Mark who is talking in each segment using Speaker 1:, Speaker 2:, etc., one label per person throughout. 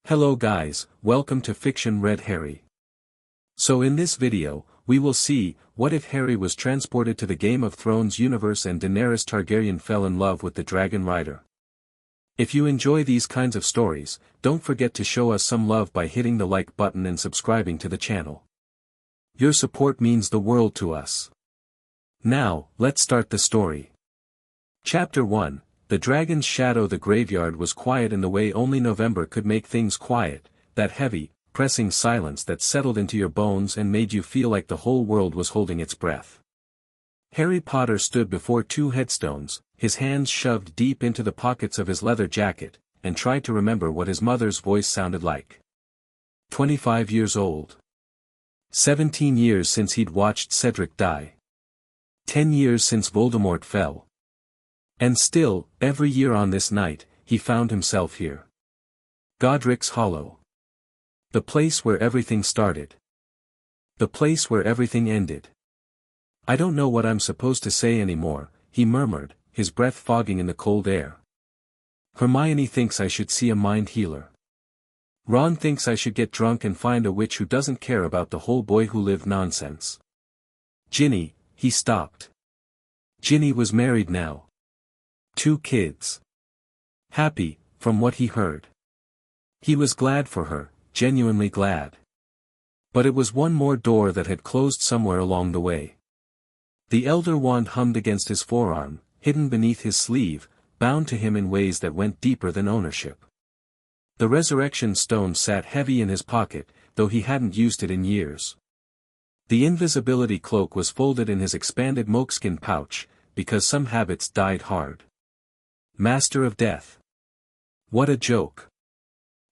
Speaker 1: Hello guys, welcome to Fiction Read Harry. So in this video, we will see, what if Harry was transported to the Game of Thrones universe and Daenerys Targaryen fell in love with the Dragon Rider. If you enjoy these kinds of stories, don't forget to show us some love by hitting the like button and subscribing to the channel. Your support means the world to us. Now, let's start the story. Chapter 1. The dragon's shadow. The graveyard was quiet in the way only November could make things quiet, that heavy, pressing silence that settled into your bones and made you feel like the whole world was holding its breath. Harry Potter stood before two headstones, his hands shoved deep into the pockets of his leather jacket, and tried to remember what his mother's voice sounded like. 25 years old. 17 years since he'd watched Cedric die. 10 years since Voldemort fell. And still, every year on this night, he found himself here. Godric's Hollow. The place where everything started. The place where everything ended. I don't know what I'm supposed to say anymore, he murmured, his breath fogging in the cold air. Hermione thinks I should see a mind healer. Ron thinks I should get drunk and find a witch who doesn't care about the whole boy who lived nonsense. Ginny, he stopped. Ginny was married now. 2 kids. Happy, from what he heard. He was glad for her, genuinely glad. But it was one more door that had closed somewhere along the way. The Elder Wand hummed against his forearm, hidden beneath his sleeve, bound to him in ways that went deeper than ownership. The resurrection stone sat heavy in his pocket, though he hadn't used it in years. The invisibility cloak was folded in his expanded moleskin pouch, because some habits died hard. Master of Death. What a joke.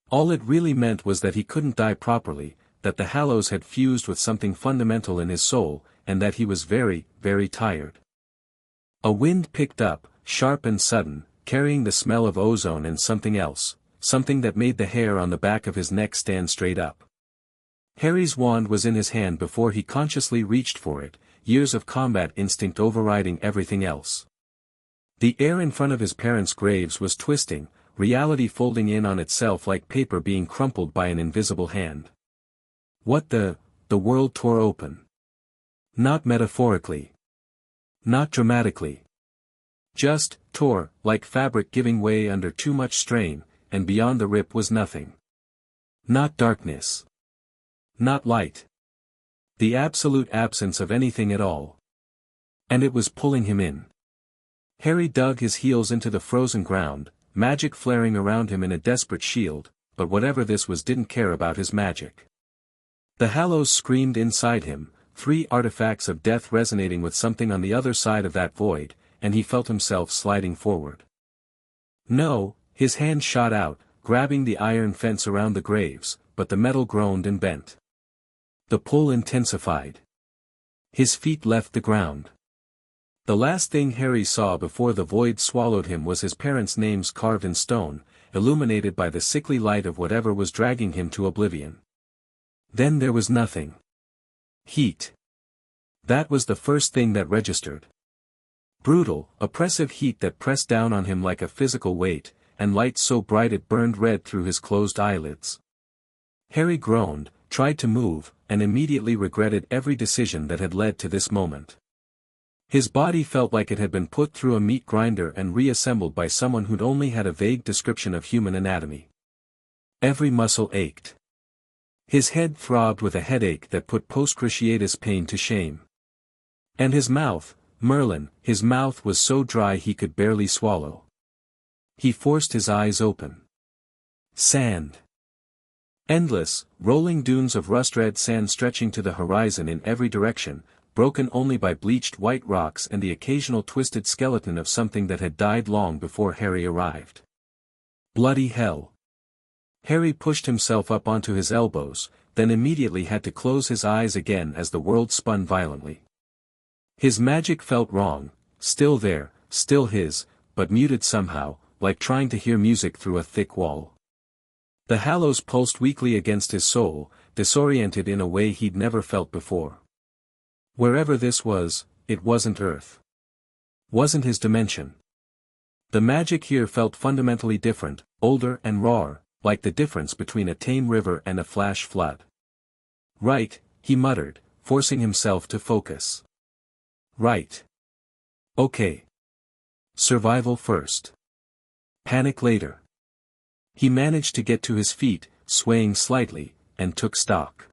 Speaker 1: All it really meant was that he couldn't die properly, that the Hallows had fused with something fundamental in his soul, and that he was very, very tired. A wind picked up, sharp and sudden, carrying the smell of ozone and something else, something that made the hair on the back of his neck stand straight up. Harry's wand was in his hand before he consciously reached for it, years of combat instinct overriding everything else. The air in front of his parents' graves was twisting, reality folding in on itself like paper being crumpled by an invisible hand. What the world tore open. Not metaphorically. Not dramatically. Just, tore, like fabric giving way under too much strain, and beyond the rip was nothing. Not darkness. Not light. The absolute absence of anything at all. And it was pulling him in. Harry dug his heels into the frozen ground, magic flaring around him in a desperate shield, but whatever this was didn't care about his magic. The Hallows screamed inside him, 3 artifacts of death resonating with something on the other side of that void, and he felt himself sliding forward. No, his hand shot out, grabbing the iron fence around the graves, but the metal groaned and bent. The pull intensified. His feet left the ground. The last thing Harry saw before the void swallowed him was his parents' names carved in stone, illuminated by the sickly light of whatever was dragging him to oblivion. Then there was nothing. Heat. That was the first thing that registered. Brutal, oppressive heat that pressed down on him like a physical weight, and light so bright it burned red through his closed eyelids. Harry groaned, tried to move, and immediately regretted every decision that had led to this moment. His body felt like it had been put through a meat grinder and reassembled by someone who'd only had a vague description of human anatomy. Every muscle ached. His head throbbed with a headache that put post-cruciatus pain to shame. And his mouth, Merlin, his mouth was so dry he could barely swallow. He forced his eyes open. Sand. Endless, rolling dunes of rust-red sand stretching to the horizon in every direction, broken only by bleached white rocks and the occasional twisted skeleton of something that had died long before Harry arrived. Bloody hell. Harry pushed himself up onto his elbows, then immediately had to close his eyes again as the world spun violently. His magic felt wrong, still there, still his, but muted somehow, like trying to hear music through a thick wall. The Hallows pulsed weakly against his soul, disoriented in a way he'd never felt before. Wherever this was, it wasn't Earth. Wasn't his dimension. The magic here felt fundamentally different, older and rawer, like the difference between a tame river and a flash flood. Right, he muttered, forcing himself to focus. Right. Okay. Survival first. Panic later. He managed to get to his feet, swaying slightly, and took stock.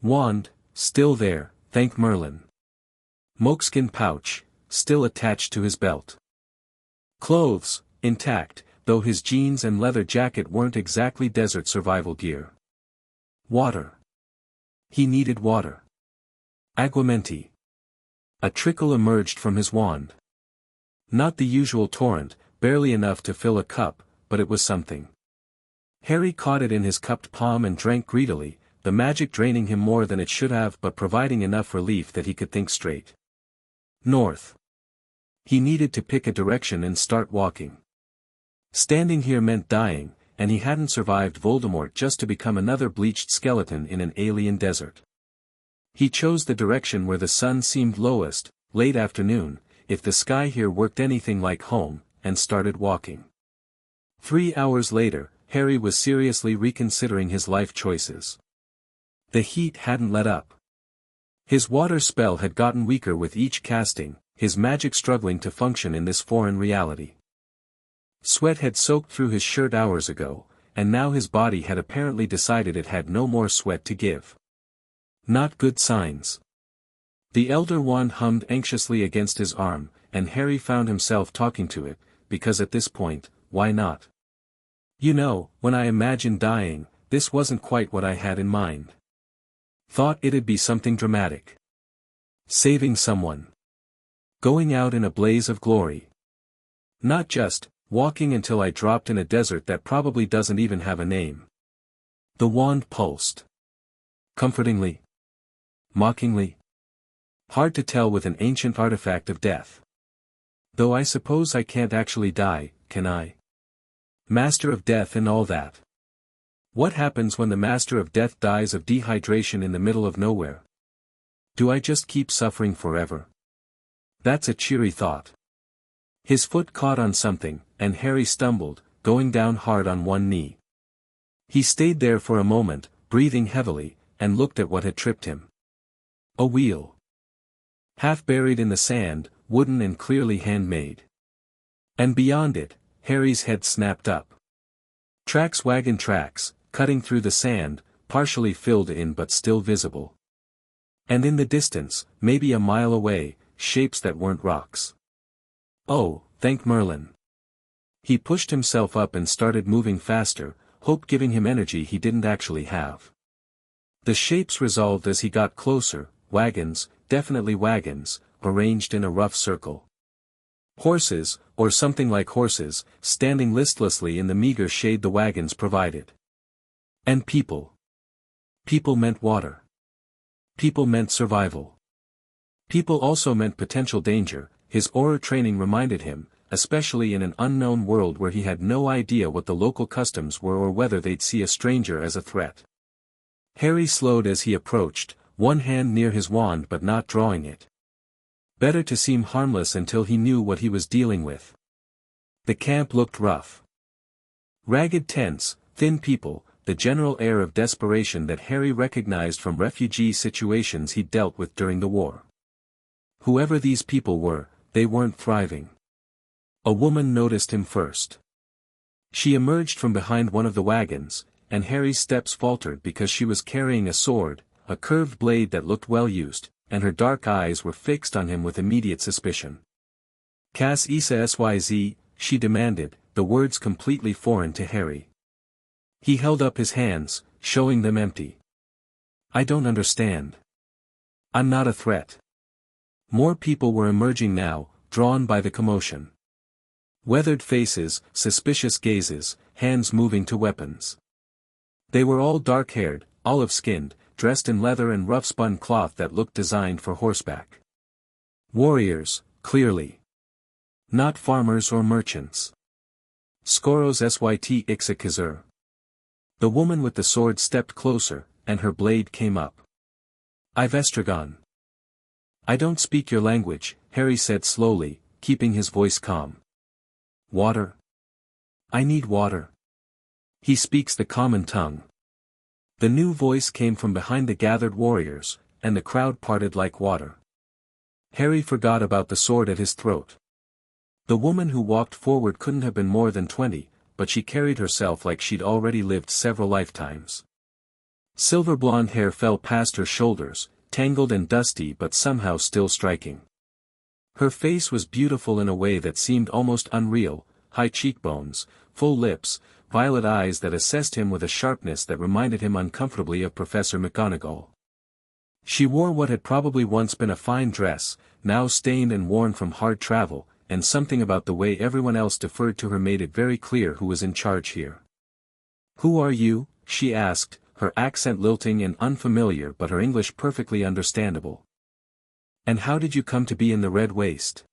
Speaker 1: Wand, still there, thank Merlin. Mokeskin pouch, still attached to his belt. Clothes, intact, though his jeans and leather jacket weren't exactly desert survival gear. Water. He needed water. Aguamenti. A trickle emerged from his wand. Not the usual torrent, barely enough to fill a cup, but it was something. Harry caught it in his cupped palm and drank greedily, the magic draining him more than it should have but providing enough relief that he could think straight. North. He needed to pick a direction and start walking. Standing here meant dying, and he hadn't survived Voldemort just to become another bleached skeleton in an alien desert. He chose the direction where the sun seemed lowest, late afternoon, if the sky here worked anything like home, and started walking. 3 hours later, Harry was seriously reconsidering his life choices. The heat hadn't let up. His water spell had gotten weaker with each casting, his magic struggling to function in this foreign reality. Sweat had soaked through his shirt hours ago, and now his body had apparently decided it had no more sweat to give. Not good signs. The Elder Wand hummed anxiously against his arm, and Harry found himself talking to it, because at this point, why not? You know, when I imagined dying, this wasn't quite what I had in mind. Thought it'd be something dramatic. Saving someone. Going out in a blaze of glory. Not just, walking until I dropped in a desert that probably doesn't even have a name. The wand pulsed. Comfortingly. Mockingly. Hard to tell with an ancient artifact of death. Though I suppose I can't actually die, can I? Master of death and all that. What happens when the Master of Death dies of dehydration in the middle of nowhere? Do I just keep suffering forever? That's a cheery thought. His foot caught on something, and Harry stumbled, going down hard on one knee. He stayed there for a moment, breathing heavily, and looked at what had tripped him. A wheel. Half buried in the sand, wooden and clearly handmade. And beyond it, Harry's head snapped up. Wagon tracks, cutting through the sand, partially filled in but still visible. And in the distance, maybe a mile away, shapes that weren't rocks. Oh, thank Merlin. He pushed himself up and started moving faster, hope giving him energy he didn't actually have. The shapes resolved as he got closer, wagons, definitely wagons, arranged in a rough circle. Horses, or something like horses, standing listlessly in the meager shade the wagons provided. And people. People meant water. People meant survival. People also meant potential danger, his aura training reminded him, especially in an unknown world where he had no idea what the local customs were or whether they'd see a stranger as a threat. Harry slowed as he approached, one hand near his wand but not drawing it. Better to seem harmless until he knew what he was dealing with. The camp looked rough. Ragged tents, thin people, the general air of desperation that Harry recognized from refugee situations he'd dealt with during the war. Whoever these people were, they weren't thriving. A woman noticed him first. She emerged from behind one of the wagons, and Harry's steps faltered because she was carrying a sword, a curved blade that looked well used, and her dark eyes were fixed on him with immediate suspicion. "Cass Issa Syz," she demanded, the words completely foreign to Harry. He held up his hands, showing them empty. "I don't understand. I'm not a threat." More people were emerging now, drawn by the commotion. Weathered faces, suspicious gazes, hands moving to weapons. They were all dark-haired, olive-skinned, dressed in leather and rough-spun cloth that looked designed for horseback. Warriors, clearly. Not farmers or merchants. Skoros Syt Ixakazur. The woman with the sword stepped closer, and her blade came up. "I've Estragon." "I don't speak your language," Harry said slowly, keeping his voice calm. "Water? I need water." He speaks the common tongue. The new voice came from behind the gathered warriors, and the crowd parted like water. Harry forgot about the sword at his throat. The woman who walked forward couldn't have been more than 20, but she carried herself like she'd already lived several lifetimes. Silver blonde hair fell past her shoulders, tangled and dusty but somehow still striking. Her face was beautiful in a way that seemed almost unreal, high cheekbones, full lips, violet eyes that assessed him with a sharpness that reminded him uncomfortably of Professor McGonagall. She wore what had probably once been a fine dress, now stained and worn from hard travel, and something about the way everyone else deferred to her made it very clear who was in charge here. "Who are you?" she asked, her accent lilting and unfamiliar but her English perfectly understandable. "And how did you come to be in the Red Waste?"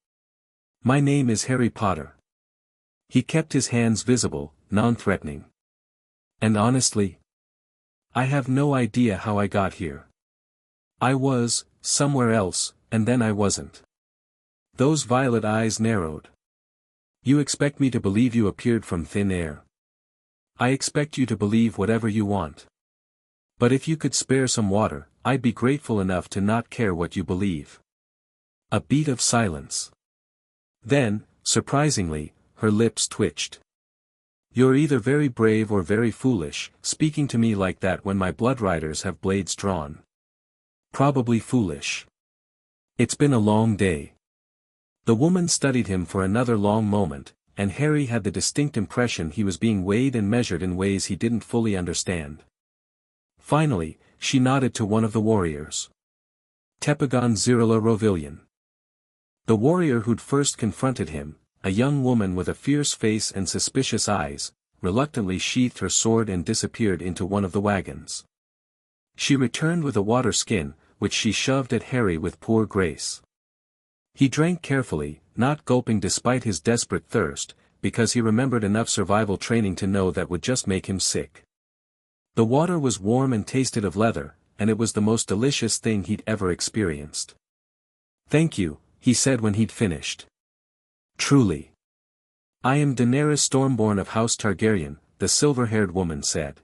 Speaker 1: "My name is Harry Potter." He kept his hands visible, non-threatening. "And honestly, I have no idea how I got here. I was, somewhere else, and then I wasn't." Those violet eyes narrowed. "You expect me to believe you appeared from thin air? I expect you to believe whatever you want. But if you could spare some water, I'd be grateful enough to not care what you believe." A beat of silence. Then, surprisingly, her lips twitched. "You're either very brave or very foolish, speaking to me like that when my blood riders have blades drawn." "Probably foolish. It's been a long day." The woman studied him for another long moment, and Harry had the distinct impression he was being weighed and measured in ways he didn't fully understand. Finally, she nodded to one of the warriors. "Tepagon Zirila Rovilian." The warrior who'd first confronted him, a young woman with a fierce face and suspicious eyes, reluctantly sheathed her sword and disappeared into one of the wagons. She returned with a water skin, which she shoved at Harry with poor grace. He drank carefully, not gulping despite his desperate thirst, because he remembered enough survival training to know that would just make him sick. The water was warm and tasted of leather, and it was the most delicious thing he'd ever experienced. "Thank you," he said when he'd finished. "Truly. I am Daenerys Stormborn of House Targaryen," the silver-haired woman said.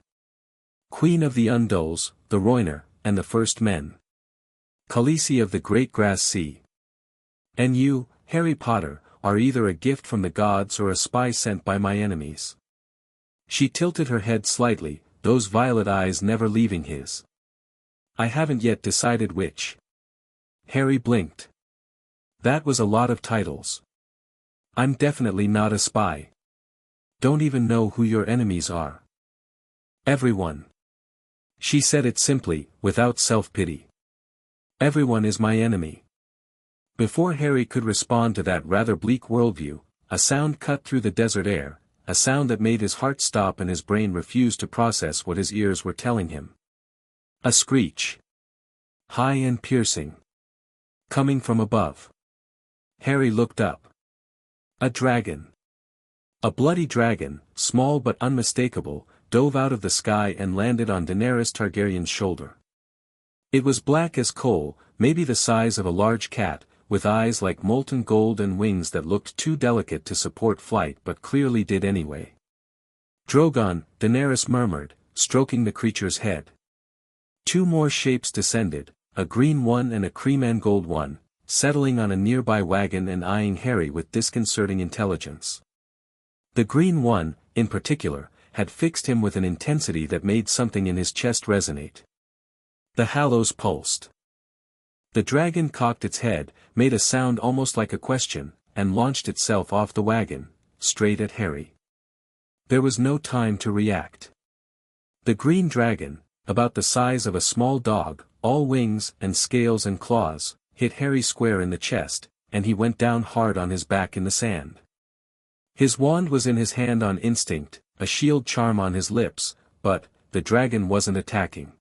Speaker 1: "Queen of the Undulls, the Rhoynar, and the First Men. Khaleesi of the Great Grass Sea. And you, Harry Potter, are either a gift from the gods or a spy sent by my enemies." She tilted her head slightly, those violet eyes never leaving his. "I haven't yet decided which." Harry blinked. That was a lot of titles. "I'm definitely not a spy. Don't even know who your enemies are." "Everyone." She said it simply, without self-pity. "Everyone is my enemy." Before Harry could respond to that rather bleak worldview, a sound cut through the desert air, a sound that made his heart stop and his brain refuse to process what his ears were telling him. A screech. High and piercing. Coming from above. Harry looked up. A dragon. A bloody dragon, small but unmistakable, dove out of the sky and landed on Daenerys Targaryen's shoulder. It was black as coal, maybe the size of a large cat, with eyes like molten gold and wings that looked too delicate to support flight but clearly did anyway. "Drogon," Daenerys murmured, stroking the creature's head. Two more shapes descended, a green one and a cream and gold one, settling on a nearby wagon and eyeing Harry with disconcerting intelligence. The green one, in particular, had fixed him with an intensity that made something in his chest resonate. The hallows pulsed. The dragon cocked its head, made a sound almost like a question, and launched itself off the wagon, straight at Harry. There was no time to react. The green dragon, about the size of a small dog, all wings and scales and claws, hit Harry square in the chest, and he went down hard on his back in the sand. His wand was in his hand on instinct, a shield charm on his lips, but the dragon wasn't attacking.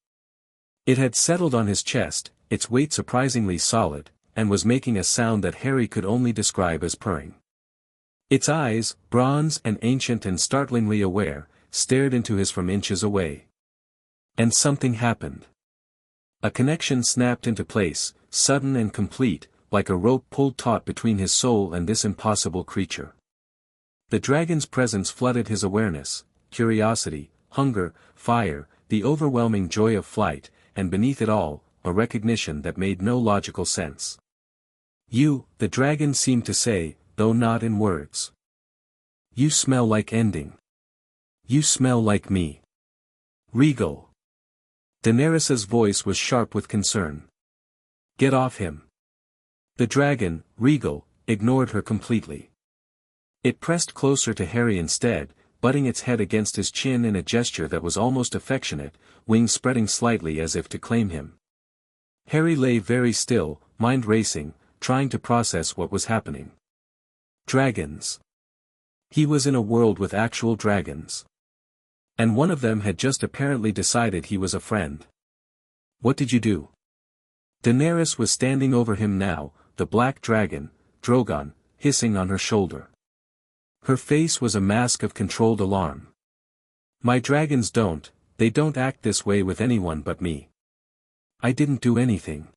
Speaker 1: It had settled on his chest, its weight surprisingly solid, and was making a sound that Harry could only describe as purring. Its eyes, bronze and ancient and startlingly aware, stared into his from inches away. And something happened. A connection snapped into place, sudden and complete, like a rope pulled taut between his soul and this impossible creature. The dragon's presence flooded his awareness, curiosity, hunger, fire, the overwhelming joy of flight, and beneath it all, a recognition that made no logical sense. You, the dragon seemed to say, though not in words. You smell like ending. You smell like me. Regal. Daenerys's voice was sharp with concern. Get off him. The dragon, Regal, ignored her completely. It pressed closer to Harry instead, butting its head against his chin in a gesture that was almost affectionate, wings spreading slightly as if to claim him. Harry lay very still, mind racing, trying to process what was happening. Dragons. He was in a world with actual dragons. And one of them had just apparently decided he was a friend. What did you do? Daenerys was standing over him now, the black dragon, Drogon, hissing on her shoulder. Her face was a mask of controlled alarm. My dragons they don't act this way with anyone but me. I didn't do anything.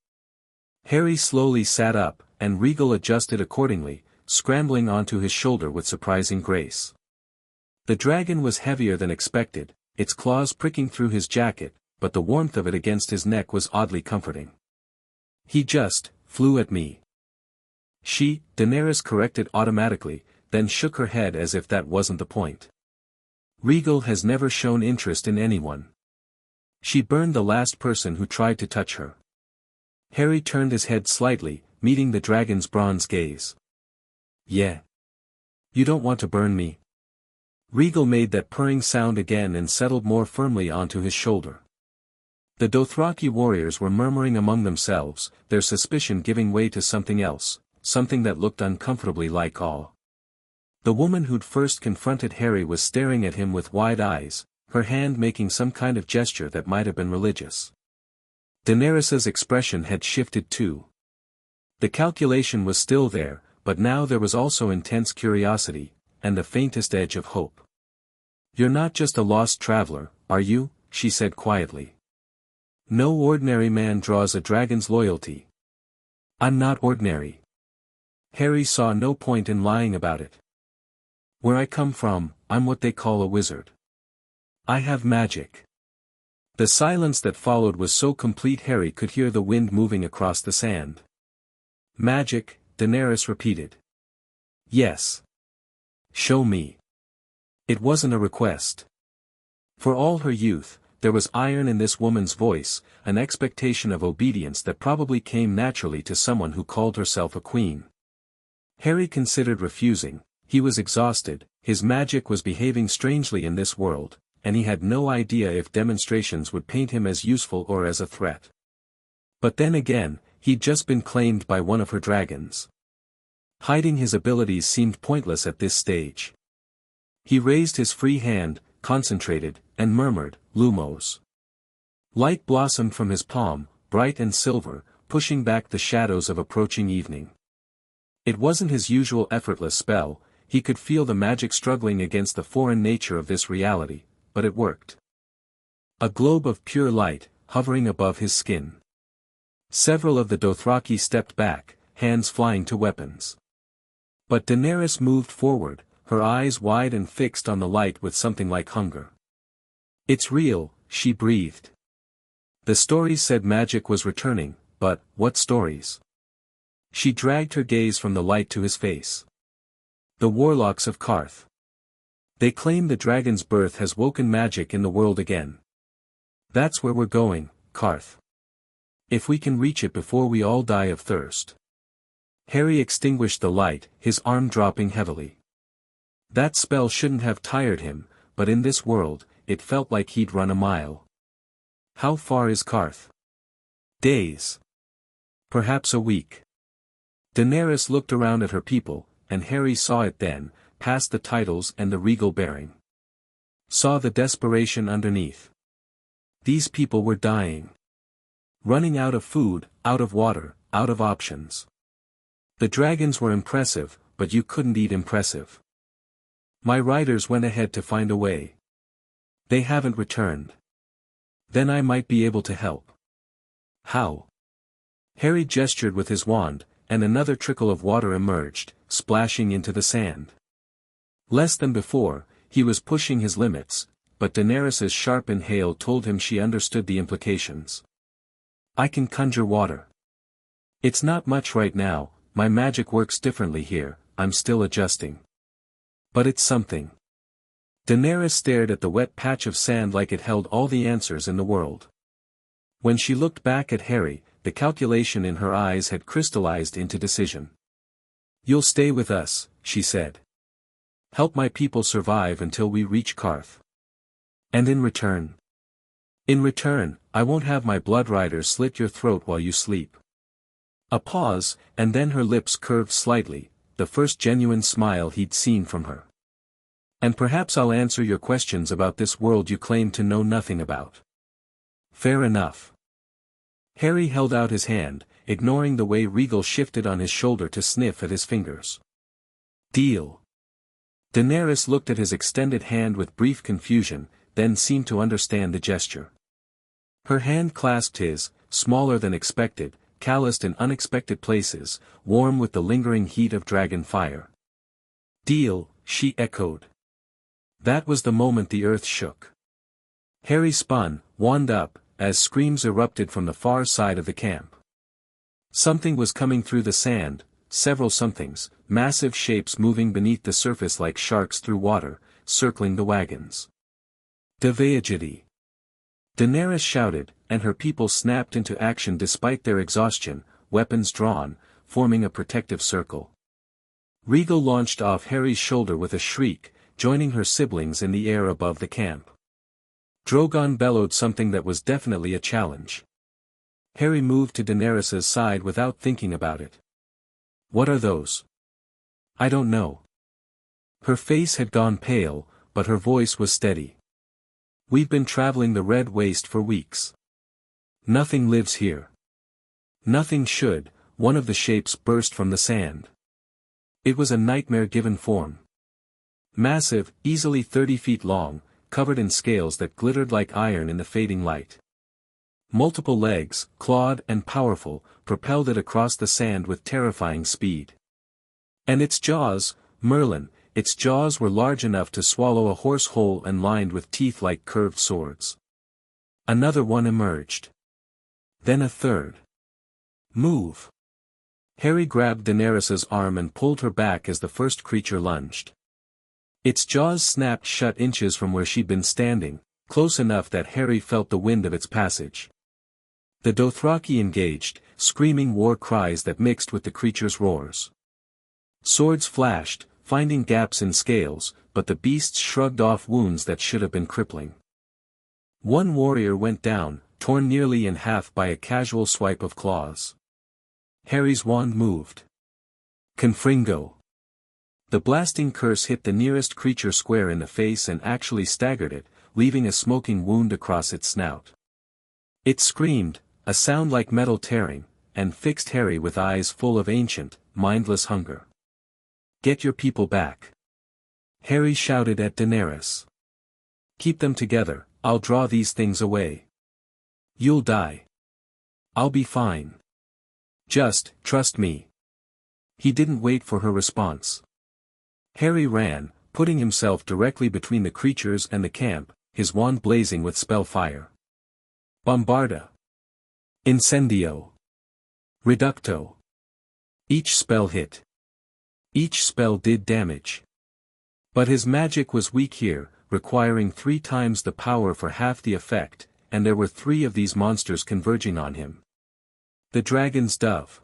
Speaker 1: Harry slowly sat up, and Regal adjusted accordingly, scrambling onto his shoulder with surprising grace. The dragon was heavier than expected, its claws pricking through his jacket, but the warmth of it against his neck was oddly comforting. He just flew at me. Daenerys corrected automatically, then shook her head as if that wasn't the point. Regal has never shown interest in anyone. She burned the last person who tried to touch her. Harry turned his head slightly, meeting the dragon's bronze gaze. Yeah. You don't want to burn me? Regal made that purring sound again and settled more firmly onto his shoulder. The Dothraki warriors were murmuring among themselves, their suspicion giving way to something else, something that looked uncomfortably like awe. The woman who'd first confronted Harry was staring at him with wide eyes, her hand making some kind of gesture that might have been religious. Daenerys's expression had shifted too. The calculation was still there, but now there was also intense curiosity, and the faintest edge of hope. You're not just a lost traveler, are you? She said quietly. No ordinary man draws a dragon's loyalty. I'm not ordinary. Harry saw no point in lying about it. Where I come from, I'm what they call a wizard. I have magic. The silence that followed was so complete Harry could hear the wind moving across the sand. Magic, Daenerys repeated. Yes. Show me. It wasn't a request. For all her youth, there was iron in this woman's voice, an expectation of obedience that probably came naturally to someone who called herself a queen. Harry considered refusing. He was exhausted, his magic was behaving strangely in this world, and he had no idea if demonstrations would paint him as useful or as a threat. But then again, he'd just been claimed by one of her dragons. Hiding his abilities seemed pointless at this stage. He raised his free hand, concentrated, and murmured, Lumos. Light blossomed from his palm, bright and silver, pushing back the shadows of approaching evening. It wasn't his usual effortless spell, he could feel the magic struggling against the foreign nature of this reality, but it worked. A globe of pure light, hovering above his skin. Several of the Dothraki stepped back, hands flying to weapons. But Daenerys moved forward, her eyes wide and fixed on the light with something like hunger. It's real, she breathed. The stories said magic was returning, but, what stories? She dragged her gaze from the light to his face. The warlocks of Qarth. They claim the dragon's birth has woken magic in the world again. That's where we're going, Qarth. If we can reach it before we all die of thirst. Harry extinguished the light, his arm dropping heavily. That spell shouldn't have tired him, but in this world, it felt like he'd run a mile. How far is Qarth? Days. Perhaps a week. Daenerys looked around at her people, and Harry saw it then, past the titles and the regal bearing. Saw the desperation underneath. These people were dying. Running out of food, out of water, out of options. The dragons were impressive, but you couldn't eat impressive. My riders went ahead to find a way. They haven't returned. Then I might be able to help. How? Harry gestured with his wand, and another trickle of water emerged, splashing into the sand. Less than before, he was pushing his limits, but Daenerys's sharp inhale told him she understood the implications. I can conjure water. It's not much right now, my magic works differently here, I'm still adjusting. But it's something. Daenerys stared at the wet patch of sand like it held all the answers in the world. When she looked back at Harry, the calculation in her eyes had crystallized into decision. You'll stay with us, she said. Help my people survive until we reach Qarth. And in return? In return, I won't have my blood riders slit your throat while you sleep. A pause, and then her lips curved slightly, the first genuine smile he'd seen from her. And perhaps I'll answer your questions about this world you claim to know nothing about. Fair enough. Harry held out his hand, ignoring the way Rhaegal shifted on his shoulder to sniff at his fingers. Deal. Daenerys looked at his extended hand with brief confusion, then seemed to understand the gesture. Her hand clasped his, smaller than expected, calloused in unexpected places, warm with the lingering heat of dragon fire. Deal, she echoed. That was the moment the earth shook. Harry spun, wand up, as screams erupted from the far side of the camp. Something was coming through the sand, several somethings, massive shapes moving beneath the surface like sharks through water, circling the wagons. Devayajidi. Daenerys shouted, and her people snapped into action despite their exhaustion, weapons drawn, forming a protective circle. Rhaegal launched off Harry's shoulder with a shriek, joining her siblings in the air above the camp. Drogon bellowed something that was definitely a challenge. Harry moved to Daenerys' side without thinking about it. What are those? I don't know. Her face had gone pale, but her voice was steady. We've been traveling the Red Waste for weeks. Nothing lives here. Nothing should, one of the shapes burst from the sand. It was a nightmare-given form. Massive, easily 30 feet long, covered in scales that glittered like iron in the fading light. Multiple legs, clawed and powerful, propelled it across the sand with terrifying speed. And its jaws, Merlin, its jaws were large enough to swallow a horse whole and lined with teeth like curved swords. Another one emerged. Then a third. Move. Harry grabbed Daenerys' arm and pulled her back as the first creature lunged. Its jaws snapped shut inches from where she'd been standing, close enough that Harry felt the wind of its passage. The Dothraki engaged, screaming war cries that mixed with the creature's roars. Swords flashed, finding gaps in scales, but the beasts shrugged off wounds that should have been crippling. One warrior went down, torn nearly in half by a casual swipe of claws. Harry's wand moved. Confringo. The blasting curse hit the nearest creature square in the face and actually staggered it, leaving a smoking wound across its snout. It screamed, a sound like metal tearing, and fixed Harry with eyes full of ancient, mindless hunger. Get your people back. Harry shouted at Daenerys. Keep them together, I'll draw these things away. You'll die. I'll be fine. Just, trust me. He didn't wait for her response. Harry ran, putting himself directly between the creatures and the camp, his wand blazing with spell fire. Bombarda. Incendio. Reducto. Each spell hit. Each spell did damage. But his magic was weak here, requiring 3 times the power for half the effect, and there were 3 of these monsters converging on him. The dragon's dove.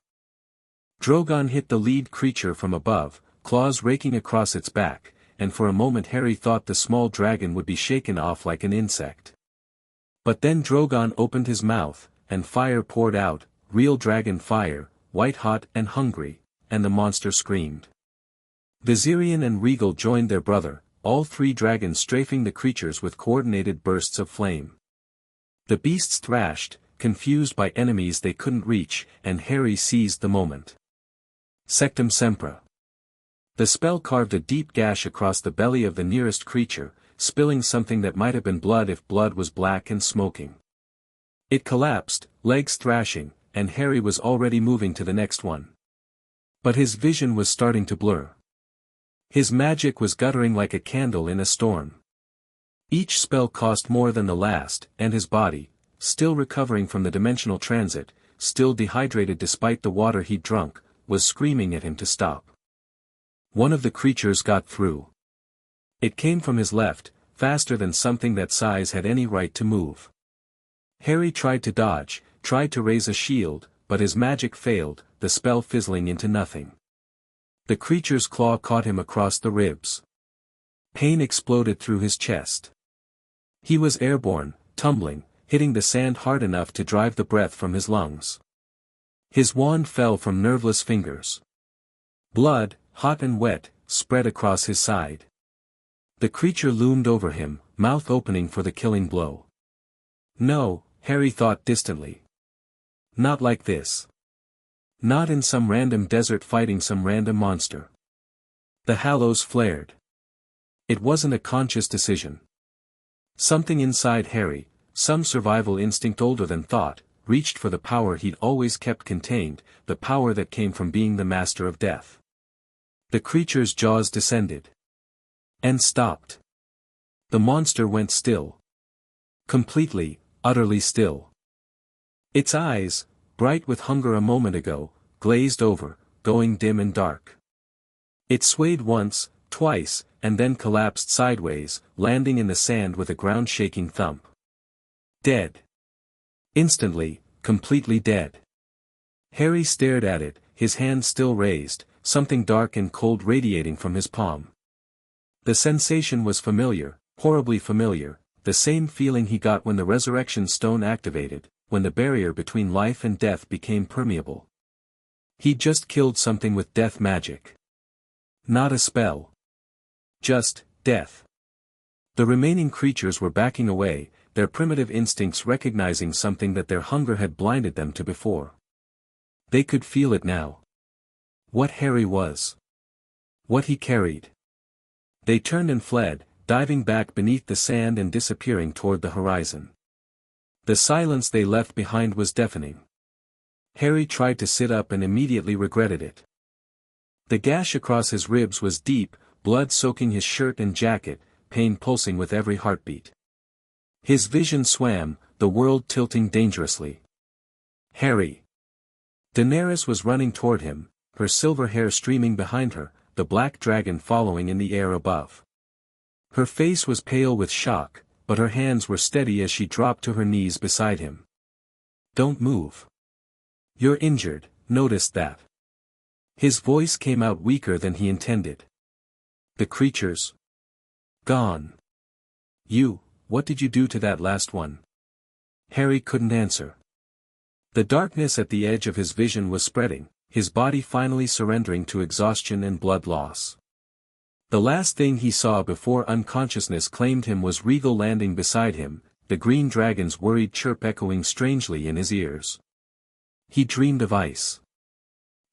Speaker 1: Drogon hit the lead creature from above, claws raking across its back, and for a moment Harry thought the small dragon would be shaken off like an insect. But then Drogon opened his mouth, and fire poured out, real dragon fire, white-hot and hungry, and the monster screamed. Viserion and Rhaegal joined their brother, all 3 dragons strafing the creatures with coordinated bursts of flame. The beasts thrashed, confused by enemies they couldn't reach, and Harry seized the moment. Sectum Sempra. The spell carved a deep gash across the belly of the nearest creature, spilling something that might have been blood if blood was black and smoking. It collapsed, legs thrashing, and Harry was already moving to the next one. But his vision was starting to blur. His magic was guttering like a candle in a storm. Each spell cost more than the last, and his body, still recovering from the dimensional transit, still dehydrated despite the water he'd drunk, was screaming at him to stop. One of the creatures got through. It came from his left, faster than something that size had any right to move. Harry tried to dodge, tried to raise a shield, but his magic failed, the spell fizzling into nothing. The creature's claw caught him across the ribs. Pain exploded through his chest. He was airborne, tumbling, hitting the sand hard enough to drive the breath from his lungs. His wand fell from nerveless fingers. Blood, hot and wet, spread across his side. The creature loomed over him, mouth opening for the killing blow. No, Harry thought distantly. Not like this. Not in some random desert fighting some random monster. The hallows flared. It wasn't a conscious decision. Something inside Harry, some survival instinct older than thought, reached for the power he'd always kept contained, the power that came from being the master of death. The creature's jaws descended. And stopped. The monster went still. Completely, utterly still. Its eyes, bright with hunger a moment ago, glazed over, going dim and dark. It swayed once, twice, and then collapsed sideways, landing in the sand with a ground-shaking thump. Dead. Instantly, completely dead. Harry stared at it, his hand still raised, something dark and cold radiating from his palm. The sensation was familiar, horribly familiar, the same feeling he got when the resurrection stone activated, when the barrier between life and death became permeable. He'd just killed something with death magic. Not a spell. Just, death. The remaining creatures were backing away, their primitive instincts recognizing something that their hunger had blinded them to before. They could feel it now. What Harry was. What he carried. They turned and fled, diving back beneath the sand and disappearing toward the horizon. The silence they left behind was deafening. Harry tried to sit up and immediately regretted it. The gash across his ribs was deep, blood soaking his shirt and jacket, pain pulsing with every heartbeat. His vision swam, the world tilting dangerously. Harry. Daenerys was running toward him, her silver hair streaming behind her, the black dragon following in the air above. Her face was pale with shock, but her hands were steady as she dropped to her knees beside him. Don't move. You're injured, notice that. His voice came out weaker than he intended. The creatures. Gone. What did you do to that last one? Harry couldn't answer. The darkness at the edge of his vision was spreading, his body finally surrendering to exhaustion and blood loss. The last thing he saw before unconsciousness claimed him was Regal landing beside him, the green dragon's worried chirp echoing strangely in his ears. He dreamed of ice.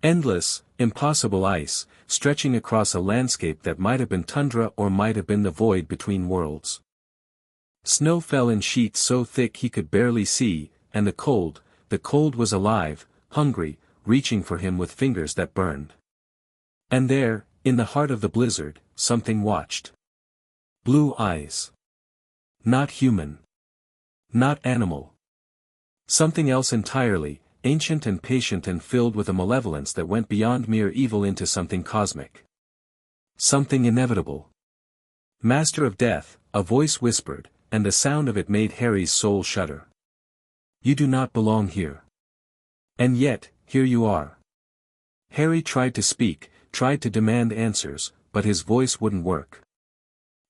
Speaker 1: Endless, impossible ice, stretching across a landscape that might have been tundra or might have been the void between worlds. Snow fell in sheets so thick he could barely see, and the cold was alive, hungry, reaching for him with fingers that burned. And there, in the heart of the blizzard, something watched. Blue eyes. Not human. Not animal. Something else entirely, ancient and patient and filled with a malevolence that went beyond mere evil into something cosmic. Something inevitable. Master of death, a voice whispered, and the sound of it made Harry's soul shudder. You do not belong here. And yet, here you are. Harry tried to speak, tried to demand answers, but his voice wouldn't work.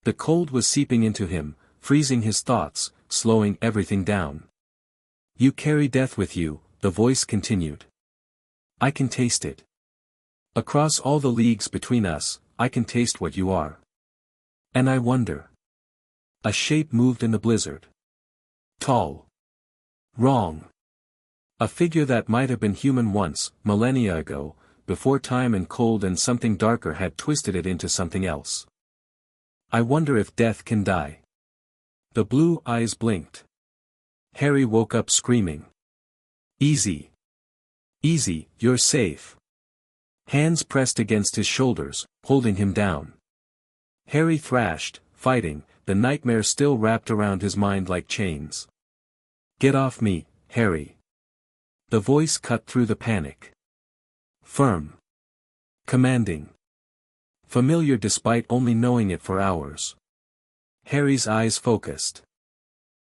Speaker 1: The cold was seeping into him, freezing his thoughts, slowing everything down. You carry death with you, the voice continued. I can taste it. Across all the leagues between us, I can taste what you are. And I wonder. A shape moved in the blizzard. Tall. Wrong. A figure that might have been human once, millennia ago, before time and cold and something darker had twisted it into something else. I wonder if death can die. The blue eyes blinked. Harry woke up screaming. Easy. Easy, you're safe. Hands pressed against his shoulders, holding him down. Harry thrashed, fighting, the nightmare still wrapped around his mind like chains. "Get off me, Harry." The voice cut through the panic. Firm. Commanding. Familiar despite only knowing it for hours. Harry's eyes focused.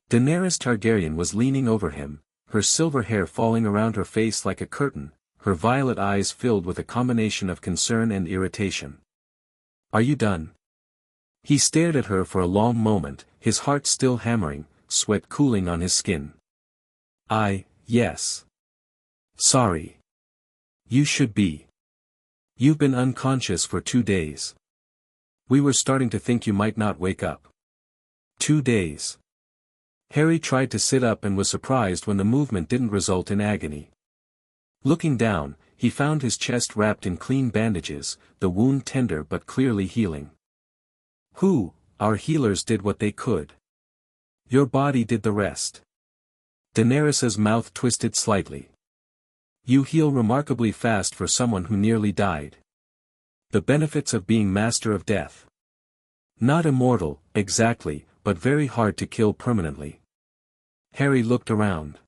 Speaker 1: Daenerys Targaryen was leaning over him, her silver hair falling around her face like a curtain, her violet eyes filled with a combination of concern and irritation. "Are you done?" He stared at her for a long moment, his heart still hammering, sweat cooling on his skin. Yes. Sorry. You should be. You've been unconscious for 2 days. We were starting to think you might not wake up. 2 days. Harry tried to sit up and was surprised when the movement didn't result in agony. Looking down, he found his chest wrapped in clean bandages, the wound tender but clearly healing. Our healers did what they could. Your body did the rest. Daenerys's mouth twisted slightly. You heal remarkably fast for someone who nearly died. The benefits of being master of death. Not immortal, exactly, but very hard to kill permanently. Harry looked around.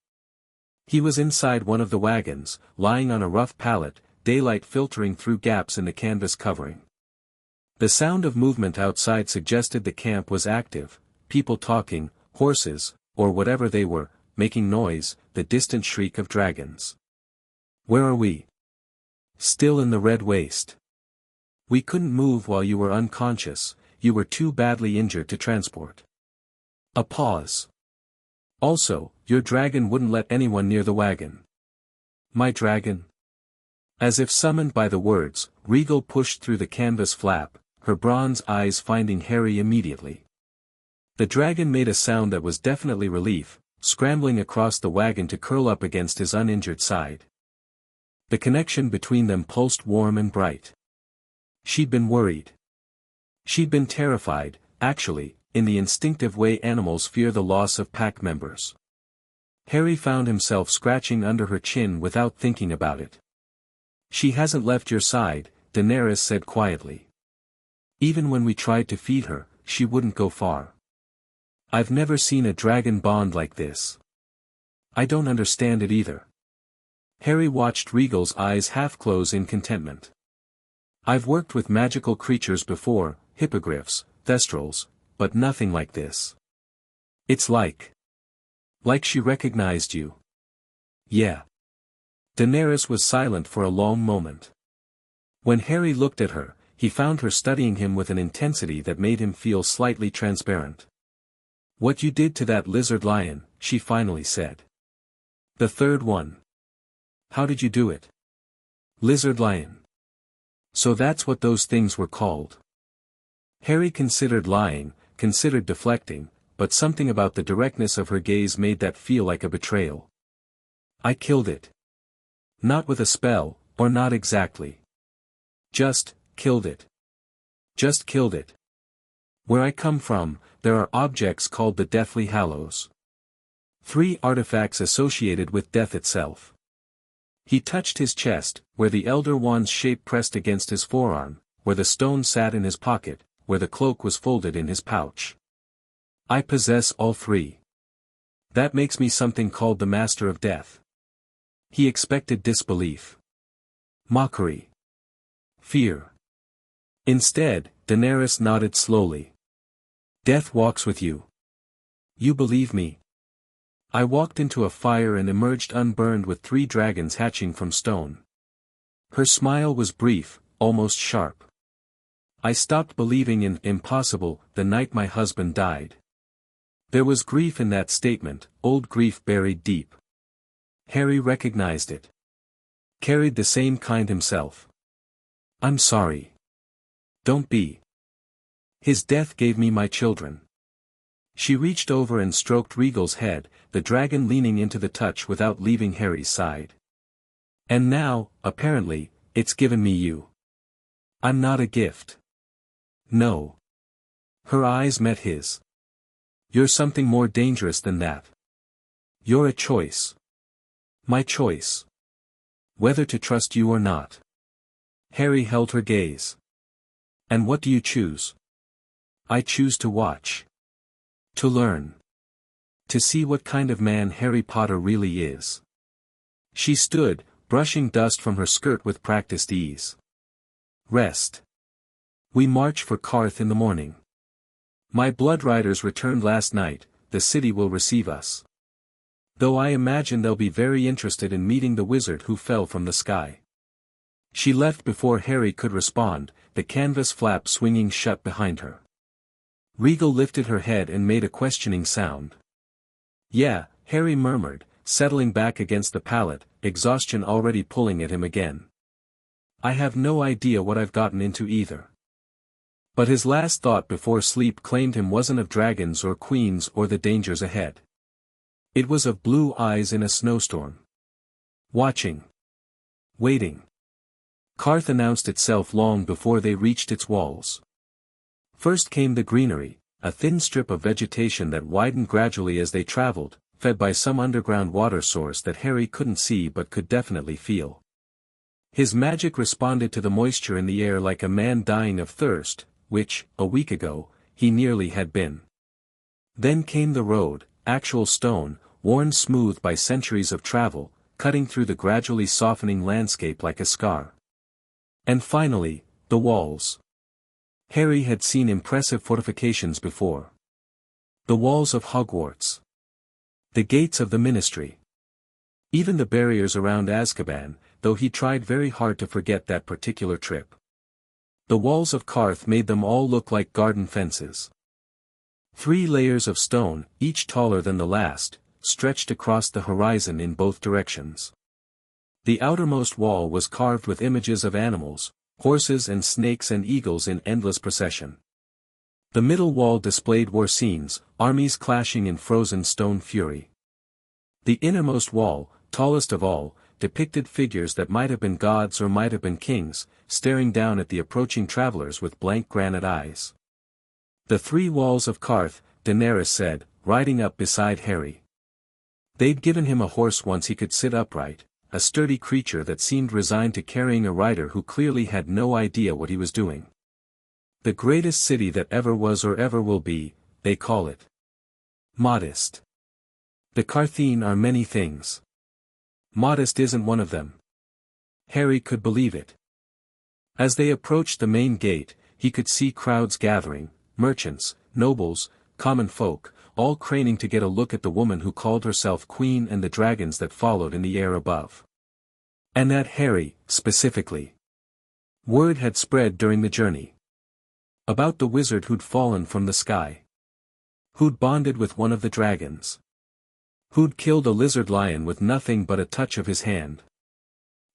Speaker 1: He was inside one of the wagons, lying on a rough pallet, daylight filtering through gaps in the canvas covering. The sound of movement outside suggested the camp was active, people talking, horses, or whatever they were, making noise, the distant shriek of dragons. Where are we? Still in the Red Waste. We couldn't move while you were unconscious, you were too badly injured to transport. A pause. Also, your dragon wouldn't let anyone near the wagon. My dragon? As if summoned by the words, Regal pushed through the canvas flap, her bronze eyes finding Harry immediately. The dragon made a sound that was definitely relief, scrambling across the wagon to curl up against his uninjured side. The connection between them pulsed warm and bright. She'd been worried. She'd been terrified, actually, in the instinctive way animals fear the loss of pack members. Harry found himself scratching under her chin without thinking about it. She hasn't left your side, Daenerys said quietly. Even when we tried to feed her, she wouldn't go far. I've never seen a dragon bond like this. I don't understand it either. Harry watched Regal's eyes half close in contentment. I've worked with magical creatures before, hippogriffs, thestrals, but nothing like this. It's like she recognized you. Yeah. Daenerys was silent for a long moment. When Harry looked at her, he found her studying him with an intensity that made him feel slightly transparent. What you did to that lizard lion, she finally said. The third one. How did you do it? Lizard lion. So that's what those things were called. Harry considered lying, considered deflecting, but something about the directness of her gaze made that feel like a betrayal. I killed it. Not with a spell, or not exactly. Just, killed it. Just killed it. Where I come from, there are objects called the Deathly Hallows. 3 artifacts associated with death itself. He touched his chest, where the Elder Wand's shape pressed against his forearm, where the stone sat in his pocket, where the cloak was folded in his pouch. I possess all 3. That makes me something called the Master of Death. He expected disbelief. Mockery. Fear. Instead, Daenerys nodded slowly. Death walks with you. You believe me? I walked into a fire and emerged unburned with 3 dragons hatching from stone. Her smile was brief, almost sharp. I stopped believing in impossible the night my husband died. There was grief in that statement, old grief buried deep. Harry recognized it. Carried the same kind himself. I'm sorry. Don't be. His death gave me my children. She reached over and stroked Regal's head, the dragon leaning into the touch without leaving Harry's side. And now, apparently, it's given me you. I'm not a gift. No. Her eyes met his. You're something more dangerous than that. You're a choice. My choice. Whether to trust you or not. Harry held her gaze. And what do you choose? I choose to watch. To learn. To see what kind of man Harry Potter really is. She stood, brushing dust from her skirt with practiced ease. Rest. We march for Qarth in the morning. My blood riders returned last night, the city will receive us. Though I imagine they'll be very interested in meeting the wizard who fell from the sky. She left before Harry could respond, the canvas flap swinging shut behind her. Regal lifted her head and made a questioning sound. Yeah, Harry murmured, settling back against the pallet, exhaustion already pulling at him again. I have no idea what I've gotten into either. But his last thought before sleep claimed him wasn't of dragons or queens or the dangers ahead. It was of blue eyes in a snowstorm. Watching. Waiting. Qarth announced itself long before they reached its walls. First came the greenery, a thin strip of vegetation that widened gradually as they traveled, fed by some underground water source that Harry couldn't see but could definitely feel. His magic responded to the moisture in the air like a man dying of thirst, which, a week ago, he nearly had been. Then came the road, actual stone, worn smooth by centuries of travel, cutting through the gradually softening landscape like a scar. And finally, the walls. Harry had seen impressive fortifications before. The walls of Hogwarts. The gates of the Ministry. Even the barriers around Azkaban, though he tried very hard to forget that particular trip. The walls of Qarth made them all look like garden fences. 3 layers of stone, each taller than the last, stretched across the horizon in both directions. The outermost wall was carved with images of animals, horses and snakes and eagles in endless procession. The middle wall displayed war scenes, armies clashing in frozen stone fury. The innermost wall, tallest of all, depicted figures that might have been gods or might have been kings, staring down at the approaching travelers with blank granite eyes. The 3 walls of Qarth, Daenerys said, riding up beside Harry. They'd given him a horse once he could sit upright, a sturdy creature that seemed resigned to carrying a rider who clearly had no idea what he was doing. The greatest city that ever was or ever will be, they call it. Modest. The Qartheen are many things. Modest isn't one of them. Harry could believe it. As they approached the main gate, he could see crowds gathering, merchants, nobles, common folk, all craning to get a look at the woman who called herself Queen and the dragons that followed in the air above. And at Harry, specifically. Word had spread during the journey. About the wizard who'd fallen from the sky. Who'd bonded with one of the dragons. Who'd killed a lizard lion with nothing but a touch of his hand.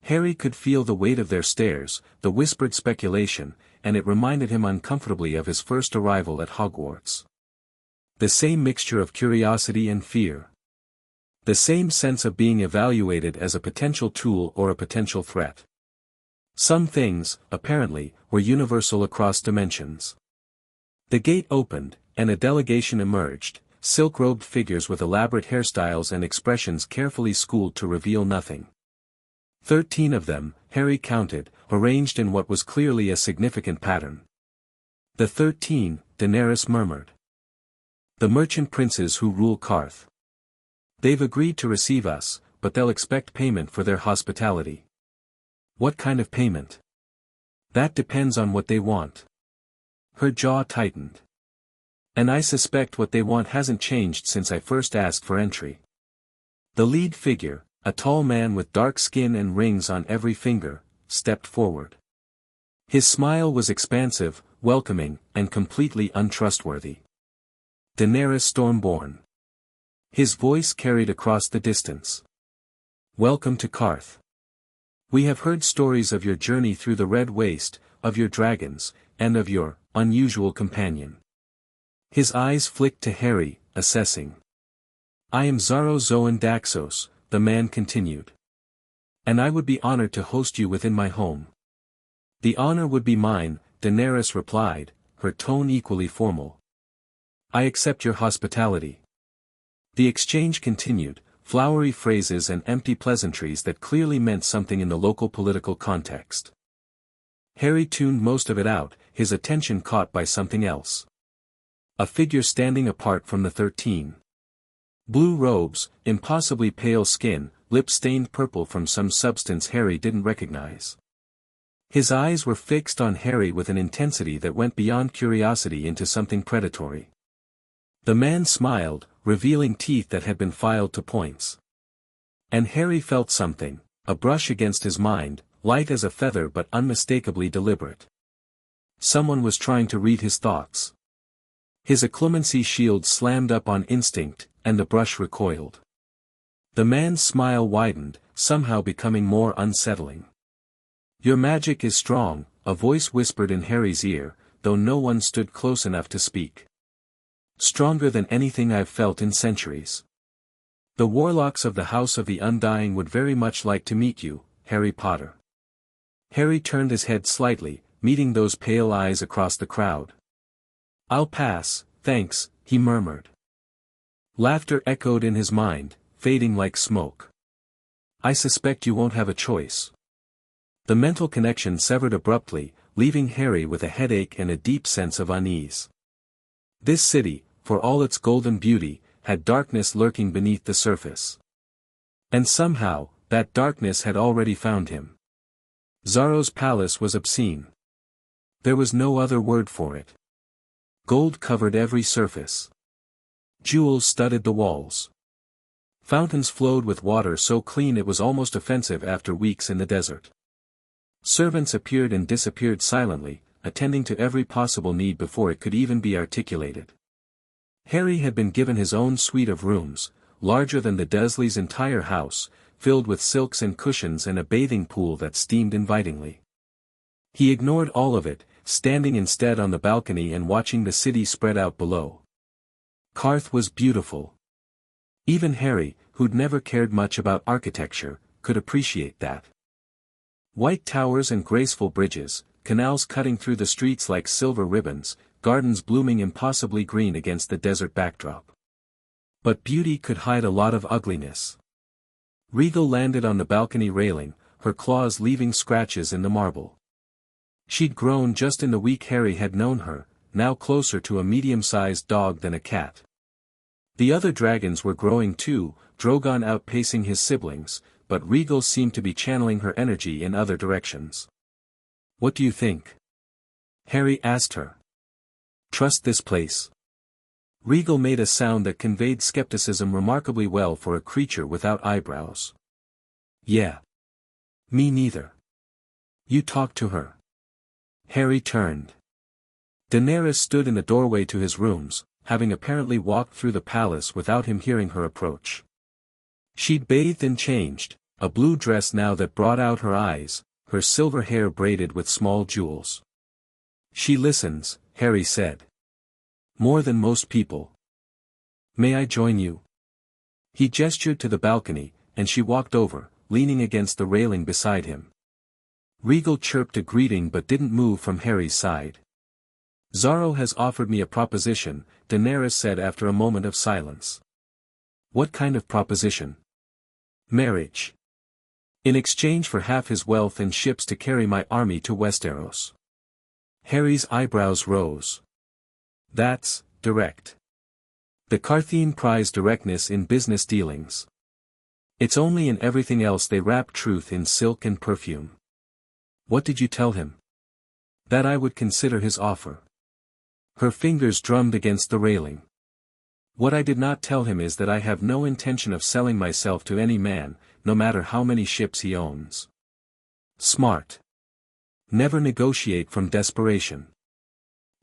Speaker 1: Harry could feel the weight of their stares, the whispered speculation, and it reminded him uncomfortably of his first arrival at Hogwarts. The same mixture of curiosity and fear. The same sense of being evaluated as a potential tool or a potential threat. Some things, apparently, were universal across dimensions. The gate opened, and a delegation emerged, silk-robed figures with elaborate hairstyles and expressions carefully schooled to reveal nothing. 13 of them, Harry counted, arranged in what was clearly a significant pattern. The 13, Daenerys murmured. The merchant princes who rule Qarth. They've agreed to receive us, but they'll expect payment for their hospitality. What kind of payment? That depends on what they want. Her jaw tightened. And I suspect what they want hasn't changed since I first asked for entry. The lead figure, a tall man with dark skin and rings on every finger, stepped forward. His smile was expansive, welcoming, and completely untrustworthy. Daenerys Stormborn. His voice carried across the distance. Welcome to Qarth. We have heard stories of your journey through the Red Waste, of your dragons, and of your unusual companion. His eyes flicked to Harry, assessing. I am Zaro Zoan Daxos, the man continued. And I would be honored to host you within my home. The honor would be mine, Daenerys replied, her tone equally formal. I accept your hospitality. The exchange continued, flowery phrases and empty pleasantries that clearly meant something in the local political context. Harry tuned most of it out, his attention caught by something else. A figure standing apart from the 13. Blue robes, impossibly pale skin, lips stained purple from some substance Harry didn't recognize. His eyes were fixed on Harry with an intensity that went beyond curiosity into something predatory. The man smiled, revealing teeth that had been filed to points. And Harry felt something, a brush against his mind, light as a feather but unmistakably deliberate. Someone was trying to read his thoughts. His occlumency shield slammed up on instinct, and the brush recoiled. The man's smile widened, somehow becoming more unsettling. "Your magic is strong," a voice whispered in Harry's ear, though no one stood close enough to speak. "Stronger than anything I've felt in centuries. The warlocks of the House of the Undying would very much like to meet you, Harry Potter." Harry turned his head slightly, meeting those pale eyes across the crowd. "I'll pass, thanks," he murmured. Laughter echoed in his mind, fading like smoke. "I suspect you won't have a choice." The mental connection severed abruptly, leaving Harry with a headache and a deep sense of unease. This city, for all its golden beauty, had darkness lurking beneath the surface. And somehow, that darkness had already found him. Xaro's palace was obscene. There was no other word for it. Gold covered every surface. Jewels studded the walls. Fountains flowed with water so clean it was almost offensive after weeks in the desert. Servants appeared and disappeared silently, attending to every possible need before it could even be articulated. Harry had been given his own suite of rooms, larger than the Dursleys' entire house, filled with silks and cushions and a bathing pool that steamed invitingly. He ignored all of it, standing instead on the balcony and watching the city spread out below. Qarth was beautiful. Even Harry, who'd never cared much about architecture, could appreciate that. White towers and graceful bridges, canals cutting through the streets like silver ribbons, gardens blooming impossibly green against the desert backdrop. But beauty could hide a lot of ugliness. Regal landed on the balcony railing, her claws leaving scratches in the marble. She'd grown just in the week Harry had known her, now closer to a medium-sized dog than a cat. The other dragons were growing too, Drogon outpacing his siblings, but Regal seemed to be channeling her energy in other directions. "What do you think?" Harry asked her. "Trust this place?" Regal made a sound that conveyed skepticism remarkably well for a creature without eyebrows. "Yeah. Me neither." "You talked to her?" Harry turned. Daenerys stood in the doorway to his rooms, having apparently walked through the palace without him hearing her approach. She'd bathed and changed, a blue dress now that brought out her eyes, her silver hair braided with small jewels. "She listens," Harry said. "More than most people. May I join you?" He gestured to the balcony, and she walked over, leaning against the railing beside him. Regal chirped a greeting but didn't move from Harry's side. "Xaro has offered me a proposition," Daenerys said after a moment of silence. "What kind of proposition?" "Marriage. In exchange for half his wealth and ships to carry my army to Westeros." Harry's eyebrows rose. "That's direct. The Qartheen prize directness in business dealings. It's only in everything else they wrap truth in silk and perfume." "What did you tell him?" "That I would consider his offer." Her fingers drummed against the railing. "What I did not tell him is that I have no intention of selling myself to any man, no matter how many ships he owns." "Smart. Never negotiate from desperation.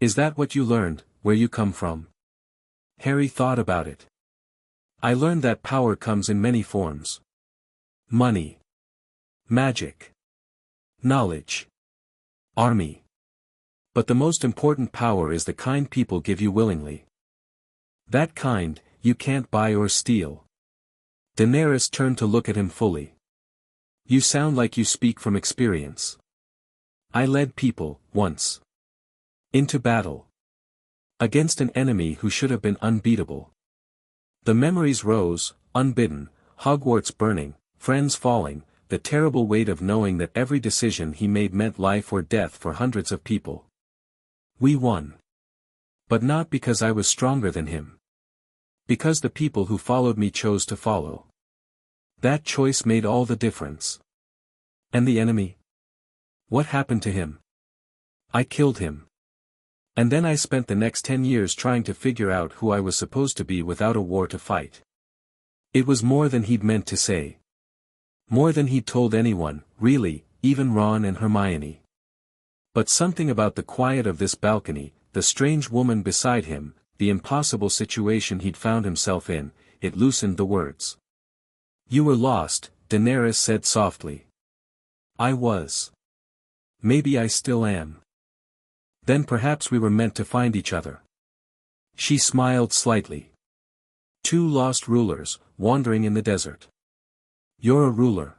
Speaker 1: Is that what you learned, where you come from?" Harry thought about it. "I learned that power comes in many forms. Money. Magic. Knowledge. Army. But the most important power is the kind people give you willingly. That kind, you can't buy or steal." Daenerys turned to look at him fully. "You sound like you speak from experience." "I led people, once. Into battle. Against an enemy who should have been unbeatable. The memories rose, unbidden, Hogwarts burning, friends falling, the terrible weight of knowing that every decision he made meant life or death for hundreds of people. We won. But not because I was stronger than him. Because the people who followed me chose to follow. That choice made all the difference. And the enemy? What happened to him? I killed him. And then I spent the next 10 years trying to figure out who I was supposed to be without a war to fight. It was more than he'd meant to say. More than he'd told anyone, really, even Ron and Hermione. But something about the quiet of this balcony, the strange woman beside him, the impossible situation he'd found himself in, it loosened the words. You were lost, Daenerys said softly. I was. Maybe I still am. Then perhaps we were meant to find each other. She smiled slightly. Two lost rulers, wandering in the desert. You're a ruler.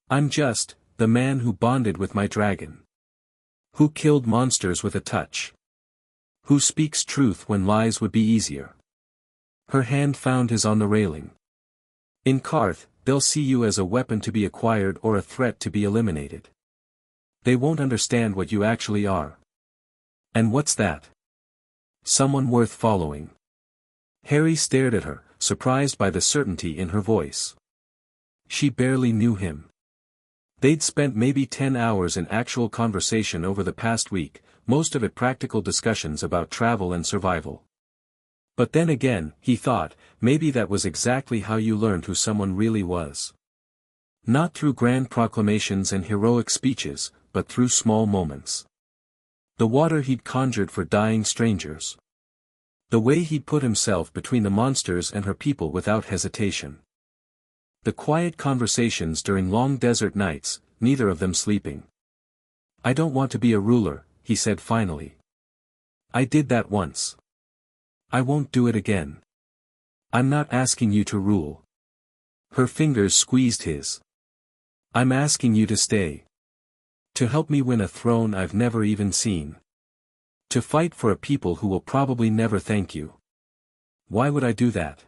Speaker 1: I'm just, the man who bonded with my dragon. Who killed monsters with a touch. Who speaks truth when lies would be easier. Her hand found his on the railing. In Qarth, they'll see you as a weapon to be acquired or a threat to be eliminated. They won't understand what you actually are. And what's that? Someone worth following. Harry stared at her, surprised by the certainty in her voice. She barely knew him. They'd spent maybe 10 hours in actual conversation over the past week, most of it practical discussions about travel and survival. But then again, he thought, maybe that was exactly how you learned who someone really was. Not through grand proclamations and heroic speeches, but through small moments. The water he'd conjured for dying strangers. The way he'd put himself between the monsters and her people without hesitation. The quiet conversations during long desert nights, neither of them sleeping. I don't want to be a ruler, he said finally. I did that once. I won't do it again. I'm not asking you to rule. Her fingers squeezed his. I'm asking you to stay. To help me win a throne I've never even seen. To fight for a people who will probably never thank you. Why would I do that?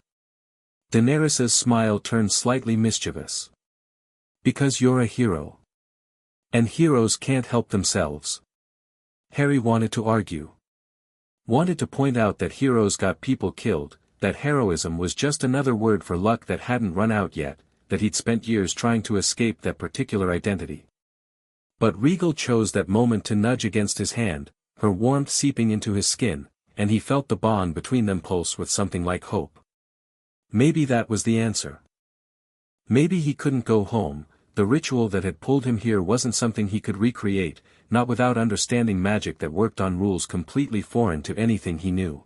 Speaker 1: Daenerys's smile turned slightly mischievous. Because you're a hero. And heroes can't help themselves. Harry wanted to argue. Wanted to point out that heroes got people killed, that heroism was just another word for luck that hadn't run out yet, that he'd spent years trying to escape that particular identity. But Regal chose that moment to nudge against his hand, her warmth seeping into his skin, and he felt the bond between them pulse with something like hope. Maybe that was the answer. Maybe he couldn't go home, the ritual that had pulled him here wasn't something he could recreate, not without understanding magic that worked on rules completely foreign to anything he knew.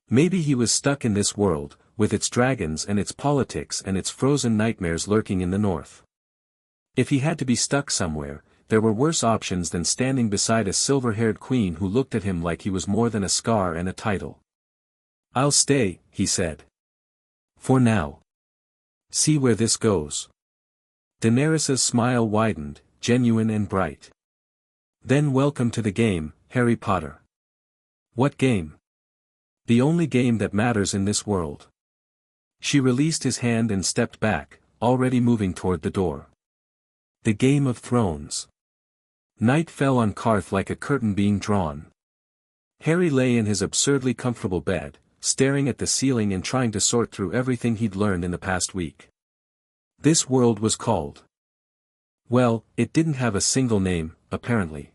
Speaker 1: Maybe he was stuck in this world, with its dragons and its politics and its frozen nightmares lurking in the north. If he had to be stuck somewhere, there were worse options than standing beside a silver-haired queen who looked at him like he was more than a scar and a title. I'll stay, he said. For now. See where this goes. Daenerys's smile widened, genuine and bright. Then welcome to the game, Harry Potter. What game? The only game that matters in this world. She released his hand and stepped back, already moving toward the door. The Game of Thrones. Night fell on Qarth like a curtain being drawn. Harry lay in his absurdly comfortable bed, staring at the ceiling and trying to sort through everything he'd learned in the past week. This world was called. Well, it didn't have a single name, apparently.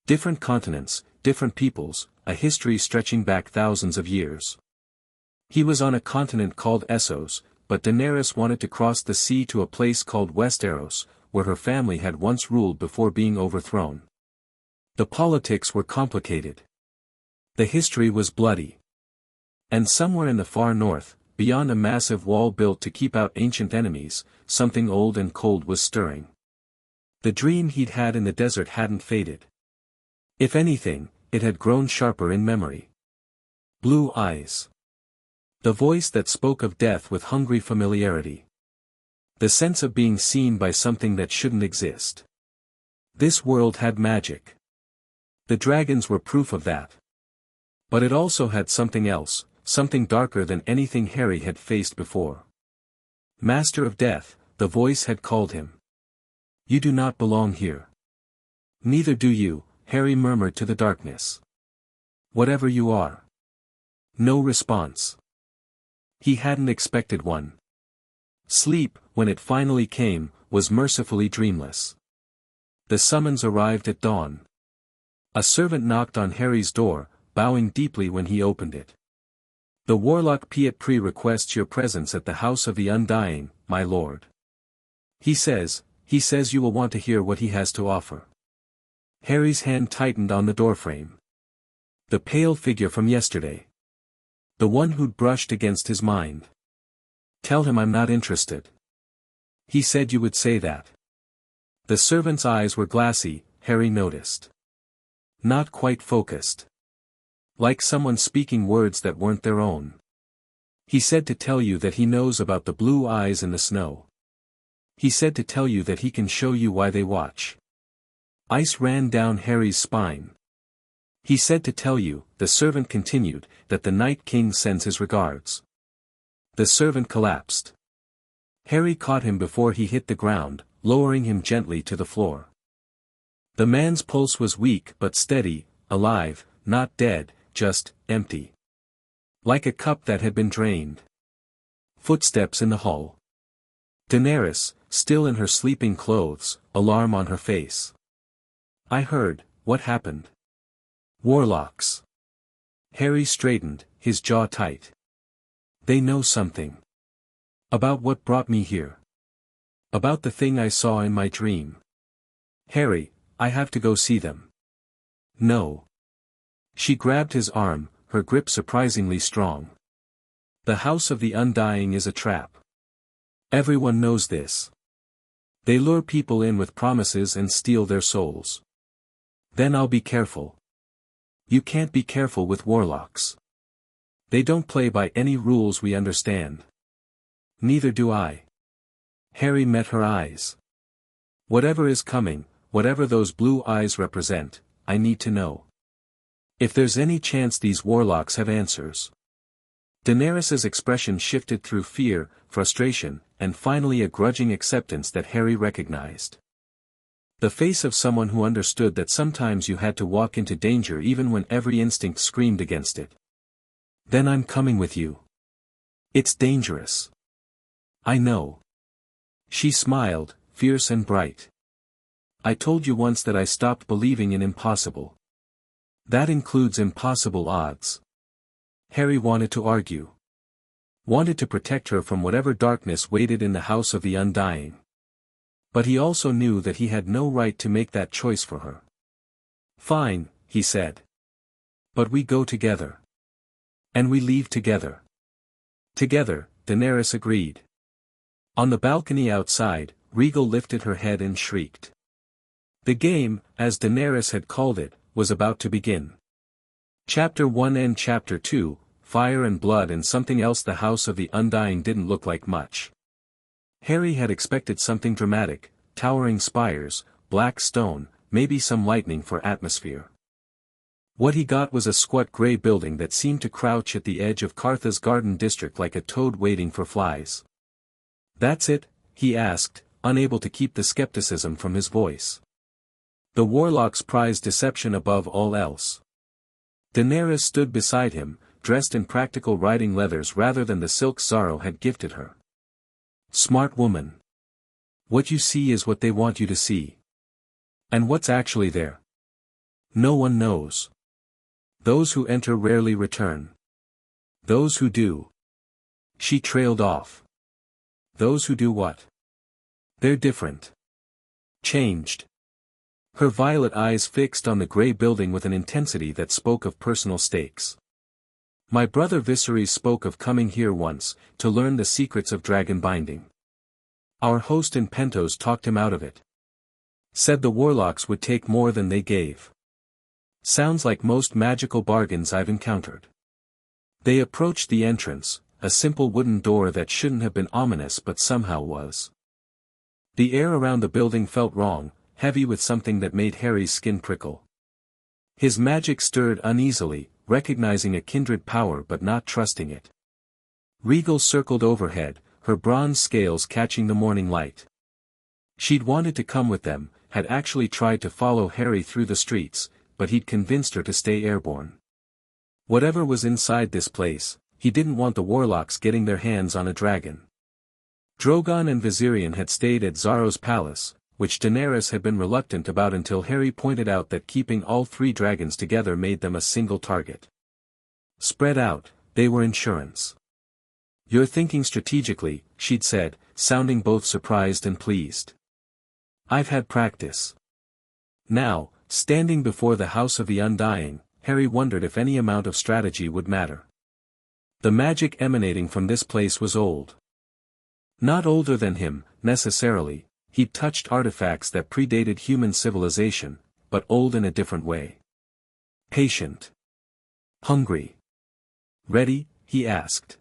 Speaker 1: Different continents, different peoples, a history stretching back thousands of years. He was on a continent called Essos, but Daenerys wanted to cross the sea to a place called Westeros, where her family had once ruled before being overthrown. The politics were complicated. The history was bloody. And somewhere in the far north, beyond a massive wall built to keep out ancient enemies, something old and cold was stirring. The dream he'd had in the desert hadn't faded. If anything, it had grown sharper in memory. Blue eyes. The voice that spoke of death with hungry familiarity. The sense of being seen by something that shouldn't exist. This world had magic. The dragons were proof of that. But it also had something else, something darker than anything Harry had faced before. Master of Death, the voice had called him. You do not belong here. Neither do you, Harry murmured to the darkness. Whatever you are. No response. He hadn't expected one. Sleep, when it finally came, was mercifully dreamless. The summons arrived at dawn. A servant knocked on Harry's door, bowing deeply when he opened it. The warlock Piet-Pri requests your presence at the house of the Undying, my lord. He says you will want to hear what he has to offer. Harry's hand tightened on the doorframe. The pale figure from yesterday. The one who'd brushed against his mind. Tell him I'm not interested. He said you would say that. The servant's eyes were glassy, Harry noticed. Not quite focused. Like someone speaking words that weren't their own. He said to tell you that he knows about the blue eyes in the snow. He said to tell you that he can show you why they watch. Ice ran down Harry's spine. He said to tell you, the servant continued, that the Night King sends his regards. The servant collapsed. Harry caught him before he hit the ground, lowering him gently to the floor. The man's pulse was weak but steady, alive, not dead, just empty. Like a cup that had been drained. Footsteps in the hall. Daenerys, still in her sleeping clothes, alarm on her face. I heard, what happened? Warlocks. Harry straightened, his jaw tight. They know something. About what brought me here. About the thing I saw in my dream. Harry, I have to go see them. No. She grabbed his arm, her grip surprisingly strong. The House of the Undying is a trap. Everyone knows this. They lure people in with promises and steal their souls. Then I'll be careful. You can't be careful with warlocks. They don't play by any rules we understand. Neither do I. Harry met her eyes. Whatever is coming, whatever those blue eyes represent, I need to know. If there's any chance these warlocks have answers. Daenerys's expression shifted through fear, frustration, and finally a grudging acceptance that Harry recognized. The face of someone who understood that sometimes you had to walk into danger even when every instinct screamed against it. Then I'm coming with you. It's dangerous. I know. She smiled, fierce and bright. I told you once that I stopped believing in impossible. That includes impossible odds. Harry wanted to argue. Wanted to protect her from whatever darkness waited in the House of the Undying. But he also knew that he had no right to make that choice for her. Fine, he said. But we go together. And we leave together. Together, Daenerys agreed. On the balcony outside, Regal lifted her head and shrieked. The game, as Daenerys had called it, was about to begin. Chapter 1 and Chapter 2, Fire and Blood and something else. The House of the Undying didn't look like much. Harry had expected something dramatic, towering spires, black stone, maybe some lightning for atmosphere. What he got was a squat grey building that seemed to crouch at the edge of Qarth's garden district like a toad waiting for flies. That's it? He asked, unable to keep the skepticism from his voice. The warlocks prized deception above all else. Daenerys stood beside him, dressed in practical riding leathers rather than the silk Zaro had gifted her. Smart woman. What you see is what they want you to see. And what's actually there? No one knows. Those who enter rarely return. Those who do. She trailed off. Those who do what? They're different. Changed. Her violet eyes fixed on the grey building with an intensity that spoke of personal stakes. My brother Viserys spoke of coming here once, to learn the secrets of dragon binding. Our host in Pentos talked him out of it. Said the warlocks would take more than they gave. Sounds like most magical bargains I've encountered. They approached the entrance, a simple wooden door that shouldn't have been ominous but somehow was. The air around the building felt wrong, heavy with something that made Harry's skin prickle. His magic stirred uneasily, recognizing a kindred power but not trusting it. Regal circled overhead, her bronze scales catching the morning light. She'd wanted to come with them, had actually tried to follow Harry through the streets, but he'd convinced her to stay airborne. Whatever was inside this place, he didn't want the warlocks getting their hands on a dragon. Drogon and Viserion had stayed at Xaro's palace, which Daenerys had been reluctant about until Harry pointed out that keeping all 3 dragons together made them a single target. Spread out, they were insurance. You're thinking strategically, she'd said, sounding both surprised and pleased. I've had practice. Now, standing before the House of the Undying, Harry wondered if any amount of strategy would matter. The magic emanating from this place was old. Not older than him, necessarily, he'd touched artifacts that predated human civilization, but old in a different way. Patient. Hungry. Ready? He asked.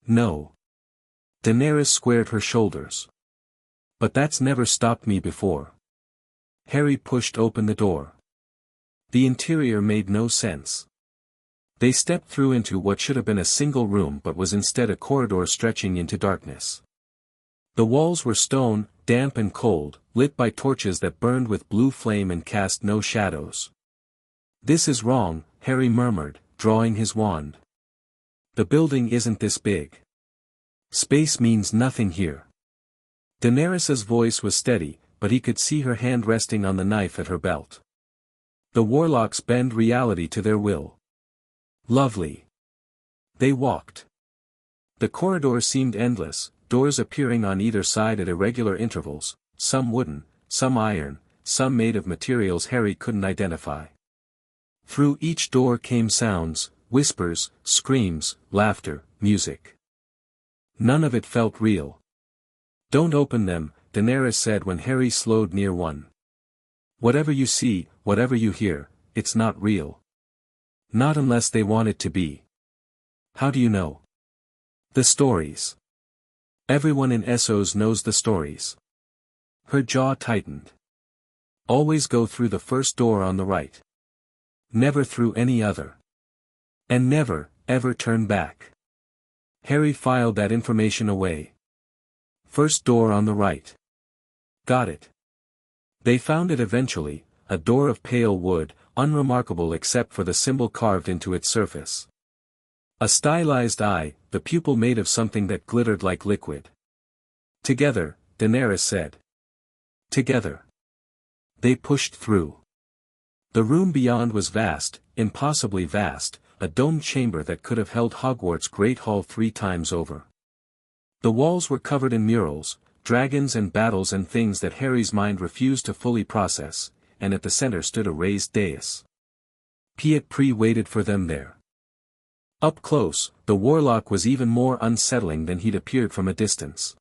Speaker 1: No. Daenerys squared her shoulders. But that's never stopped me before. Harry pushed open the door. The interior made no sense. They stepped through into what should have been a single room but was instead a corridor stretching into darkness. The walls were stone, damp and cold, lit by torches that burned with blue flame and cast no shadows. This is wrong, Harry murmured, drawing his wand. The building isn't this big. Space means nothing here. Daenerys's voice was steady, but he could see her hand resting on the knife at her belt. The warlocks bend reality to their will. Lovely. They walked. The corridor seemed endless, doors appearing on either side at irregular intervals, some wooden, some iron, some made of materials Harry couldn't identify. Through each door came sounds, whispers, screams, laughter, music. None of it felt real. Don't open them, Daenerys said when Harry slowed near one. Whatever you see, whatever you hear, it's not real. Not unless they want it to be. How do you know? The stories. Everyone in Essos knows the stories. Her jaw tightened. Always go through the first door on the right. Never through any other. And never, ever turn back. Harry filed that information away. First door on the right. Got it. They found it eventually, a door of pale wood, unremarkable except for the symbol carved into its surface. A stylized eye, the pupil made of something that glittered like liquid. Together, Daenerys said. Together. They pushed through. The room beyond was vast, impossibly vast, a domed chamber that could have held Hogwarts' Great Hall 3 times over. The walls were covered in murals, dragons and battles and things that Harry's mind refused to fully process, and at the center stood a raised dais. Piet Pri waited for them there. Up close, the warlock was even more unsettling than he'd appeared from a distance.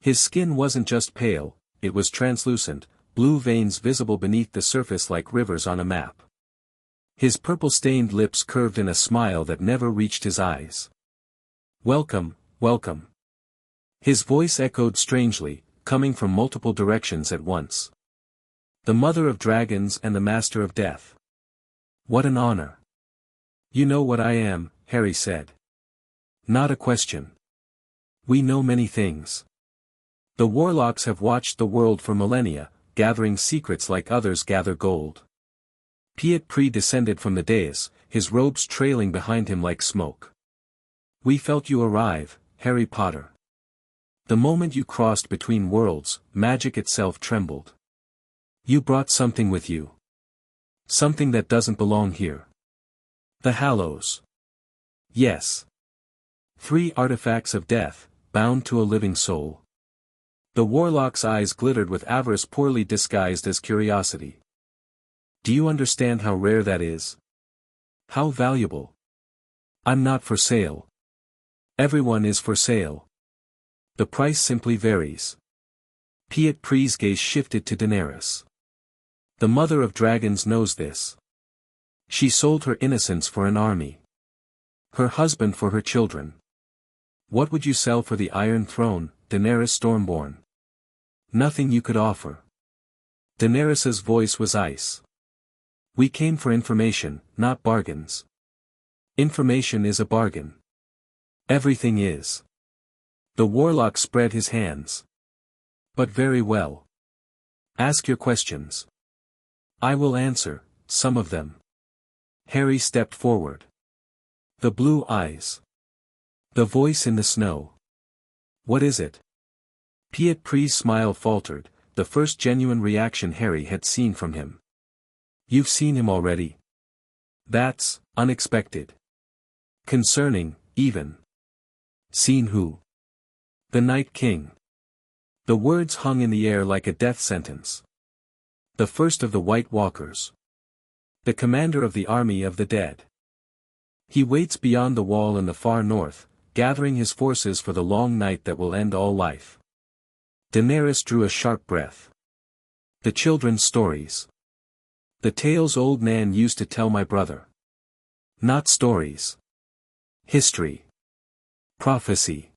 Speaker 1: His skin wasn't just pale, it was translucent, blue veins visible beneath the surface like rivers on a map. His purple-stained lips curved in a smile that never reached his eyes. Welcome, welcome. His voice echoed strangely, coming from multiple directions at once. The Mother of Dragons and the Master of Death. What an honor. You know what I am, Harry said. Not a question. We know many things. The warlocks have watched the world for millennia, gathering secrets like others gather gold. Piet Pri descended from the dais, his robes trailing behind him like smoke. We felt you arrive, Harry Potter. The moment you crossed between worlds, magic itself trembled. You brought something with you. Something that doesn't belong here. The Hallows. Yes. 3 artifacts of death, bound to a living soul. The warlock's eyes glittered with avarice poorly disguised as curiosity. Do you understand how rare that is? How valuable? I'm not for sale. Everyone is for sale. The price simply varies. Piet Pri's gaze shifted to Daenerys. The Mother of Dragons knows this. She sold her innocence for an army. Her husband for her children. What would you sell for the Iron Throne, Daenerys Stormborn? Nothing you could offer. Daenerys's voice was ice. We came for information, not bargains. Information is a bargain. Everything is. The warlock spread his hands. But very well. Ask your questions. I will answer, some of them. Harry stepped forward. The blue eyes. The voice in the snow. What is it? Pietpri's smile faltered, the first genuine reaction Harry had seen from him. You've seen him already. That's unexpected. Concerning, even. Seen who? The Night King. The words hung in the air like a death sentence. The first of the White Walkers. The commander of the army of the dead. He waits beyond the wall in the far north, gathering his forces for the long night that will end all life. Daenerys drew a sharp breath. The children's stories. The tales old Nan used to tell my brother. Not stories. History. Prophecy.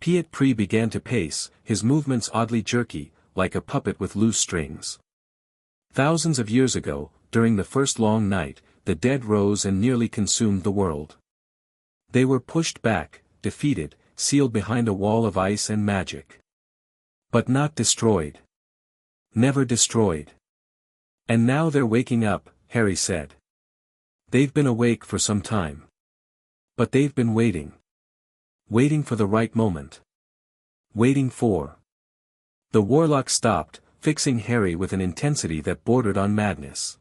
Speaker 1: Pietpri began to pace, his movements oddly jerky, like a puppet with loose strings. Thousands of years ago, during the first long night, the dead rose and nearly consumed the world. They were pushed back, defeated, sealed behind a wall of ice and magic. But not destroyed. Never destroyed. And now they're waking up, Harry said. They've been awake for some time. But they've been waiting. Waiting for the right moment. Waiting for. The warlock stopped, fixing Harry with an intensity that bordered on madness.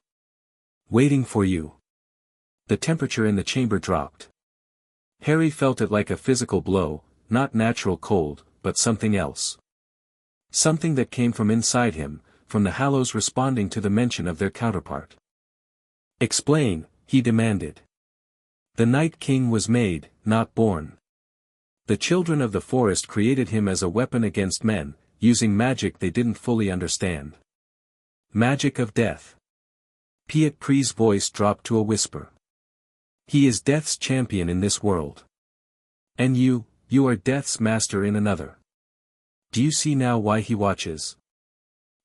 Speaker 1: Waiting for you. The temperature in the chamber dropped. Harry felt it like a physical blow, not natural cold, but something else. Something that came from inside him, from the Hallows responding to the mention of their counterpart. Explain, he demanded. The Night King was made, not born. The children of the forest created him as a weapon against men, using magic they didn't fully understand. Magic of death. Pietpri's voice dropped to a whisper. He is death's champion in this world. And you are death's master in another. Do you see now why he watches?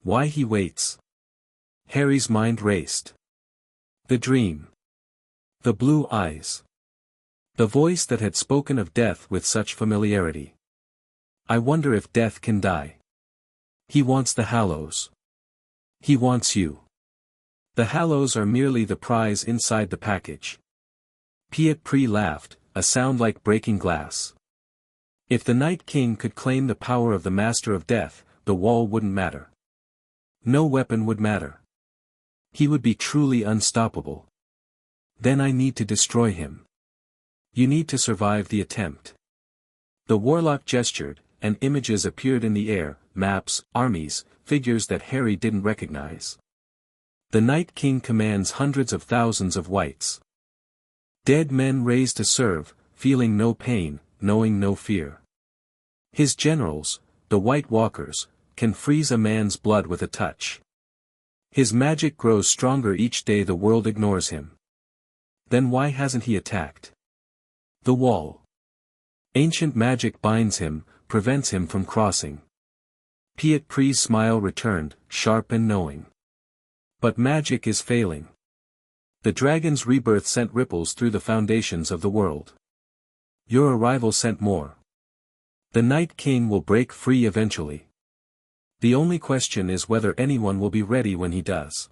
Speaker 1: Why he waits? Harry's mind raced. The dream. The blue eyes. The voice that had spoken of death with such familiarity. I wonder if death can die. He wants the Hallows. He wants you. The Hallows are merely the prize inside the package. Pietpri laughed, a sound like breaking glass. If the Night King could claim the power of the Master of Death, the wall wouldn't matter. No weapon would matter. He would be truly unstoppable. Then I need to destroy him. You need to survive the attempt. The warlock gestured, and images appeared in the air, maps, armies, figures that Harry didn't recognize. The Night King commands hundreds of thousands of wights. Dead men raised to serve, feeling no pain, knowing no fear. His generals, the White Walkers, can freeze a man's blood with a touch. His magic grows stronger each day the world ignores him. Then why hasn't he attacked? The wall. Ancient magic binds him, prevents him from crossing. Pietpri's smile returned, sharp and knowing. But magic is failing. The dragon's rebirth sent ripples through the foundations of the world. Your arrival sent more. The Night King will break free eventually. The only question is whether anyone will be ready when he does.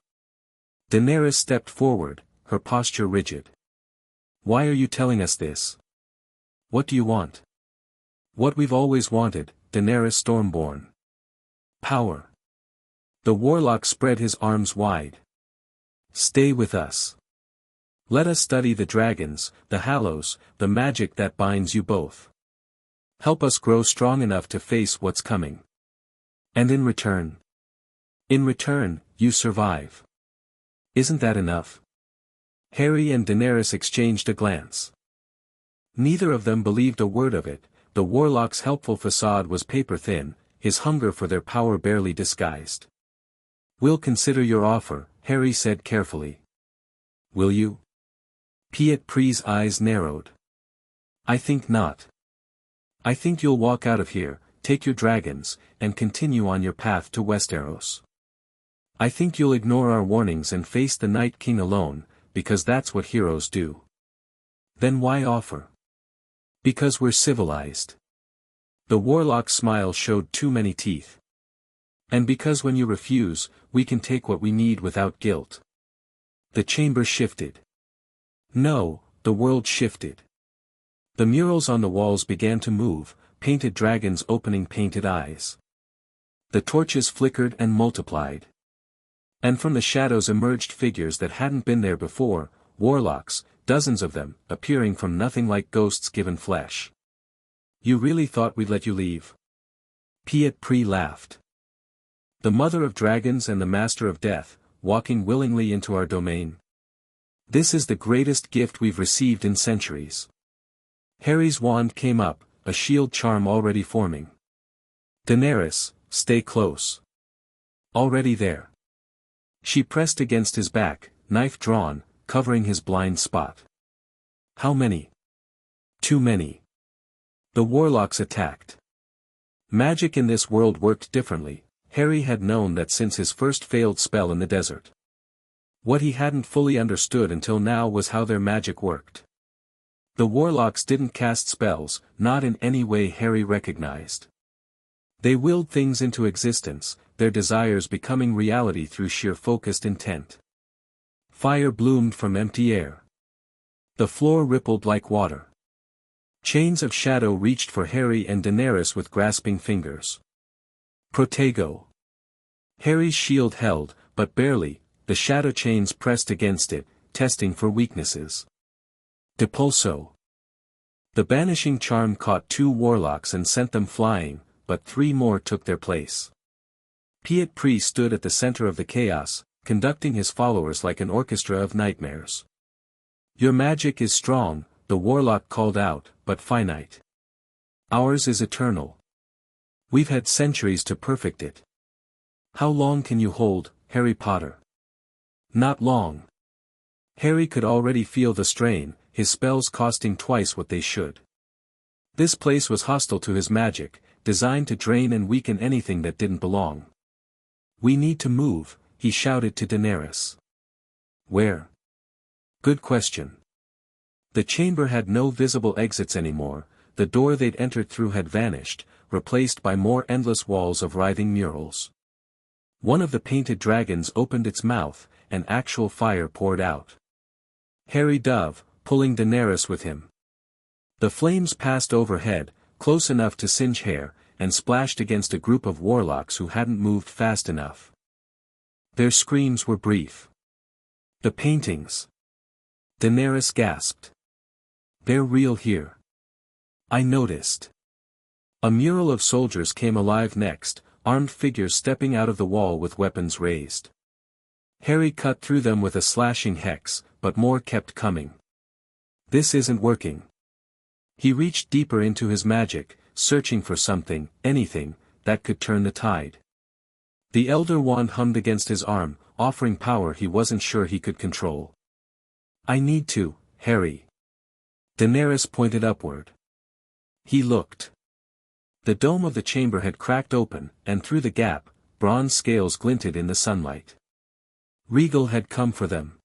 Speaker 1: Daenerys stepped forward, her posture rigid. Why are you telling us this? What do you want? What we've always wanted, Daenerys Stormborn. Power. The warlock spread his arms wide. Stay with us. Let us study the dragons, the Hallows, the magic that binds you both. Help us grow strong enough to face what's coming. And in return? In return, you survive. Isn't that enough? Harry and Daenerys exchanged a glance. Neither of them believed a word of it. The warlock's helpful facade was paper-thin, his hunger for their power barely disguised. We'll consider your offer, Harry said carefully. Will you? Pietpri's eyes narrowed. I think not. I think you'll walk out of here, take your dragons, and continue on your path to Westeros. I think you'll ignore our warnings and face the Night King alone, because that's what heroes do. Then why offer? Because we're civilized. The warlock's smile showed too many teeth. And because when you refuse, we can take what we need without guilt. The chamber shifted. No, the world shifted. The murals on the walls began to move, painted dragons opening painted eyes. The torches flickered and multiplied. And from the shadows emerged figures that hadn't been there before, warlocks, dozens of them, appearing from nothing like ghosts given flesh. "You really thought we'd let you leave?" Piet laughed. "The mother of dragons and the master of death, walking willingly into our domain. This is the greatest gift we've received in centuries." Harry's wand came up, a shield charm already forming. "Daenerys, stay close." "Already there." She pressed against his back, knife drawn, covering his blind spot. "How many?" "Too many." The warlocks attacked. Magic in this world worked differently. Harry had known that since his first failed spell in the desert. What he hadn't fully understood until now was how their magic worked. The warlocks didn't cast spells, not in any way Harry recognized. They willed things into existence, their desires becoming reality through sheer focused intent. Fire bloomed from empty air. The floor rippled like water. Chains of shadow reached for Harry and Daenerys with grasping fingers. "Protego." Harry's shield held, but barely, the shadow chains pressed against it, testing for weaknesses. "Depulso." The banishing charm caught 2 warlocks and sent them flying, but 3 more took their place. Piet stood at the center of the chaos, conducting his followers like an orchestra of nightmares. "Your magic is strong," the warlock called out, "but finite. Ours is eternal. We've had centuries to perfect it. How long can you hold, Harry Potter?" "Not long." Harry could already feel the strain, his spells costing twice what they should. This place was hostile to his magic, designed to drain and weaken anything that didn't belong. "We need to move," he shouted to Daenerys. "Where?" "Good question." The chamber had no visible exits anymore, the door they'd entered through had vanished, replaced by more endless walls of writhing murals. One of the painted dragons opened its mouth, and actual fire poured out. Harry dove, pulling Daenerys with him. The flames passed overhead, close enough to singe hair, and splashed against a group of warlocks who hadn't moved fast enough. Their screams were brief. "The paintings!" Daenerys gasped. "They're real here. I noticed." A mural of soldiers came alive next, armed figures stepping out of the wall with weapons raised. Harry cut through them with a slashing hex, but more kept coming. "This isn't working." He reached deeper into his magic, searching for something, anything, that could turn the tide. The Elder Wand hummed against his arm, offering power he wasn't sure he could control. "I need to, Harry." Daenerys pointed upward. He looked. The dome of the chamber had cracked open, and through the gap, bronze scales glinted in the sunlight. Regal had come for them.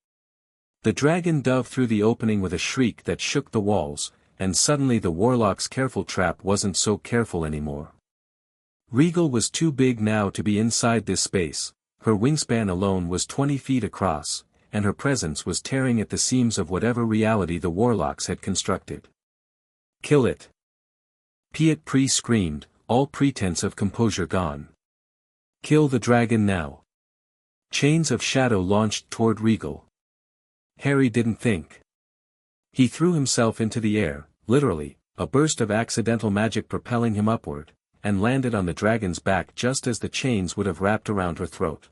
Speaker 1: The dragon dove through the opening with a shriek that shook the walls, and suddenly the warlock's careful trap wasn't so careful anymore. Regal was too big now to be inside this space, her wingspan alone was 20 feet across, and her presence was tearing at the seams of whatever reality the warlocks had constructed. "Kill it!" Piet screamed, all pretense of composure gone. "Kill the dragon now!" Chains of shadow launched toward Regal. Harry didn't think. He threw himself into the air, literally, a burst of accidental magic propelling him upward, and landed on the dragon's back just as the chains would have wrapped around her throat.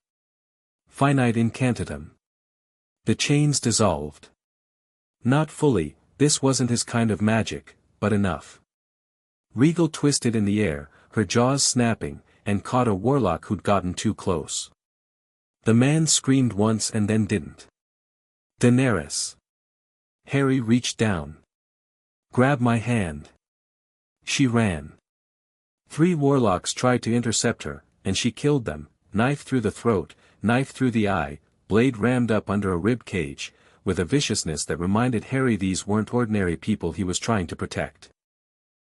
Speaker 1: Finite incantatem. The chains dissolved. Not fully, this wasn't his kind of magic, but enough. Regal twisted in the air, her jaws snapping, and caught a warlock who'd gotten too close. The man screamed once and then didn't. "Daenerys!" Harry reached down. "Grab my hand." She ran. 3 warlocks tried to intercept her, and she killed them, knife through the throat, knife through the eye, blade rammed up under a rib cage, with a viciousness that reminded Harry these weren't ordinary people he was trying to protect.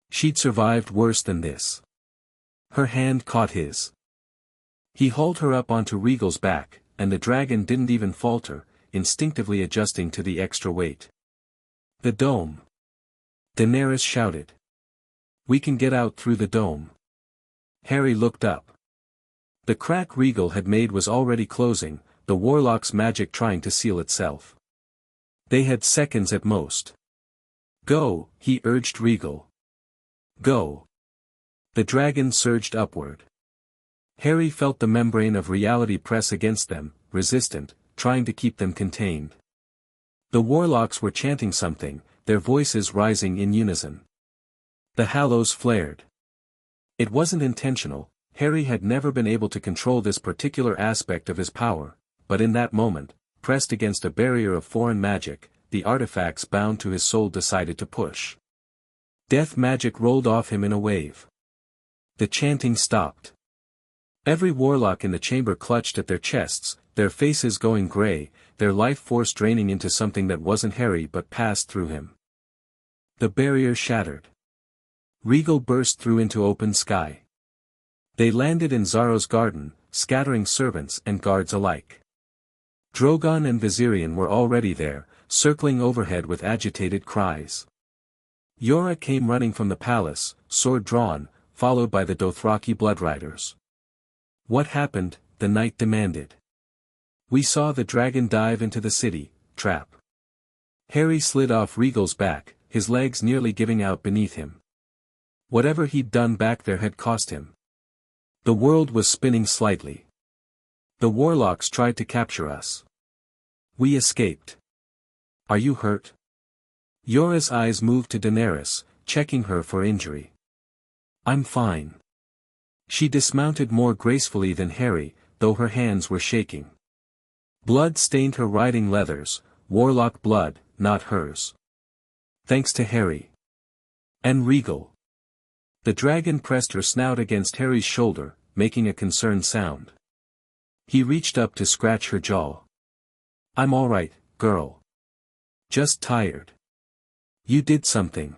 Speaker 1: She'd survived worse than this. Her hand caught his. He hauled her up onto Regal's back, and the dragon didn't even falter, instinctively adjusting to the extra weight. The dome. Daenerys shouted. We can get out through the dome. Harry looked up. The crack Rhaegal had made was already closing, the warlock's magic trying to seal itself. They had seconds at most. Go, he urged Rhaegal. Go. The dragon surged upward. Harry felt the membrane of reality press against them, resistant, trying to keep them contained. The warlocks were chanting something, their voices rising in unison. The hallows flared. It wasn't intentional, Harry had never been able to control this particular aspect of his power, but in that moment, pressed against a barrier of foreign magic, the artifacts bound to his soul decided to push. Death magic rolled off him in a wave. The chanting stopped. Every warlock in the chamber clutched at their chests, their faces going grey, their life force draining into something that wasn't Harry but passed through him. The barrier shattered. Rhaegal burst through into open sky. They landed in Xaro's garden, scattering servants and guards alike. Drogon and Viserion were already there, circling overhead with agitated cries. Yora came running from the palace, sword drawn, followed by the Dothraki bloodriders. What happened? The knight demanded. We saw the dragon dive into the city, trap. Harry slid off Rhaegal's back, his legs nearly giving out beneath him. Whatever he'd done back there had cost him. The world was spinning slightly. The warlocks tried to capture us. We escaped. Are you hurt? Yora's eyes moved to Daenerys, checking her for injury. I'm fine. She dismounted more gracefully than Harry, though her hands were shaking. Blood stained her riding leathers, warlock blood, not hers. Thanks to Harry. And Rhaegal. The dragon pressed her snout against Harry's shoulder, making a concerned sound. He reached up to scratch her jaw. I'm all right, girl. Just tired. You did something.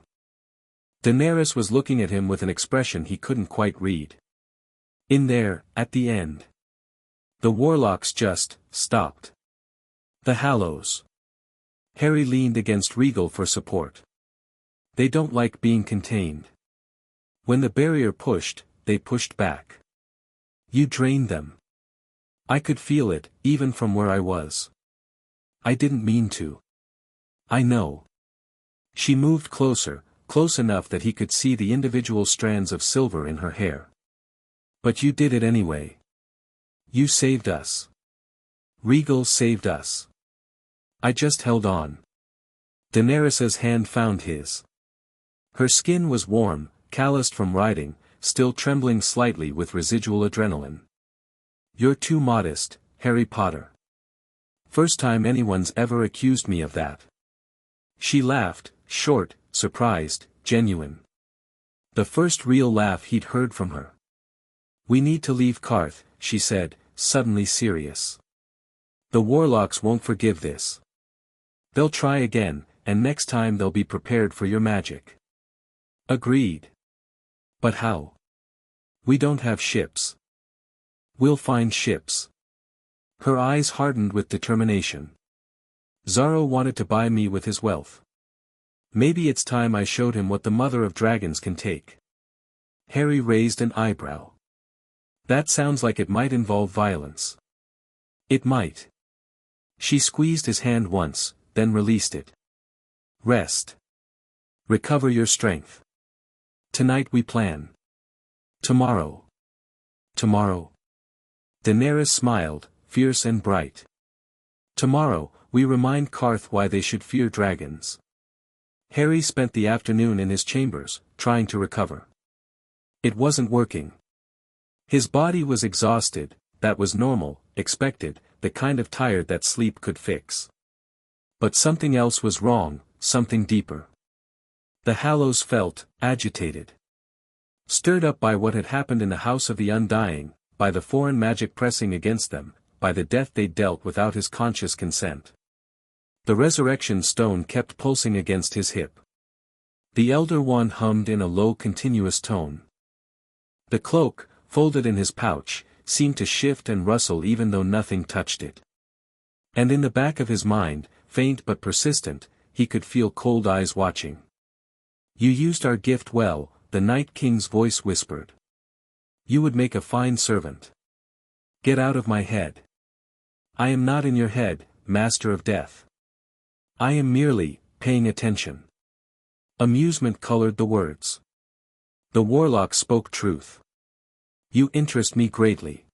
Speaker 1: Daenerys was looking at him with an expression he couldn't quite read. In there, at the end. The warlocks just stopped. The hallows. Harry leaned against Rhaegal for support. They don't like being contained. When the barrier pushed, they pushed back. You drained them. I could feel it, even from where I was. I didn't mean to. I know. She moved closer, close enough that he could see the individual strands of silver in her hair. But you did it anyway. You saved us. Rhaegal saved us. I just held on. Daenerys's hand found his. Her skin was warm, calloused from riding, still trembling slightly with residual adrenaline. You're too modest, Harry Potter. First time anyone's ever accused me of that. She laughed, short, surprised, genuine. The first real laugh he'd heard from her. We need to leave Qarth, she said, suddenly serious. The warlocks won't forgive this. They'll try again, and next time they'll be prepared for your magic. Agreed. But how? We don't have ships. We'll find ships. Her eyes hardened with determination. Xaro wanted to buy me with his wealth. Maybe it's time I showed him what the mother of dragons can take. Harry raised an eyebrow. That sounds like it might involve violence. It might. She squeezed his hand once, then released it. Rest. Recover your strength. Tonight we plan. Tomorrow. Tomorrow. Daenerys smiled, fierce and bright. Tomorrow, we remind Qarth why they should fear dragons. Harry spent the afternoon in his chambers, trying to recover. It wasn't working. His body was exhausted, that was normal, expected, the kind of tired that sleep could fix. But something else was wrong, something deeper. The hallows felt agitated. Stirred up by what had happened in the House of the Undying, by the foreign magic pressing against them, by the death they'd dealt without his conscious consent. The resurrection stone kept pulsing against his hip. The Elder One hummed in a low continuous tone. The cloak, folded in his pouch, seemed to shift and rustle even though nothing touched it. And in the back of his mind, faint but persistent, he could feel cold eyes watching. "You used our gift well," the Night King's voice whispered. "You would make a fine servant. Get out of my head." "I am not in your head, Master of Death. I am merely paying attention." Amusement colored the words. The warlock spoke truth. "You interest me greatly."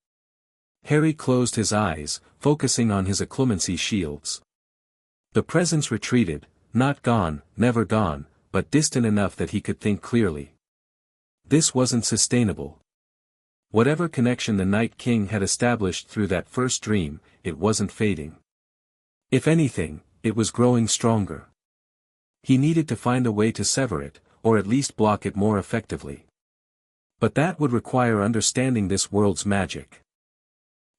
Speaker 1: Harry closed his eyes, focusing on his occlumency shields. The presence retreated, not gone, never gone, but distant enough that he could think clearly. This wasn't sustainable. Whatever connection the Night King had established through that first dream, it wasn't fading. If anything, it was growing stronger. He needed to find a way to sever it, or at least block it more effectively. But that would require understanding this world's magic.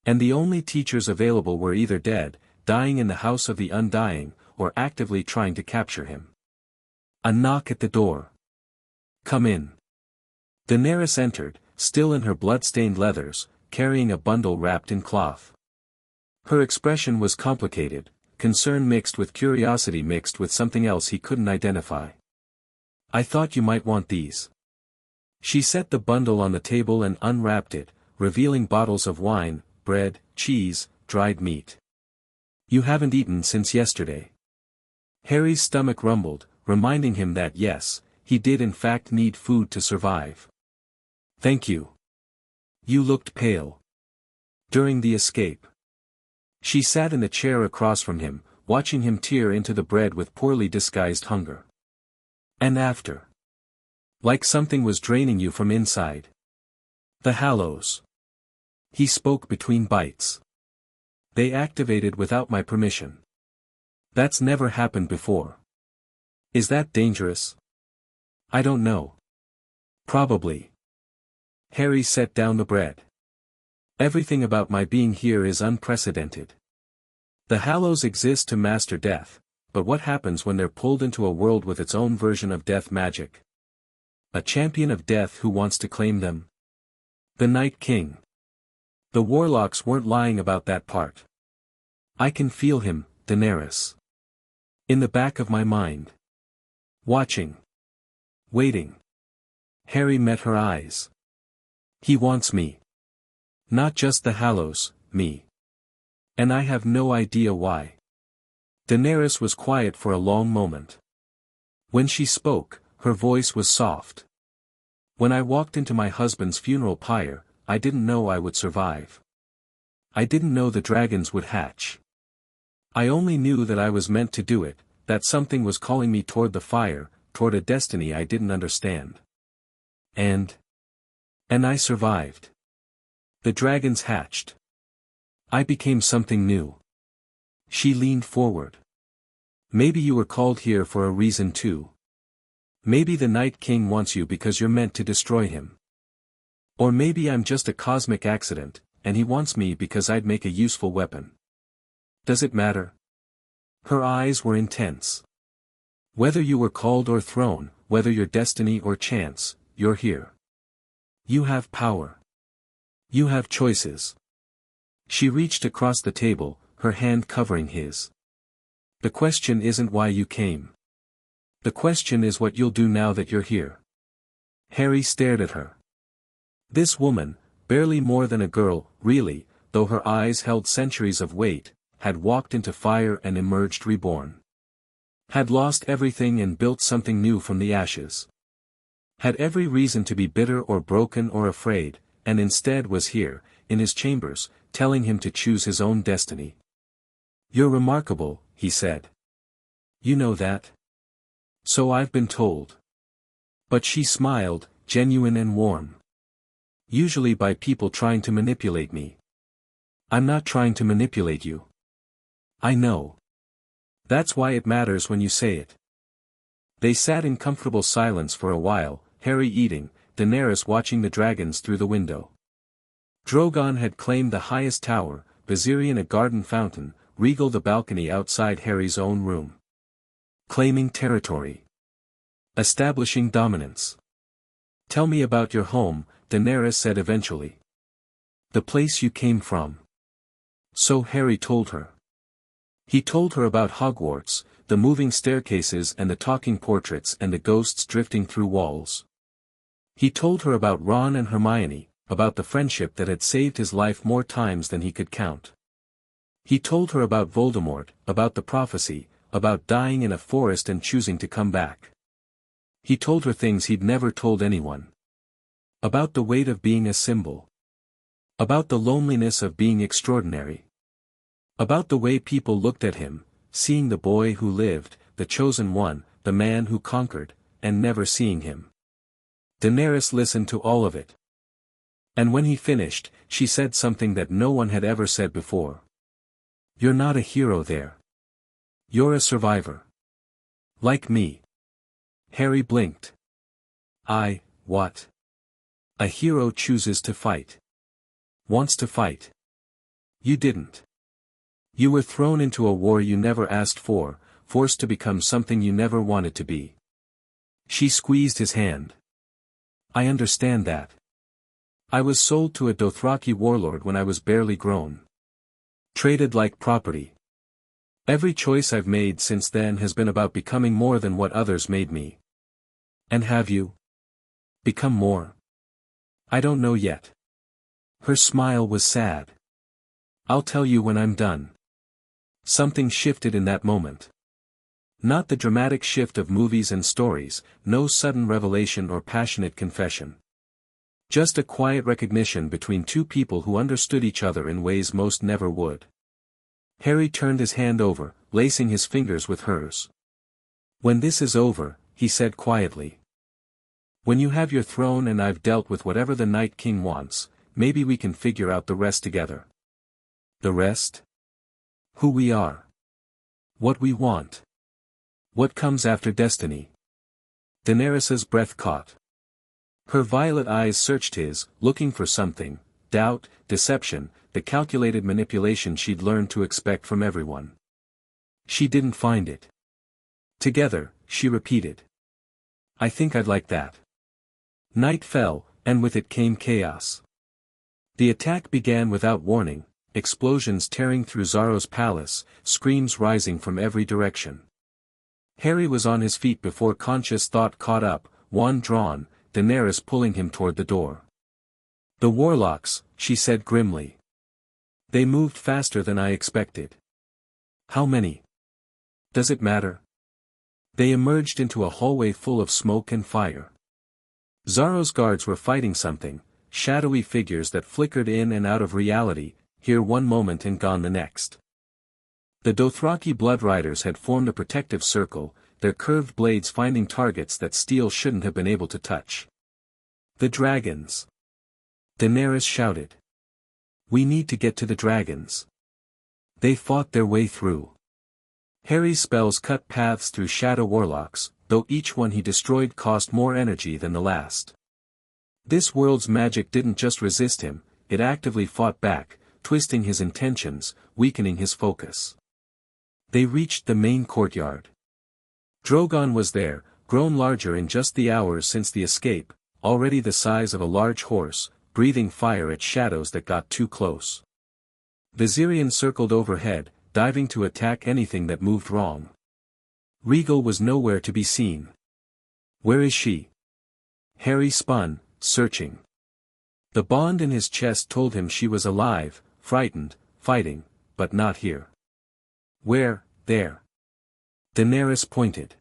Speaker 1: And the only teachers available were either dead, dying in the House of the Undying, or actively trying to capture him. A knock at the door. "Come in." Daenerys entered, still in her blood-stained leathers, carrying a bundle wrapped in cloth. Her expression was complicated, concern mixed with curiosity mixed with something else he couldn't identify. "I thought you might want these." She set the bundle on the table and unwrapped it, revealing bottles of wine, bread, cheese, dried meat. "You haven't eaten since yesterday." Harry's stomach rumbled, reminding him that yes, he did in fact need food to survive. "Thank you. You looked pale during the escape." She sat in the chair across from him, watching him tear into the bread with poorly disguised hunger. "And after? Like something was draining you from inside." "The Hallows." He spoke between bites. "They activated without my permission. That's never happened before." "Is that dangerous?" "I don't know. Probably." Harry set down the bread. "Everything about my being here is unprecedented. The Hallows exist to master death, but what happens when they're pulled into a world with its own version of death magic? A champion of death who wants to claim them? The Night King. The warlocks weren't lying about that part. I can feel him, Daenerys. In the back of my mind. Watching. Waiting." Harry met her eyes. "He wants me. Not just the Hallows, me. And I have no idea why." Daenerys was quiet for a long moment. When she spoke, her voice was soft. "When I walked into my husband's funeral pyre, I didn't know I would survive. I didn't know the dragons would hatch. I only knew that I was meant to do it, that something was calling me toward the fire, toward a destiny I didn't understand. And I survived. The dragons hatched. I became something new." She leaned forward. "Maybe you were called here for a reason too. Maybe the Night King wants you because you're meant to destroy him. Or maybe I'm just a cosmic accident, and he wants me because I'd make a useful weapon. Does it matter?" Her eyes were intense. "Whether you were called or thrown, whether your destiny or chance, you're here. You have power. You have choices." She reached across the table, her hand covering his. "The question isn't why you came. The question is what you'll do now that you're here." Harry stared at her. This woman, barely more than a girl, really, though her eyes held centuries of weight, had walked into fire and emerged reborn. Had lost everything and built something new from the ashes. Had every reason to be bitter or broken or afraid, and instead was here, in his chambers, telling him to choose his own destiny. "You're remarkable," he said. "You know that?" "So I've been told." But she smiled, genuine and warm. "Usually by people trying to manipulate me." "I'm not trying to manipulate you." "I know. That's why it matters when you say it." They sat in comfortable silence for a while, Harry eating, Daenerys watching the dragons through the window. Drogon had claimed the highest tower, Viserion a garden fountain, Regal the balcony outside Harry's own room. Claiming territory. Establishing dominance. "Tell me about your home," Daenerys said eventually. "The place you came from." So Harry told her. He told her about Hogwarts, the moving staircases and the talking portraits and the ghosts drifting through walls. He told her about Ron and Hermione, about the friendship that had saved his life more times than he could count. He told her about Voldemort, about the prophecy, about dying in a forest and choosing to come back. He told her things he'd never told anyone. About the weight of being a symbol. About the loneliness of being extraordinary. About the way people looked at him, seeing the boy who lived, the chosen one, the man who conquered, and never seeing him. Daenerys listened to all of it. And when he finished, she said something that no one had ever said before. "You're not a hero there. You're a survivor. Like me." Harry blinked. What? A hero chooses to fight. Wants to fight. You didn't. You were thrown into a war you never asked for, forced to become something you never wanted to be. She squeezed his hand. I understand that. I was sold to a Dothraki warlord when I was barely grown. Traded like property. Every choice I've made since then has been about becoming more than what others made me. And have you? Become more? I don't know yet. Her smile was sad. I'll tell you when I'm done. Something shifted in that moment. Not the dramatic shift of movies and stories, no sudden revelation or passionate confession. Just a quiet recognition between two people who understood each other in ways most never would. Harry turned his hand over, lacing his fingers with hers. When this is over, he said quietly. When you have your throne and I've dealt with whatever the Night King wants, maybe we can figure out the rest together. The rest? Who we are. What we want. What comes after destiny. Daenerys's breath caught. Her violet eyes searched his, looking for something, doubt, deception, the calculated manipulation she'd learned to expect from everyone. She didn't find it. Together, she repeated. I think I'd like that. Night fell, and with it came chaos. The attack began without warning, explosions tearing through Xaro's palace, screams rising from every direction. Harry was on his feet before conscious thought caught up, wand drawn, Daenerys pulling him toward the door. The warlocks, she said grimly. They moved faster than I expected. How many? Does it matter? They emerged into a hallway full of smoke and fire. Xaro's guards were fighting something, shadowy figures that flickered in and out of reality, here one moment and gone the next. The Dothraki blood riders had formed a protective circle, their curved blades finding targets that steel shouldn't have been able to touch. The dragons. Daenerys shouted. We need to get to the dragons. They fought their way through. Harry's spells cut paths through shadow warlocks, though each one he destroyed cost more energy than the last. This world's magic didn't just resist him, it actively fought back, twisting his intentions, weakening his focus. They reached the main courtyard. Drogon was there, grown larger in just the hours since the escape, already the size of a large horse, breathing fire at shadows that got too close. Viserion circled overhead, diving to attack anything that moved wrong. Rhaegal was nowhere to be seen. Where is she? Harry spun, searching. The bond in his chest told him she was alive, frightened, fighting, but not here. Where? There. Daenerys pointed.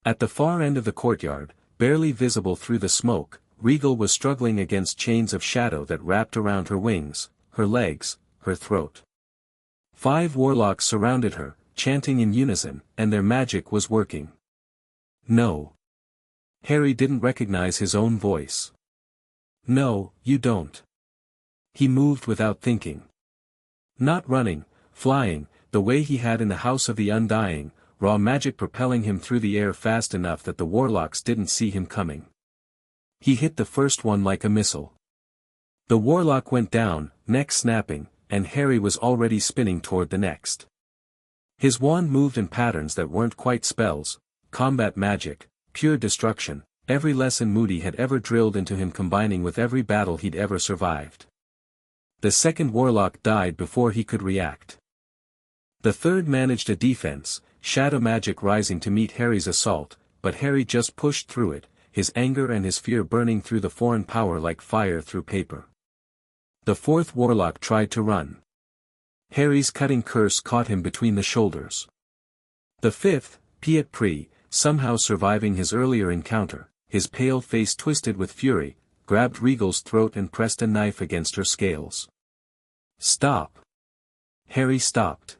Speaker 1: At the far end of the courtyard, barely visible through the smoke, Rhaegal was struggling against chains of shadow that wrapped around her wings, her legs, her throat. 5 warlocks surrounded her, chanting in unison, and their magic was working. No. Harry didn't recognize his own voice. No, you don't. He moved without thinking. Not running, flying, the way he had in the House of the Undying, raw magic propelling him through the air fast enough that the warlocks didn't see him coming. He hit the first one like a missile. The warlock went down, neck snapping, and Harry was already spinning toward the next. His wand moved in patterns that weren't quite spells, combat magic, pure destruction, every lesson Moody had ever drilled into him combining with every battle he'd ever survived. The second warlock died before he could react. The third managed a defense, shadow magic rising to meet Harry's assault, but Harry just pushed through it, his anger and his fear burning through the foreign power like fire through paper. The fourth warlock tried to run. Harry's cutting curse caught him between the shoulders. The fifth, Piet Pri, somehow surviving his earlier encounter, his pale face twisted with fury, grabbed Regal's throat and pressed a knife against her scales. Stop! Harry stopped.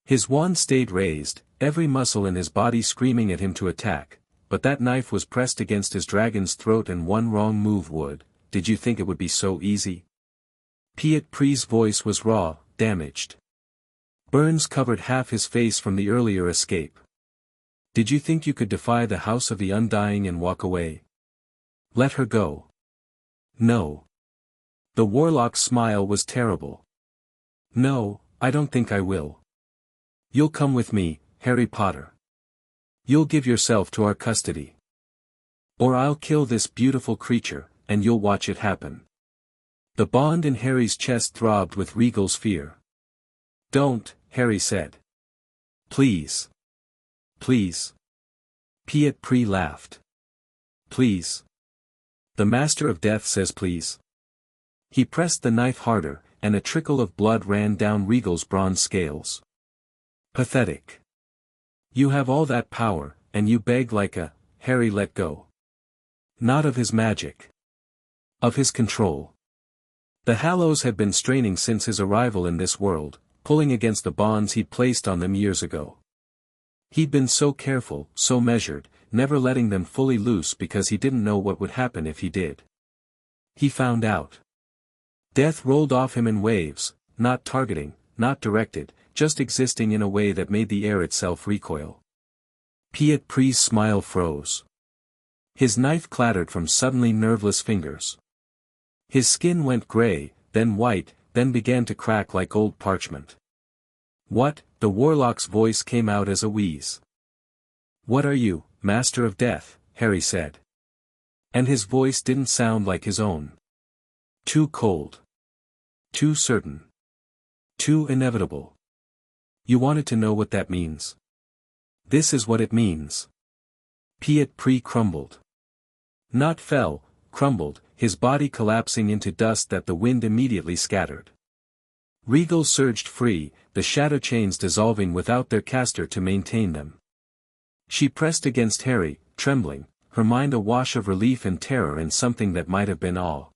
Speaker 1: His wand stayed raised, every muscle in his body screaming at him to attack, but that knife was pressed against his dragon's throat and one wrong move would. Did you think it would be so easy? Piet Pri's voice was raw, damaged. Burns covered half his face from the earlier escape. Did you think you could defy the House of the Undying and walk away? Let her go. No. The warlock's smile was terrible. No, I don't think I will. You'll come with me, Harry Potter. You'll give yourself to our custody. Or I'll kill this beautiful creature, and you'll watch it happen. The bond in Harry's chest throbbed with Regal's fear. Don't, Harry said. Please. Please. Piet Pri laughed. Please. The Master of Death says please. He pressed the knife harder, and a trickle of blood ran down Regal's bronze scales. Pathetic. You have all that power, and you beg like a. Harry let go. Not of his magic. Of his control. The Hallows had been straining since his arrival in this world, pulling against the bonds he'd placed on them years ago. He'd been so careful, so measured, never letting them fully loose because he didn't know what would happen if he did. He found out. Death rolled off him in waves, not targeting, not directed, just existing in a way that made the air itself recoil. Piet Pri's smile froze. His knife clattered from suddenly nerveless fingers. His skin went gray, then white, then began to crack like old parchment. What? The warlock's voice came out as a wheeze. What are you, Master of Death? Harry said. And his voice didn't sound like his own. Too cold. Too certain. Too inevitable. You wanted to know what that means. This is what it means. Piet Pri crumbled. Not fell, crumbled, his body collapsing into dust that the wind immediately scattered. Regal surged free, the shadow chains dissolving without their caster to maintain them. She pressed against Harry, trembling, her mind awash of relief and terror and something that might have been awe.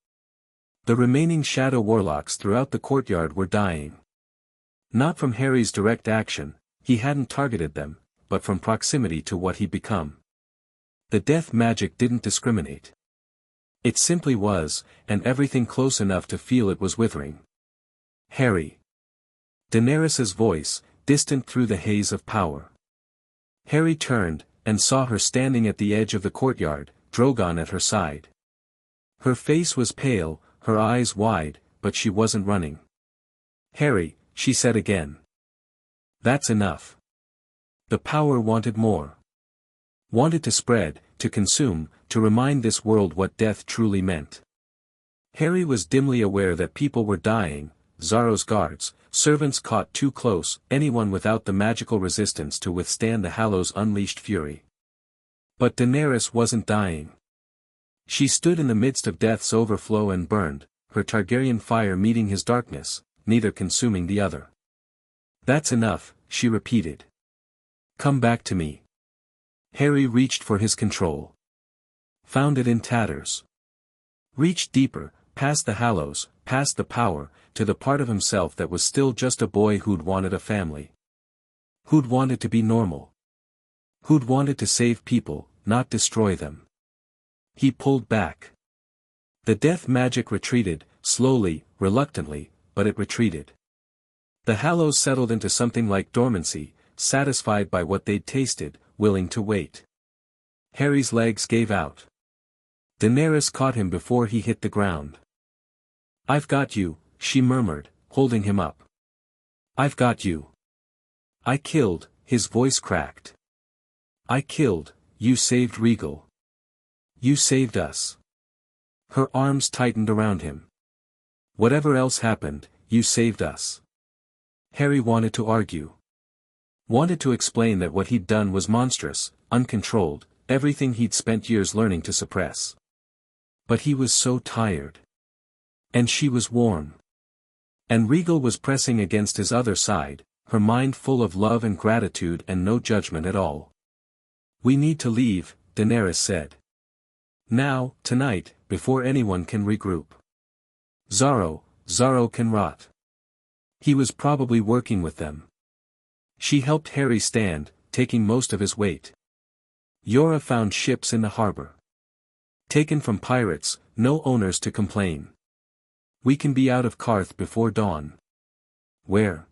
Speaker 1: The remaining shadow warlocks throughout the courtyard were dying. Not from Harry's direct action, he hadn't targeted them, but from proximity to what he'd become. The death magic didn't discriminate. It simply was, and everything close enough to feel it was withering. Harry. Daenerys's voice, distant through the haze of power. Harry turned, and saw her standing at the edge of the courtyard, Drogon at her side. Her face was pale, her eyes wide, but she wasn't running. Harry, she said again. That's enough. The power wanted more. Wanted to spread, to consume, to remind this world what death truly meant. Harry was dimly aware that people were dying, Xaro's guards, servants caught too close, anyone without the magical resistance to withstand the Hallows' unleashed fury. But Daenerys wasn't dying. She stood in the midst of death's overflow and burned, her Targaryen fire meeting his darkness, neither consuming the other. That's enough, she repeated. Come back to me. Harry reached for his control. Found it in tatters. Reached deeper, past the Hallows, past the power, to the part of himself that was still just a boy who'd wanted a family. Who'd wanted to be normal. Who'd wanted to save people, not destroy them. He pulled back. The death magic retreated, slowly, reluctantly, but it retreated. The Hallows settled into something like dormancy, satisfied by what they'd tasted, willing to wait. Harry's legs gave out. Daenerys caught him before he hit the ground. I've got you, she murmured, holding him up. I've got you. I killed, his voice cracked. I killed, you saved Regal. You saved us. Her arms tightened around him. Whatever else happened, you saved us. Harry wanted to argue. Wanted to explain that what he'd done was monstrous, uncontrolled, everything he'd spent years learning to suppress. But he was so tired. And she was warm. And Regal was pressing against his other side, her mind full of love and gratitude and no judgment at all. "We need to leave," Daenerys said. "Now, tonight, before anyone can regroup. Zaro can rot. He was probably working with them." She helped Harry stand, taking most of his weight. Yora found ships in the harbor. Taken from pirates, no owners to complain. "We can be out of Qarth before dawn." "Where?"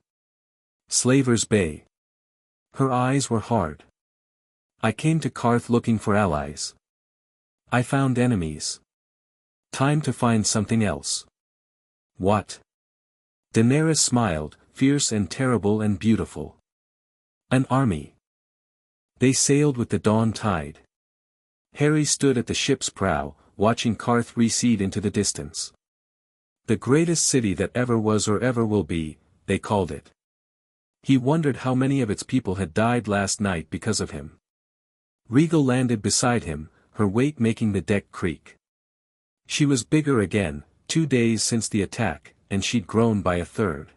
Speaker 1: "Slaver's Bay." Her eyes were hard. "I came to Qarth looking for allies. I found enemies. Time to find something else." "What?" Daenerys smiled, fierce and terrible and beautiful. "An army." They sailed with the dawn tide. Harry stood at the ship's prow, watching Qarth recede into the distance. The greatest city that ever was or ever will be, they called it. He wondered how many of its people had died last night because of him. Regal landed beside him, her weight making the deck creak. She was bigger again, 2 days since the attack, and she'd grown by a third.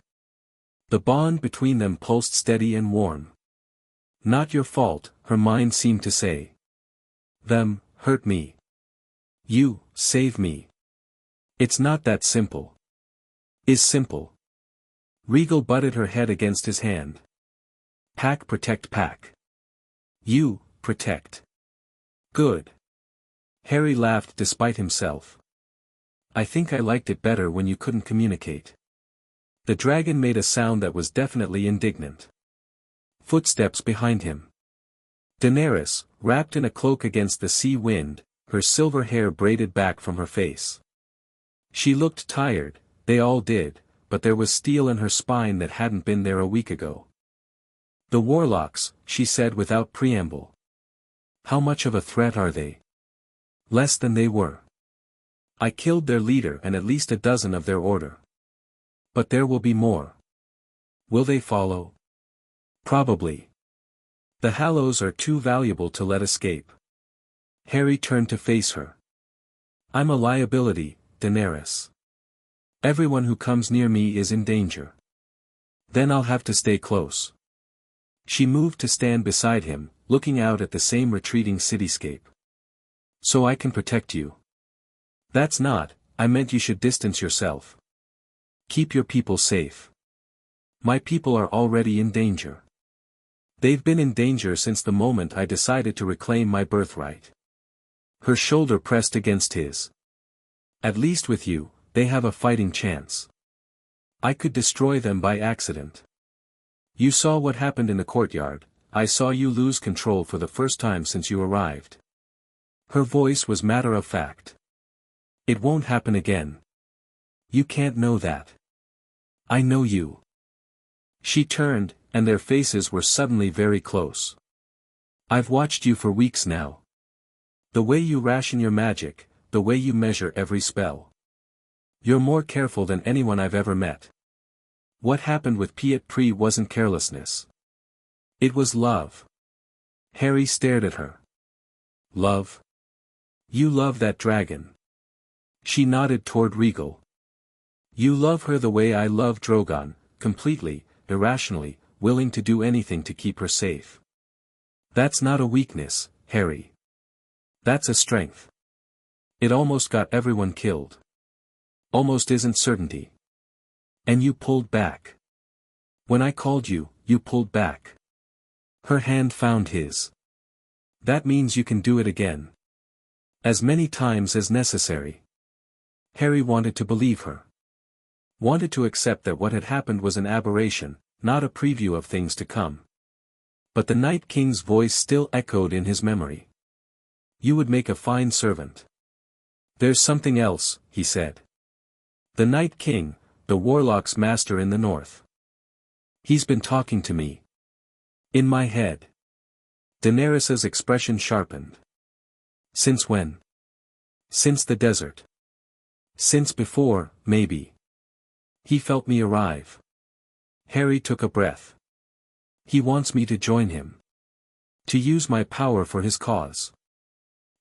Speaker 1: The bond between them pulsed steady and warm. "Not your fault," her mind seemed to say. "Them, hurt me. You, save me. It's not that simple." "Is simple." Regal butted her head against his hand. "Pack protect pack. You, protect." "Good." Harry laughed despite himself. "I think I liked it better when you couldn't communicate." The dragon made a sound that was definitely indignant. Footsteps behind him. Daenerys, wrapped in a cloak against the sea wind, her silver hair braided back from her face. She looked tired, they all did, but there was steel in her spine that hadn't been there a week ago. "The warlocks," she said without preamble. "How much of a threat are they?" "Less than they were. I killed their leader and at least a dozen of their order. But there will be more." "Will they follow?" "Probably. The Hallows are too valuable to let escape." Harry turned to face her. "I'm a liability, Daenerys. Everyone who comes near me is in danger. Then I'll have to stay close." She moved to stand beside him, looking out at the same retreating cityscape. "So I can protect you." "That's not, I meant you should distance yourself. Keep your people safe." "My people are already in danger. They've been in danger since the moment I decided to reclaim my birthright." Her shoulder pressed against his. "At least with you, they have a fighting chance. I could destroy them by accident. You saw what happened in the courtyard. I saw you lose control for the first time since you arrived." Her voice was matter of fact. "It won't happen again. You can't know that. I know you." She turned, and their faces were suddenly very close. "I've watched you for weeks now. The way you ration your magic, the way you measure every spell. You're more careful than anyone I've ever met. What happened with Piet Pri wasn't carelessness. It was love." Harry stared at her. "Love? You love that dragon?" She nodded toward Regal. "You love her the way I love Drogon, completely, irrationally, willing to do anything to keep her safe. That's not a weakness, Harry. That's a strength. It almost got everyone killed. Almost isn't certainty. And you pulled back. When I called you, you pulled back." Her hand found his. "That means you can do it again. As many times as necessary." Harry wanted to believe her. Wanted to accept that what had happened was an aberration, not a preview of things to come. But the Night King's voice still echoed in his memory. "You would make a fine servant." "There's something else," he said. "The Night King, the warlock's master in the north. He's been talking to me. In my head." Daenerys's expression sharpened. "Since when?" "Since the desert. Since before, maybe. He felt me arrive." Harry took a breath. He wants me to join him. To use my power for his cause.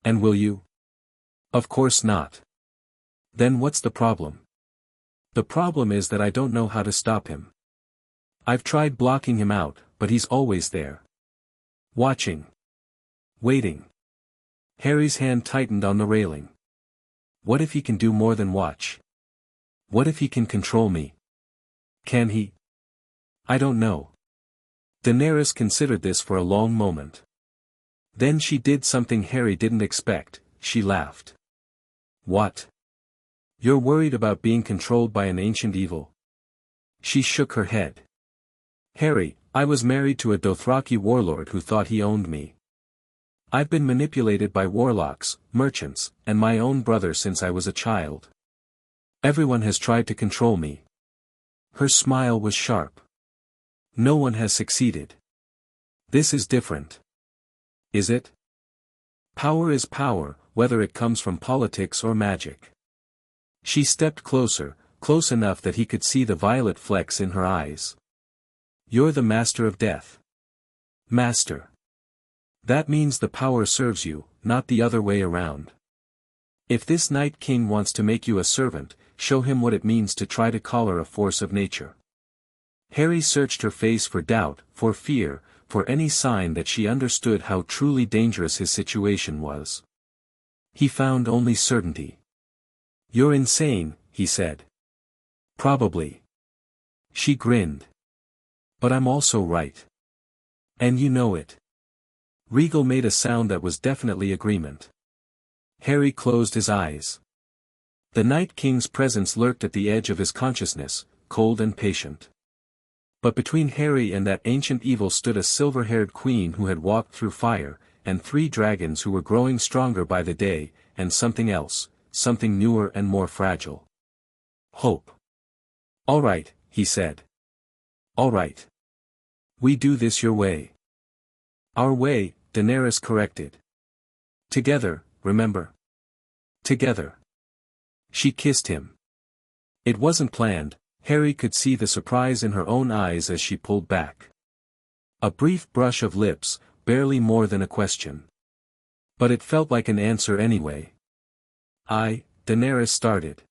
Speaker 1: And will you? Of course not. Then what's the problem? The problem is that I don't know how to stop him. I've tried blocking him out, but he's always there. Watching. Waiting. Harry's hand tightened on the railing. What if he can do more than watch? What if he can control me? Can he? I don't know. Daenerys considered this for a long moment. Then she did something Harry didn't expect, she laughed. What? You're worried about being controlled by an ancient evil? She shook her head. Harry, I was married to a Dothraki warlord who thought he owned me. I've been manipulated by warlocks, merchants, and my own brother since I was a child. Everyone has tried to control me. Her smile was sharp. No one has succeeded. This is different. Is it? Power is power, whether it comes from politics or magic. She stepped closer, close enough that he could see the violet flecks in her eyes. You're the master of death. Master. That means the power serves you, not the other way around. If this Night King wants to make you a servant, show him what it means to try to collar a force of nature. Harry searched her face for doubt, for fear, for any sign that she understood how truly dangerous his situation was. He found only certainty. You're insane, he said. Probably. She grinned. But I'm also right. And you know it. Regal made a sound that was definitely agreement. Harry closed his eyes. The Night King's presence lurked at the edge of his consciousness, cold and patient. But between Harry and that ancient evil stood a silver-haired queen who had walked through fire, and 3 dragons who were growing stronger by the day, and something else, something newer and more fragile. Hope. All right, he said. All right. We do this your way. Our way, Daenerys corrected. Together, remember? Together. She kissed him. It wasn't planned. Harry could see the surprise in her own eyes as she pulled back. A brief brush of lips, barely more than a question. But it felt like an answer anyway. Daenerys started.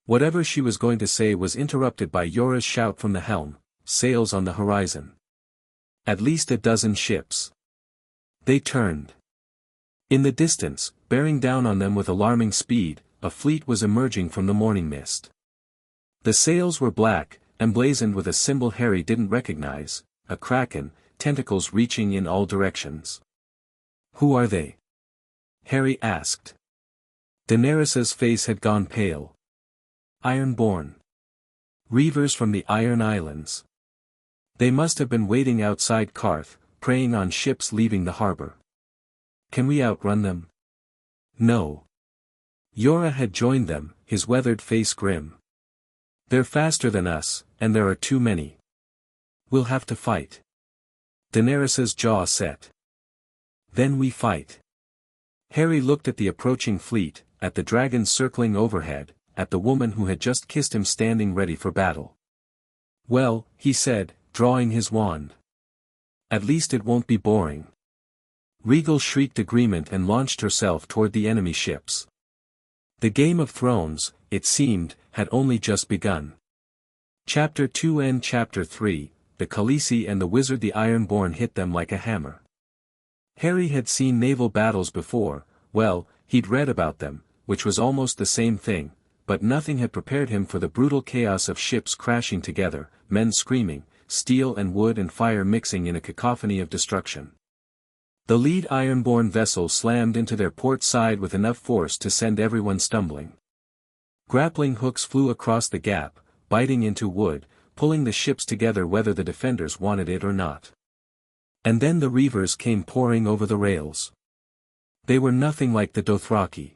Speaker 1: Whatever she was going to say was interrupted by Yora's shout from the helm, sails on the horizon. At least a dozen ships. They turned. In the distance, bearing down on them with alarming speed, a fleet was emerging from the morning mist. The sails were black, emblazoned with a symbol Harry didn't recognize, a kraken, tentacles reaching in all directions. Who are they? Harry asked. Daenerys's face had gone pale. Ironborn. Reavers from the Iron Islands. They must have been waiting outside Qarth, preying on ships leaving the harbor. Can we outrun them? No. Yora had joined them, his weathered face grim. They're faster than us, and there are too many. We'll have to fight. Daenerys's jaw set. Then we fight. Harry looked at the approaching fleet, at the dragons circling overhead, at the woman who had just kissed him standing ready for battle. Well, he said, drawing his wand. At least it won't be boring. Regal shrieked agreement and launched herself toward the enemy ships. The Game of Thrones, it seemed, had only just begun. Chapter 2 and Chapter 3, the Khaleesi and the Wizard the Ironborn hit them like a hammer. Harry had seen naval battles before, well, he'd read about them, which was almost the same thing, but nothing had prepared him for the brutal chaos of ships crashing together, men screaming, steel and wood and fire mixing in a cacophony of destruction. The lead Ironborn vessel slammed into their port side with enough force to send everyone stumbling. Grappling hooks flew across the gap, biting into wood, pulling the ships together whether the defenders wanted it or not. And then the Reavers came pouring over the rails. They were nothing like the Dothraki.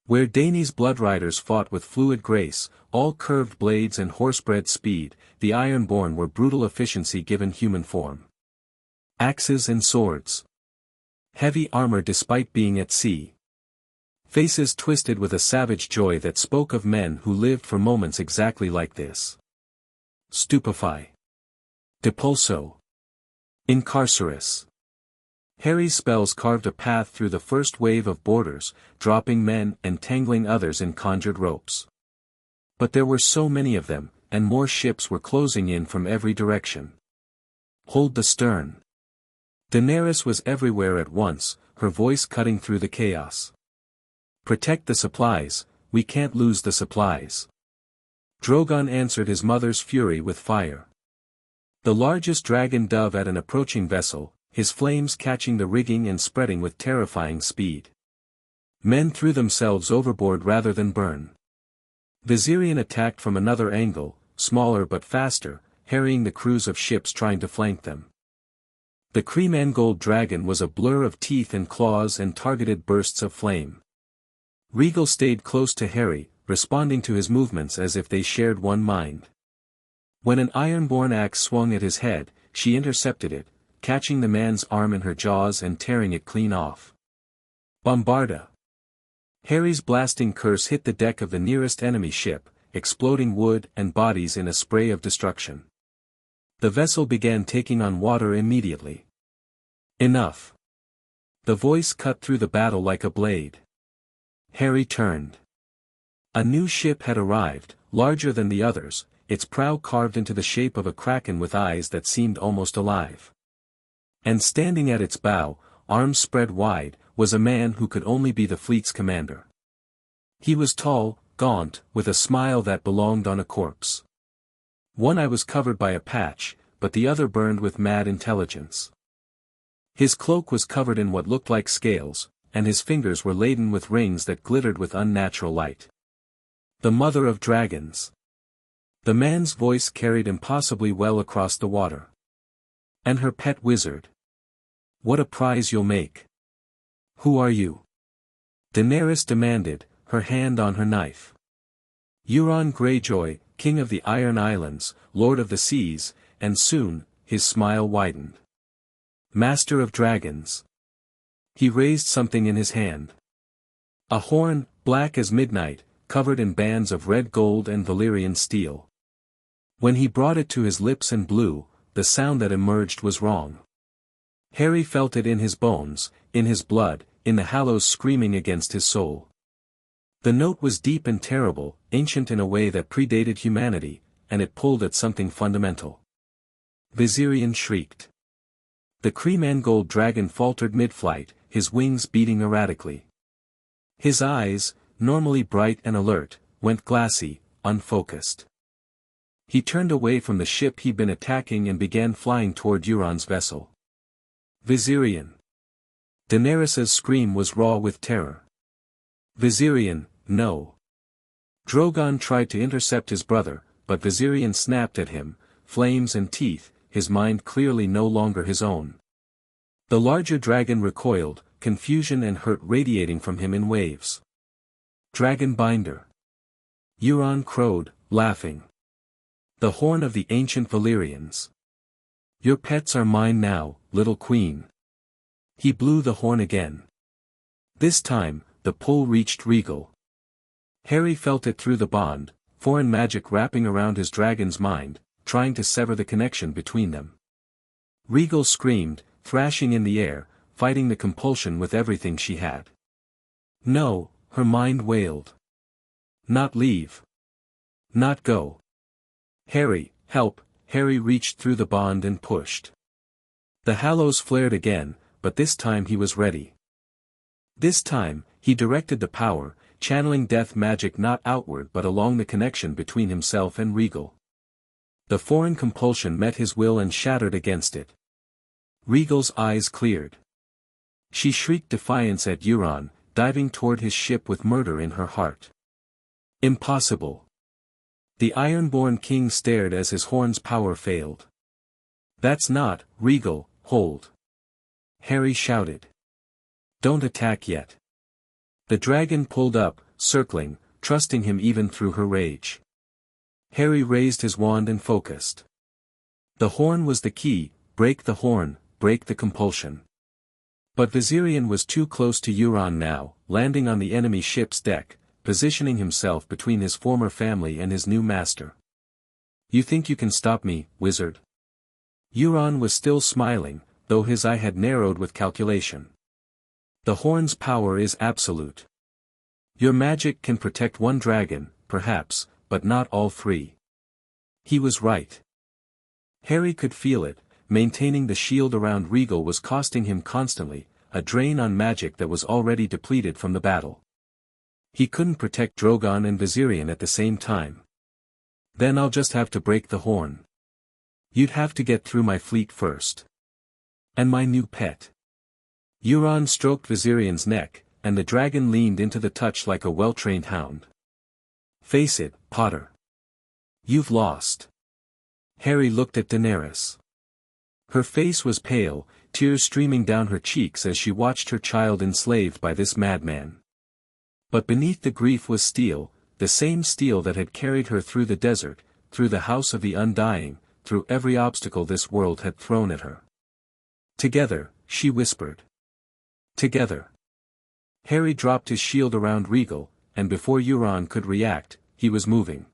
Speaker 1: Where Dany's Bloodriders fought with fluid grace, all curved blades and horsebred speed, the Ironborn were brutal efficiency given human form. Axes and swords. Heavy armor despite being at sea. Faces twisted with a savage joy that spoke of men who lived for moments exactly like this. Stupefy. Depulso. Incarcerus. Harry's spells carved a path through the first wave of boarders, dropping men and tangling others in conjured ropes. But there were so many of them, and more ships were closing in from every direction. Hold the stern. Daenerys was everywhere at once, her voice cutting through the chaos. Protect the supplies, we can't lose the supplies. Drogon answered his mother's fury with fire. The largest dragon dove at an approaching vessel, his flames catching the rigging and spreading with terrifying speed. Men threw themselves overboard rather than burn. Viserion attacked from another angle, smaller but faster, harrying the crews of ships trying to flank them. The Cream-Gold dragon was a blur of teeth and claws and targeted bursts of flame. Rhaegal stayed close to Harry, responding to his movements as if they shared one mind. When an ironborn axe swung at his head, she intercepted it, catching the man's arm in her jaws and tearing it clean off. Bombarda. Harry's blasting curse hit the deck of the nearest enemy ship, exploding wood and bodies in a spray of destruction. The vessel began taking on water immediately. Enough. The voice cut through the battle like a blade. Harry turned. A new ship had arrived, larger than the others, its prow carved into the shape of a kraken with eyes that seemed almost alive. And standing at its bow, arms spread wide, was a man who could only be the fleet's commander. He was tall, gaunt, with a smile that belonged on a corpse. One eye was covered by a patch, but the other burned with mad intelligence. His cloak was covered in what looked like scales, and his fingers were laden with rings that glittered with unnatural light. The Mother of Dragons. The man's voice carried impossibly well across the water. And her pet wizard. What a prize you'll make. Who are you? Daenerys demanded, her hand on her knife. Euron Greyjoy, King of the Iron Islands, Lord of the Seas, and soon, his smile widened. Master of Dragons. He raised something in his hand. A horn, black as midnight, covered in bands of red gold and Valyrian steel. When he brought it to his lips and blew, the sound that emerged was wrong. Harry felt it in his bones, in his blood, in the hallows screaming against his soul. The note was deep and terrible, ancient in a way that predated humanity, and it pulled at something fundamental. Viserion shrieked. The Cream-Gold dragon faltered mid-flight, his wings beating erratically. His eyes, normally bright and alert, went glassy, unfocused. He turned away from the ship he'd been attacking and began flying toward Euron's vessel. Viserion. Daenerys's scream was raw with terror. Viserion, no. Drogon tried to intercept his brother, but Viserion snapped at him, flames and teeth, his mind clearly no longer his own. The larger dragon recoiled, confusion and hurt radiating from him in waves. Dragon Binder. Euron crowed, laughing. The horn of the ancient Valyrians. Your pets are mine now, little queen. He blew the horn again. This time, the pull reached Rhaegal. Harry felt it through the bond, foreign magic wrapping around his dragon's mind, trying to sever the connection between them. Rhaegal screamed, thrashing in the air, fighting the compulsion with everything she had. No, her mind wailed. Not leave. Not go. Harry, help. Harry reached through the bond and pushed. The hallows flared again, but this time he was ready. This time, he directed the power, channeling death magic not outward but along the connection between himself and Rhaegal. The foreign compulsion met his will and shattered against it. Rhaegal's eyes cleared. She shrieked defiance at Euron, diving toward his ship with murder in her heart. Impossible. The Ironborn king stared as his horn's power failed. That's not, Rhaegal, hold. Harry shouted. Don't attack yet. The dragon pulled up, circling, trusting him even through her rage. Harry raised his wand and focused. The horn was the key, break the horn, break the compulsion. But Viserion was too close to Euron now, landing on the enemy ship's deck, positioning himself between his former family and his new master. You think you can stop me, wizard? Euron was still smiling, though his eye had narrowed with calculation. The horn's power is absolute. Your magic can protect one dragon, perhaps, but not all three. He was right. Harry could feel it. Maintaining the shield around Regal was costing him constantly, a drain on magic that was already depleted from the battle. He couldn't protect Drogon and Viserion at the same time. Then I'll just have to break the horn. You'd have to get through my fleet first. And my new pet. Euron stroked Viserion's neck, and the dragon leaned into the touch like a well-trained hound. Face it, Potter. You've lost. Harry looked at Daenerys. Her face was pale, tears streaming down her cheeks as she watched her child enslaved by this madman. But beneath the grief was steel, the same steel that had carried her through the desert, through the house of the Undying, through every obstacle this world had thrown at her. Together, she whispered. Together. Harry dropped his shield around Regal, and before Euron could react, he was moving.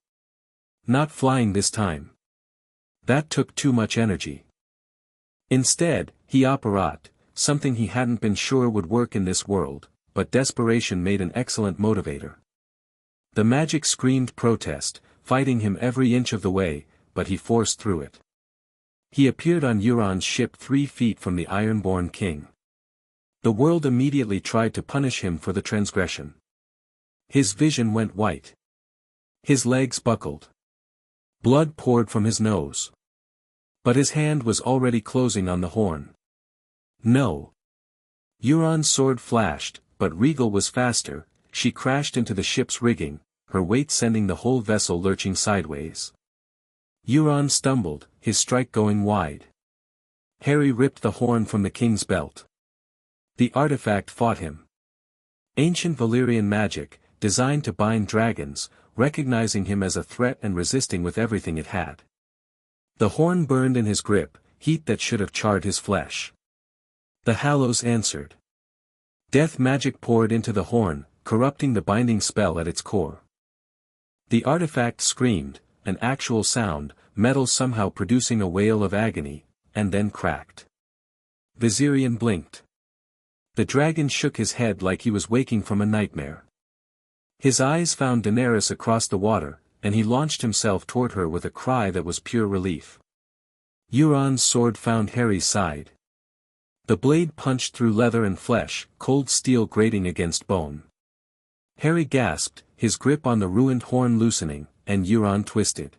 Speaker 1: Not flying this time. That took too much energy. Instead, he apparat, something he hadn't been sure would work in this world, but desperation made an excellent motivator. The magic screamed protest, fighting him every inch of the way, but he forced through it. He appeared on Euron's ship 3 feet from the Ironborn King. The world immediately tried to punish him for the transgression. His vision went white. His legs buckled. Blood poured from his nose. But his hand was already closing on the horn. No. Euron's sword flashed, but Regal was faster. She crashed into the ship's rigging, her weight sending the whole vessel lurching sideways. Euron stumbled, his strike going wide. Harry ripped the horn from the king's belt. The artifact fought him. Ancient Valyrian magic, designed to bind dragons, recognizing him as a threat and resisting with everything it had. The horn burned in his grip, heat that should have charred his flesh. The Hallows answered. Death magic poured into the horn, corrupting the binding spell at its core. The artifact screamed, an actual sound, metal somehow producing a wail of agony, and then cracked. Viserion blinked. The dragon shook his head like he was waking from a nightmare. His eyes found Daenerys across the water, and he launched himself toward her with a cry that was pure relief. Euron's sword found Harry's side. The blade punched through leather and flesh, cold steel grating against bone. Harry gasped, his grip on the ruined horn loosening, and Euron twisted.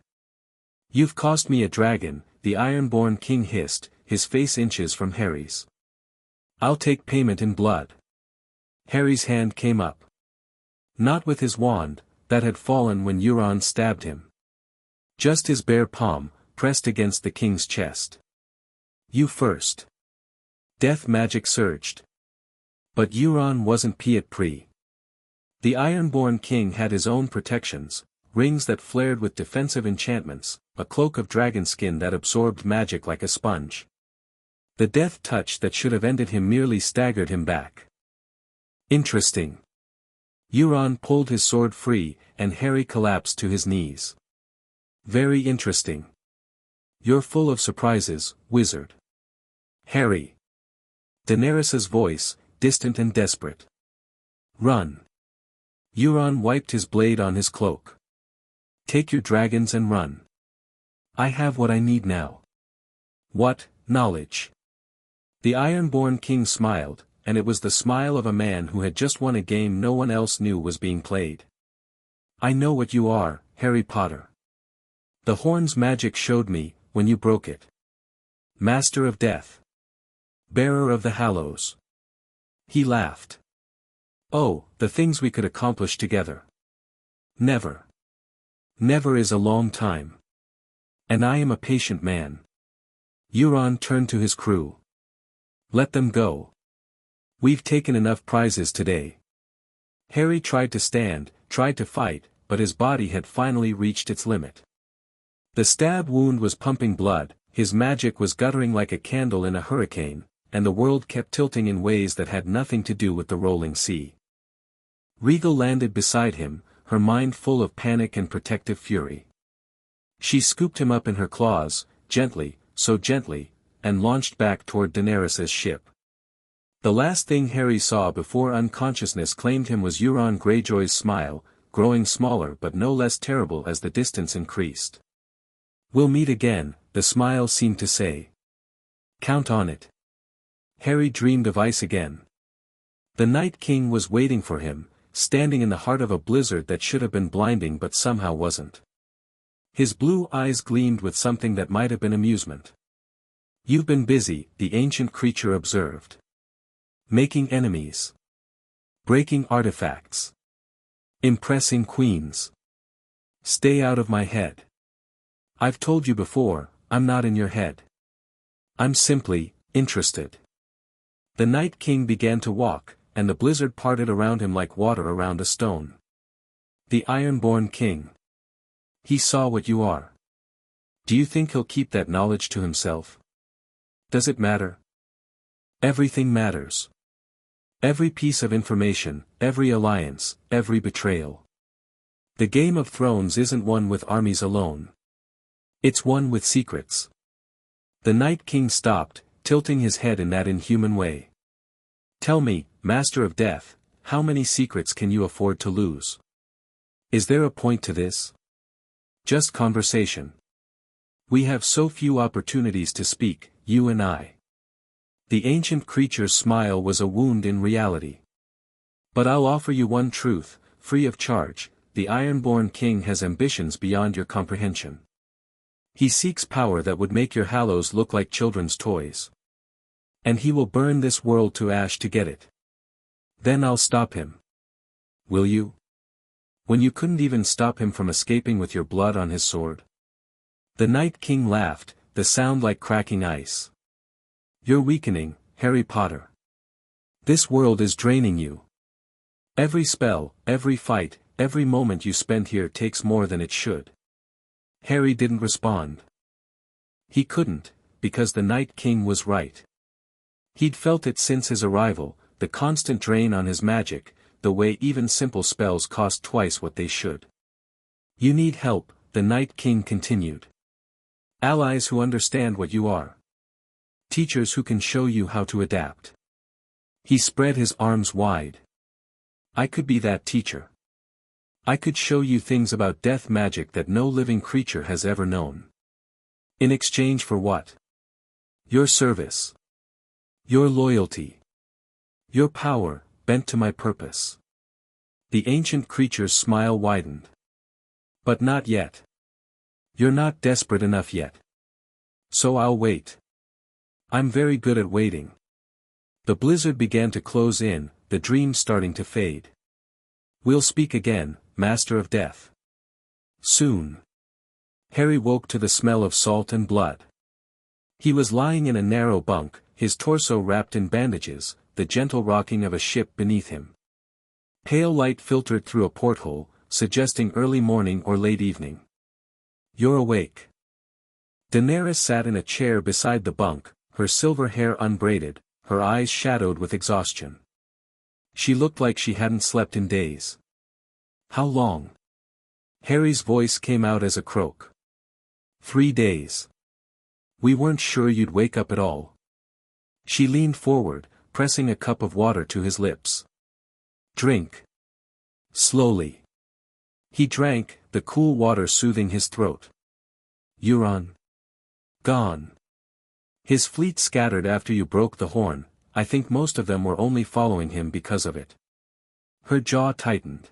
Speaker 1: You've cost me a dragon, the Ironborn King hissed, his face inches from Harry's. I'll take payment in blood. Harry's hand came up. Not with his wand, that had fallen when Euron stabbed him. Just his bare palm, pressed against the king's chest. You first. Death magic surged. But Euron wasn't Piet Pri. The Ironborn King had his own protections, rings that flared with defensive enchantments, a cloak of dragon skin that absorbed magic like a sponge. The death touch that should have ended him merely staggered him back. Interesting. Euron pulled his sword free, and Harry collapsed to his knees. Very interesting. You're full of surprises, wizard. Harry. Daenerys's voice, distant and desperate. Run. Euron wiped his blade on his cloak. Take your dragons and run. I have what I need now. What, knowledge? The Ironborn King smiled, and it was the smile of a man who had just won a game no one else knew was being played. I know what you are, Harry Potter. The horn's magic showed me, when you broke it. Master of Death. Bearer of the Hallows. He laughed. Oh, the things we could accomplish together. Never. Never is a long time. And I am a patient man. Euron turned to his crew. Let them go. We've taken enough prizes today. Harry tried to stand, tried to fight, but his body had finally reached its limit. The stab wound was pumping blood, his magic was guttering like a candle in a hurricane, and the world kept tilting in ways that had nothing to do with the rolling sea. Regal landed beside him, her mind full of panic and protective fury. She scooped him up in her claws, gently, so gently, and launched back toward Daenerys' ship. The last thing Harry saw before unconsciousness claimed him was Euron Greyjoy's smile, growing smaller but no less terrible as the distance increased. "We'll meet again," the smile seemed to say. "Count on it." Harry dreamed of ice again. The Night King was waiting for him, standing in the heart of a blizzard that should have been blinding but somehow wasn't. His blue eyes gleamed with something that might have been amusement. "You've been busy," the ancient creature observed. "Making enemies. Breaking artifacts. Impressing queens. Stay out of my head. I've told you before, I'm not in your head. I'm simply interested." The Night King began to walk, and the blizzard parted around him like water around a stone. "The Ironborn King. He saw what you are. Do you think he'll keep that knowledge to himself? Does it matter? Everything matters. Every piece of information, every alliance, every betrayal. The Game of Thrones isn't won with armies alone. It's won with secrets." The Night King stopped, tilting his head in that inhuman way. "Tell me, Master of Death, how many secrets can you afford to lose? Is there a point to this? Just conversation. We have so few opportunities to speak, you and I." The ancient creature's smile was a wound in reality. "But I'll offer you one truth, free of charge: the Ironborn King has ambitions beyond your comprehension. He seeks power that would make your Hallows look like children's toys. And he will burn this world to ash to get it. Then I'll stop him. Will you? When you couldn't even stop him from escaping with your blood on his sword." The Night King laughed, the sound like cracking ice. "You're weakening, Harry Potter. This world is draining you. Every spell, every fight, every moment you spend here takes more than it should." Harry didn't respond. He couldn't, because the Night King was right. He'd felt it since his arrival, the constant drain on his magic, the way even simple spells cost twice what they should. "You need help," the Night King continued. "Allies who understand what you are. Teachers who can show you how to adapt." He spread his arms wide. "I could be that teacher. I could show you things about death magic that no living creature has ever known. In exchange for what? Your service. Your loyalty. Your power, bent to my purpose." The ancient creature's smile widened. "But not yet. You're not desperate enough yet. So I'll wait. I'm very good at waiting." The blizzard began to close in, the dream starting to fade. "We'll speak again, Master of Death. Soon." Harry woke to the smell of salt and blood. He was lying in a narrow bunk, his torso wrapped in bandages, the gentle rocking of a ship beneath him. Pale light filtered through a porthole, suggesting early morning or late evening. "You're awake." Daenerys sat in a chair beside the bunk, her silver hair unbraided, her eyes shadowed with exhaustion. She looked like she hadn't slept in days. "How long?" Harry's voice came out as a croak. 3 days. We weren't sure you'd wake up at all." She leaned forward, pressing a cup of water to his lips. "Drink." Slowly. He drank, the cool water soothing his throat. "Euron? Gone. His fleet scattered after you broke the horn. I think most of them were only following him because of it." Her jaw tightened.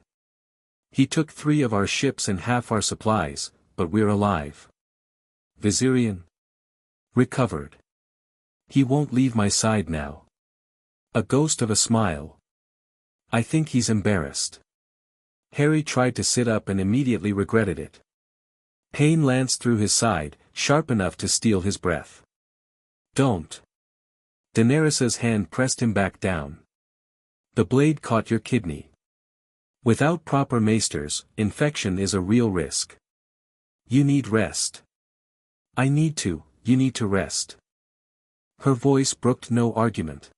Speaker 1: "He took 3 of our ships and half our supplies, but we're alive." "Viserion?" "Recovered. He won't leave my side now." A ghost of a smile. "I think he's embarrassed." Harry tried to sit up and immediately regretted it. Pain lanced through his side, sharp enough to steal his breath. "Don't." Daenerys's hand pressed him back down. "The blade caught your kidney. Without proper maesters, infection is a real risk. You need rest." "I need to, you need to rest." Her voice brooked no argument.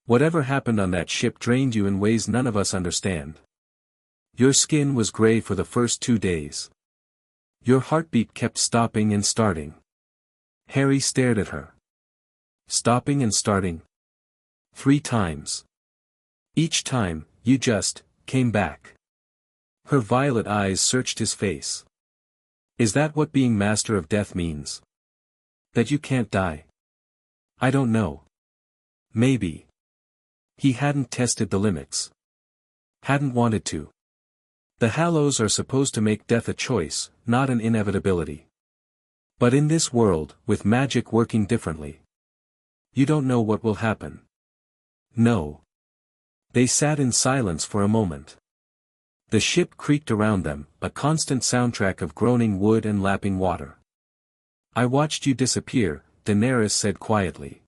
Speaker 1: "Whatever happened on that ship drained you in ways none of us understand. Your skin was gray for the first 2 days. Your heartbeat kept stopping and starting." Harry stared at her. stopping and starting. 3 times. Each time, you just came back. Her violet eyes searched his face. Is that what being master of death means? That you can't die? I don't know. Maybe. He hadn't tested the limits. Hadn't wanted to. The Hallows are supposed to make death a choice, not an inevitability. But in this world, with magic working differently, you don't know what will happen. No. They sat in silence for a moment. The ship creaked around them, a constant soundtrack of groaning wood and lapping water. I watched you disappear, Daenerys said quietly.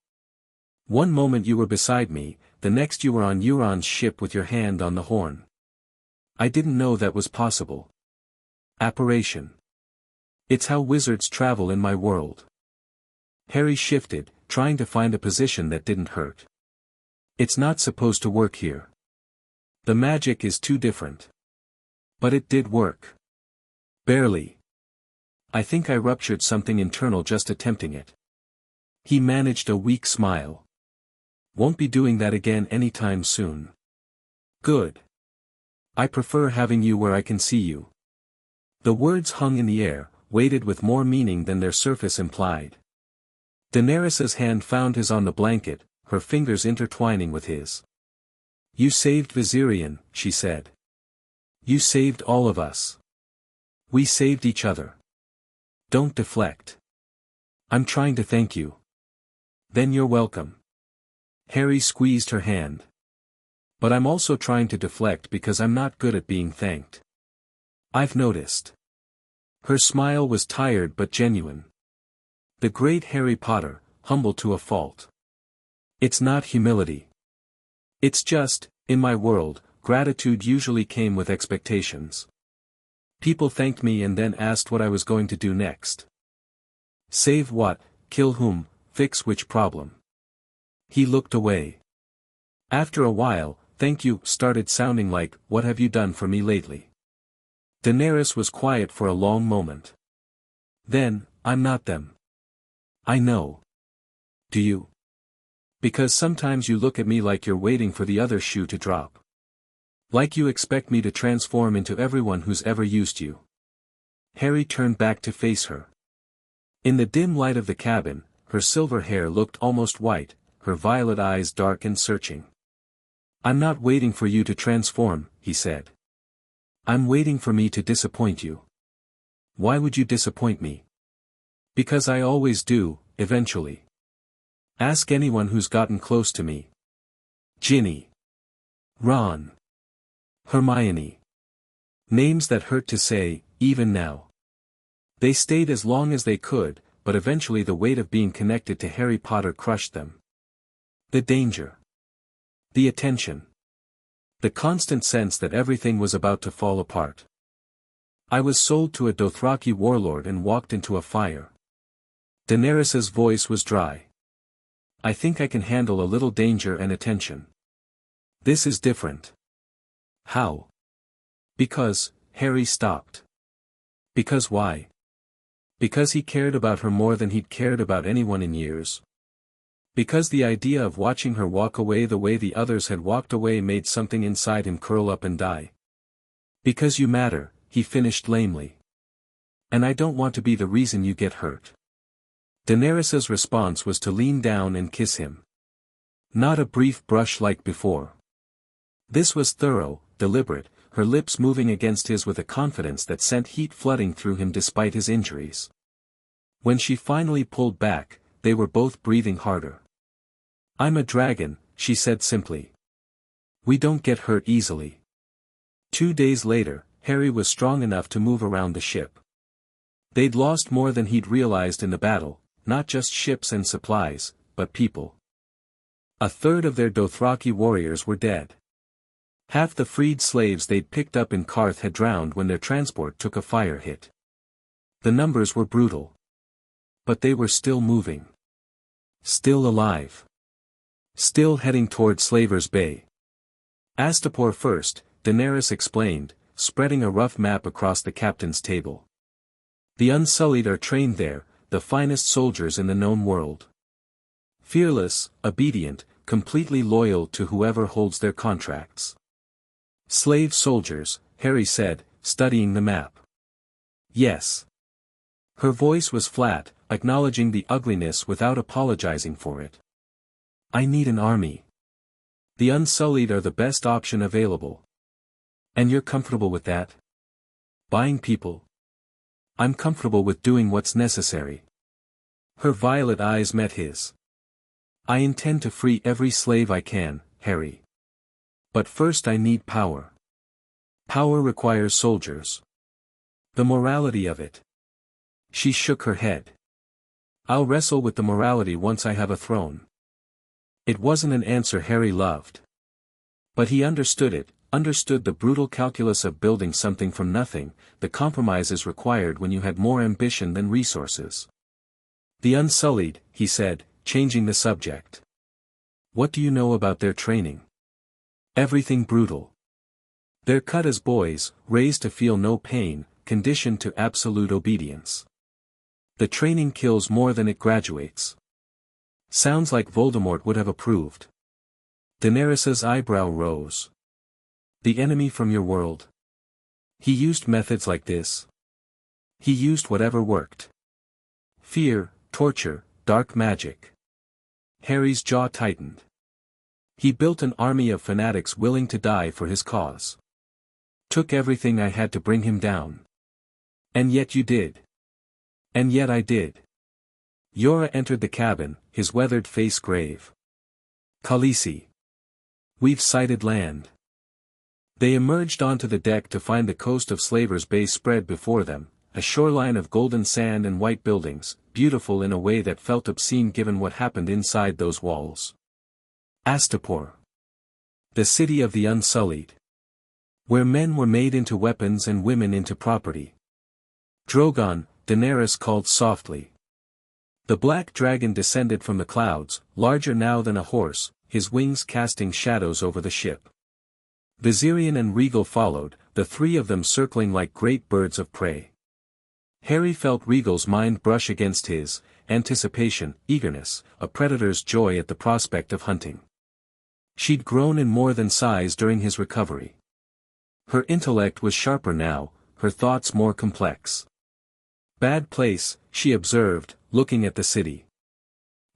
Speaker 1: One moment you were beside me, the next you were on Euron's ship with your hand on the horn. I didn't know that was possible. Apparition. It's how wizards travel in my world. Harry shifted, trying to find a position that didn't hurt. It's not supposed to work here. The magic is too different. But it did work. Barely. I think I ruptured something internal just attempting it. He managed a weak smile. Won't be doing that again anytime soon. Good. I prefer having you where I can see you. The words hung in the air, weighted with more meaning than their surface implied. Daenerys's hand found his on the blanket, her fingers intertwining with his. You saved Viserion, she said. You saved all of us. We saved each other. Don't deflect. I'm trying to thank you. Then you're welcome. Harry squeezed her hand. But I'm also trying to deflect because I'm not good at being thanked. I've noticed. Her smile was tired but genuine. The great Harry Potter, humble to a fault. It's not humility. It's just, in my world, gratitude usually came with expectations. People thanked me and then asked what I was going to do next. Save what, kill whom, fix which problem. He looked away. After a while, thank you started sounding like, what have you done for me lately? Daenerys was quiet for a long moment. Then, I'm not them. I know. Do you? Because sometimes you look at me like you're waiting for the other shoe to drop. Like you expect me to transform into everyone who's ever used you. Harry turned back to face her. In the dim light of the cabin, her silver hair looked almost white, her violet eyes dark and searching. I'm not waiting for you to transform, he said. I'm waiting for me to disappoint you. Why would you disappoint me? Because I always do, eventually. Ask anyone who's gotten close to me. Ginny. Ron. Hermione. Names that hurt to say, even now. They stayed as long as they could, but eventually the weight of being connected to Harry Potter crushed them. The danger. The attention. The constant sense that everything was about to fall apart. I was sold to a Dothraki warlord and walked into a fire. Daenerys's voice was dry. I think I can handle a little danger and attention. This is different. How? Because, Harry stopped. Because why? Because he cared about her more than he'd cared about anyone in years. Because the idea of watching her walk away the way the others had walked away made something inside him curl up and die. Because you matter, he finished lamely. And I don't want to be the reason you get hurt. Daenerys's response was to lean down and kiss him. Not a brief brush like before. This was thorough, deliberate, her lips moving against his with a confidence that sent heat flooding through him despite his injuries. When she finally pulled back, they were both breathing harder. I'm a dragon, she said simply. We don't get hurt easily. 2 days later, Harry was strong enough to move around the ship. They'd lost more than he'd realized in the battle, not just ships and supplies, but people. A third of their Dothraki warriors were dead. Half the freed slaves they'd picked up in Qarth had drowned when their transport took a fire hit. The numbers were brutal. But they were still moving. Still alive. Still heading toward Slaver's Bay. Astapor first, Daenerys explained, spreading a rough map across the captain's table. The Unsullied are trained there, the finest soldiers in the known world. Fearless, obedient, completely loyal to whoever holds their contracts. Slave soldiers, Harry said, studying the map. Yes. Her voice was flat, acknowledging the ugliness without apologizing for it. I need an army. The Unsullied are the best option available. And you're comfortable with that? Buying people? I'm comfortable with doing what's necessary. Her violet eyes met his. I intend to free every slave I can, Harry. But first I need power. Power requires soldiers. The morality of it. She shook her head. I'll wrestle with the morality once I have a throne. It wasn't an answer Harry loved. But he understood it, understood the brutal calculus of building something from nothing, the compromises required when you had more ambition than resources. The Unsullied, he said, changing the subject. What do you know about their training? Everything brutal. They're cut as boys, raised to feel no pain, conditioned to absolute obedience. The training kills more than it graduates. Sounds like Voldemort would have approved. Daenerys's eyebrow rose. The enemy from your world. He used methods like this. He used whatever worked. Fear, torture, dark magic. Harry's jaw tightened. He built an army of fanatics willing to die for his cause. Took everything I had to bring him down. And yet you did. And yet I did. Yora entered the cabin, his weathered face grave. Khaleesi. We've sighted land. They emerged onto the deck to find the coast of Slaver's Bay spread before them, a shoreline of golden sand and white buildings, beautiful in a way that felt obscene given what happened inside those walls. Astapor. The city of the Unsullied. Where men were made into weapons and women into property. Drogon, Daenerys called softly. The black dragon descended from the clouds, larger now than a horse, his wings casting shadows over the ship. Viserion and Rhaegal followed, the three of them circling like great birds of prey. Harry felt Rhaegal's mind brush against his, anticipation, eagerness, a predator's joy at the prospect of hunting. She'd grown in more than size during his recovery. Her intellect was sharper now, her thoughts more complex. Bad place, she observed, looking at the city.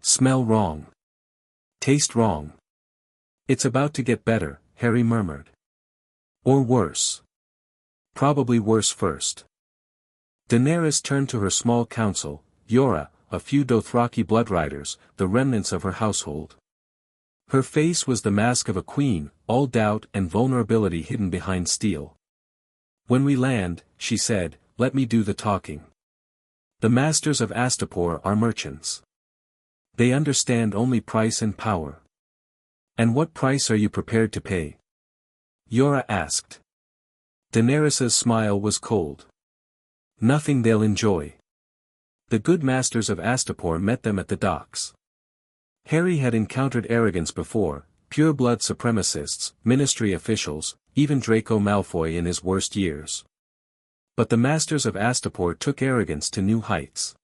Speaker 1: Smell wrong. Taste wrong. It's about to get better, Harry murmured. Or worse. Probably worse first. Daenerys turned to her small council, Yora, a few Dothraki bloodriders, the remnants of her household. Her face was the mask of a queen, all doubt and vulnerability hidden behind steel. When we land, she said, let me do the talking. The masters of Astapor are merchants. They understand only price and power. And what price are you prepared to pay? Yora asked. Daenerys's smile was cold. Nothing they'll enjoy. The good masters of Astapor met them at the docks. Harry had encountered arrogance before, pure-blood supremacists, ministry officials, even Draco Malfoy in his worst years. But the masters of Astapor took arrogance to new heights.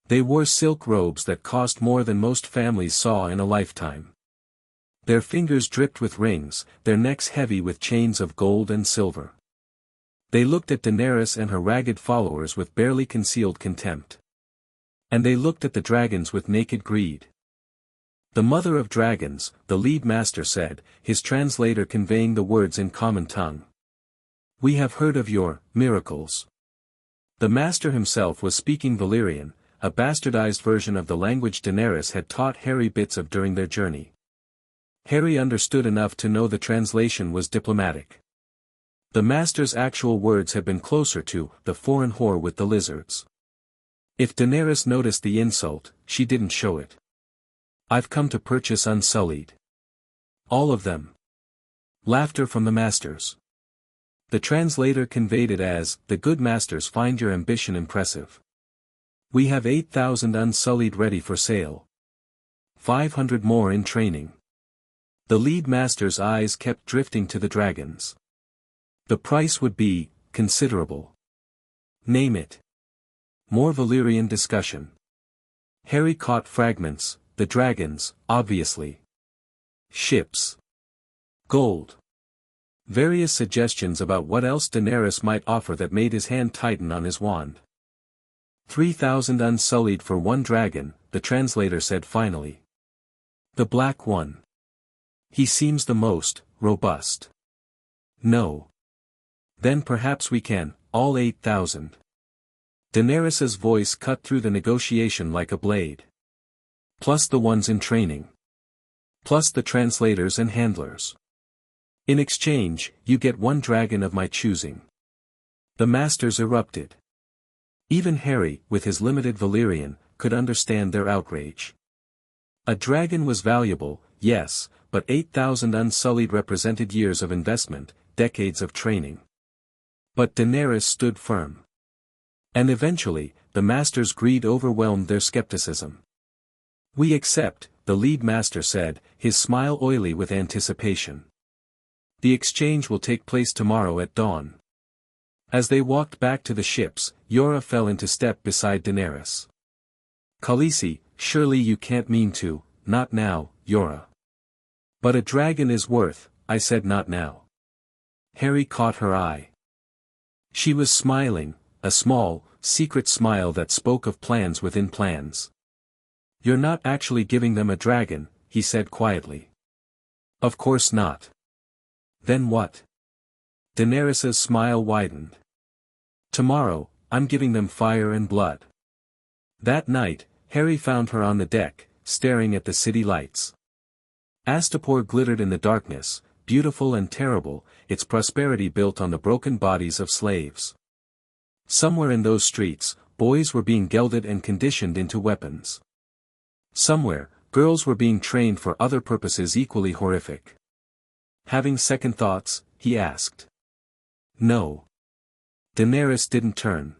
Speaker 1: They wore silk robes that cost more than most families saw in a lifetime. Their fingers dripped with rings, their necks heavy with chains of gold and silver. They looked at Daenerys and her ragged followers with barely concealed contempt. And they looked at the dragons with naked greed. The mother of dragons, the lead master said, his translator conveying the words in common tongue. We have heard of your miracles. The master himself was speaking Valyrian, a bastardized version of the language Daenerys had taught Harry bits of during their journey. Harry understood enough to know the translation was diplomatic. The master's actual words had been closer to the foreign whore with the lizards. If Daenerys noticed the insult, she didn't show it. I've come to purchase Unsullied. All of them. Laughter from the masters. The translator conveyed it as, the good masters find your ambition impressive. We have 8,000 Unsullied ready for sale. 500 more in training. The lead master's eyes kept drifting to the dragons. The price would be, considerable. Name it. More Valyrian discussion. Harry caught fragments, the dragons, obviously. Ships. Gold. Various suggestions about what else Daenerys might offer that made his hand tighten on his wand. 3,000 unsullied for one dragon, the translator said finally. The black one. He seems the most robust. No. Then perhaps we can, all 8,000. Daenerys's voice cut through the negotiation like a blade. Plus the ones in training. Plus the translators and handlers. In exchange, you get one dragon of my choosing. The masters erupted. Even Harry, with his limited Valyrian, could understand their outrage. A dragon was valuable, yes, but 8,000 unsullied represented years of investment, decades of training. But Daenerys stood firm. And eventually, the master's greed overwhelmed their skepticism. We accept, the lead master said, his smile oily with anticipation. The exchange will take place tomorrow at dawn. As they walked back to the ships, Yora fell into step beside Daenerys. Khaleesi, surely you can't mean to, not now, Yora. But a dragon is worth, I said not now. Harry caught her eye. She was smiling, a small, secret smile that spoke of plans within plans. You're not actually giving them a dragon, he said quietly. Of course not. Then what? Daenerys's smile widened. Tomorrow, I'm giving them fire and blood. That night, Harry found her on the deck, staring at the city lights. Astapor glittered in the darkness, beautiful and terrible, its prosperity built on the broken bodies of slaves. Somewhere in those streets, boys were being gelded and conditioned into weapons. Somewhere, girls were being trained for other purposes equally horrific. Having second thoughts, he asked. No. Daenerys didn't turn.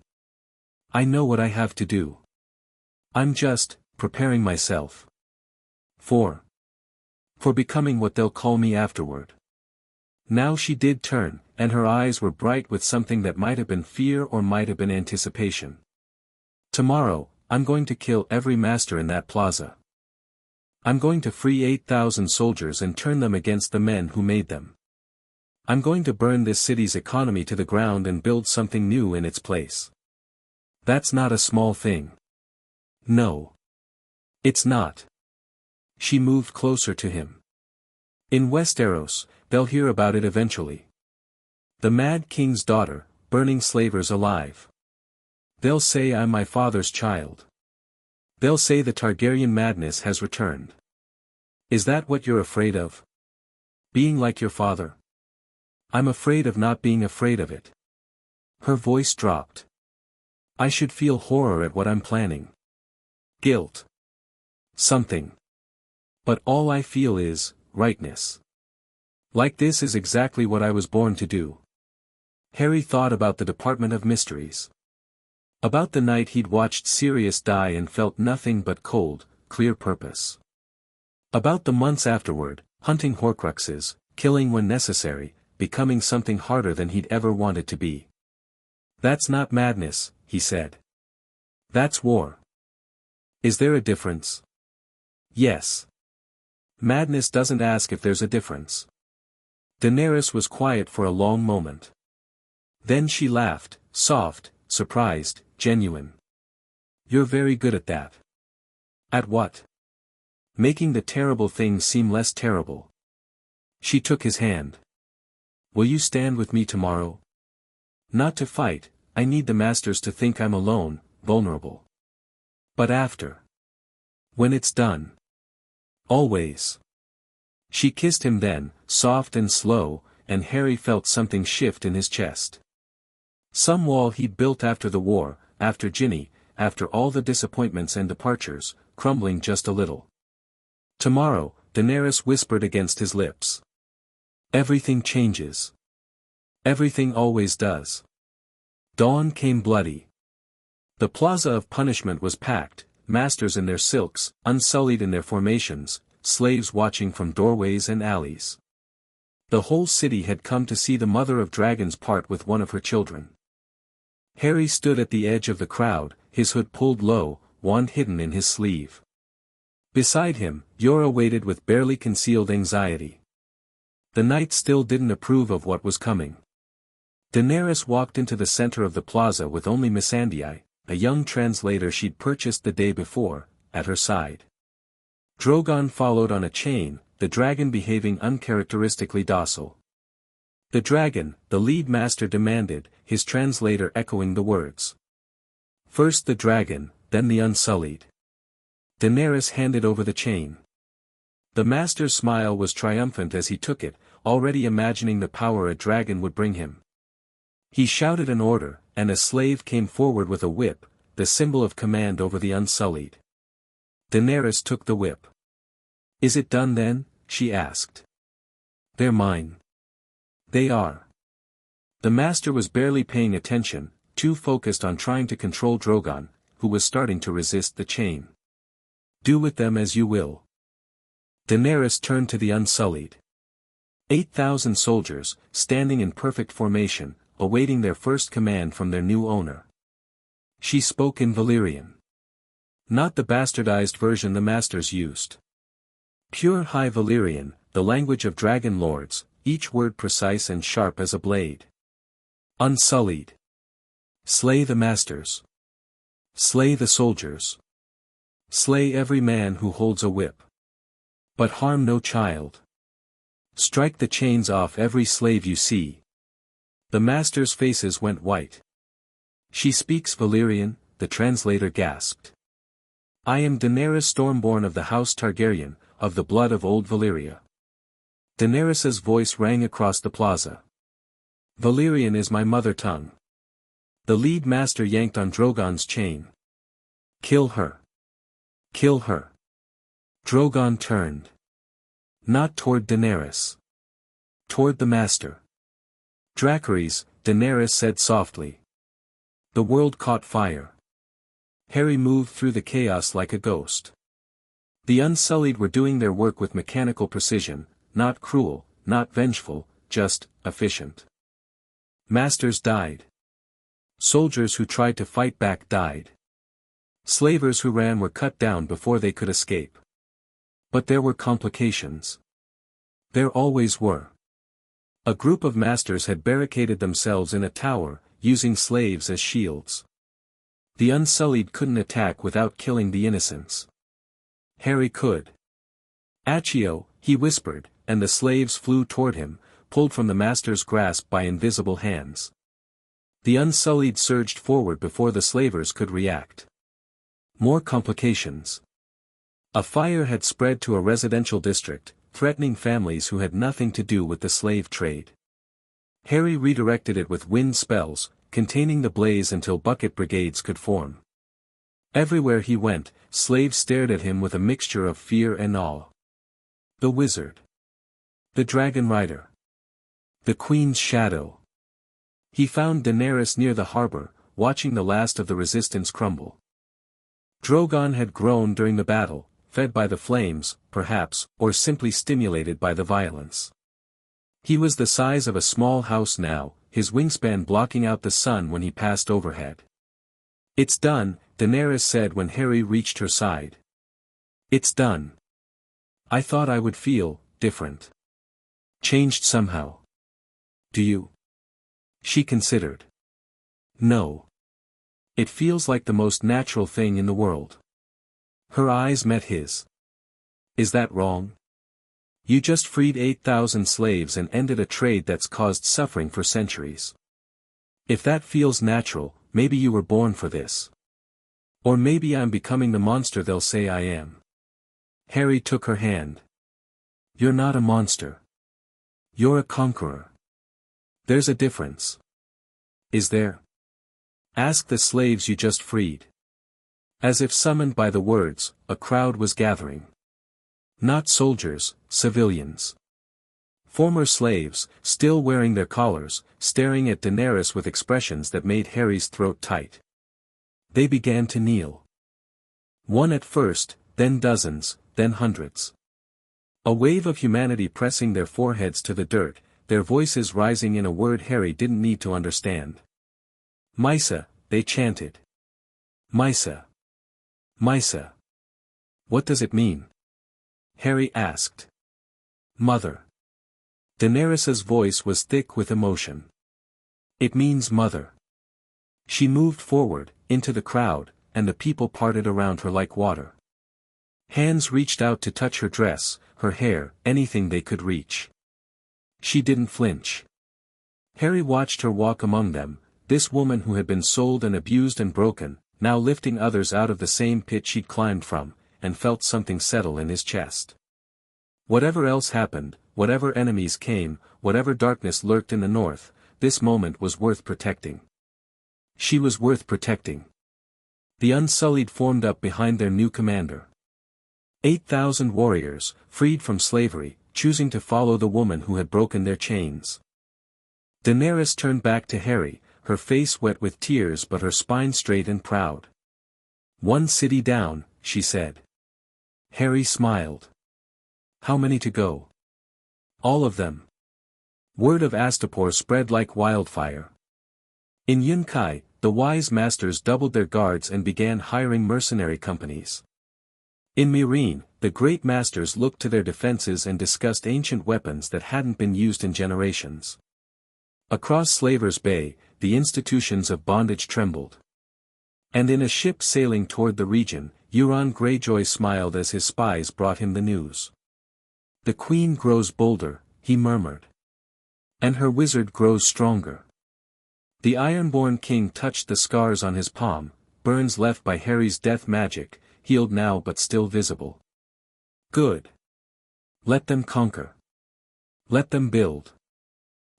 Speaker 1: I know what I have to do. I'm just, preparing myself. For becoming what they'll call me afterward. Now she did turn, and her eyes were bright with something that might have been fear or might have been anticipation. Tomorrow, I'm going to kill every master in that plaza. I'm going to free 8,000 soldiers and turn them against the men who made them. I'm going to burn this city's economy to the ground and build something new in its place. That's not a small thing. No. It's not. She moved closer to him. In Westeros, they'll hear about it eventually. The Mad King's daughter, burning slavers alive. They'll say I'm my father's child. They'll say the Targaryen madness has returned. Is that what you're afraid of? Being like your father? I'm afraid of not being afraid of it. Her voice dropped. I should feel horror at what I'm planning. Guilt. Something. But all I feel is, rightness. Like this is exactly what I was born to do. Harry thought about the Department of Mysteries. About the night he'd watched Sirius die and felt nothing but cold, clear purpose. About the months afterward, hunting Horcruxes, killing when necessary, becoming something harder than he'd ever wanted to be. That's not madness, he said. That's war. Is there a difference? Yes. Madness doesn't ask if there's a difference. Daenerys was quiet for a long moment. Then she laughed, soft, surprised, genuine. You're very good at that. At what? Making the terrible things seem less terrible. She took his hand. Will you stand with me tomorrow? Not to fight, I need the masters to think I'm alone, vulnerable. But after. When it's done. Always. She kissed him then, soft and slow, and Harry felt something shift in his chest. Some wall he'd built after the war, after Ginny, after all the disappointments and departures, crumbling just a little. Tomorrow, Daenerys whispered against his lips. Everything changes. Everything always does. Dawn came bloody. The plaza of punishment was packed, masters in their silks, unsullied in their formations, slaves watching from doorways and alleys. The whole city had come to see the mother of dragons part with one of her children. Harry stood at the edge of the crowd, his hood pulled low, wand hidden in his sleeve. Beside him, Yora waited with barely concealed anxiety. The knight still didn't approve of what was coming. Daenerys walked into the center of the plaza with only Missandei, a young translator she'd purchased the day before, at her side. Drogon followed on a chain, the dragon behaving uncharacteristically docile. The dragon, the lead master demanded, his translator echoing the words. First the dragon, then the Unsullied. Daenerys handed over the chain. The master's smile was triumphant as he took it, already imagining the power a dragon would bring him. He shouted an order, and a slave came forward with a whip, the symbol of command over the Unsullied. Daenerys took the whip. Is it done then? She asked. They're mine. They are. The master was barely paying attention, too focused on trying to control Drogon, who was starting to resist the chain. Do with them as you will. Daenerys turned to the Unsullied. 8,000 soldiers, standing in perfect formation, awaiting their first command from their new owner. She spoke in Valyrian. Not the bastardized version the masters used. Pure High Valyrian, the language of dragon lords, each word precise and sharp as a blade. Unsullied. Slay the masters. Slay the soldiers. Slay every man who holds a whip. But harm no child. Strike the chains off every slave you see. The masters' faces went white. She speaks Valyrian, the translator gasped. I am Daenerys Stormborn of the House Targaryen, of the blood of old Valyria. Daenerys's voice rang across the plaza. Valyrian is my mother tongue. The lead master yanked on Drogon's chain. Kill her. Kill her. Drogon turned. Not toward Daenerys. Toward the master. Dracarys, Daenerys said softly. The world caught fire. Harry moved through the chaos like a ghost. The Unsullied were doing their work with mechanical precision, not cruel, not vengeful, just efficient. Masters died. Soldiers who tried to fight back died. Slavers who ran were cut down before they could escape. But there were complications. There always were. A group of masters had barricaded themselves in a tower, using slaves as shields. The Unsullied couldn't attack without killing the innocents. Harry could. Accio, he whispered, and the slaves flew toward him, pulled from the master's grasp by invisible hands. The Unsullied surged forward before the slavers could react. More complications. A fire had spread to a residential district, threatening families who had nothing to do with the slave trade. Harry redirected it with wind spells, containing the blaze until bucket brigades could form. Everywhere he went, slaves stared at him with a mixture of fear and awe. The wizard. The dragon rider. The queen's shadow. He found Daenerys near the harbor, watching the last of the resistance crumble. Drogon had grown during the battle, fed by the flames, perhaps, or simply stimulated by the violence. He was the size of a small house now, his wingspan blocking out the sun when he passed overhead. It's done, Daenerys said when Harry reached her side. It's done. I thought I would feel different. Changed somehow. Do you? She considered. No. It feels like the most natural thing in the world. Her eyes met his. Is that wrong? You just freed 8,000 slaves and ended a trade that's caused suffering for centuries. If that feels natural, maybe you were born for this. Or maybe I'm becoming the monster they'll say I am. Harry took her hand. You're not a monster. You're a conqueror. There's a difference. Is there? Ask the slaves you just freed. As if summoned by the words, a crowd was gathering. Not soldiers, civilians. Former slaves, still wearing their collars, staring at Daenerys with expressions that made Harry's throat tight. They began to kneel. One at first, then dozens, then hundreds. A wave of humanity pressing their foreheads to the dirt, their voices rising in a word Harry didn't need to understand. Mysa, they chanted. Mysa. Mysa. What does it mean? Harry asked. Mother. Daenerys's voice was thick with emotion. It means mother. She moved forward, into the crowd, and the people parted around her like water. Hands reached out to touch her dress, her hair, anything they could reach. She didn't flinch. Harry watched her walk among them, this woman who had been sold and abused and broken, now lifting others out of the same pit she'd climbed from, and felt something settle in his chest. Whatever else happened, whatever enemies came, whatever darkness lurked in the north, this moment was worth protecting. She was worth protecting. The Unsullied formed up behind their new commander. 8,000 warriors, freed from slavery, choosing to follow the woman who had broken their chains. Daenerys turned back to Harry, her face wet with tears but her spine straight and proud. "One city down," she said. Harry smiled. "How many to go?" "All of them." Word of Astapor spread like wildfire. In Yunkai, the wise masters doubled their guards and began hiring mercenary companies. In Meereen, the great masters looked to their defenses and discussed ancient weapons that hadn't been used in generations. Across Slaver's Bay, the institutions of bondage trembled. And in a ship sailing toward the region, Euron Greyjoy smiled as his spies brought him the news. "The queen grows bolder," he murmured. "And her wizard grows stronger." The Ironborn king touched the scars on his palm, burns left by Harry's death magic, healed now but still visible. "Good. Let them conquer. Let them build.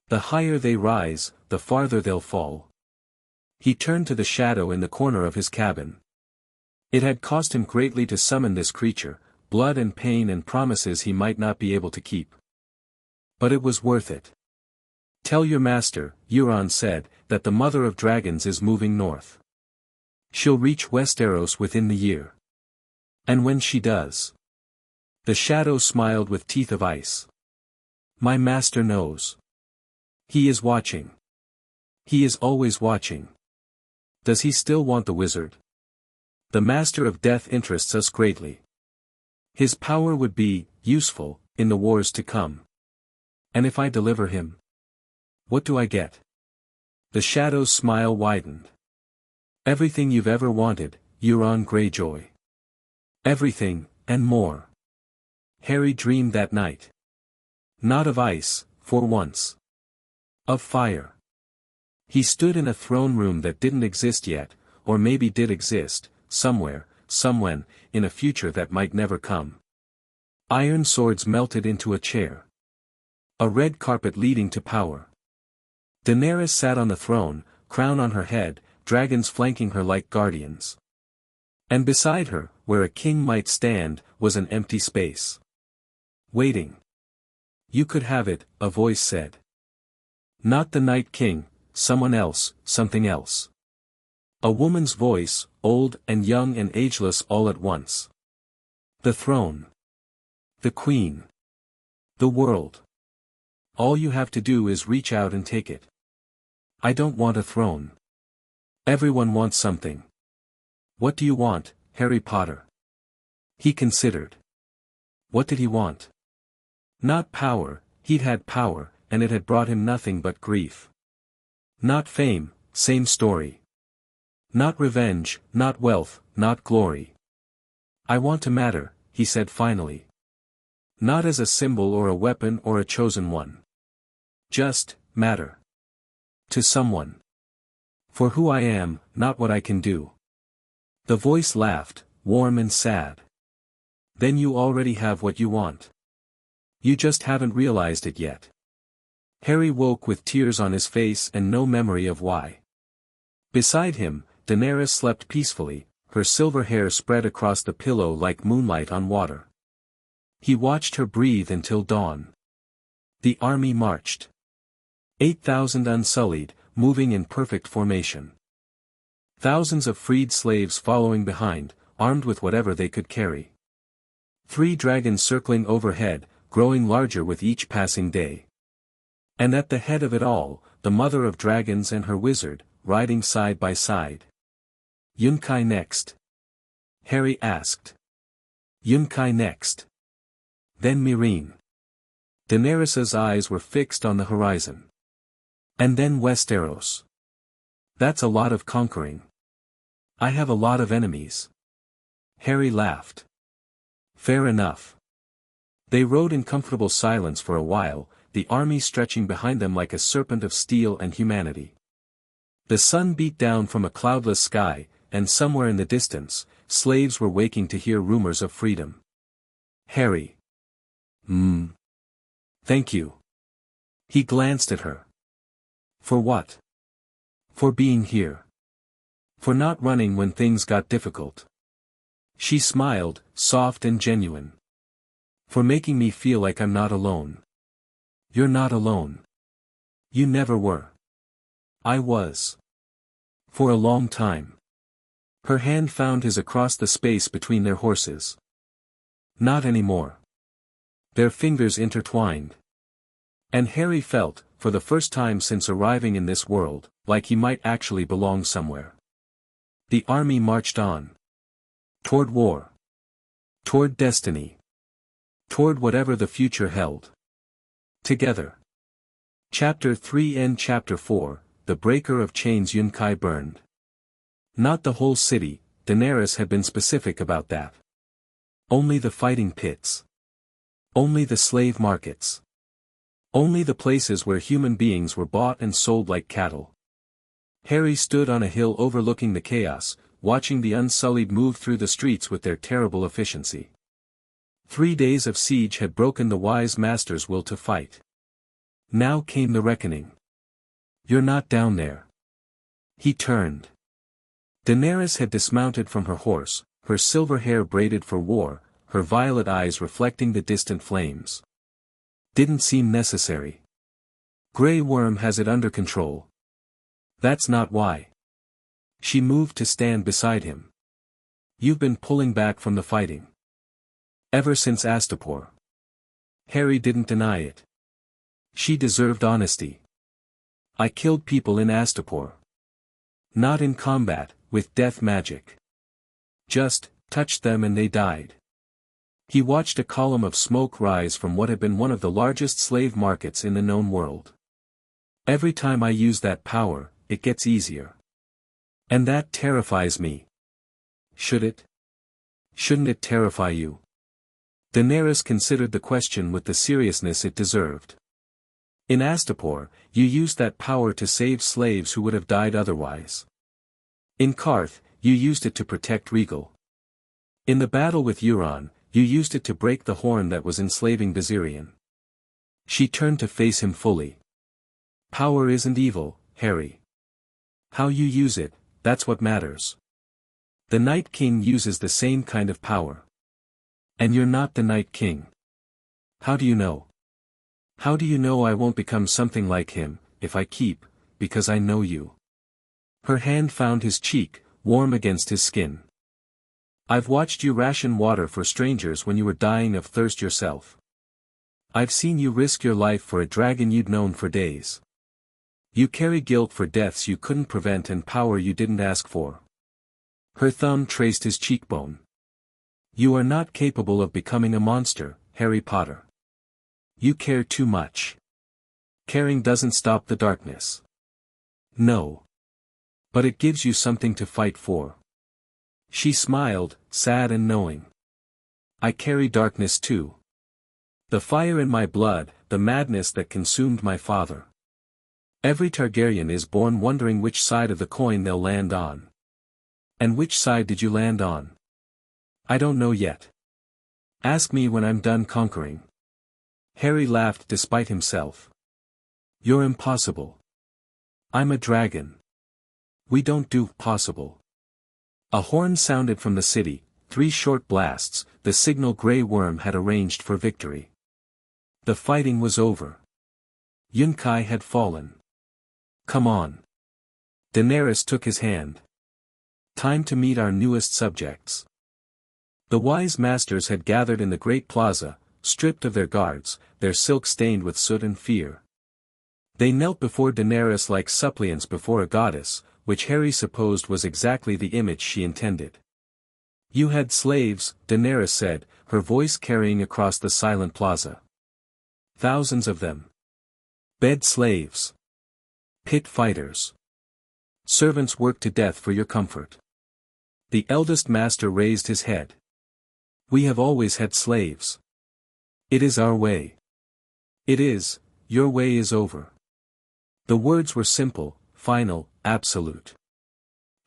Speaker 1: The higher they rise, the farther they'll fall." He turned to the shadow in the corner of his cabin. It had cost him greatly to summon this creature, blood and pain and promises he might not be able to keep. But it was worth it. "Tell your master," Euron said, "that the mother of dragons is moving north. She'll reach Westeros within the year. And when she does..." The shadow smiled with teeth of ice. "My master knows. He is watching. He is always watching. Does he still want the wizard? The master of death interests us greatly. His power would be useful in the wars to come. And if I deliver him, what do I get?" The shadow's smile widened. "Everything you've ever wanted, Euron Greyjoy. Everything, and more." Harry dreamed that night. Not of ice, for once. Of fire. He stood in a throne room that didn't exist yet, or maybe did exist, somewhere, somewhen, in a future that might never come. Iron swords melted into a chair. A red carpet leading to power. Daenerys sat on the throne, crown on her head, dragons flanking her like guardians. And beside her, where a king might stand, was an empty space. Waiting. "You could have it," a voice said. "Not the Night King, someone else, something else." A woman's voice, old and young and ageless all at once. "The throne. The queen. The world. All you have to do is reach out and take it. I don't want a throne. Everyone wants something. What do you want, Harry Potter?" He considered. What did he want? Not power, he'd had power, and it had brought him nothing but grief. Not fame, same story. Not revenge, not wealth, not glory. "I want to matter," he said finally. "Not as a symbol or a weapon or a chosen one. Just, matter. To someone. For who I am, not what I can do." The voice laughed, warm and sad. "Then you already have what you want. You just haven't realized it yet." Harry woke with tears on his face and no memory of why. Beside him, Daenerys slept peacefully, her silver hair spread across the pillow like moonlight on water. He watched her breathe until dawn. The army marched. 8,000 unsullied, moving in perfect formation. Thousands of freed slaves following behind, armed with whatever they could carry. 3 dragons circling overhead, growing larger with each passing day. And at the head of it all, the mother of dragons and her wizard, riding side by side. "Yunkai next?" Harry asked. Yunkai next. Then Meereen. Daenerys's eyes were fixed on the horizon. And then Westeros. That's a lot of conquering. I have a lot of enemies. Harry laughed. Fair enough. They rode in comfortable silence for a while, the army stretching behind them like a serpent of steel and humanity. The sun beat down from a cloudless sky, and somewhere in the distance, slaves were waking to hear rumors of freedom. Harry. Thank you. He glanced at her. For what? For being here. For not running when things got difficult. She smiled, soft and genuine. For making me feel like I'm not alone. You're not alone. You never were. I was. For a long time. Her hand found his across the space between their horses. Not anymore. Their fingers intertwined. And Harry felt, for the first time since arriving in this world, like he might actually belong somewhere. The army marched on. Toward war. Toward destiny. Toward whatever the future held. Together. Chapter 3 and Chapter 4, The Breaker of Chains. Yunkai burned. Not the whole city, Daenerys had been specific about that. Only the fighting pits. Only the slave markets. Only the places where human beings were bought and sold like cattle. Harry stood on a hill overlooking the chaos, watching the Unsullied move through the streets with their terrible efficiency. 3 days of siege had broken the wise master's will to fight. Now came the reckoning. You're not down there. He turned. Daenerys had dismounted from her horse, her silver hair braided for war, her violet eyes reflecting the distant flames. Didn't seem necessary. Grey Worm has it under control. That's not why. She moved to stand beside him. You've been pulling back from the fighting. Ever since Astapor. Harry didn't deny it. She deserved honesty. I killed people in Astapor. Not in combat, with death magic. Just, touched them and they died. He watched a column of smoke rise from what had been one of the largest slave markets in the known world. Every time I use that power, it gets easier. And that terrifies me. Should it? Shouldn't it terrify you? Daenerys considered the question with the seriousness it deserved. In Astapor, you used that power to save slaves who would have died otherwise. In Qarth, you used it to protect Regal. In the battle with Euron, you used it to break the horn that was enslaving Viserion. She turned to face him fully. Power isn't evil, Harry. How you use it, that's what matters. The Night King uses the same kind of power. And you're not the Night King. How do you know? How do you know I won't become something like him, if I keep, because I know you. Her hand found his cheek, warm against his skin. I've watched you ration water for strangers when you were dying of thirst yourself. I've seen you risk your life for a dragon you'd known for days. You carry guilt for deaths you couldn't prevent and power you didn't ask for. Her thumb traced his cheekbone. You are not capable of becoming a monster, Harry Potter. You care too much. Caring doesn't stop the darkness. No. But it gives you something to fight for. She smiled, sad and knowing. I carry darkness too. The fire in my blood, the madness that consumed my father. Every Targaryen is born wondering which side of the coin they'll land on. And which side did you land on? I don't know yet. Ask me when I'm done conquering. Harry laughed despite himself. You're impossible. I'm a dragon. We don't do possible. A horn sounded from the city, 3 short blasts, the signal Grey Worm had arranged for victory. The fighting was over. Yunkai had fallen. Come on. Daenerys took his hand. Time to meet our newest subjects. The wise masters had gathered in the great plaza, stripped of their guards, their silk stained with soot and fear. They knelt before Daenerys like suppliants before a goddess, which Harry supposed was exactly the image she intended. You had slaves, Daenerys said, her voice carrying across the silent plaza. Thousands of them. Bed slaves. Pit fighters. Servants worked to death for your comfort. The eldest master raised his head. We have always had slaves. It is our way. It is, your way is over. The words were simple, final, absolute.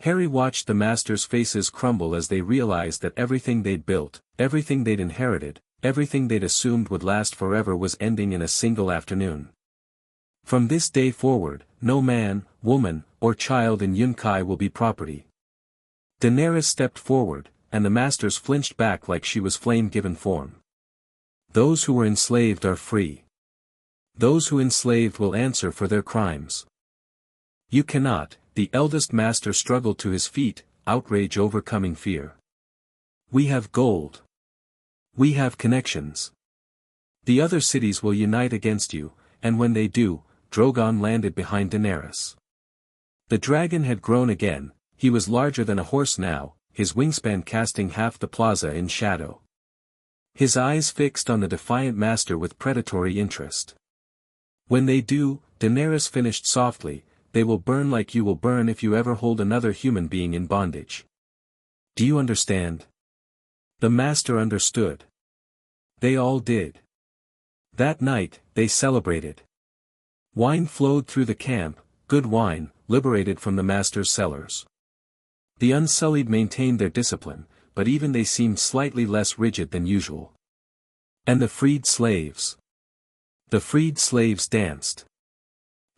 Speaker 1: Harry watched the masters' faces crumble as they realized that everything they'd built, everything they'd inherited, everything they'd assumed would last forever was ending in a single afternoon. From this day forward, no man, woman, or child in Yunkai will be property. Daenerys stepped forward, and the masters flinched back like she was flame-given form. Those who were enslaved are free. Those who enslaved will answer for their crimes. You cannot, the eldest master struggled to his feet, outrage overcoming fear. We have gold. We have connections. The other cities will unite against you, and when they do, Drogon landed behind Daenerys. The dragon had grown again, he was larger than a horse now, his wingspan casting half the plaza in shadow. His eyes fixed on the defiant master with predatory interest. When they do, Daenerys finished softly, they will burn like you will burn if you ever hold another human being in bondage. Do you understand? The master understood. They all did. That night, they celebrated. Wine flowed through the camp, good wine, liberated from the master's cellars. The Unsullied maintained their discipline, but even they seemed slightly less rigid than usual. And the freed slaves. The freed slaves danced.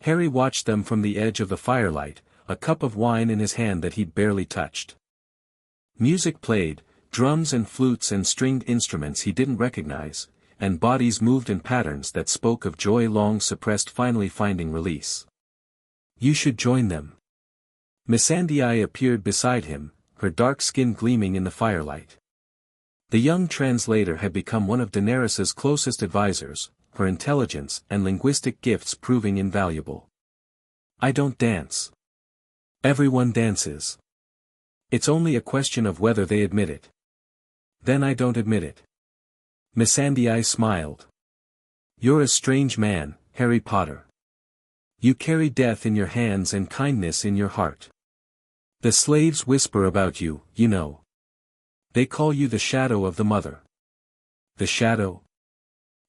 Speaker 1: Harry watched them from the edge of the firelight, a cup of wine in his hand that he'd barely touched. Music played, drums and flutes and stringed instruments he didn't recognize, and bodies moved in patterns that spoke of joy long suppressed finally finding release. You should join them. Missandei appeared beside him, her dark skin gleaming in the firelight. The young translator had become one of Daenerys's closest advisors, her intelligence and linguistic gifts proving invaluable. I don't dance. Everyone dances. It's only a question of whether they admit it. Then I don't admit it. Missandei smiled. You're a strange man, Harry Potter. You carry death in your hands and kindness in your heart. The slaves whisper about you, you know. They call you the shadow of the mother. The shadow?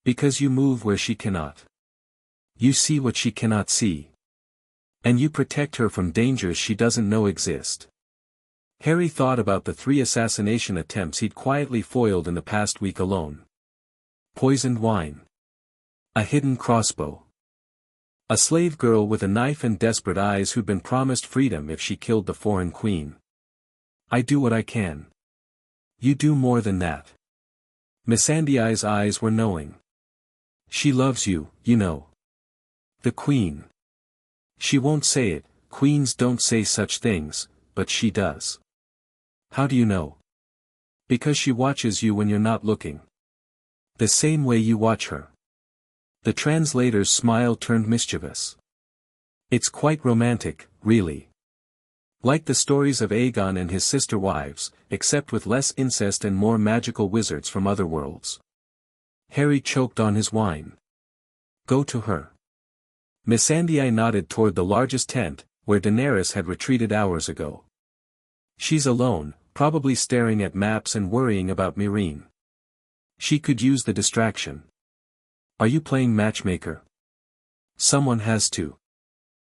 Speaker 1: Because you move where she cannot. You see what she cannot see. And you protect her from dangers she doesn't know exist. Harry thought about the 3 assassination attempts he'd quietly foiled in the past week alone. Poisoned wine. A hidden crossbow. A slave girl with a knife and desperate eyes who'd been promised freedom if she killed the foreign queen. I do what I can. You do more than that. Missandei's eyes were knowing. She loves you, you know. The queen. She won't say it, queens don't say such things, but she does. How do you know? Because she watches you when you're not looking. The same way you watch her. The translator's smile turned mischievous. It's quite romantic, really. Like the stories of Aegon and his sister wives, except with less incest and more magical wizards from other worlds. Harry choked on his wine. Go to her. Missandei nodded toward the largest tent, where Daenerys had retreated hours ago. She's alone, probably staring at maps and worrying about Meereen. She could use the distraction. Are you playing matchmaker? Someone has to.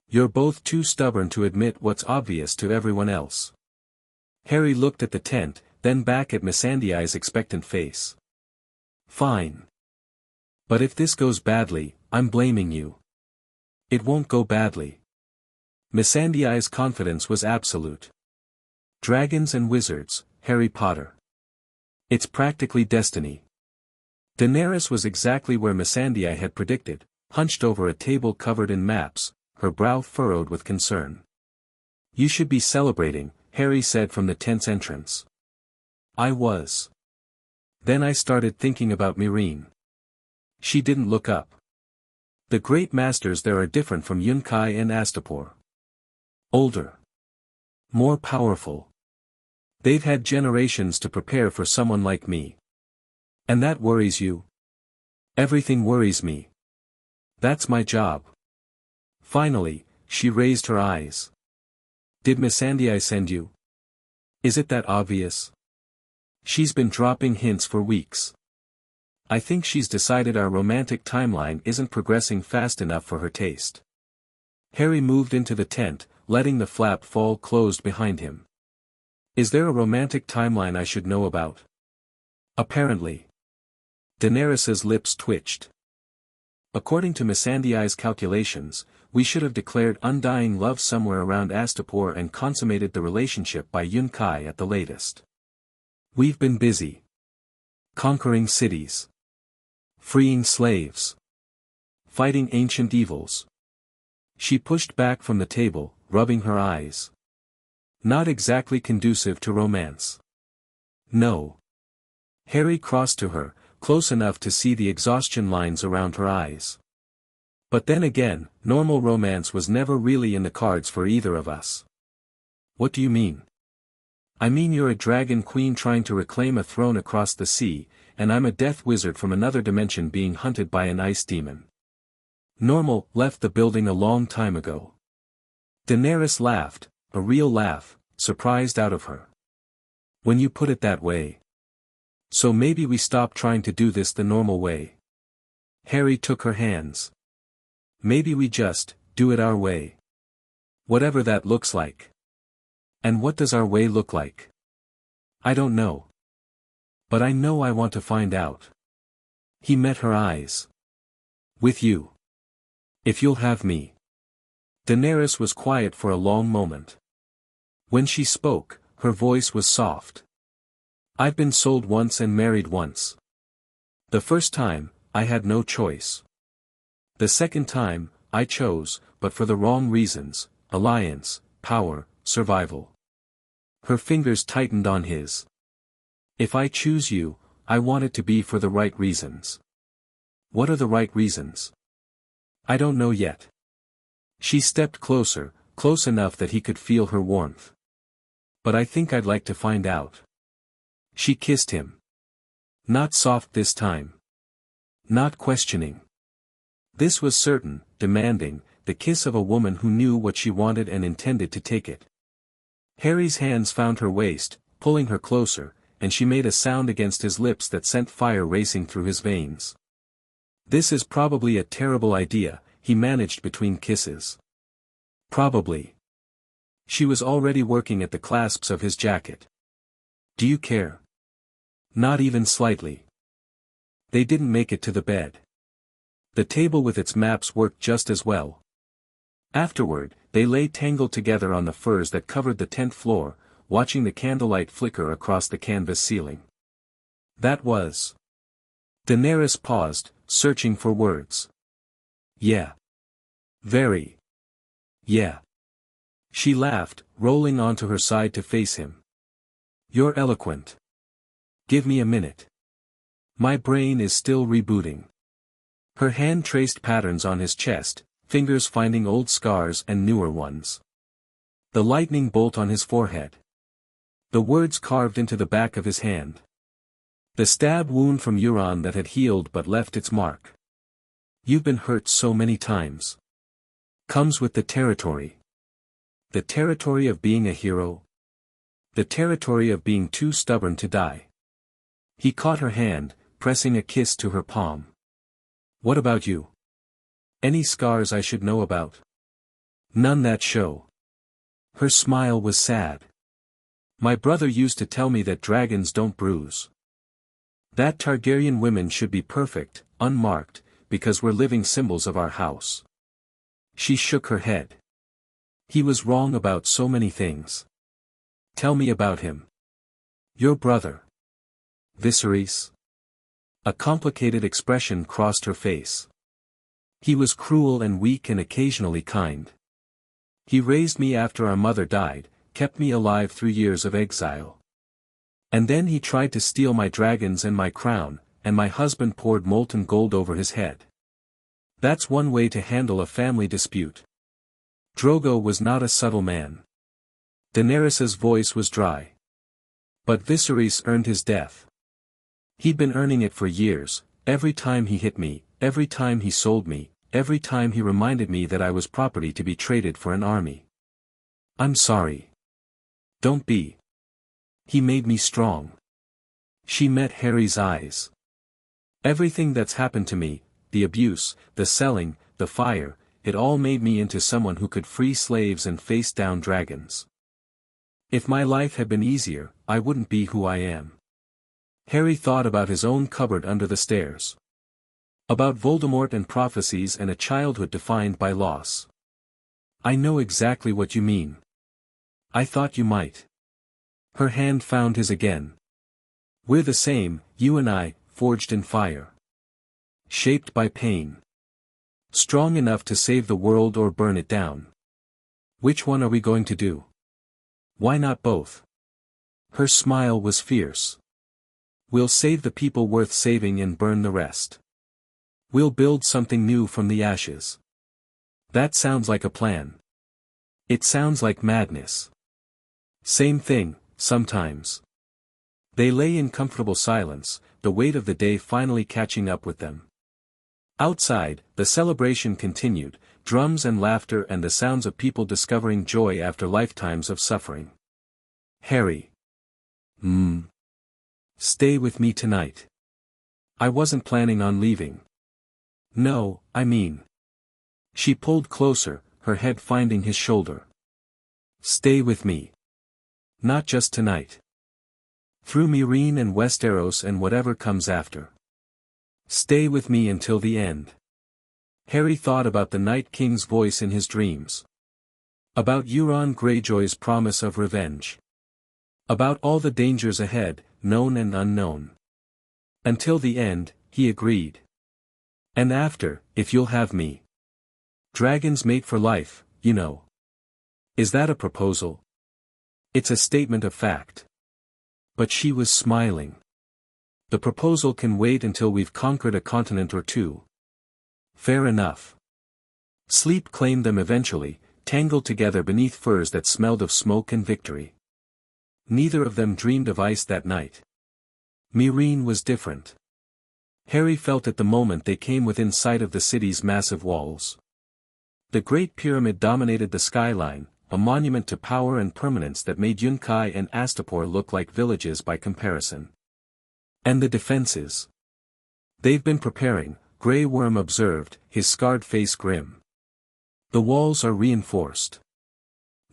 Speaker 1: You're both too stubborn to admit what's obvious to everyone else. Harry looked at the tent, then back at Missandei's expectant face. Fine. But if this goes badly, I'm blaming you. It won't go badly. Missandei's confidence was absolute. Dragons and wizards, Harry Potter. It's practically destiny. Daenerys was exactly where Missandei had predicted, hunched over a table covered in maps, her brow furrowed with concern. You should be celebrating, Harry said from the tent's entrance. I was. Then I started thinking about Meereen. She didn't look up. The great masters there are different from Yunkai and Astapor. Older. More powerful. They've had generations to prepare for someone like me. And that worries you? Everything worries me. That's my job. Finally, she raised her eyes. Did Missandei send you? Is it that obvious? She's been dropping hints for weeks. I think she's decided our romantic timeline isn't progressing fast enough for her taste. Harry moved into the tent, letting the flap fall closed behind him. Is there a romantic timeline I should know about? Apparently. Daenerys's lips twitched. According to Missandei's calculations, we should have declared undying love somewhere around Astapor and consummated the relationship by Yunkai at the latest. We've been busy. Conquering cities. Freeing slaves. Fighting ancient evils. She pushed back from the table, rubbing her eyes. Not exactly conducive to romance. No. Harry crossed to her, close enough to see the exhaustion lines around her eyes. But then again, normal romance was never really in the cards for either of us. What do you mean? I mean you're a dragon queen trying to reclaim a throne across the sea, and I'm a death wizard from another dimension being hunted by an ice demon. Normal left the building a long time ago. Daenerys laughed, a real laugh, surprised out of her. When you put it that way. So maybe we stop trying to do this the normal way. Harry took her hands. Maybe we just do it our way. Whatever that looks like. And what does our way look like? I don't know. But I know I want to find out. He met her eyes. With you. If you'll have me. Daenerys was quiet for a long moment. When she spoke, her voice was soft. I've been sold once and married once. The first time, I had no choice. The second time, I chose, but for the wrong reasons: alliance, power, survival. Her fingers tightened on his. If I choose you, I want it to be for the right reasons. What are the right reasons? I don't know yet. She stepped closer, close enough that he could feel her warmth. But I think I'd like to find out. She kissed him. Not soft this time. Not questioning. This was certain, demanding, the kiss of a woman who knew what she wanted and intended to take it. Harry's hands found her waist, pulling her closer, and she made a sound against his lips that sent fire racing through his veins. This is probably a terrible idea, he managed between kisses. Probably. She was already working at the clasps of his jacket. Do you care? Not even slightly. They didn't make it to the bed. The table with its maps worked just as well. Afterward, they lay tangled together on the furs that covered the tent floor, watching the candlelight flicker across the canvas ceiling. That was. Daenerys paused, searching for words. Yeah. Very. Yeah. She laughed, rolling onto her side to face him. You're eloquent. Give me a minute. My brain is still rebooting. Her hand traced patterns on his chest, fingers finding old scars and newer ones. The lightning bolt on his forehead. The words carved into the back of his hand. The stab wound from Euron that had healed but left its mark. You've been hurt so many times. Comes with the territory. The territory of being a hero. The territory of being too stubborn to die. He caught her hand, pressing a kiss to her palm. What about you? Any scars I should know about? None that show. Her smile was sad. My brother used to tell me that dragons don't bruise. That Targaryen women should be perfect, unmarked, because we're living symbols of our house. She shook her head. He was wrong about so many things. Tell me about him. Your brother. Viserys. A complicated expression crossed her face. He was cruel and weak and occasionally kind. He raised me after our mother died, kept me alive through years of exile. And then he tried to steal my dragons and my crown, and my husband poured molten gold over his head. That's one way to handle a family dispute. Drogo was not a subtle man. Daenerys's voice was dry. But Viserys earned his death. He'd been earning it for years, every time he hit me, every time he sold me, every time he reminded me that I was property to be traded for an army. I'm sorry. Don't be. He made me strong. She met Harry's eyes. Everything that's happened to me, the abuse, the selling, the fire, it all made me into someone who could free slaves and face down dragons. If my life had been easier, I wouldn't be who I am. Harry thought about his own cupboard under the stairs. About Voldemort and prophecies and a childhood defined by loss. I know exactly what you mean. I thought you might. Her hand found his again. We're the same, you and I, forged in fire. Shaped by pain. Strong enough to save the world or burn it down. Which one are we going to do? Why not both? Her smile was fierce. We'll save the people worth saving and burn the rest. We'll build something new from the ashes. That sounds like a plan. It sounds like madness. Same thing, sometimes. They lay in comfortable silence, the weight of the day finally catching up with them. Outside, the celebration continued, drums and laughter and the sounds of people discovering joy after lifetimes of suffering. Harry. Stay with me tonight. I wasn't planning on leaving. No, I mean. She pulled closer, her head finding his shoulder. Stay with me. Not just tonight. Through Meereen and Westeros and whatever comes after. Stay with me until the end. Harry thought about the Night King's voice in his dreams. About Euron Greyjoy's promise of revenge. About all the dangers ahead, known and unknown. Until the end, he agreed. And after, if you'll have me. Dragons mate for life, you know. Is that a proposal? It's a statement of fact. But she was smiling. The proposal can wait until we've conquered a continent or two. Fair enough. Sleep claimed them eventually, tangled together beneath furs that smelled of smoke and victory. Neither of them dreamed of ice that night. Meereen was different. Harry felt at the moment they came within sight of the city's massive walls. The Great Pyramid dominated the skyline, a monument to power and permanence that made Yunkai and Astapor look like villages by comparison. And the defenses. They've been preparing, Grey Worm observed, his scarred face grim. The walls are reinforced.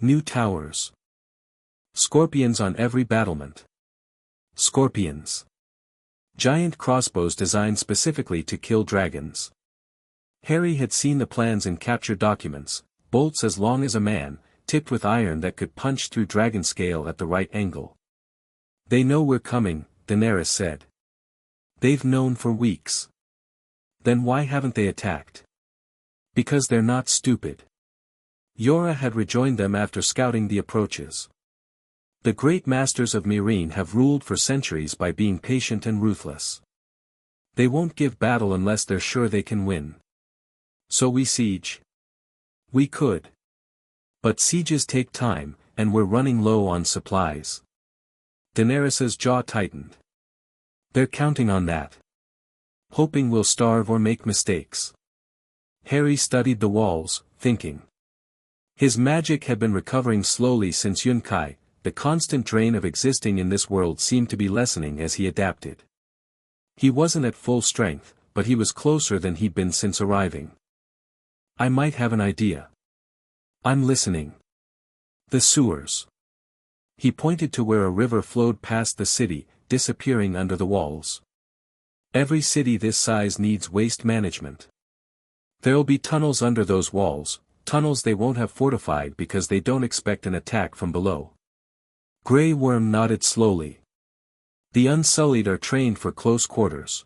Speaker 1: New towers. Scorpions on every battlement. Scorpions. Giant crossbows designed specifically to kill dragons. Harry had seen the plans in capture documents, bolts as long as a man, tipped with iron that could punch through dragon scale at the right angle. They know we're coming, Daenerys said. They've known for weeks. Then why haven't they attacked? Because they're not stupid. Yora had rejoined them after scouting the approaches. The great masters of Meereen have ruled for centuries by being patient and ruthless. They won't give battle unless they're sure they can win. So we siege. We could. But sieges take time, and we're running low on supplies. Daenerys's jaw tightened. They're counting on that. Hoping we'll starve or make mistakes. Harry studied the walls, thinking. His magic had been recovering slowly since Yunkai, the constant drain of existing in this world seemed to be lessening as he adapted. He wasn't at full strength, but he was closer than he'd been since arriving. I might have an idea. I'm listening. The sewers. He pointed to where a river flowed past the city, disappearing under the walls. Every city this size needs waste management. There'll be tunnels under those walls, tunnels they won't have fortified because they don't expect an attack from below. Grey Worm nodded slowly. The Unsullied are trained for close quarters.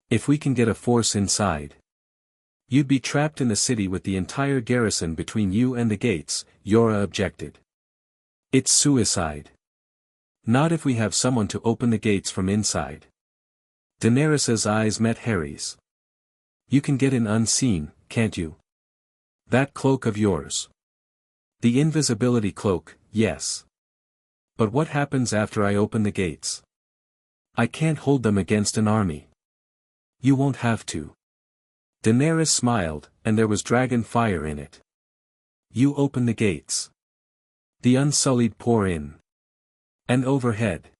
Speaker 1: If we can get a force inside. You'd be trapped in the city with the entire garrison between you and the gates, Yora objected. It's suicide. Not if we have someone to open the gates from inside. Daenerys's eyes met Harry's. You can get in unseen, can't you? That cloak of yours. The invisibility cloak, yes. But what happens after I open the gates? I can't hold them against an army. You won't have to. Daenerys smiled, and there was dragon fire in it. You open the gates. The Unsullied pour in. And overhead.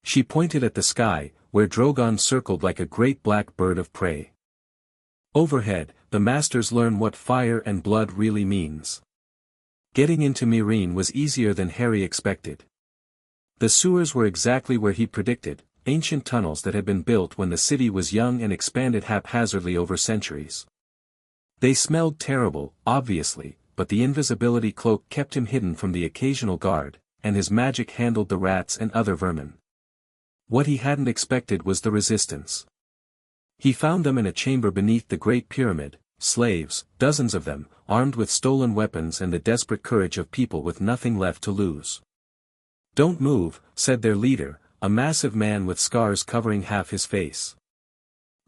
Speaker 1: She pointed at the sky, where Drogon circled like a great black bird of prey. Overhead, the masters learn what fire and blood really means. Getting into Meereen was easier than Harry expected. The sewers were exactly where he predicted, ancient tunnels that had been built when the city was young and expanded haphazardly over centuries. They smelled terrible, obviously, but the invisibility cloak kept him hidden from the occasional guard, and his magic handled the rats and other vermin. What he hadn't expected was the resistance. He found them in a chamber beneath the Great Pyramid, slaves, dozens of them, armed with stolen weapons and the desperate courage of people with nothing left to lose. "Don't move," said their leader, a massive man with scars covering half his face.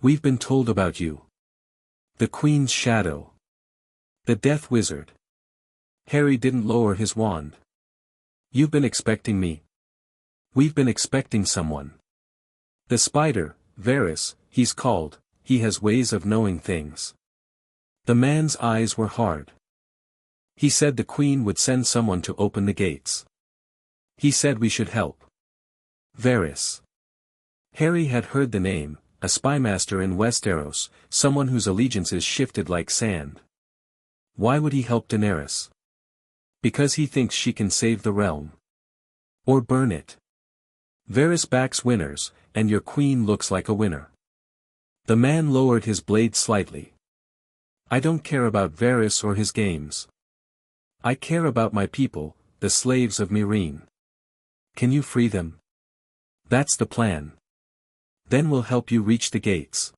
Speaker 1: "We've been told about you. The Queen's shadow. The Death Wizard." Harry didn't lower his wand. "You've been expecting me." "We've been expecting someone. The Spider, Varys, he's called, he has ways of knowing things." The man's eyes were hard. "He said the Queen would send someone to open the gates. He said we should help." Varys. Harry had heard the name, a spymaster in Westeros, someone whose allegiances shifted like sand. Why would he help Daenerys? Because he thinks she can save the realm. Or burn it. Varys backs winners, and your queen looks like a winner. The man lowered his blade slightly. "I don't care about Varys or his games. I care about my people, the slaves of Meereen. Can you free them?" "That's the plan. Then we'll help you reach the gates."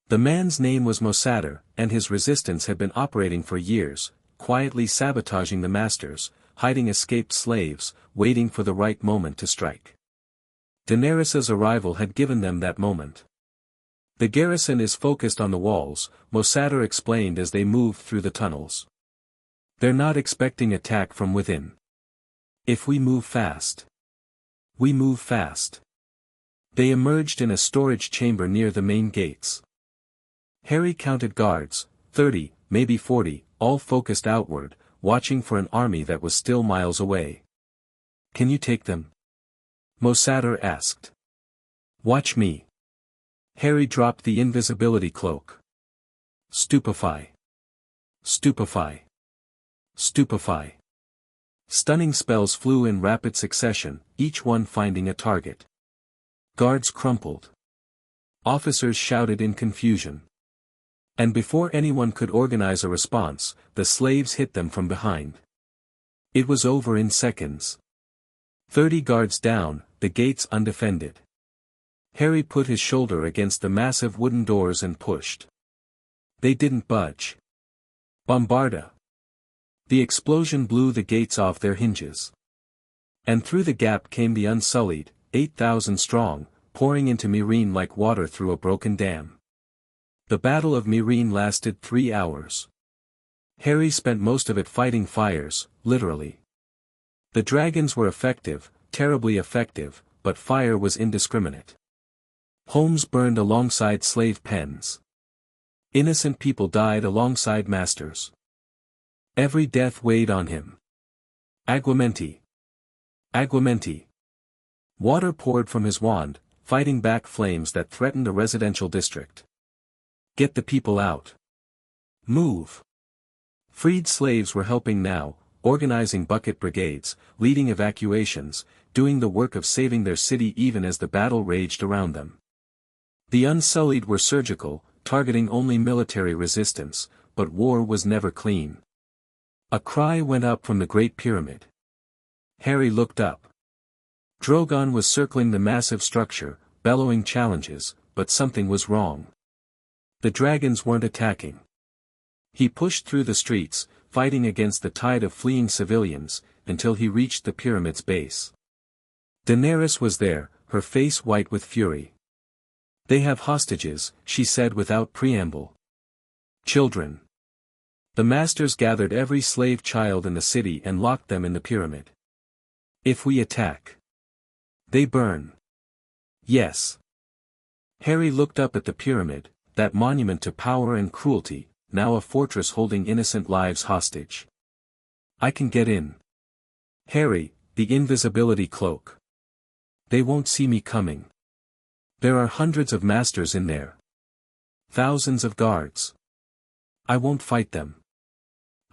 Speaker 1: The man's name was Mosadder, and his resistance had been operating for years, quietly sabotaging the masters, hiding escaped slaves, waiting for the right moment to strike. Daenerys' arrival had given them that moment. "The garrison is focused on the walls," Mosadder explained as they moved through the tunnels. "They're not expecting attack from within. If we move fast. We move fast." They emerged in a storage chamber near the main gates. Harry counted guards, 30, maybe 40, all focused outward, watching for an army that was still miles away. "Can you take them?" Mosadder asked. "Watch me." Harry dropped the invisibility cloak. Stupefy. Stupefy. Stupefy. Stunning spells flew in rapid succession, each one finding a target. Guards crumpled. Officers shouted in confusion. And before anyone could organize a response, the slaves hit them from behind. It was over in seconds. 30 guards down, the gates undefended. Harry put his shoulder against the massive wooden doors and pushed. They didn't budge. Bombarda. The explosion blew the gates off their hinges. And through the gap came the Unsullied, 8,000 strong, pouring into Meereen like water through a broken dam. The Battle of Meereen lasted 3 hours. Harry spent most of it fighting fires, literally. The dragons were effective, terribly effective, but fire was indiscriminate. Homes burned alongside slave pens. Innocent people died alongside masters. Every death weighed on him. Aguamenti. Aguamenti. Water poured from his wand, fighting back flames that threatened a residential district. Get the people out. Move. Freed slaves were helping now, organizing bucket brigades, leading evacuations, doing the work of saving their city even as the battle raged around them. The Unsullied were surgical, targeting only military resistance, but war was never clean. A cry went up from the Great Pyramid. Harry looked up. Drogon was circling the massive structure, bellowing challenges, but something was wrong. The dragons weren't attacking. He pushed through the streets, fighting against the tide of fleeing civilians, until he reached the pyramid's base. Daenerys was there, her face white with fury. "They have hostages," she said without preamble. "Children." The masters gathered every slave child in the city and locked them in the pyramid. If we attack, they burn. Yes. Harry looked up at the pyramid, that monument to power and cruelty, now a fortress holding innocent lives hostage. I can get in. Harry, the invisibility cloak. They won't see me coming. There are hundreds of masters in there. Thousands of guards. I won't fight them.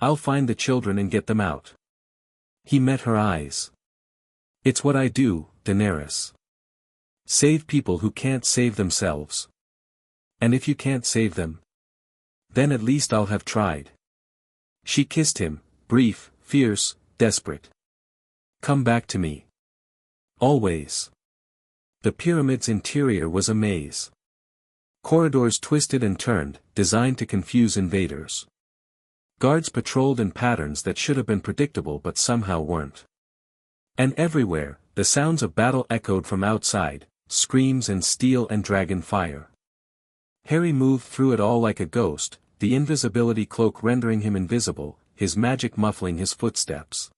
Speaker 1: I'll find the children and get them out. He met her eyes. It's what I do, Daenerys. Save people who can't save themselves. And if you can't save them, then at least I'll have tried. She kissed him, brief, fierce, desperate. Come back to me. Always. The pyramid's interior was a maze. Corridors twisted and turned, designed to confuse invaders. Guards patrolled in patterns that should have been predictable but somehow weren't. And everywhere, the sounds of battle echoed from outside, screams and steel and dragon fire. Harry moved through it all like a ghost, the invisibility cloak rendering him invisible, his magic muffling his footsteps.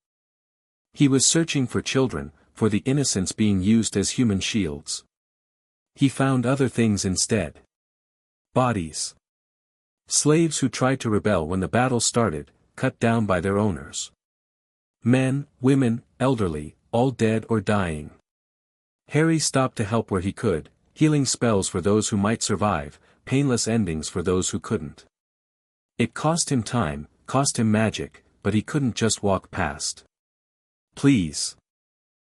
Speaker 1: He was searching for children, for the innocents being used as human shields. He found other things instead. Bodies. Slaves who tried to rebel when the battle started, cut down by their owners. Men, women, elderly, all dead or dying. Harry stopped to help where he could, healing spells for those who might survive, painless endings for those who couldn't. It cost him time, cost him magic, but he couldn't just walk past. Please.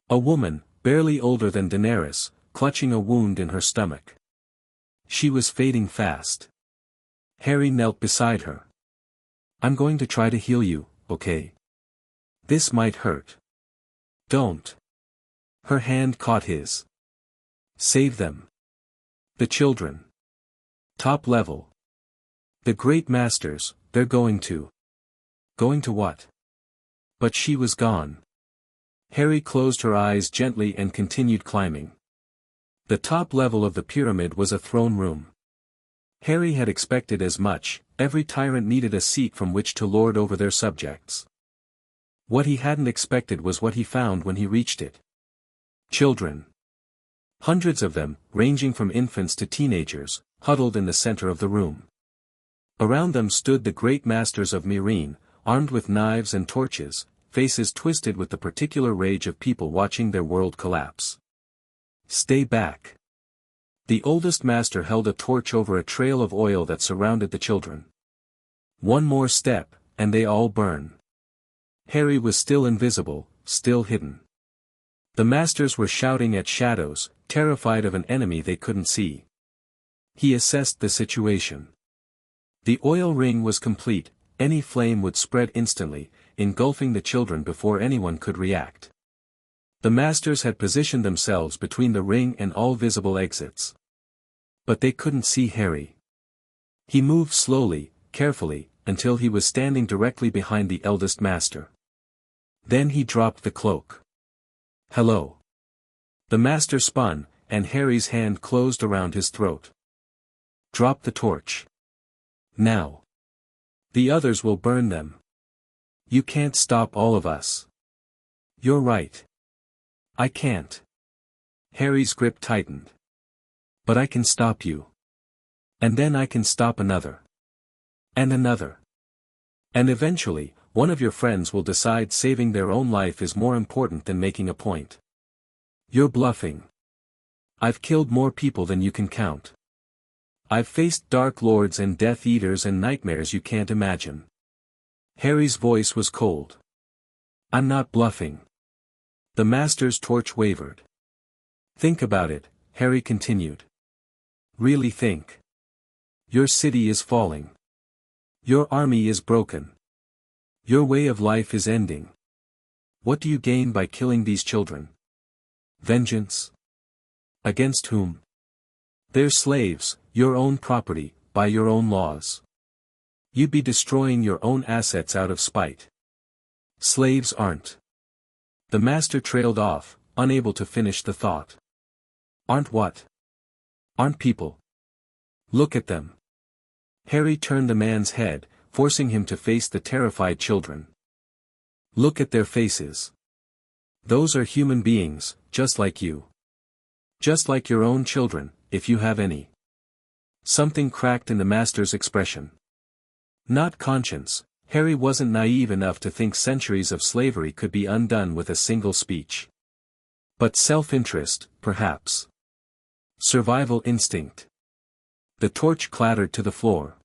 Speaker 1: A woman, barely older than Daenerys, clutching a wound in her stomach. She was fading fast. Harry knelt beside her. I'm going to try to heal you, okay? This might hurt. Don't. Her hand caught his. Save them. The children. Top level. The great masters, they're going to. Going to what? But she was gone. Harry closed her eyes gently and continued climbing. The top level of the pyramid was a throne room. Harry had expected as much, every tyrant needed a seat from which to lord over their subjects. What he hadn't expected was what he found when he reached it. Children. Hundreds of them, ranging from infants to teenagers, huddled in the center of the room. Around them stood the great masters of Meereen, armed with knives and torches, faces twisted with the particular rage of people watching their world collapse. Stay back. The oldest master held a torch over a trail of oil that surrounded the children. One more step, and they all burn. Harry was still invisible, still hidden. The masters were shouting at shadows, terrified of an enemy they couldn't see. He assessed the situation. The oil ring was complete, any flame would spread instantly, engulfing the children before anyone could react. The masters had positioned themselves between the ring and all visible exits. But they couldn't see Harry. He moved slowly, carefully, until he was standing directly behind the eldest master. Then he dropped the cloak. Hello. The master spun, and Harry's hand closed around his throat. Drop the torch. Now. The others will burn them. You can't stop all of us. You're right. I can't. Harry's grip tightened. But I can stop you. And then I can stop another. And another. And eventually, one of your friends will decide saving their own life is more important than making a point. You're bluffing. I've killed more people than you can count. I've faced dark lords and death eaters and nightmares you can't imagine. Harry's voice was cold. I'm not bluffing. The master's torch wavered. Think about it, Harry continued. Really think. Your city is falling. Your army is broken. Your way of life is ending. What do you gain by killing these children? Vengeance? Against whom? They're slaves, your own property, by your own laws. You'd be destroying your own assets out of spite. Slaves aren't. The master trailed off, unable to finish the thought. Aren't what? Aren't people. Look at them. Harry turned the man's head, forcing him to face the terrified children. Look at their faces. Those are human beings, just like you. Just like your own children, if you have any. Something cracked in the master's expression. Not conscience, Harry wasn't naive enough to think centuries of slavery could be undone with a single speech. But self-interest, perhaps. Survival instinct. The torch clattered to the floor.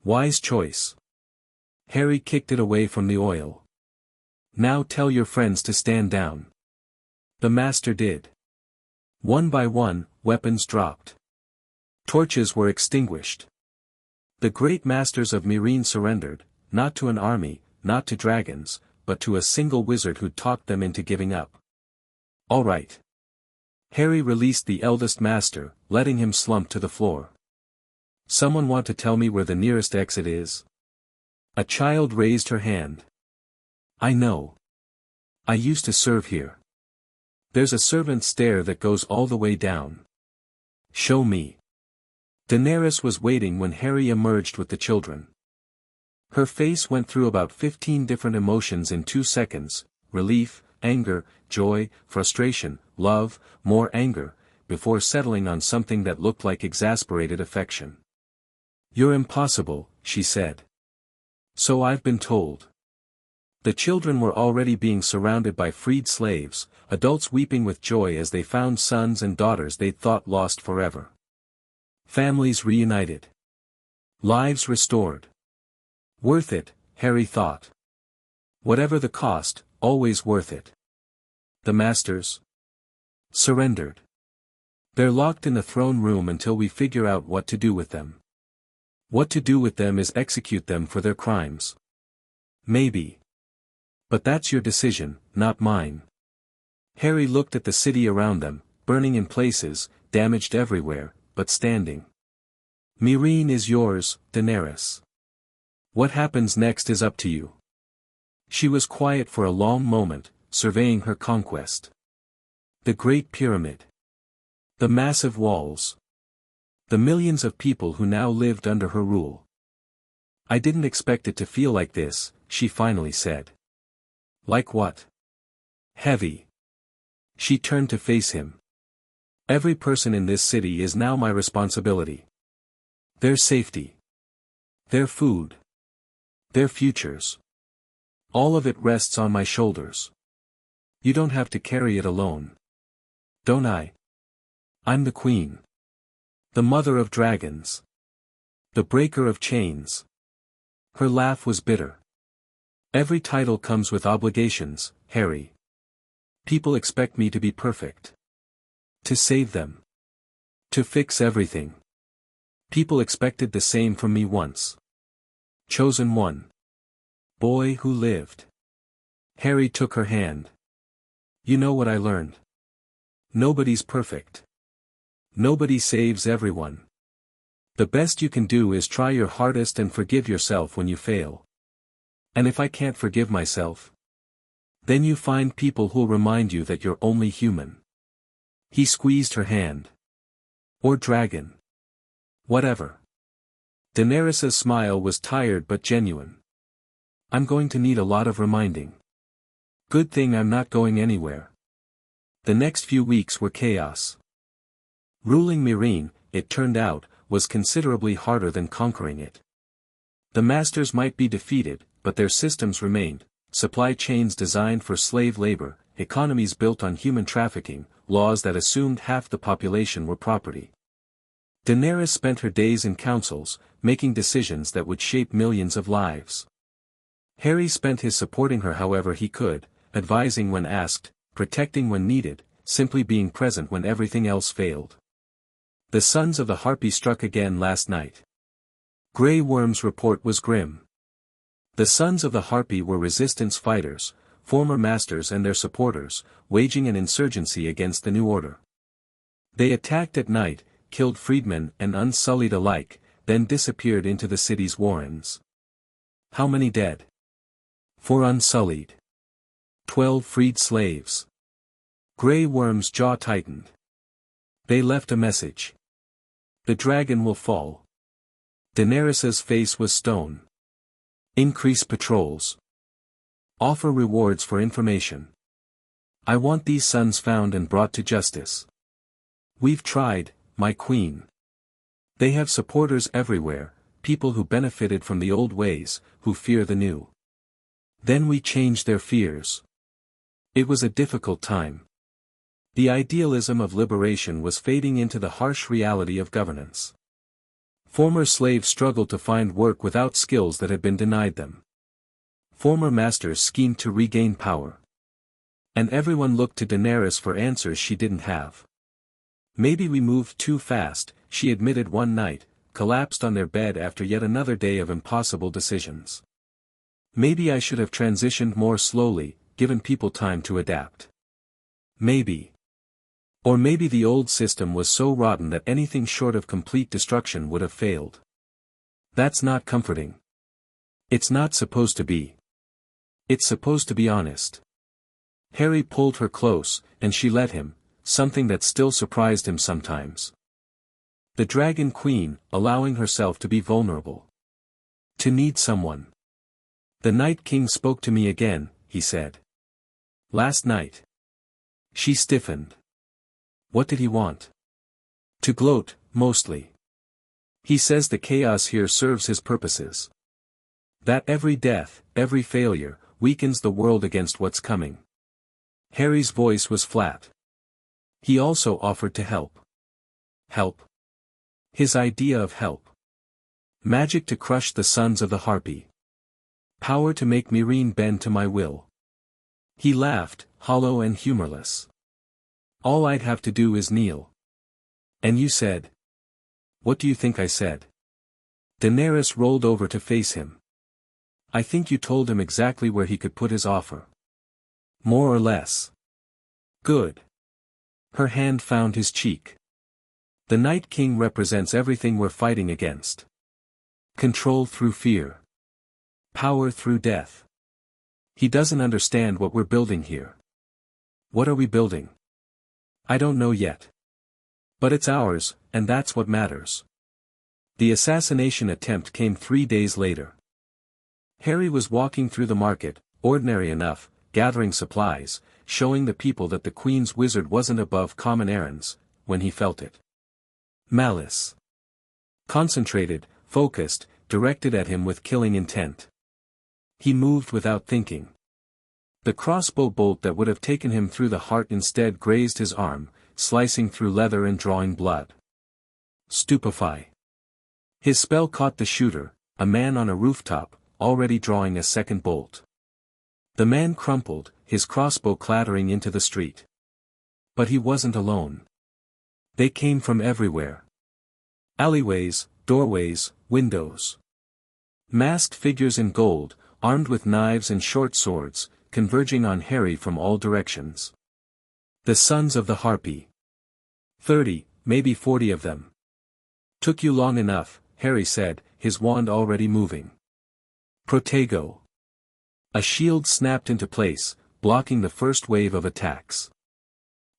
Speaker 1: Wise choice. Harry kicked it away from the oil. Now tell your friends to stand down. The master did. One by one, weapons dropped. Torches were extinguished. The great masters of Meereen surrendered, not to an army, not to dragons, but to a single wizard who talked them into giving up. All right. Harry released the eldest master, letting him slump to the floor. Someone want to tell me where the nearest exit is? A child raised her hand. I know. I used to serve here. There's a servant's stair that goes all the way down. Show me. Daenerys was waiting when Harry emerged with the children. Her face went through about 15 different emotions in 2 seconds, relief, anger, joy, frustration, love, more anger, before settling on something that looked like exasperated affection. You're impossible, she said. So I've been told. The children were already being surrounded by freed slaves, adults weeping with joy as they found sons and daughters they'd thought lost forever. Families reunited. Lives restored. Worth it, Harry thought. Whatever the cost, always worth it. The masters surrendered. They're locked in the throne room until we figure out what to do with them. What to do with them is execute them for their crimes. Maybe. But that's your decision, not mine. Harry looked at the city around them, burning in places, damaged everywhere, but standing. Meereen is yours, Daenerys. What happens next is up to you. She was quiet for a long moment, surveying her conquest. The Great Pyramid. The massive walls. The millions of people who now lived under her rule. I didn't expect it to feel like this, she finally said. Like what? Heavy. She turned to face him. Every person in this city is now my responsibility. Their safety. Their food. Their futures. All of it rests on my shoulders. You don't have to carry it alone. Don't I? I'm the queen. The mother of dragons. The breaker of chains. Her laugh was bitter. Every title comes with obligations, Harry. People expect me to be perfect. To save them. To fix everything. People expected the same from me once. Chosen one. Boy who lived. Harry took her hand. You know what I learned? Nobody's perfect. Nobody saves everyone. The best you can do is try your hardest and forgive yourself when you fail. And if I can't forgive myself, then you find people who'll remind you that you're only human. He squeezed her hand. Or dragon. Whatever. Daenerys' smile was tired but genuine. I'm going to need a lot of reminding. Good thing I'm not going anywhere. The next few weeks were chaos. Ruling Meereen, it turned out, was considerably harder than conquering it. The masters might be defeated, but their systems remained, supply chains designed for slave labor, economies built on human trafficking, laws that assumed half the population were property. Daenerys spent her days in councils, making decisions that would shape millions of lives. Harry spent his supporting her however he could, advising when asked, protecting when needed, simply being present when everything else failed. The Sons of the Harpy struck again last night. Grey Worm's report was grim. The Sons of the Harpy were resistance fighters, former masters and their supporters, waging an insurgency against the new order. They attacked at night, killed freedmen and unsullied alike, then disappeared into the city's warrens. How many dead? 4 unsullied. 12 freed slaves. Grey Worm's jaw tightened. They left a message. The dragon will fall. Daenerys' face was stone. Increase patrols. Offer rewards for information. I want these sons found and brought to justice. We've tried, my queen. They have supporters everywhere, people who benefited from the old ways, who fear the new. Then we changed their fears. It was a difficult time. The idealism of liberation was fading into the harsh reality of governance. Former slaves struggled to find work without skills that had been denied them. Former masters schemed to regain power. And everyone looked to Daenerys for answers she didn't have. Maybe we moved too fast, she admitted one night, collapsed on their bed after yet another day of impossible decisions. Maybe I should have transitioned more slowly, given people time to adapt. Maybe. Or maybe the old system was so rotten that anything short of complete destruction would have failed. That's not comforting. It's not supposed to be. It's supposed to be honest. Harry pulled her close, and she let him, something that still surprised him sometimes. The Dragon Queen, allowing herself to be vulnerable. To need someone. The Night King spoke to me again, he said. Last night. She stiffened. What did he want? To gloat, mostly. He says the chaos here serves his purposes. That every death, every failure, weakens the world against what's coming. Harry's voice was flat. He also offered to help. Help. His idea of help. Magic to crush the sons of the Harpy. Power to make Meereen bend to my will. He laughed, hollow and humorless. All I'd have to do is kneel. And you said? What do you think I said? Daenerys rolled over to face him. I think you told him exactly where he could put his offer. More or less. Good. Her hand found his cheek. The Night King represents everything we're fighting against. Control through fear. Power through death. He doesn't understand what we're building here. What are we building? I don't know yet. But it's ours, and that's what matters. The assassination attempt came 3 days later. Harry was walking through the market, ordinary enough, gathering supplies, showing the people that the Queen's wizard wasn't above common errands, when he felt it. Malice. Concentrated, focused, directed at him with killing intent. He moved without thinking. The crossbow bolt that would have taken him through the heart instead grazed his arm, slicing through leather and drawing blood. Stupefy. His spell caught the shooter, a man on a rooftop, already drawing a second bolt. The man crumpled, his crossbow clattering into the street. But he wasn't alone. They came from everywhere. Alleyways, doorways, windows. Masked figures in gold, armed with knives and short swords, converging on Harry from all directions. The sons of the Harpy. 30, maybe 40 of them. Took you long enough, Harry said, his wand already moving. Protego. A shield snapped into place, blocking the first wave of attacks.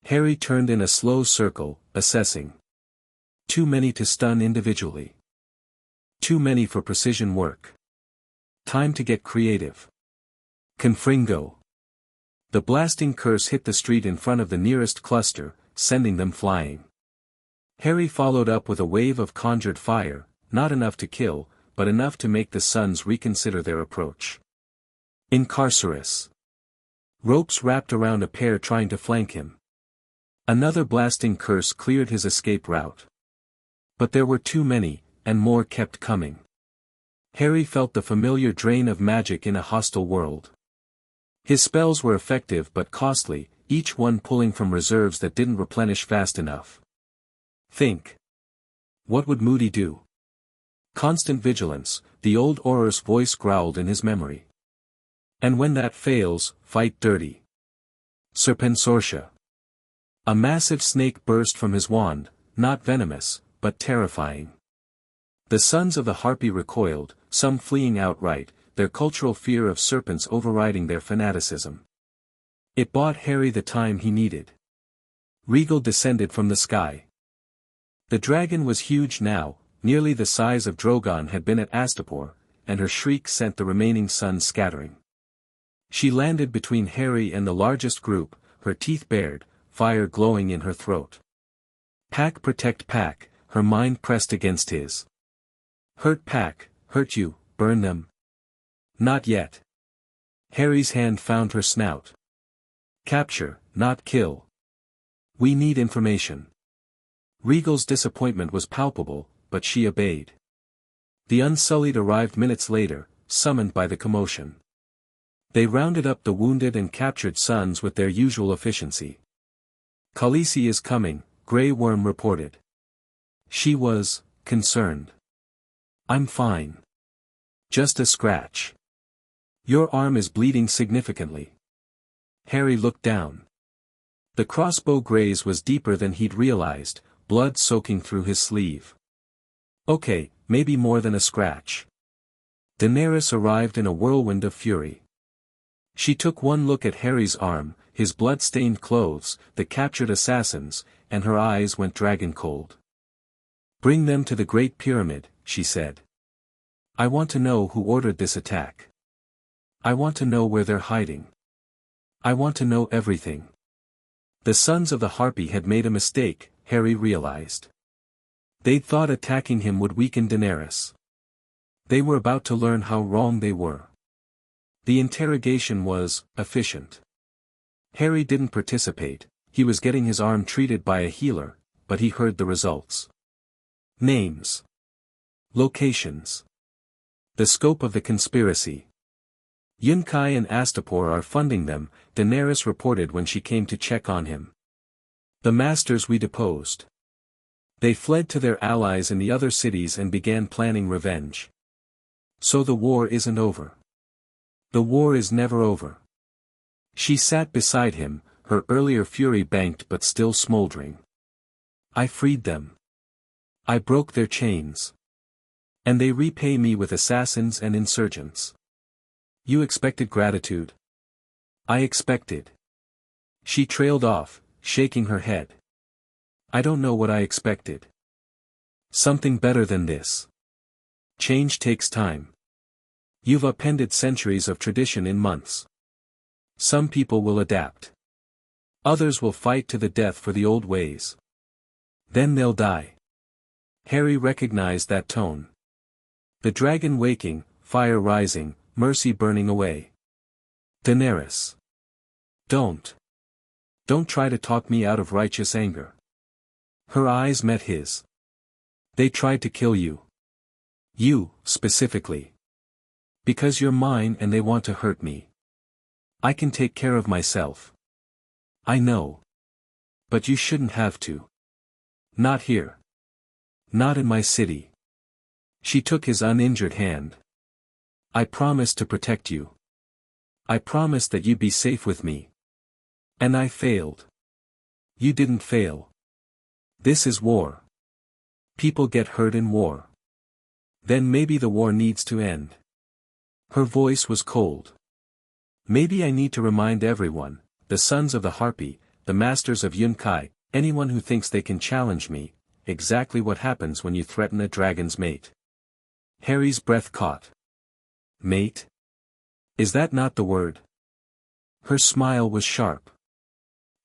Speaker 1: Harry turned in a slow circle, assessing. Too many to stun individually. Too many for precision work. Time to get creative. Confringo. The blasting curse hit the street in front of the nearest cluster, sending them flying. Harry followed up with a wave of conjured fire, not enough to kill, but enough to make the sons reconsider their approach. Incarcerus. Ropes wrapped around a pair trying to flank him. Another blasting curse cleared his escape route. But there were too many, and more kept coming. Harry felt the familiar drain of magic in a hostile world. His spells were effective but costly, each one pulling from reserves that didn't replenish fast enough. Think. What would Moody do? Constant vigilance, the old Auror's voice growled in his memory. And when that fails, fight dirty. Serpensortia. A massive snake burst from his wand, not venomous, but terrifying. The sons of the Harpy recoiled, some fleeing outright, their cultural fear of serpents overriding their fanaticism. It bought Harry the time he needed. Regal descended from the sky. The dragon was huge now, nearly the size of Drogon had been at Astapor, and her shriek sent the remaining sons scattering. She landed between Harry and the largest group, her teeth bared, fire glowing in her throat. Pack protect pack, her mind pressed against his. Hurt pack, hurt you, burn them. Not yet. Harry's hand found her snout. Capture, not kill. We need information. Regal's disappointment was palpable, but she obeyed. The Unsullied arrived minutes later, summoned by the commotion. They rounded up the wounded and captured sons with their usual efficiency. Khaleesi is coming, Grey Worm reported. She was concerned. I'm fine. Just a scratch. Your arm is bleeding significantly. Harry looked down. The crossbow graze was deeper than he'd realized, blood soaking through his sleeve. Okay, maybe more than a scratch. Daenerys arrived in a whirlwind of fury. She took one look at Harry's arm, his blood-stained clothes, the captured assassins, and her eyes went dragon-cold. Bring them to the Great Pyramid, she said. I want to know who ordered this attack. I want to know where they're hiding. I want to know everything. The Sons of the Harpy had made a mistake, Harry realized. They'd thought attacking him would weaken Daenerys. They were about to learn how wrong they were. The interrogation was efficient. Harry didn't participate, he was getting his arm treated by a healer, but he heard the results. Names. Locations. The scope of the conspiracy. Yunkai and Astapor are funding them, Daenerys reported when she came to check on him. The masters we deposed. They fled to their allies in the other cities and began planning revenge. So the war isn't over. The war is never over. She sat beside him, her earlier fury banked but still smoldering. I freed them. I broke their chains. And they repay me with assassins and insurgents. You expected gratitude. I expected. She trailed off, shaking her head. I don't know what I expected. Something better than this. Change takes time. You've upended centuries of tradition in months. Some people will adapt. Others will fight to the death for the old ways. Then they'll die. Harry recognized that tone. The dragon waking, fire rising, mercy burning away. Daenerys. Don't try to talk me out of righteous anger. Her eyes met his. They tried to kill you. You, specifically. Because you're mine and they want to hurt me. I can take care of myself. I know. But you shouldn't have to. Not here. Not in my city. She took his uninjured hand. I promised to protect you. I promised that you'd be safe with me. And I failed. You didn't fail. This is war. People get hurt in war. Then maybe the war needs to end. Her voice was cold. Maybe I need to remind everyone, the Sons of the Harpy, the Masters of Yunkai, anyone who thinks they can challenge me, exactly what happens when you threaten a dragon's mate. Harry's breath caught. Mate? Is that not the word? Her smile was sharp.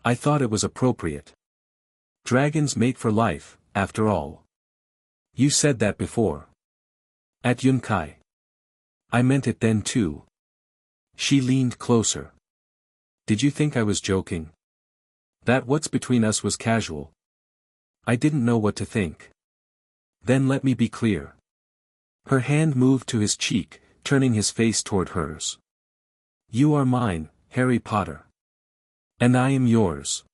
Speaker 1: I thought it was appropriate. Dragons mate for life, after all. You said that before. At Yunkai. I meant it then too. She leaned closer. Did you think I was joking? That what's between us was casual. I didn't know what to think. Then let me be clear. Her hand moved to his cheek, turning his face toward hers. You are mine, Harry Potter. And I am yours.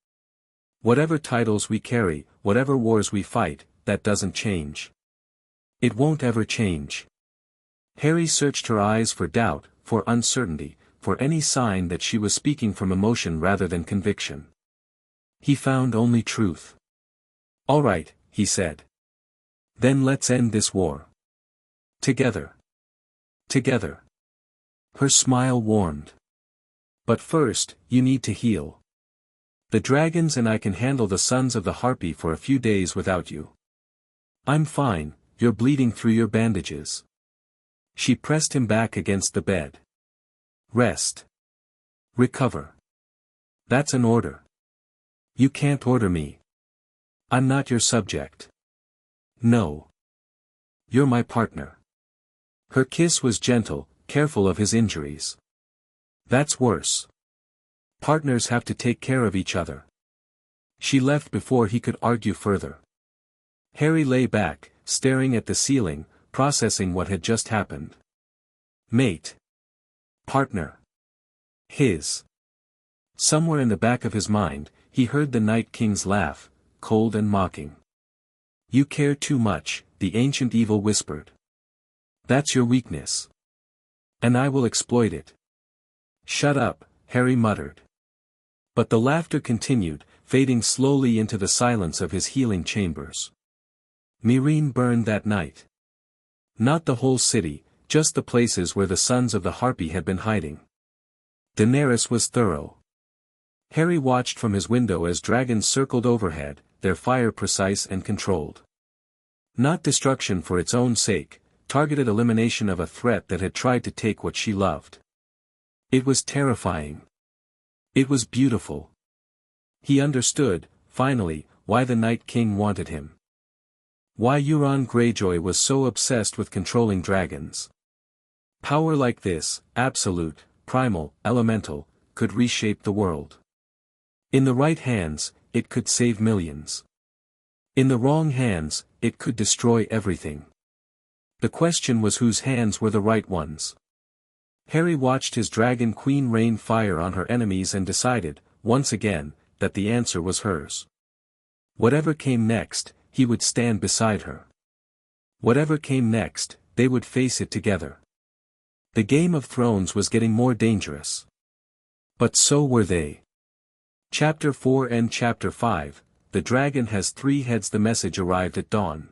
Speaker 1: Whatever titles we carry, whatever wars we fight, that doesn't change. It won't ever change. Harry searched her eyes for doubt, for uncertainty, for any sign that she was speaking from emotion rather than conviction. He found only truth. All right, he said. Then let's end this war. Together. Together. Her smile warmed. But first, you need to heal. The dragons and I can handle the Sons of the Harpy for a few days without you. I'm fine, you're bleeding through your bandages. She pressed him back against the bed. Rest. Recover. That's an order. You can't order me. I'm not your subject. No. You're my partner. Her kiss was gentle, careful of his injuries. That's worse. Partners have to take care of each other. She left before he could argue further. Harry lay back, staring at the ceiling, processing what had just happened. Mate. Partner. His. Somewhere in the back of his mind, he heard the Night King's laugh, cold and mocking. You care too much, the ancient evil whispered. That's your weakness. And I will exploit it. Shut up, Harry muttered. But the laughter continued, fading slowly into the silence of his healing chambers. Meereen burned that night. Not the whole city, just the places where the sons of the Harpy had been hiding. Daenerys was thorough. Harry watched from his window as dragons circled overhead, their fire precise and controlled. Not destruction for its own sake, targeted elimination of a threat that had tried to take what she loved. It was terrifying. It was beautiful. He understood, finally, why the Night King wanted him. Why Euron Greyjoy was so obsessed with controlling dragons. Power like this, absolute, primal, elemental, could reshape the world. In the right hands, it could save millions. In the wrong hands, it could destroy everything. The question was whose hands were the right ones. Harry watched his dragon queen rain fire on her enemies and decided, once again, that the answer was hers. Whatever came next, he would stand beside her. Whatever came next, they would face it together. The Game of Thrones was getting more dangerous. But so were they. Chapter 4 and Chapter 5, The Dragon Has Three Heads. The message arrived at dawn.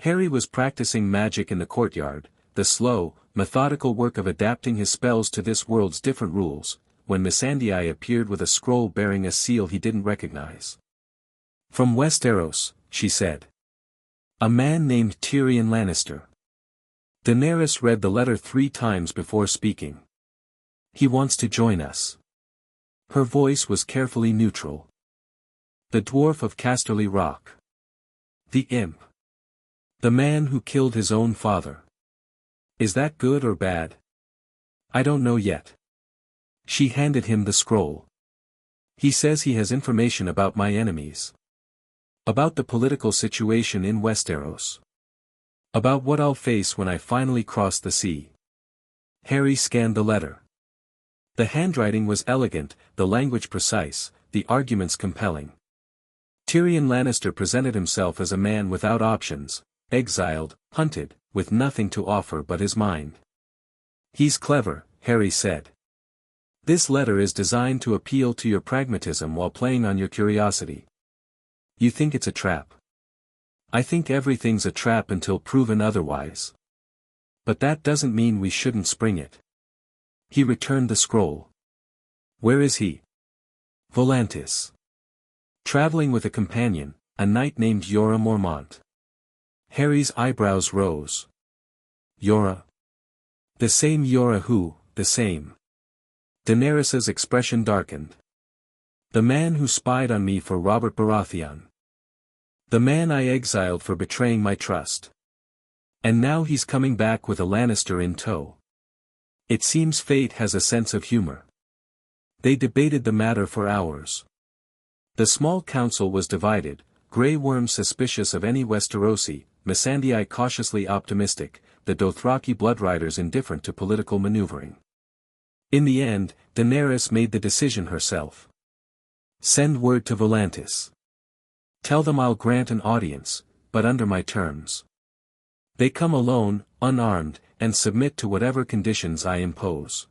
Speaker 1: Harry was practicing magic in the courtyard, the slow, methodical work of adapting his spells to this world's different rules, when Missandei appeared with a scroll bearing a seal he didn't recognize. From Westeros, she said. A man named Tyrion Lannister. Daenerys read the letter 3 times before speaking. He wants to join us. Her voice was carefully neutral. The dwarf of Casterly Rock. The imp. The man who killed his own father. Is that good or bad? I don't know yet. She handed him the scroll. He says he has information about my enemies. About the political situation in Westeros. About what I'll face when I finally cross the sea. Harry scanned the letter. The handwriting was elegant, the language precise, the arguments compelling. Tyrion Lannister presented himself as a man without options, exiled, hunted, with nothing to offer but his mind. He's clever, Harry said. This letter is designed to appeal to your pragmatism while playing on your curiosity. You think it's a trap. I think everything's a trap until proven otherwise. But that doesn't mean we shouldn't spring it. He returned the scroll. Where is he? Volantis. Traveling with a companion, a knight named Jorah Mormont. Harry's eyebrows rose. Jorah. The same Jorah who, the same. Daenerys's expression darkened. The man who spied on me for Robert Baratheon. The man I exiled for betraying my trust. And now he's coming back with a Lannister in tow. It seems fate has a sense of humor. They debated the matter for hours. The small council was divided, Grey Worm suspicious of any Westerosi, Missandei cautiously optimistic, the Dothraki bloodriders indifferent to political maneuvering. In the end, Daenerys made the decision herself. Send word to Volantis. Tell them I'll grant an audience, but under my terms. They come alone, unarmed, and submit to whatever conditions I impose.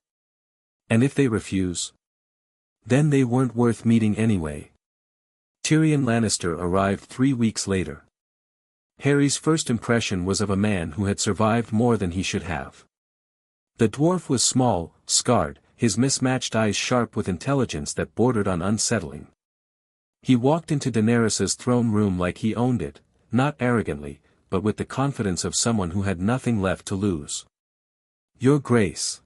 Speaker 1: And if they refuse? Then they weren't worth meeting anyway. Tyrion Lannister arrived 3 weeks later. Harry's first impression was of a man who had survived more than he should have. The dwarf was small, scarred, his mismatched eyes sharp with intelligence that bordered on unsettling. He walked into Daenerys's throne room like he owned it, not arrogantly, but with the confidence of someone who had nothing left to lose. Your Grace.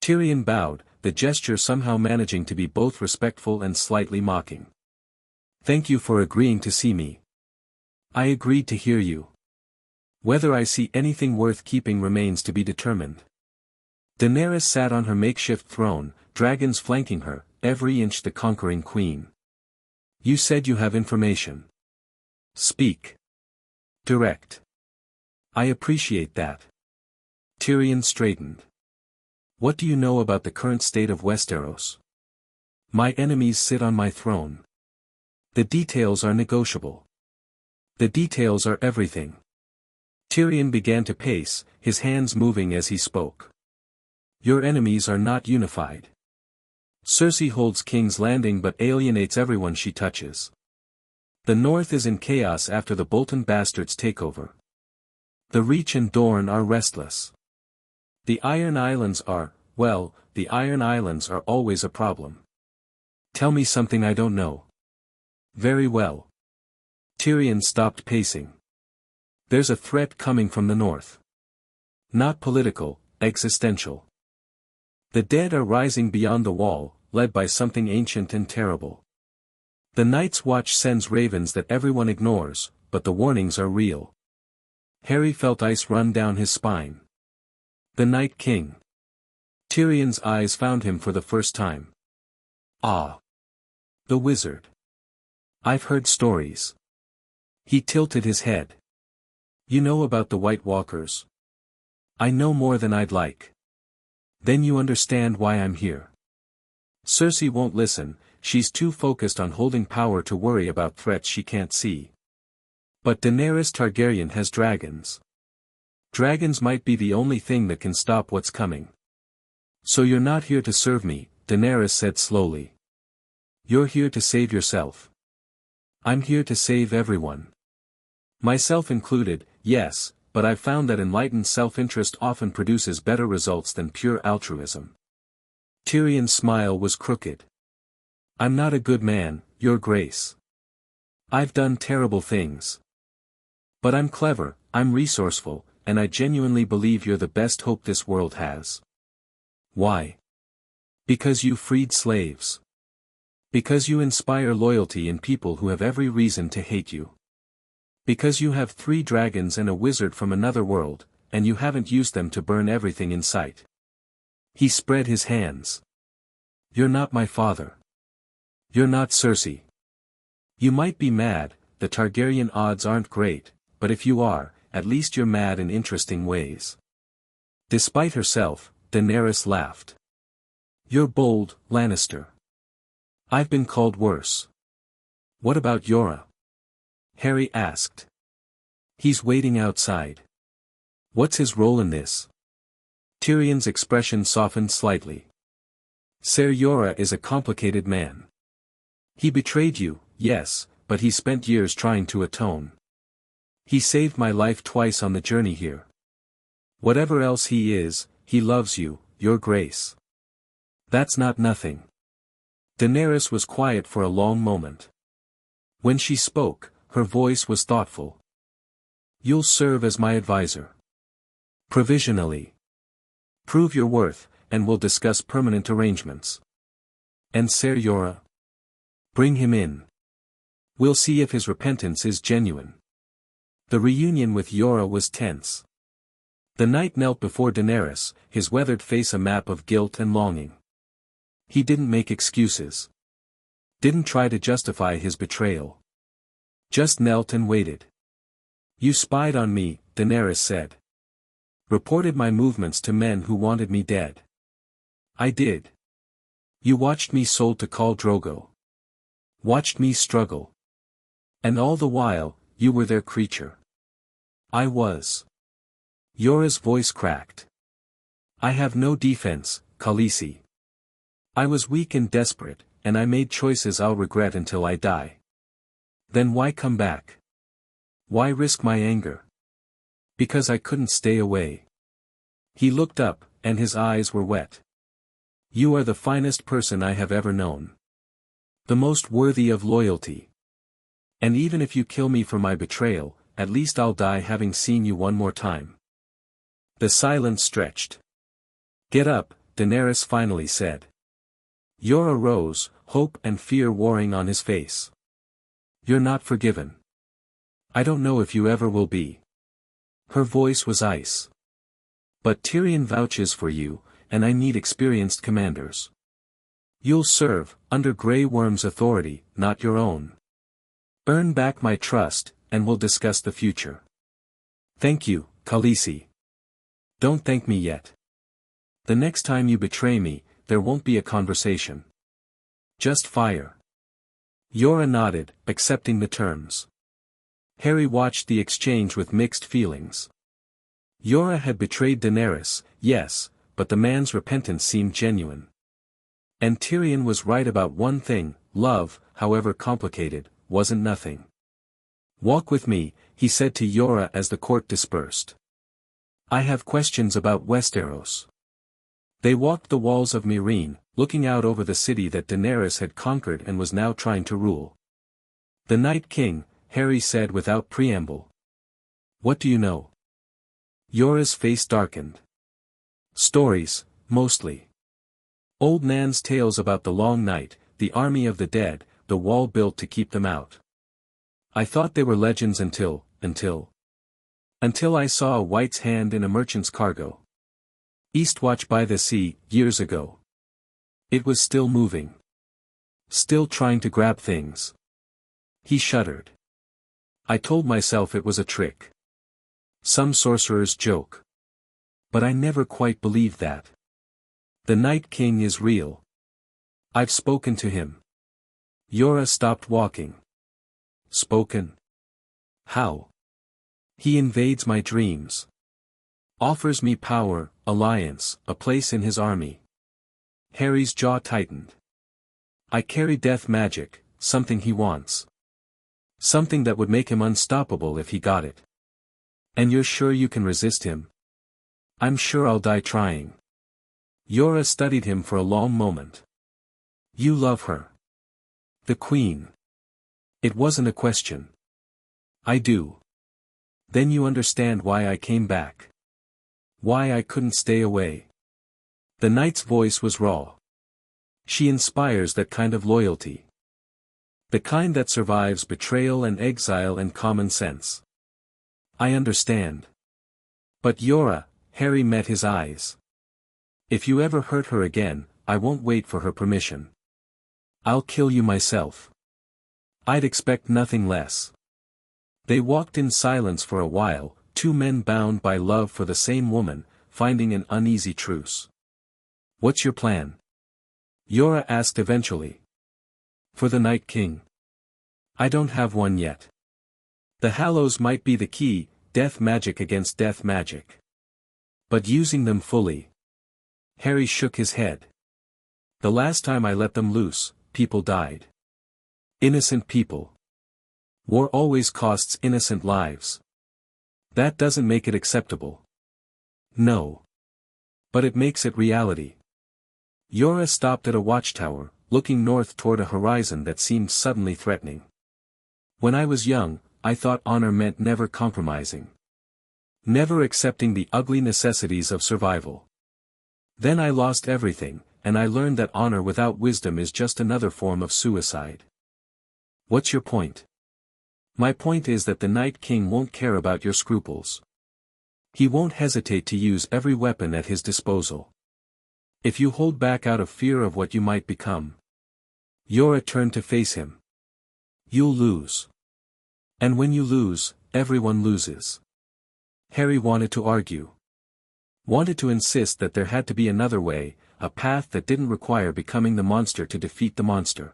Speaker 1: Tyrion bowed, the gesture somehow managing to be both respectful and slightly mocking. "Thank you for agreeing to see me. I agreed to hear you. Whether I see anything worth keeping remains to be determined." Daenerys sat on her makeshift throne, dragons flanking her, every inch the conquering queen. "You said you have information. Speak. Direct." "I appreciate that." Tyrion straightened. "What do you know about the current state of Westeros?" "My enemies sit on my throne. The details are negotiable." "The details are everything." Tyrion began to pace, his hands moving as he spoke. "Your enemies are not unified. Cersei holds King's Landing but alienates everyone she touches. The North is in chaos after the Bolton bastards takeover. The Reach and Dorne are restless. The Iron Islands are, well, the Iron Islands are always a problem." "Tell me something I don't know." "Very well." Tyrion stopped pacing. "There's a threat coming from the North. Not political, existential. The dead are rising beyond the wall, led by something ancient and terrible. The Night's Watch sends ravens that everyone ignores, but the warnings are real." Harry felt ice run down his spine. "The Night King." Tyrion's eyes found him for the first time. "Ah. The wizard. I've heard stories." He tilted his head. "You know about the White Walkers?" "I know more than I'd like." "Then you understand why I'm here." "Cersei won't listen, she's too focused on holding power to worry about threats she can't see. But Daenerys Targaryen has dragons. Dragons might be the only thing that can stop what's coming." "So you're not here to serve me," Daenerys said slowly. "You're here to save yourself." "I'm here to save everyone. Myself included, yes, but I've found that enlightened self-interest often produces better results than pure altruism." Tyrion's smile was crooked. "I'm not a good man, Your Grace. I've done terrible things. But I'm clever, I'm resourceful, and I genuinely believe you're the best hope this world has." "Why?" "Because you freed slaves. Because you inspire loyalty in people who have every reason to hate you. Because you have 3 dragons and a wizard from another world, and you haven't used them to burn everything in sight." He spread his hands. "You're not my father. You're not Cersei. You might be mad, the Targaryen odds aren't great, but if you are, at least you're mad in interesting ways." Despite herself, Daenerys laughed. "You're bold, Lannister. I've been called worse." "What about Yora?" Harry asked. "He's waiting outside." "What's his role in this?" Tyrion's expression softened slightly. "Ser Jorah is a complicated man. He betrayed you, yes, but he spent years trying to atone. He saved my life twice on the journey here. Whatever else he is, he loves you, Your Grace. That's not nothing." Daenerys was quiet for a long moment. When she spoke, her voice was thoughtful. "You'll serve as my advisor. Provisionally. Prove your worth, and we'll discuss permanent arrangements. And Ser Jorah? Bring him in. We'll see if his repentance is genuine." The reunion with Jorah was tense. The knight knelt before Daenerys, his weathered face a map of guilt and longing. He didn't make excuses. Didn't try to justify his betrayal. Just knelt and waited. "You spied on me," Daenerys said. "Reported my movements to men who wanted me dead." "I did. You watched me sold to Khal Drogo. Watched me struggle. And all the while, you were their creature." "I was." Jorah's voice cracked. "I have no defense, Khaleesi. I was weak and desperate, and I made choices I'll regret until I die. Then why come back? Why risk my anger? Because I couldn't stay away." He looked up, and his eyes were wet. "You are the finest person I have ever known. The most worthy of loyalty. And even if you kill me for my betrayal, at least I'll die having seen you one more time." The silence stretched. "Get up," Daenerys finally said. Yora rose, hope and fear warring on his face. You're not forgiven. I don't know if you ever will be. Her voice was ice. But Tyrion vouches for you, and I need experienced commanders. You'll serve, under Grey Worm's authority, not your own. Earn back my trust, and we'll discuss the future. Thank you, Khaleesi. Don't thank me yet. The next time you betray me, there won't be a conversation. Just fire. Yora nodded, accepting the terms. Harry watched the exchange with mixed feelings. Yora had betrayed Daenerys, yes, but the man's repentance seemed genuine. And Tyrion was right about one thing: love, however complicated, wasn't nothing. Walk with me, he said to Yora as the court dispersed. I have questions about Westeros. They walked the walls of Meereen, looking out over the city that Daenerys had conquered and was now trying to rule. The Night King, Harry said without preamble. What do you know? Yora's face darkened. Stories, mostly. Old Nan's tales about the long night, the army of the dead, the wall built to keep them out. I thought they were legends until I saw a white's hand in a merchant's cargo. Eastwatch by the sea, years ago. It was still moving. Still trying to grab things. He shuddered. I told myself it was a trick. Some sorcerer's joke. But I never quite believed that. The Night King is real. I've spoken to him. Yora stopped walking. Spoken? How? He invades my dreams. Offers me power, alliance, a place in his army. Harry's jaw tightened. I carry death magic, something he wants. Something that would make him unstoppable if he got it. And you're sure you can resist him? I'm sure I'll die trying. Yora studied him for a long moment. You love her. The Queen. It wasn't a question. I do. Then you understand why I came back. Why I couldn't stay away. The knight's voice was raw. She inspires that kind of loyalty. The kind that survives betrayal and exile and common sense. I understand. But Yora, Harry met his eyes. If you ever hurt her again, I won't wait for her permission. I'll kill you myself. I'd expect nothing less. They walked in silence for a while, two men bound by love for the same woman, finding an uneasy truce. What's your plan? Yora asked eventually. For the Night King. I don't have one yet. The Hallows might be the key, death magic against death magic. But using them fully. Harry shook his head. The last time I let them loose, people died. Innocent people. War always costs innocent lives. That doesn't make it acceptable. No. But it makes it reality. Yora stopped at a watchtower, looking north toward a horizon that seemed suddenly threatening. When I was young, I thought honor meant never compromising. Never accepting the ugly necessities of survival. Then I lost everything, and I learned that honor without wisdom is just another form of suicide. What's your point? My point is that the Night King won't care about your scruples. He won't hesitate to use every weapon at his disposal. If you hold back out of fear of what you might become. Yora turned to face him. You'll lose. And when you lose, everyone loses. Harry wanted to argue. Wanted to insist that there had to be another way, a path that didn't require becoming the monster to defeat the monster.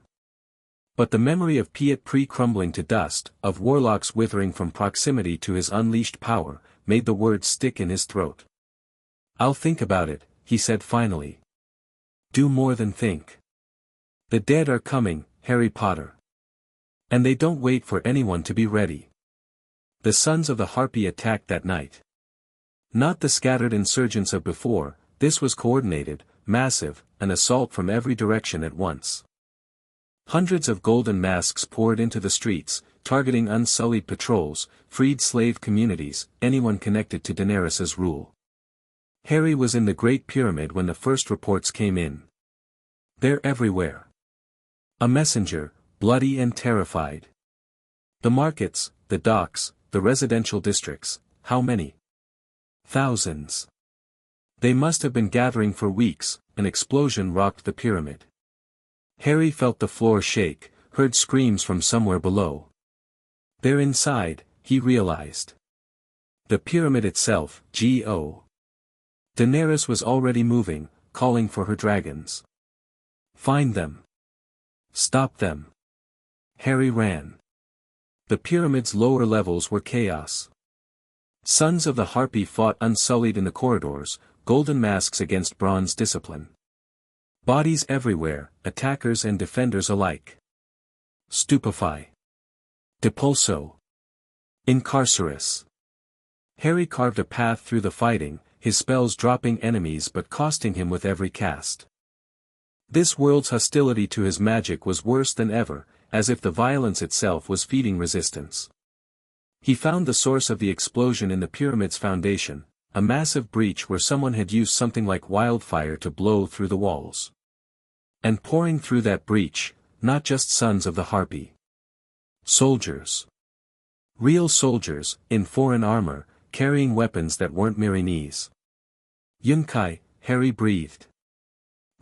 Speaker 1: But the memory of Piet crumbling to dust, of warlocks withering from proximity to his unleashed power, made the words stick in his throat. I'll think about it, he said finally. Do more than think. The dead are coming, Harry Potter. And they don't wait for anyone to be ready. The Sons of the Harpy attacked that night. Not the scattered insurgents of before, this was coordinated, massive, an assault from every direction at once. Hundreds of golden masks poured into the streets, targeting unsullied patrols, freed slave communities, anyone connected to Daenerys's rule. Harry was in the Great Pyramid when the first reports came in. They're everywhere. A messenger, bloody and terrified. The markets, the docks, the residential districts, how many? Thousands. They must have been gathering for weeks. An explosion rocked the pyramid. Harry felt the floor shake, heard screams from somewhere below. They're inside, he realized. The pyramid itself, G.O. Daenerys was already moving, calling for her dragons. Find them. Stop them. Harry ran. The pyramid's lower levels were chaos. Sons of the Harpy fought unsullied in the corridors, golden masks against bronze discipline. Bodies everywhere, attackers and defenders alike. Stupefy. Depulso. Incarcerus. Harry carved a path through the fighting, his spells dropping enemies but costing him with every cast. This world's hostility to his magic was worse than ever, as if the violence itself was feeding resistance. He found the source of the explosion in the pyramid's foundation, a massive breach where someone had used something like wildfire to blow through the walls. And pouring through that breach, not just sons of the Harpy. Soldiers. Real soldiers, in foreign armor, carrying weapons that weren't Meereenese. Yunkai, Harry breathed.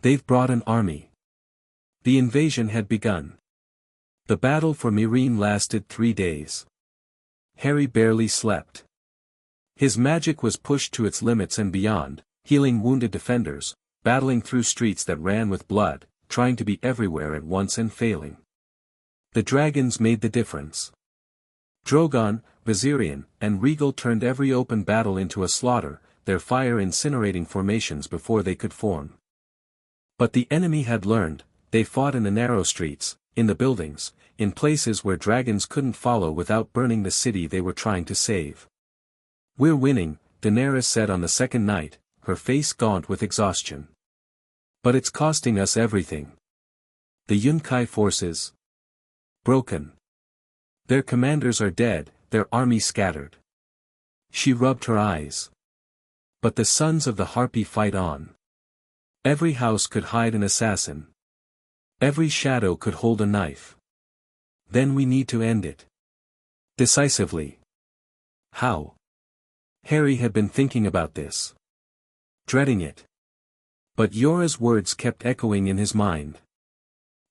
Speaker 1: They've brought an army. The invasion had begun. The battle for Meereen lasted 3 days. Harry barely slept. His magic was pushed to its limits and beyond, healing wounded defenders, battling through streets that ran with blood, trying to be everywhere at once and failing. The dragons made the difference. Drogon, Viserion, and Regal turned every open battle into a slaughter, their fire incinerating formations before they could form. But the enemy had learned. They fought in the narrow streets, in the buildings, in places where dragons couldn't follow without burning the city they were trying to save. We're winning, Daenerys said on the second night, her face gaunt with exhaustion. But it's costing us everything. The Yunkai forces. Broken. Their commanders are dead, their army scattered. She rubbed her eyes. But the sons of the Harpy fight on. Every house could hide an assassin. Every shadow could hold a knife. Then we need to end it. Decisively. How? Harry had been thinking about this. Dreading it. But Yora's words kept echoing in his mind.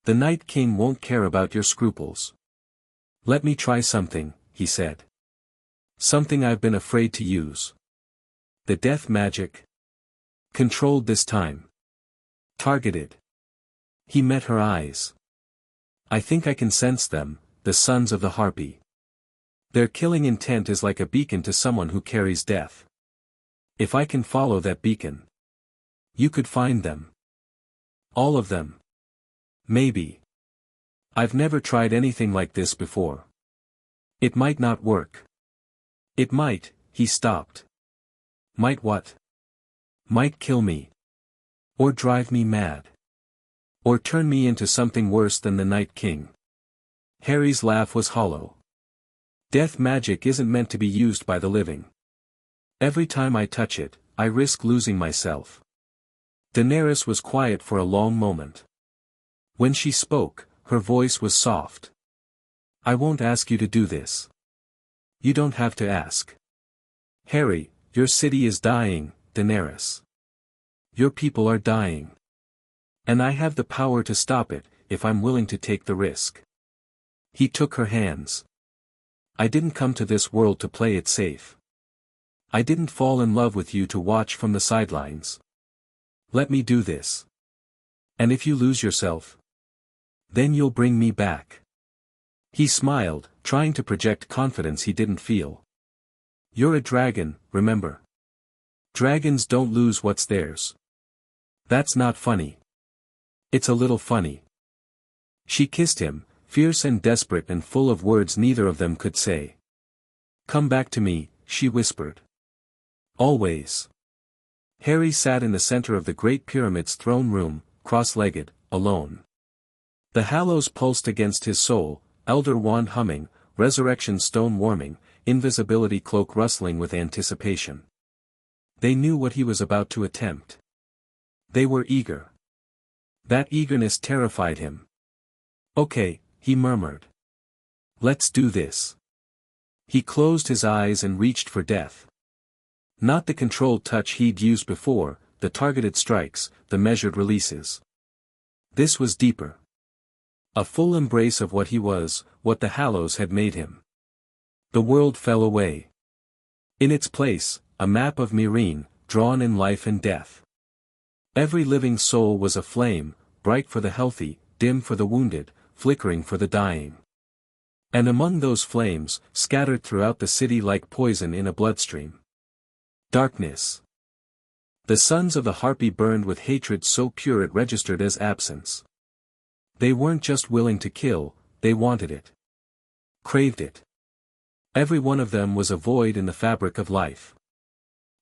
Speaker 1: The Night King won't care about your scruples. Let me try something, he said. Something I've been afraid to use. The death magic. Controlled this time. Targeted. He met her eyes. I think I can sense them, the sons of the Harpy. Their killing intent is like a beacon to someone who carries death. If I can follow that beacon. You could find them. All of them. Maybe. I've never tried anything like this before. It might not work. It might, he stopped. Might what? Might kill me. Or drive me mad. Or turn me into something worse than the Night King. Harry's laugh was hollow. Death magic isn't meant to be used by the living. Every time I touch it, I risk losing myself. Daenerys was quiet for a long moment. When she spoke, her voice was soft. I won't ask you to do this. You don't have to ask. Harry, your city is dying, Daenerys. Your people are dying. And I have the power to stop it, if I'm willing to take the risk. He took her hands. I didn't come to this world to play it safe. I didn't fall in love with you to watch from the sidelines. Let me do this. And if you lose yourself, then you'll bring me back. He smiled, trying to project confidence he didn't feel. You're a dragon, remember? Dragons don't lose what's theirs. That's not funny. It's a little funny. She kissed him, fierce and desperate and full of words neither of them could say. Come back to me, she whispered. Always. Harry sat in the center of the Great Pyramid's throne room, cross-legged, alone. The hallows pulsed against his soul, elder wand humming, resurrection stone warming, invisibility cloak rustling with anticipation. They knew what he was about to attempt. They were eager. That eagerness terrified him. "Okay," he murmured. "Let's do this." He closed his eyes and reached for death. Not the controlled touch he'd used before, the targeted strikes, the measured releases. This was deeper. A full embrace of what he was, what the Hallows had made him. The world fell away. In its place, a map of Meereen, drawn in life and death. Every living soul was a flame, bright for the healthy, dim for the wounded, flickering for the dying. And among those flames, scattered throughout the city like poison in a bloodstream. Darkness. The sons of the Harpy burned with hatred so pure it registered as absence. They weren't just willing to kill, they wanted it. Craved it. Every one of them was a void in the fabric of life.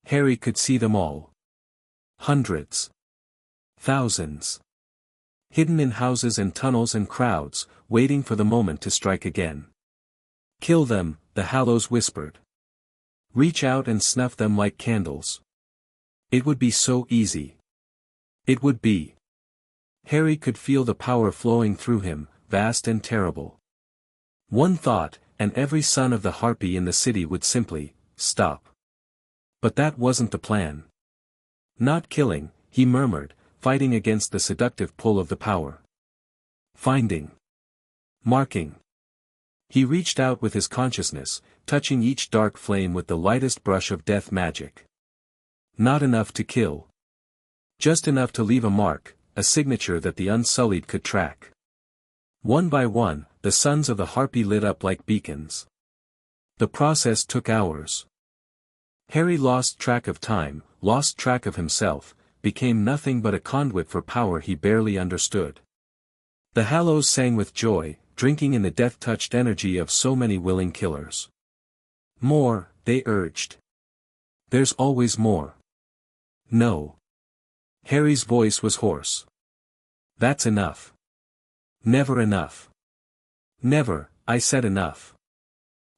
Speaker 1: Harry could see them all. Hundreds. Thousands. Hidden in houses and tunnels and crowds, waiting for the moment to strike again. "Kill them," the Hallows whispered. "Reach out and snuff them like candles. It would be so easy. It would be." Harry could feel the power flowing through him, vast and terrible. One thought, and every son of the Harpy in the city would simply stop. But that wasn't the plan. Not killing, he murmured, fighting against the seductive pull of the power. Finding. Marking. He reached out with his consciousness, touching each dark flame with the lightest brush of death magic. Not enough to kill. Just enough to leave a mark, a signature that the Unsullied could track. One by one, the sons of the Harpy lit up like beacons. The process took hours. Harry lost track of time, lost track of himself, became nothing but a conduit for power he barely understood. The Hallows sang with joy, drinking in the death-touched energy of so many willing killers. "More," they urged. "There's always more." "No." Harry's voice was hoarse. "That's enough. Never enough. Never, I said enough."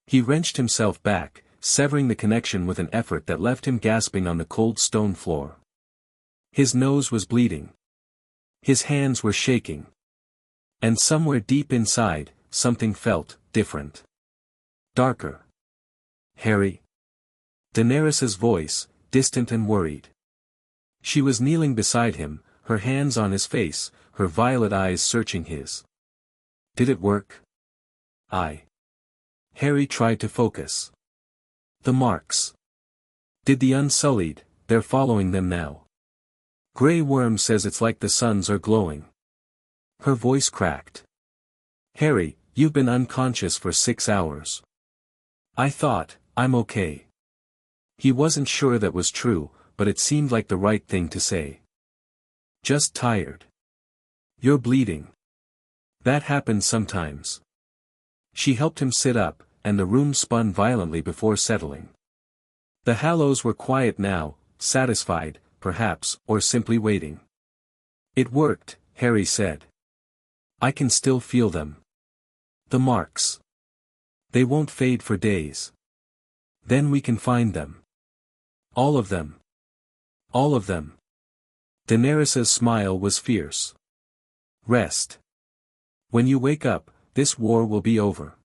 Speaker 1: He wrenched himself back, severing the connection with an effort that left him gasping on the cold stone floor. His nose was bleeding. His hands were shaking. And somewhere deep inside, something felt different. Darker. "Harry?" Daenerys's voice, distant and worried. She was kneeling beside him, her hands on his face, her violet eyes searching his. "Did it work?" Harry tried to focus. "The marks. Did the Unsullied, they're following them now. Grey Worm says it's like the suns are glowing." Her voice cracked. "Harry, you've been unconscious for 6 hours." "I thought, I'm okay." He wasn't sure that was true, but it seemed like the right thing to say. "Just tired." "You're bleeding." "That happens sometimes." She helped him sit up, and the room spun violently before settling. The Hallows were quiet now, satisfied, perhaps, or simply waiting. "It worked," Harry said. "I can still feel them. The marks. They won't fade for days. Then we can find them. All of them. All of them." Daenerys's smile was fierce. "Rest. When you wake up, this war will be over."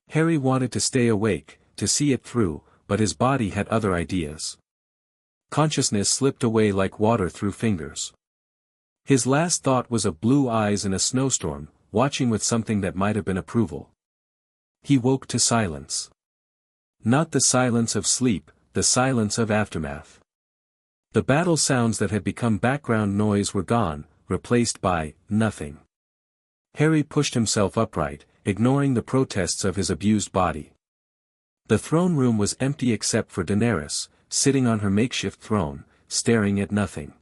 Speaker 1: Harry wanted to stay awake, to see it through, but his body had other ideas. Consciousness slipped away like water through fingers. His last thought was of blue eyes in a snowstorm, watching with something that might have been approval. He woke to silence. Not the silence of sleep, the silence of aftermath. The battle sounds that had become background noise were gone, replaced by nothing. Harry pushed himself upright, ignoring the protests of his abused body. The throne room was empty except for Daenerys, sitting on her makeshift throne, staring at nothing.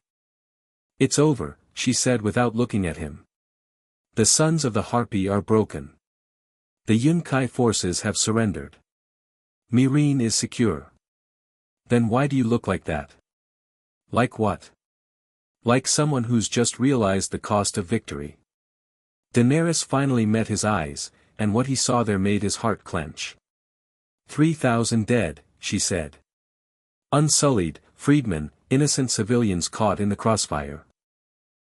Speaker 1: "It's over," she said without looking at him. "The sons of the Harpy are broken. The Yunkai forces have surrendered. Meereen is secure." "Then why do you look like that?" "Like what?" "Like someone who's just realized the cost of victory." Daenerys finally met his eyes, and what he saw there made his heart clench. 3,000 dead, she said. Unsullied, freedmen, innocent civilians caught in the crossfire.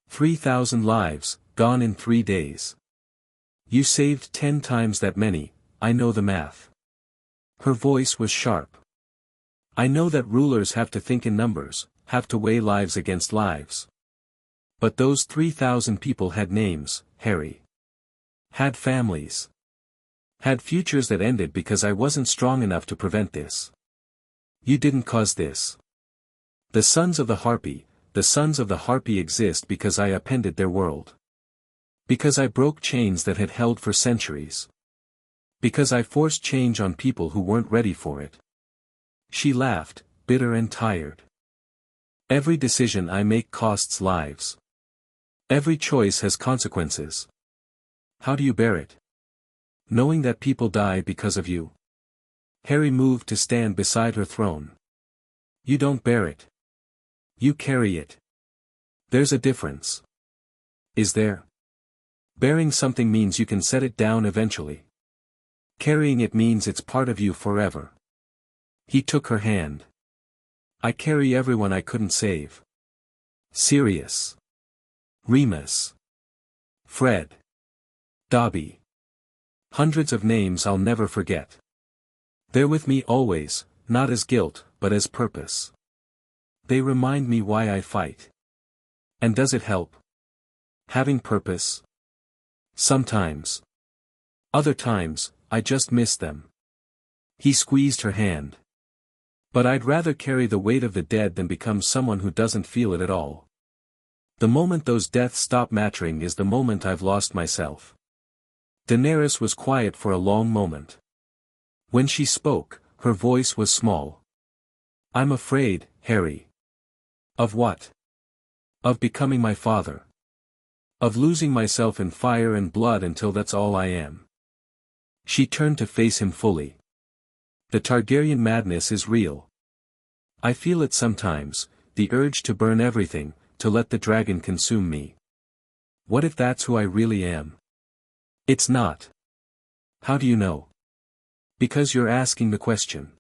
Speaker 1: 3,000 lives, gone in 3 days. You saved 10 times that many, I know the math. Her voice was sharp. I know that rulers have to think in numbers, have to weigh lives against lives. But those 3,000 people had names, Harry. Had families. Had futures that ended because I wasn't strong enough to prevent this. You didn't cause this. The sons of the Harpy exist because I upended their world. Because I broke chains that had held for centuries. Because I forced change on people who weren't ready for it. She laughed, bitter and tired. Every decision I make costs lives. Every choice has consequences. How do you bear it? Knowing that people die because of you. Harry moved to stand beside her throne. You don't bear it. You carry it. There's a difference. Is there? Bearing something means you can set it down eventually. Carrying it means it's part of you forever. He took her hand. I carry everyone I couldn't save. Sirius. Remus. Fred. Dobby. Hundreds of names I'll never forget. They're with me always, not as guilt, but as purpose. They remind me why I fight. And does it help? Having purpose? Sometimes. Other times, I just miss them. He squeezed her hand. But I'd rather carry the weight of the dead than become someone who doesn't feel it at all. The moment those deaths stop mattering is the moment I've lost myself. Daenerys was quiet for a long moment. When she spoke, her voice was small. I'm afraid, Harry. Of what? Of becoming my father. Of losing myself in fire and blood until that's all I am. She turned to face him fully. The Targaryen madness is real. I feel it sometimes, the urge to burn everything, to let the dragon consume me. What if that's who I really am? It's not. How do you know? Because you're asking the question.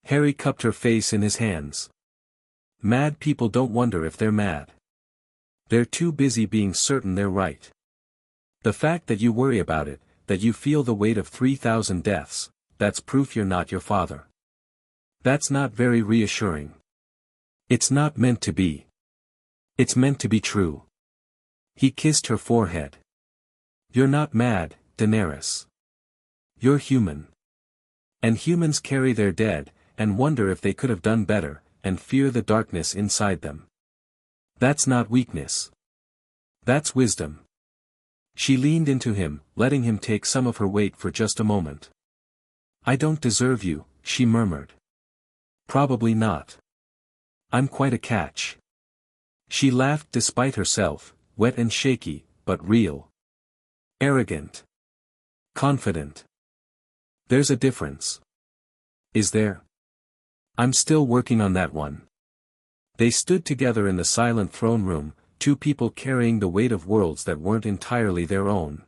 Speaker 1: Harry cupped her face in his hands. Mad people don't wonder if they're mad. They're too busy being certain they're right. The fact that you worry about it, that you feel the weight of 3,000 deaths, that's proof you're not your father. That's not very reassuring. It's not meant to be. It's meant to be true. He kissed her forehead. You're not mad, Daenerys. You're human. And humans carry their dead, and wonder if they could have done better, and fear the darkness inside them. That's not weakness. That's wisdom. She leaned into him, letting him take some of her weight for just a moment. I don't deserve you, she murmured. Probably not. I'm quite a catch. She laughed despite herself, wet and shaky, but real. Arrogant. Confident. There's a difference. Is there? I'm still working on that one. They stood together in the silent throne room, two people carrying the weight of worlds that weren't entirely their own.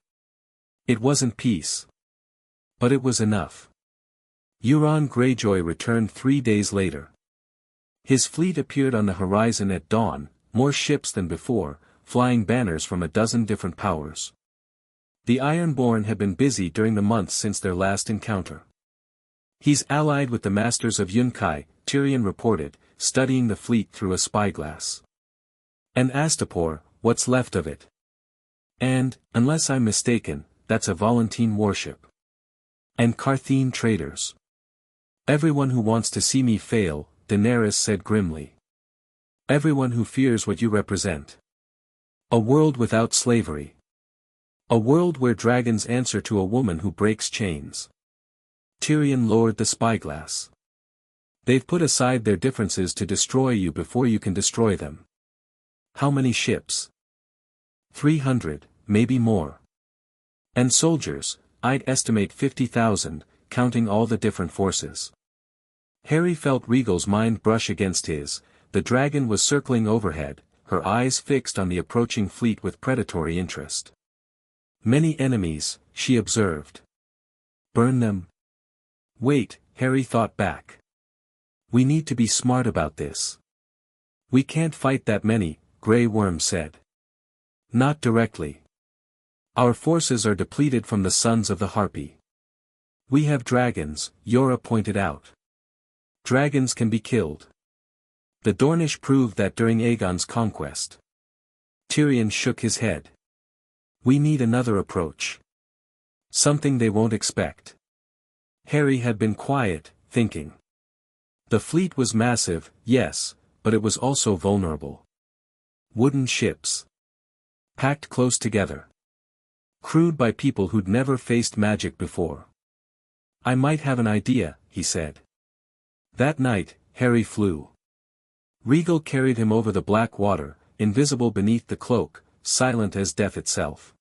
Speaker 1: It wasn't peace. But it was enough. Euron Greyjoy returned 3 days later. His fleet appeared on the horizon at dawn, more ships than before, flying banners from a dozen different powers. The Ironborn had been busy during the months since their last encounter. He's allied with the masters of Yunkai, Tyrion reported, studying the fleet through a spyglass. And Astapor, what's left of it. And, unless I'm mistaken, that's a Volantene warship. And Qartheen traders. Everyone who wants to see me fail, Daenerys said grimly. Everyone who fears what you represent. A world without slavery. A world where dragons answer to a woman who breaks chains. Tyrion lowered the spyglass. They've put aside their differences to destroy you before you can destroy them. How many ships? 300, maybe more. And soldiers, I'd estimate 50,000, counting all the different forces. Harry felt Riegel's mind brush against his. The dragon was circling overhead, her eyes fixed on the approaching fleet with predatory interest. Many enemies, she observed. Burn them? Wait, Harry thought back. We need to be smart about this. We can't fight that many, Grey Worm said. Not directly. Our forces are depleted from the sons of the Harpy. We have dragons, Yora pointed out. Dragons can be killed. The Dornish proved that during Aegon's conquest. Tyrion shook his head. We need another approach. Something they won't expect. Harry had been quiet, thinking. The fleet was massive, yes, but it was also vulnerable. Wooden ships. Packed close together. Crewed by people who'd never faced magic before. I might have an idea, he said. That night, Harry flew. Rhaegal carried him over the black water, invisible beneath the cloak, silent as death itself.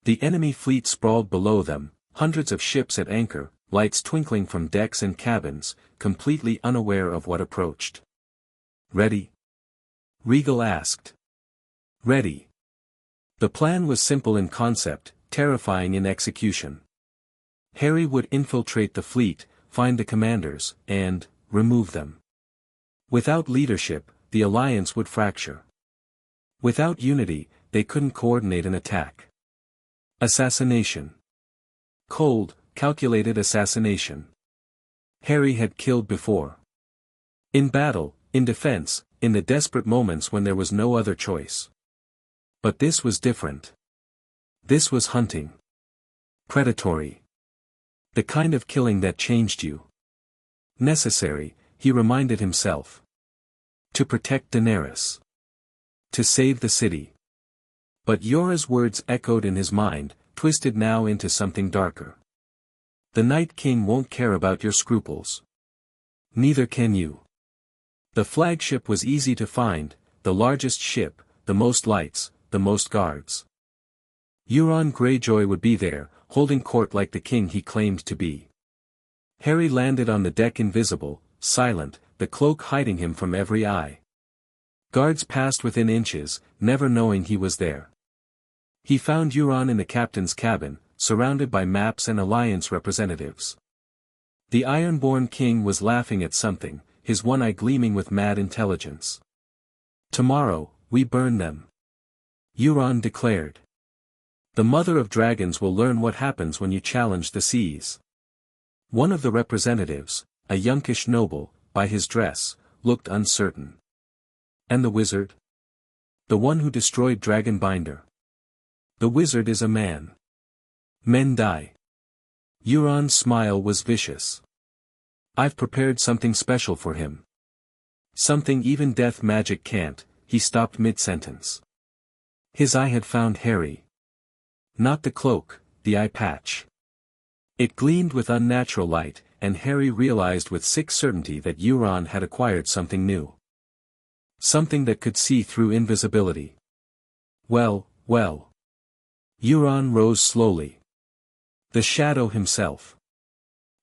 Speaker 1: The enemy fleet sprawled below them, hundreds of ships at anchor, lights twinkling from decks and cabins, completely unaware of what approached. Ready? Rhaegal asked. Ready. The plan was simple in concept, terrifying in execution. Harry would infiltrate the fleet, find the commanders, and remove them. Without leadership, the alliance would fracture. Without unity, they couldn't coordinate an attack. Assassination. Cold, calculated assassination. Harry had killed before. In battle, in defense, in the desperate moments when there was no other choice. But this was different. This was hunting. Predatory. The kind of killing that changed you. Necessary, he reminded himself. To protect Daenerys. To save the city. But Yora's words echoed in his mind, twisted now into something darker. The Night King won't care about your scruples. Neither can you. The flagship was easy to find, the largest ship, the most lights, the most guards. Euron Greyjoy would be there, holding court like the king he claimed to be. Harry landed on the deck invisible, silent, the cloak hiding him from every eye. Guards passed within inches, never knowing he was there. He found Euron in the captain's cabin, surrounded by maps and alliance representatives. The Ironborn king was laughing at something, his one eye gleaming with mad intelligence. Tomorrow, we burn them. Euron declared. The mother of dragons will learn what happens when you challenge the seas. One of the representatives, a younkish noble, by his dress, looked uncertain. And the wizard? The one who destroyed Dragonbinder. The wizard is a man. Men die. Euron's smile was vicious. I've prepared something special for him. Something even death magic can't. He stopped mid-sentence. His eye had found Harry. Not the cloak, the eye patch. It gleamed with unnatural light, and Harry realized with sick certainty that Euron had acquired something new. Something that could see through invisibility. Well, well. Euron rose slowly. The Shadow himself.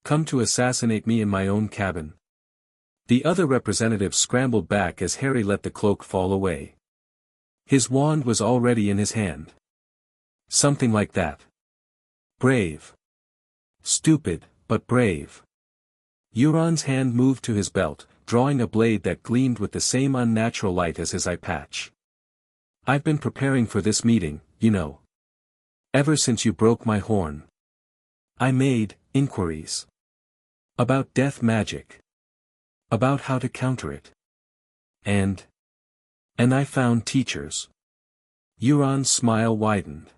Speaker 1: Come to assassinate me in my own cabin. The other representatives scrambled back as Harry let the cloak fall away. His wand was already in his hand. Something like that. Brave. Stupid, but brave. Euron's hand moved to his belt, drawing a blade that gleamed with the same unnatural light as his eye patch. I've been preparing for this meeting, you know. Ever since you broke my horn. I made inquiries. About death magic. About how to counter it. And I found teachers. Euron's smile widened.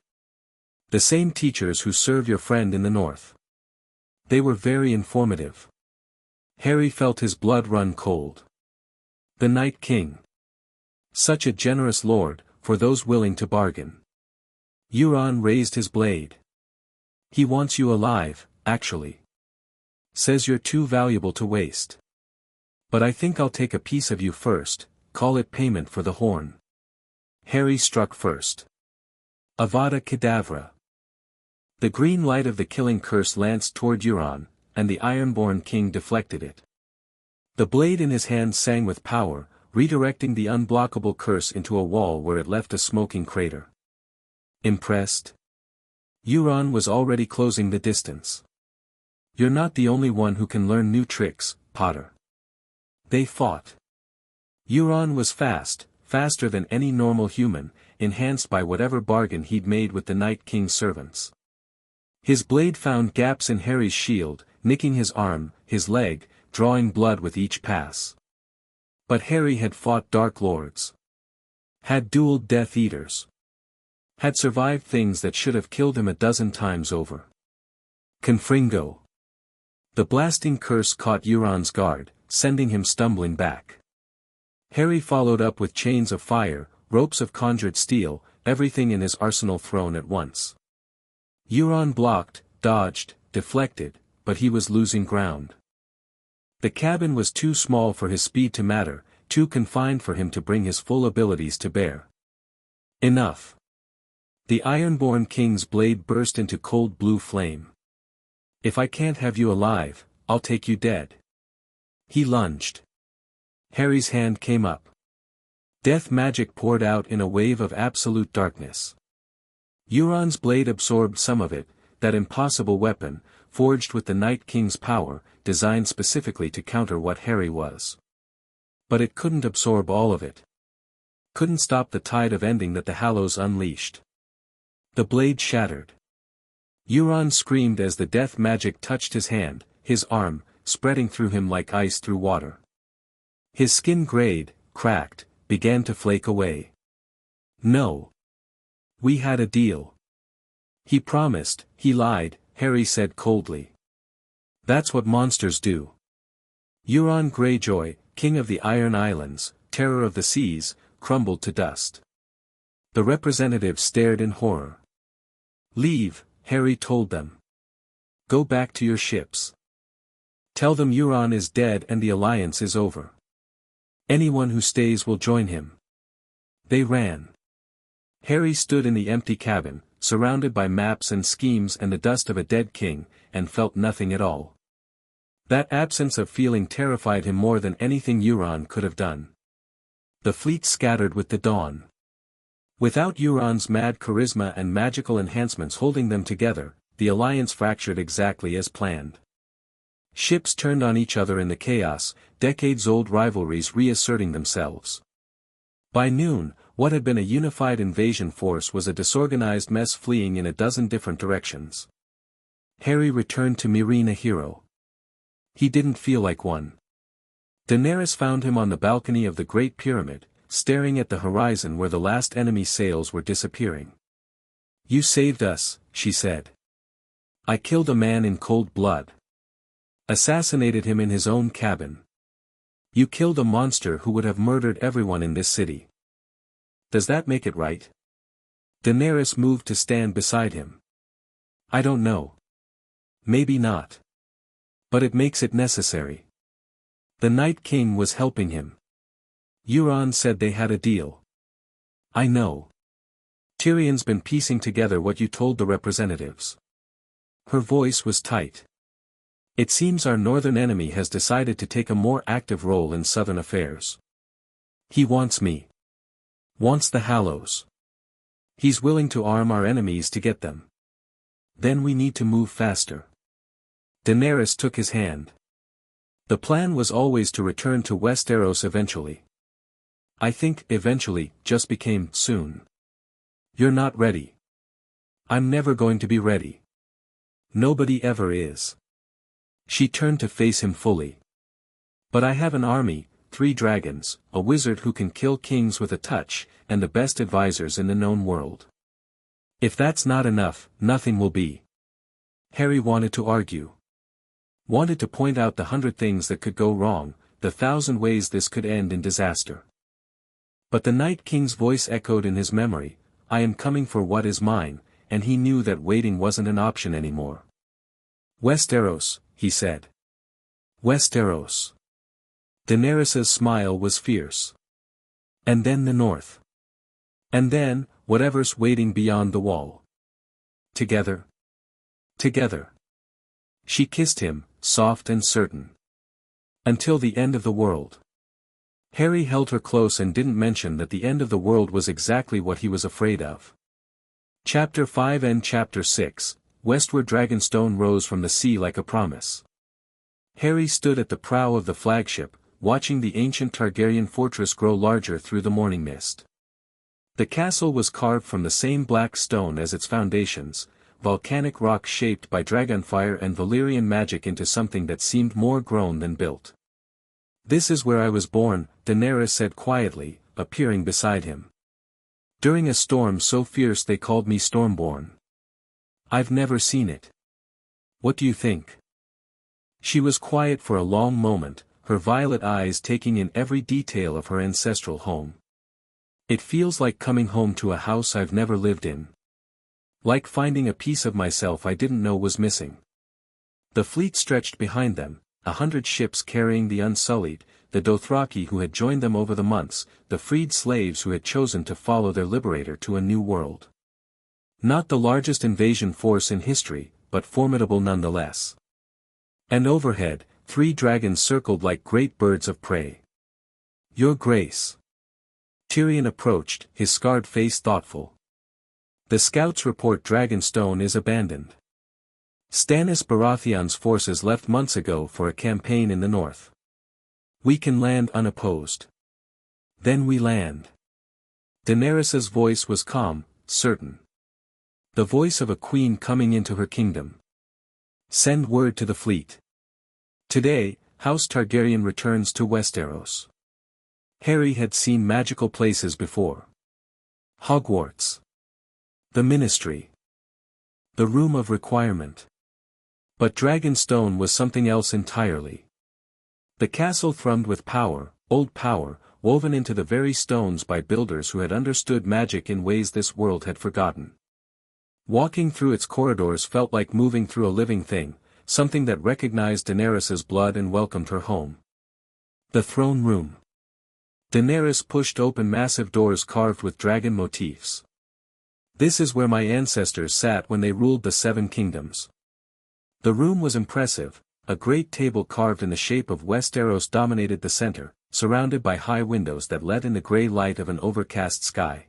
Speaker 1: The same teachers who served your friend in the north. They were very informative. Harry felt his blood run cold. The Night King. Such a generous lord, for those willing to bargain. Euron raised his blade. He wants you alive, actually. Says you're too valuable to waste. But I think I'll take a piece of you first, call it payment for the horn. Harry struck first. Avada Kedavra. The green light of the killing curse lanced toward Euron, and the Ironborn king deflected it. The blade in his hand sang with power, redirecting the unblockable curse into a wall where it left a smoking crater. Impressed? Euron was already closing the distance. You're not the only one who can learn new tricks, Potter. They fought. Euron was fast, faster than any normal human, enhanced by whatever bargain he'd made with the Night King's servants. His blade found gaps in Harry's shield, nicking his arm, his leg, drawing blood with each pass. But Harry had fought Dark Lords. Had dueled Death Eaters. Had survived things that should have killed him a dozen times over. Confringo. The blasting curse caught Euron's guard, sending him stumbling back. Harry followed up with chains of fire, ropes of conjured steel, everything in his arsenal thrown at once. Euron blocked, dodged, deflected, but he was losing ground. The cabin was too small for his speed to matter, too confined for him to bring his full abilities to bear. Enough. The Ironborn King's blade burst into cold blue flame. If I can't have you alive, I'll take you dead. He lunged. Harry's hand came up. Death magic poured out in a wave of absolute darkness. Euron's blade absorbed some of it, that impossible weapon, forged with the Night King's power, designed specifically to counter what Harry was. But it couldn't absorb all of it. Couldn't stop the tide of ending that the Hallows unleashed. The blade shattered. Euron screamed as the death magic touched his hand, his arm, spreading through him like ice through water. His skin grayed, cracked, began to flake away. No. We had a deal. He promised, he lied, Harry said coldly. That's what monsters do. Euron Greyjoy, king of the Iron Islands, terror of the seas, crumbled to dust. The representatives stared in horror. Leave, Harry told them. Go back to your ships. Tell them Euron is dead and the alliance is over. Anyone who stays will join him. They ran. Harry stood in the empty cabin, surrounded by maps and schemes and the dust of a dead king, and felt nothing at all. That absence of feeling terrified him more than anything Euron could have done. The fleet scattered with the dawn. Without Euron's mad charisma and magical enhancements holding them together, the alliance fractured exactly as planned. Ships turned on each other in the chaos, decades-old rivalries reasserting themselves. By noon, what had been a unified invasion force was a disorganized mess fleeing in a dozen different directions. Harry returned to Meereen a hero. He didn't feel like one. Daenerys found him on the balcony of the Great Pyramid, staring at the horizon where the last enemy sails were disappearing. You saved us, she said. I killed a man in cold blood. Assassinated him in his own cabin. You killed a monster who would have murdered everyone in this city. Does that make it right? Daenerys moved to stand beside him. I don't know. Maybe not. But it makes it necessary. The Night King was helping him. Euron said they had a deal. I know. Tyrion's been piecing together what you told the representatives. Her voice was tight. It seems our northern enemy has decided to take a more active role in southern affairs. He wants me. Wants the Hallows. He's willing to arm our enemies to get them. Then we need to move faster. Daenerys took his hand. The plan was always to return to Westeros eventually. I think eventually just became soon. You're not ready. I'm never going to be ready. Nobody ever is. She turned to face him fully. But I have an army, 3 dragons, a wizard who can kill kings with a touch, and the best advisors in the known world. If that's not enough, nothing will be. Harry wanted to argue. Wanted to point out the 100 things that could go wrong, the 1,000 ways this could end in disaster. But the Night King's voice echoed in his memory, I am coming for what is mine, and he knew that waiting wasn't an option anymore. Westeros, he said. Westeros. Daenerys' smile was fierce. And then the north. And then, whatever's waiting beyond the wall. Together. Together. She kissed him, soft and certain. Until the end of the world. Harry held her close and didn't mention that the end of the world was exactly what he was afraid of. Chapter 5 and Chapter 6, Westward Dragonstone rose from the sea like a promise. Harry stood at the prow of the flagship, watching the ancient Targaryen fortress grow larger through the morning mist. The castle was carved from the same black stone as its foundations, volcanic rock shaped by dragonfire and Valyrian magic into something that seemed more grown than built. "This is where I was born," Daenerys said quietly, appearing beside him. "During a storm so fierce they called me Stormborn. I've never seen it. What do you think?" She was quiet for a long moment, her violet eyes taking in every detail of her ancestral home. "It feels like coming home to a house I've never lived in. Like finding a piece of myself I didn't know was missing." The fleet stretched behind them, 100 ships carrying the Unsullied, the Dothraki who had joined them over the months, the freed slaves who had chosen to follow their liberator to a new world. Not the largest invasion force in history, but formidable nonetheless. And overhead, 3 dragons circled like great birds of prey. "Your Grace." Tyrion approached, his scarred face thoughtful. "The scouts report Dragonstone is abandoned. Stannis Baratheon's forces left months ago for a campaign in the north. We can land unopposed. Then we land." Daenerys's voice was calm, certain. The voice of a queen coming into her kingdom. "Send word to the fleet. Today, House Targaryen returns to Westeros." Harry had seen magical places before. Hogwarts. The Ministry. The Room of Requirement. But Dragonstone was something else entirely. The castle thrummed with power, old power, woven into the very stones by builders who had understood magic in ways this world had forgotten. Walking through its corridors felt like moving through a living thing, something that recognized Daenerys's blood and welcomed her home. The throne room. Daenerys pushed open massive doors carved with dragon motifs. "This is where my ancestors sat when they ruled the 7 kingdoms." The room was impressive, a great table carved in the shape of Westeros dominated the center, surrounded by high windows that let in the gray light of an overcast sky.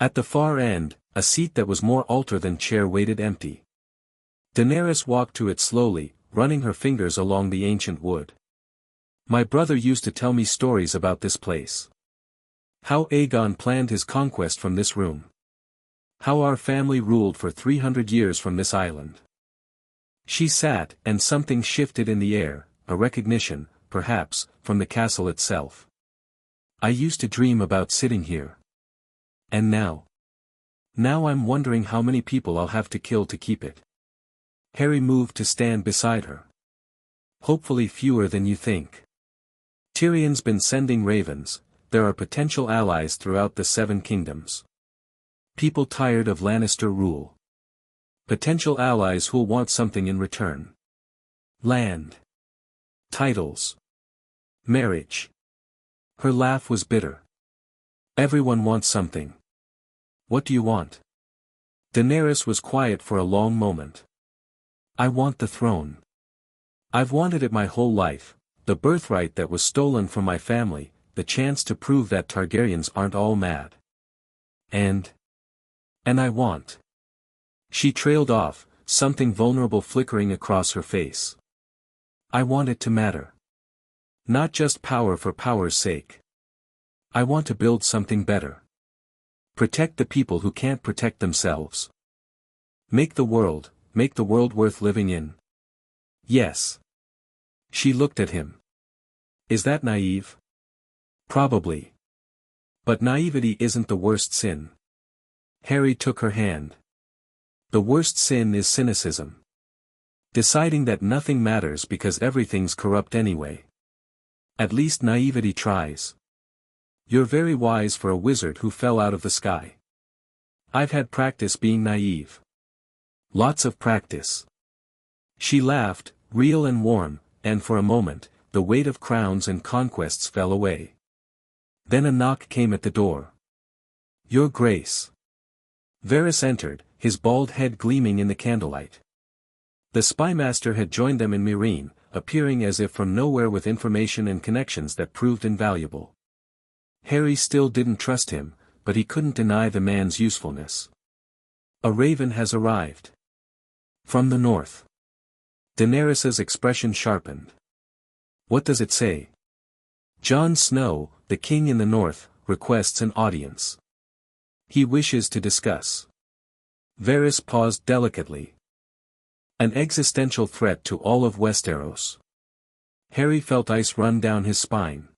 Speaker 1: At the far end, a seat that was more altar than chair waited empty. Daenerys walked to it slowly, running her fingers along the ancient wood. "My brother used to tell me stories about this place. How Aegon planned his conquest from this room. How our family ruled for 300 years from this island." She sat, and something shifted in the air, a recognition, perhaps, from the castle itself. "I used to dream about sitting here. And now? Now I'm wondering how many people I'll have to kill to keep it." Harry moved to stand beside her. "Hopefully fewer than you think. Tyrion's been sending ravens, there are potential allies throughout the 7 kingdoms. People tired of Lannister rule. Potential allies who'll want something in return. Land. Titles. Marriage." Her laugh was bitter. "Everyone wants something. What do you want?" Daenerys was quiet for a long moment. "I want the throne. I've wanted it my whole life, the birthright that was stolen from my family, the chance to prove that Targaryens aren't all mad. And I want." She trailed off, something vulnerable flickering across her face. "I want it to matter. Not just power for power's sake. I want to build something better. Protect the people who can't protect themselves. Make the world worth living in." "Yes." She looked at him. "Is that naive?" "Probably. But naivety isn't the worst sin." Harry took her hand. "The worst sin is cynicism. Deciding that nothing matters because everything's corrupt anyway. At least naivety tries. You're very wise for a wizard who fell out of the sky. I've had practice being naive. Lots of practice." She laughed, real and warm, and for a moment, the weight of crowns and conquests fell away. Then a knock came at the door. "Your Grace." Varys entered, his bald head gleaming in the candlelight. The spymaster had joined them in Meereen, appearing as if from nowhere with information and connections that proved invaluable. Harry still didn't trust him, but he couldn't deny the man's usefulness. "A raven has arrived. From the north." Daenerys's expression sharpened. "What does it say?" "Jon Snow, the king in the north, requests an audience." He wishes to discuss. Varys paused delicately. An existential threat to all of Westeros. Harry felt ice run down his spine.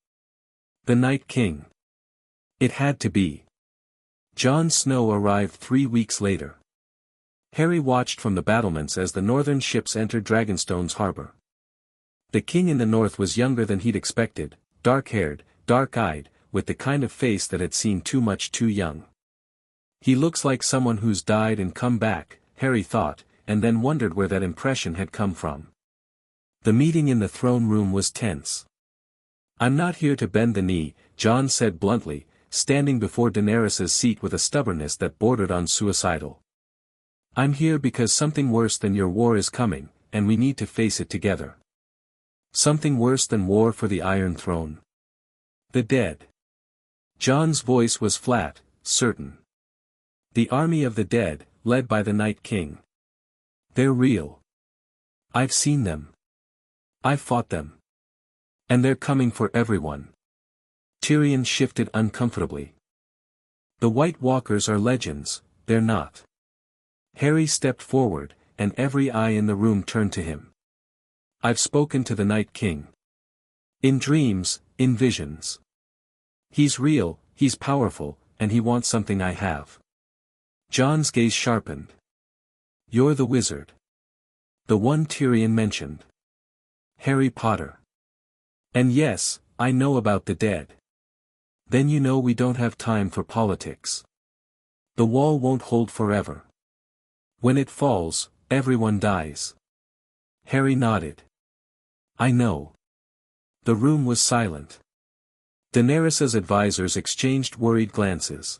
Speaker 1: The Night King. It had to be. Jon Snow arrived 3 weeks later. Harry watched from the battlements as the northern ships entered Dragonstone's harbor. The king in the north was younger than he'd expected, dark-haired, dark-eyed, with the kind of face that had seen too much too young. He looks like someone who's died and come back, Harry thought, and then wondered where that impression had come from. The meeting in the throne room was tense. "I'm not here to bend the knee," Jon said bluntly, standing before Daenerys' seat with a stubbornness that bordered on suicidal. "I'm here because something worse than your war is coming, and we need to face it together. Something worse than war for the Iron Throne. The dead." Jon's voice was flat, certain. "The army of the dead, led by the Night King. They're real. I've seen them. I've fought them. And they're coming for everyone." Tyrion shifted uncomfortably. "The White Walkers are legends, they're not." Harry stepped forward, and every eye in the room turned to him. "I've spoken to the Night King. In dreams, in visions. He's real, he's powerful, and he wants something I have." Jon's gaze sharpened. "You're the wizard. The one Tyrion mentioned. Harry Potter. And yes, I know about the dead. Then you know we don't have time for politics. The wall won't hold forever. When it falls, everyone dies." Harry nodded. "I know." The room was silent. Daenerys' advisors exchanged worried glances.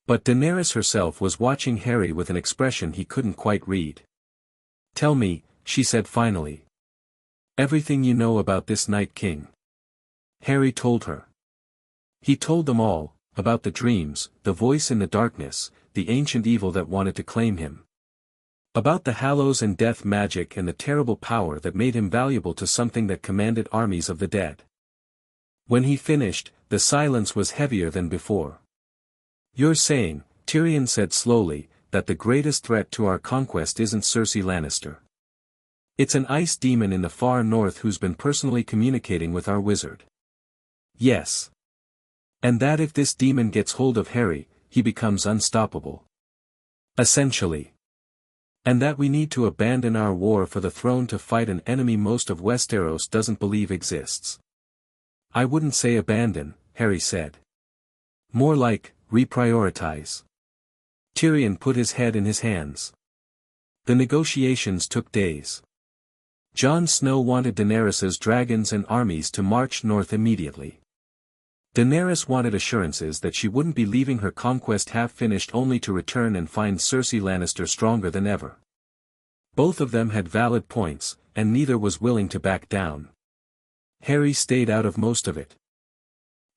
Speaker 1: But Daenerys herself was watching Harry with an expression he couldn't quite read. "Tell me," she said finally. "Everything you know about this Night King." Harry told her. He told them all, about the dreams, the voice in the darkness, the ancient evil that wanted to claim him. About the hallows and death magic and the terrible power that made him valuable to something that commanded armies of the dead. When he finished, the silence was heavier than before. "You're saying," Tyrion said slowly, "that the greatest threat to our conquest isn't Cersei Lannister. It's an ice demon in the far north who's been personally communicating with our wizard." "Yes. And that if this demon gets hold of Harry, he becomes unstoppable. Essentially. And that we need to abandon our war for the throne to fight an enemy most of Westeros doesn't believe exists." "I wouldn't say abandon," Harry said. "More like, reprioritize." Tyrion put his head in his hands. The negotiations took days. Jon Snow wanted Daenerys' dragons and armies to march north immediately. Daenerys wanted assurances that she wouldn't be leaving her conquest half-finished only to return and find Cersei Lannister stronger than ever. Both of them had valid points, and neither was willing to back down. Harry stayed out of most of it.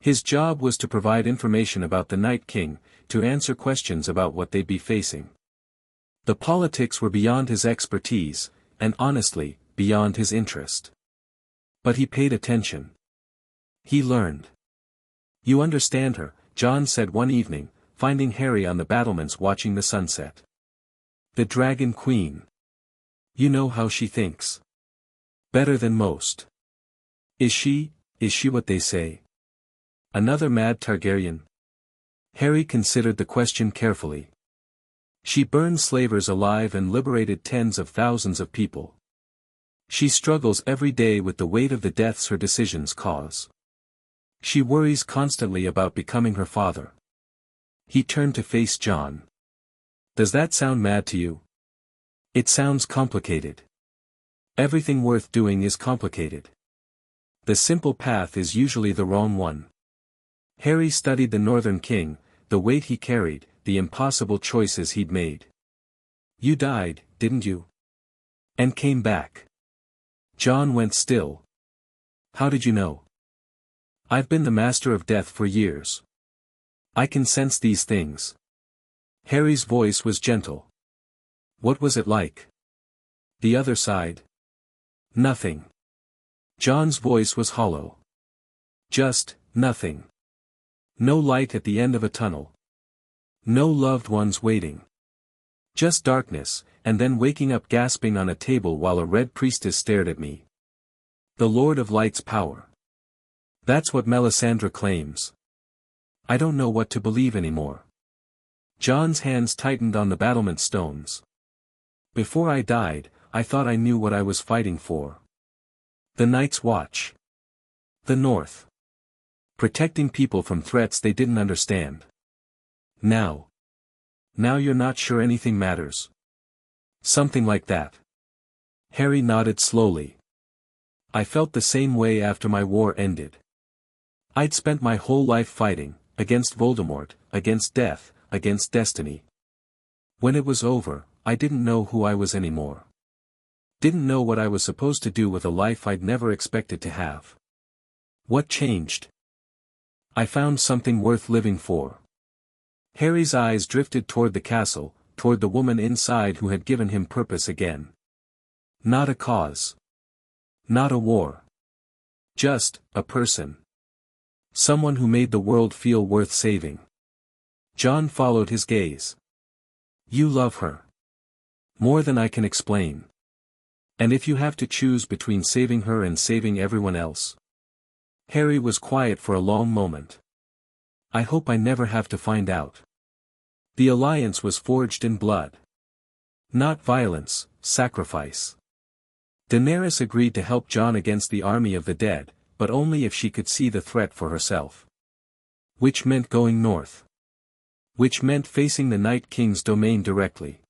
Speaker 1: His job was to provide information about the Night King, to answer questions about what they'd be facing. The politics were beyond his expertise, and honestly, beyond his interest. But he paid attention. He learned. "You understand her," Jon said one evening, finding Harry on the battlements watching the sunset. "The Dragon Queen. You know how she thinks. Better than most. Is she what they say? Another mad Targaryen?" Harry considered the question carefully. "She burned slavers alive and liberated tens of thousands of people. She struggles every day with the weight of the deaths her decisions cause. She worries constantly about becoming her father." He turned to face Jon. "Does that sound mad to you?" "It sounds complicated. Everything worth doing is complicated. The simple path is usually the wrong one." Harry studied the Northern King, the weight he carried, the impossible choices he'd made. "You died, didn't you? And came back." Jon went still. "How did you know?" "I've been the master of death for years. I can sense these things." Harry's voice was gentle. "What was it like? The other side?" "Nothing." Jon's voice was hollow. "Just, nothing. No light at the end of a tunnel. No loved ones waiting. Just darkness, and then waking up gasping on a table while a red priestess stared at me. The Lord of Light's power. That's what Melisandre claims. I don't know what to believe anymore. Jon's hands tightened on the battlement stones. Before I died, I thought I knew what I was fighting for. The Night's Watch. The North. Protecting people from threats they didn't understand. Now you're not sure anything matters. Something like that. Harry nodded slowly. I felt the same way after my war ended. I'd spent my whole life fighting, against Voldemort, against death, against destiny. When it was over, I didn't know who I was anymore. Didn't know what I was supposed to do with a life I'd never expected to have. What changed? I found something worth living for. Harry's eyes drifted toward the castle, toward the woman inside who had given him purpose again. Not a cause. Not a war. Just, a person. Someone who made the world feel worth saving. Jon followed his gaze. You love her. More than I can explain. And if you have to choose between saving her and saving everyone else. Harry was quiet for a long moment. I hope I never have to find out. The alliance was forged in blood. Not violence, sacrifice. Daenerys agreed to help Jon against the army of the dead, but only if she could see the threat for herself. Which meant going north. Which meant facing the Night King's domain directly.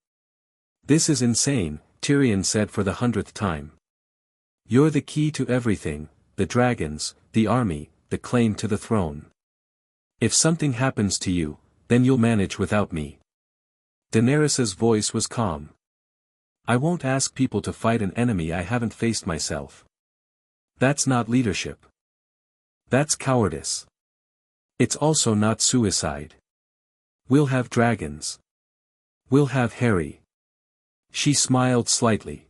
Speaker 1: This is insane, Tyrion said for the 100th time. You're the key to everything, the dragons, the army, the claim to the throne. If something happens to you, then you'll manage without me. Daenerys's voice was calm. I won't ask people to fight an enemy I haven't faced myself. That's not leadership. That's cowardice. It's also not suicide. We'll have dragons. We'll have Harry. She smiled slightly.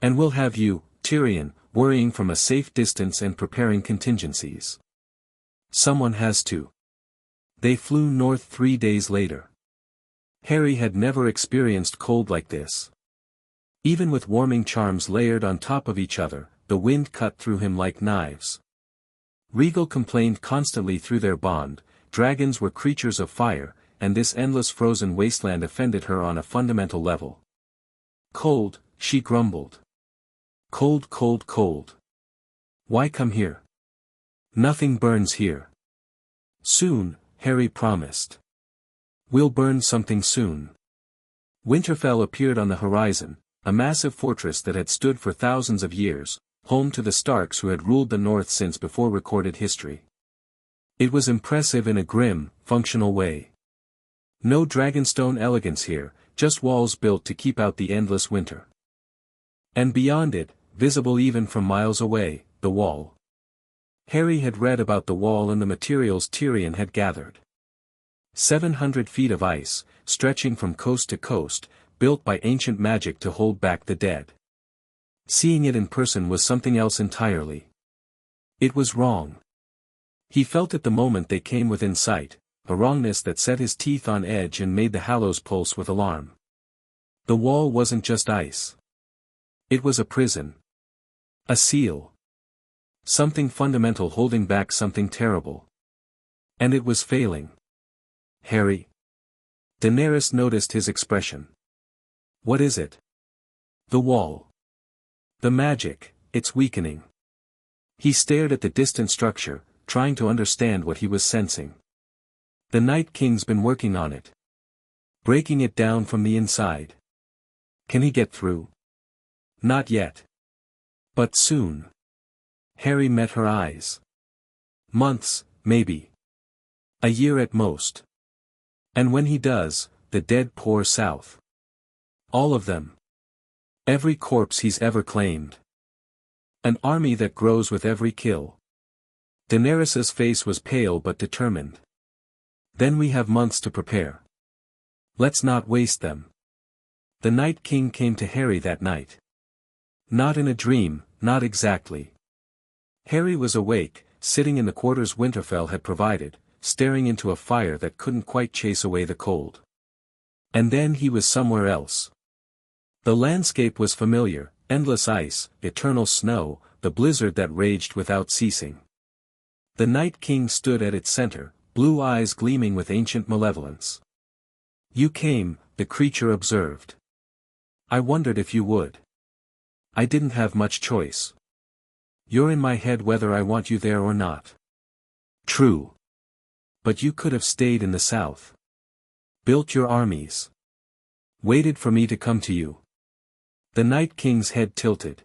Speaker 1: And we'll have you, Tyrion, worrying from a safe distance and preparing contingencies. Someone has to. They flew north 3 days later. Harry had never experienced cold like this. Even with warming charms layered on top of each other, the wind cut through him like knives. Rhaegal complained constantly through their bond, dragons were creatures of fire, and this endless frozen wasteland offended her on a fundamental level. Cold, she grumbled. Cold, cold, cold. Why come here? Nothing burns here. Soon, Harry promised. We'll burn something soon. Winterfell appeared on the horizon, a massive fortress that had stood for thousands of years, home to the Starks who had ruled the North since before recorded history. It was impressive in a grim, functional way. No dragonstone elegance here, just walls built to keep out the endless winter. And beyond it, visible even from miles away, the wall. Harry had read about the wall and the materials Tyrion had gathered. 700 feet of ice, stretching from coast to coast, built by ancient magic to hold back the dead. Seeing it in person was something else entirely. It was wrong. He felt it the moment they came within sight, a wrongness that set his teeth on edge and made the Hallows pulse with alarm. The wall wasn't just ice. It was a prison. A seal. Something fundamental holding back something terrible. And it was failing. Harry. Daenerys noticed his expression. What is it? The wall. The magic, it's weakening. He stared at the distant structure, trying to understand what he was sensing. The Night King's been working on it. Breaking it down from the inside. Can he get through? Not yet. But soon. Harry met her eyes. Months, maybe. A year at most. And when he does, the dead pour south. All of them. Every corpse he's ever claimed. An army that grows with every kill. Daenerys's face was pale but determined. Then we have months to prepare. Let's not waste them. The Night King came to Harry that night. Not in a dream, not exactly. Harry was awake, sitting in the quarters Winterfell had provided, staring into a fire that couldn't quite chase away the cold. And then he was somewhere else. The landscape was familiar, endless ice, eternal snow, the blizzard that raged without ceasing. The Night King stood at its center, blue eyes gleaming with ancient malevolence. "You came," the creature observed. "I wondered if you would. I didn't have much choice. You're in my head whether I want you there or not." "True. But you could have stayed in the south. Built your armies. Waited for me to come to you." The Night King's head tilted.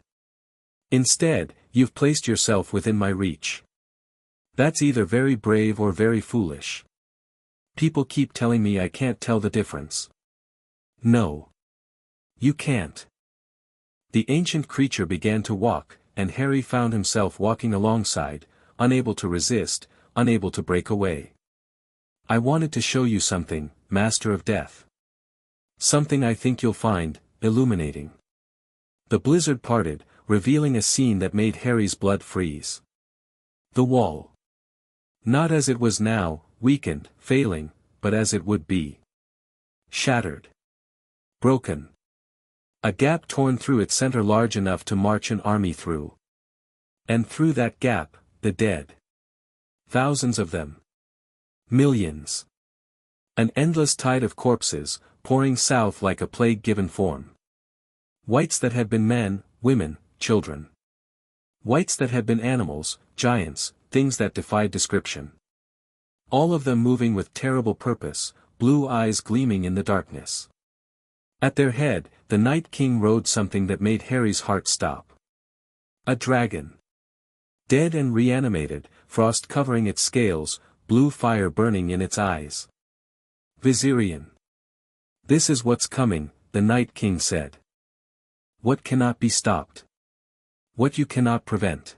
Speaker 1: "Instead, you've placed yourself within my reach. That's either very brave or very foolish. People keep telling me I can't tell the difference." "No. You can't." The ancient creature began to walk, and Harry found himself walking alongside, unable to resist, unable to break away. "I wanted to show you something, Master of Death. Something I think you'll find illuminating." The blizzard parted, revealing a scene that made Harry's blood freeze. The wall. Not as it was now, weakened, failing, but as it would be. Shattered. Broken. A gap torn through its center large enough to march an army through. And through that gap, the dead. Thousands of them. Millions. An endless tide of corpses, pouring south like a plague-given form. Whites that had been men, women, children. Whites that had been animals, giants, things that defied description. All of them moving with terrible purpose, blue eyes gleaming in the darkness. At their head, the Night King rode something that made Harry's heart stop. A dragon. Dead and reanimated, frost covering its scales, blue fire burning in its eyes. Viserion. "This is what's coming," the Night King said. "What cannot be stopped. What you cannot prevent.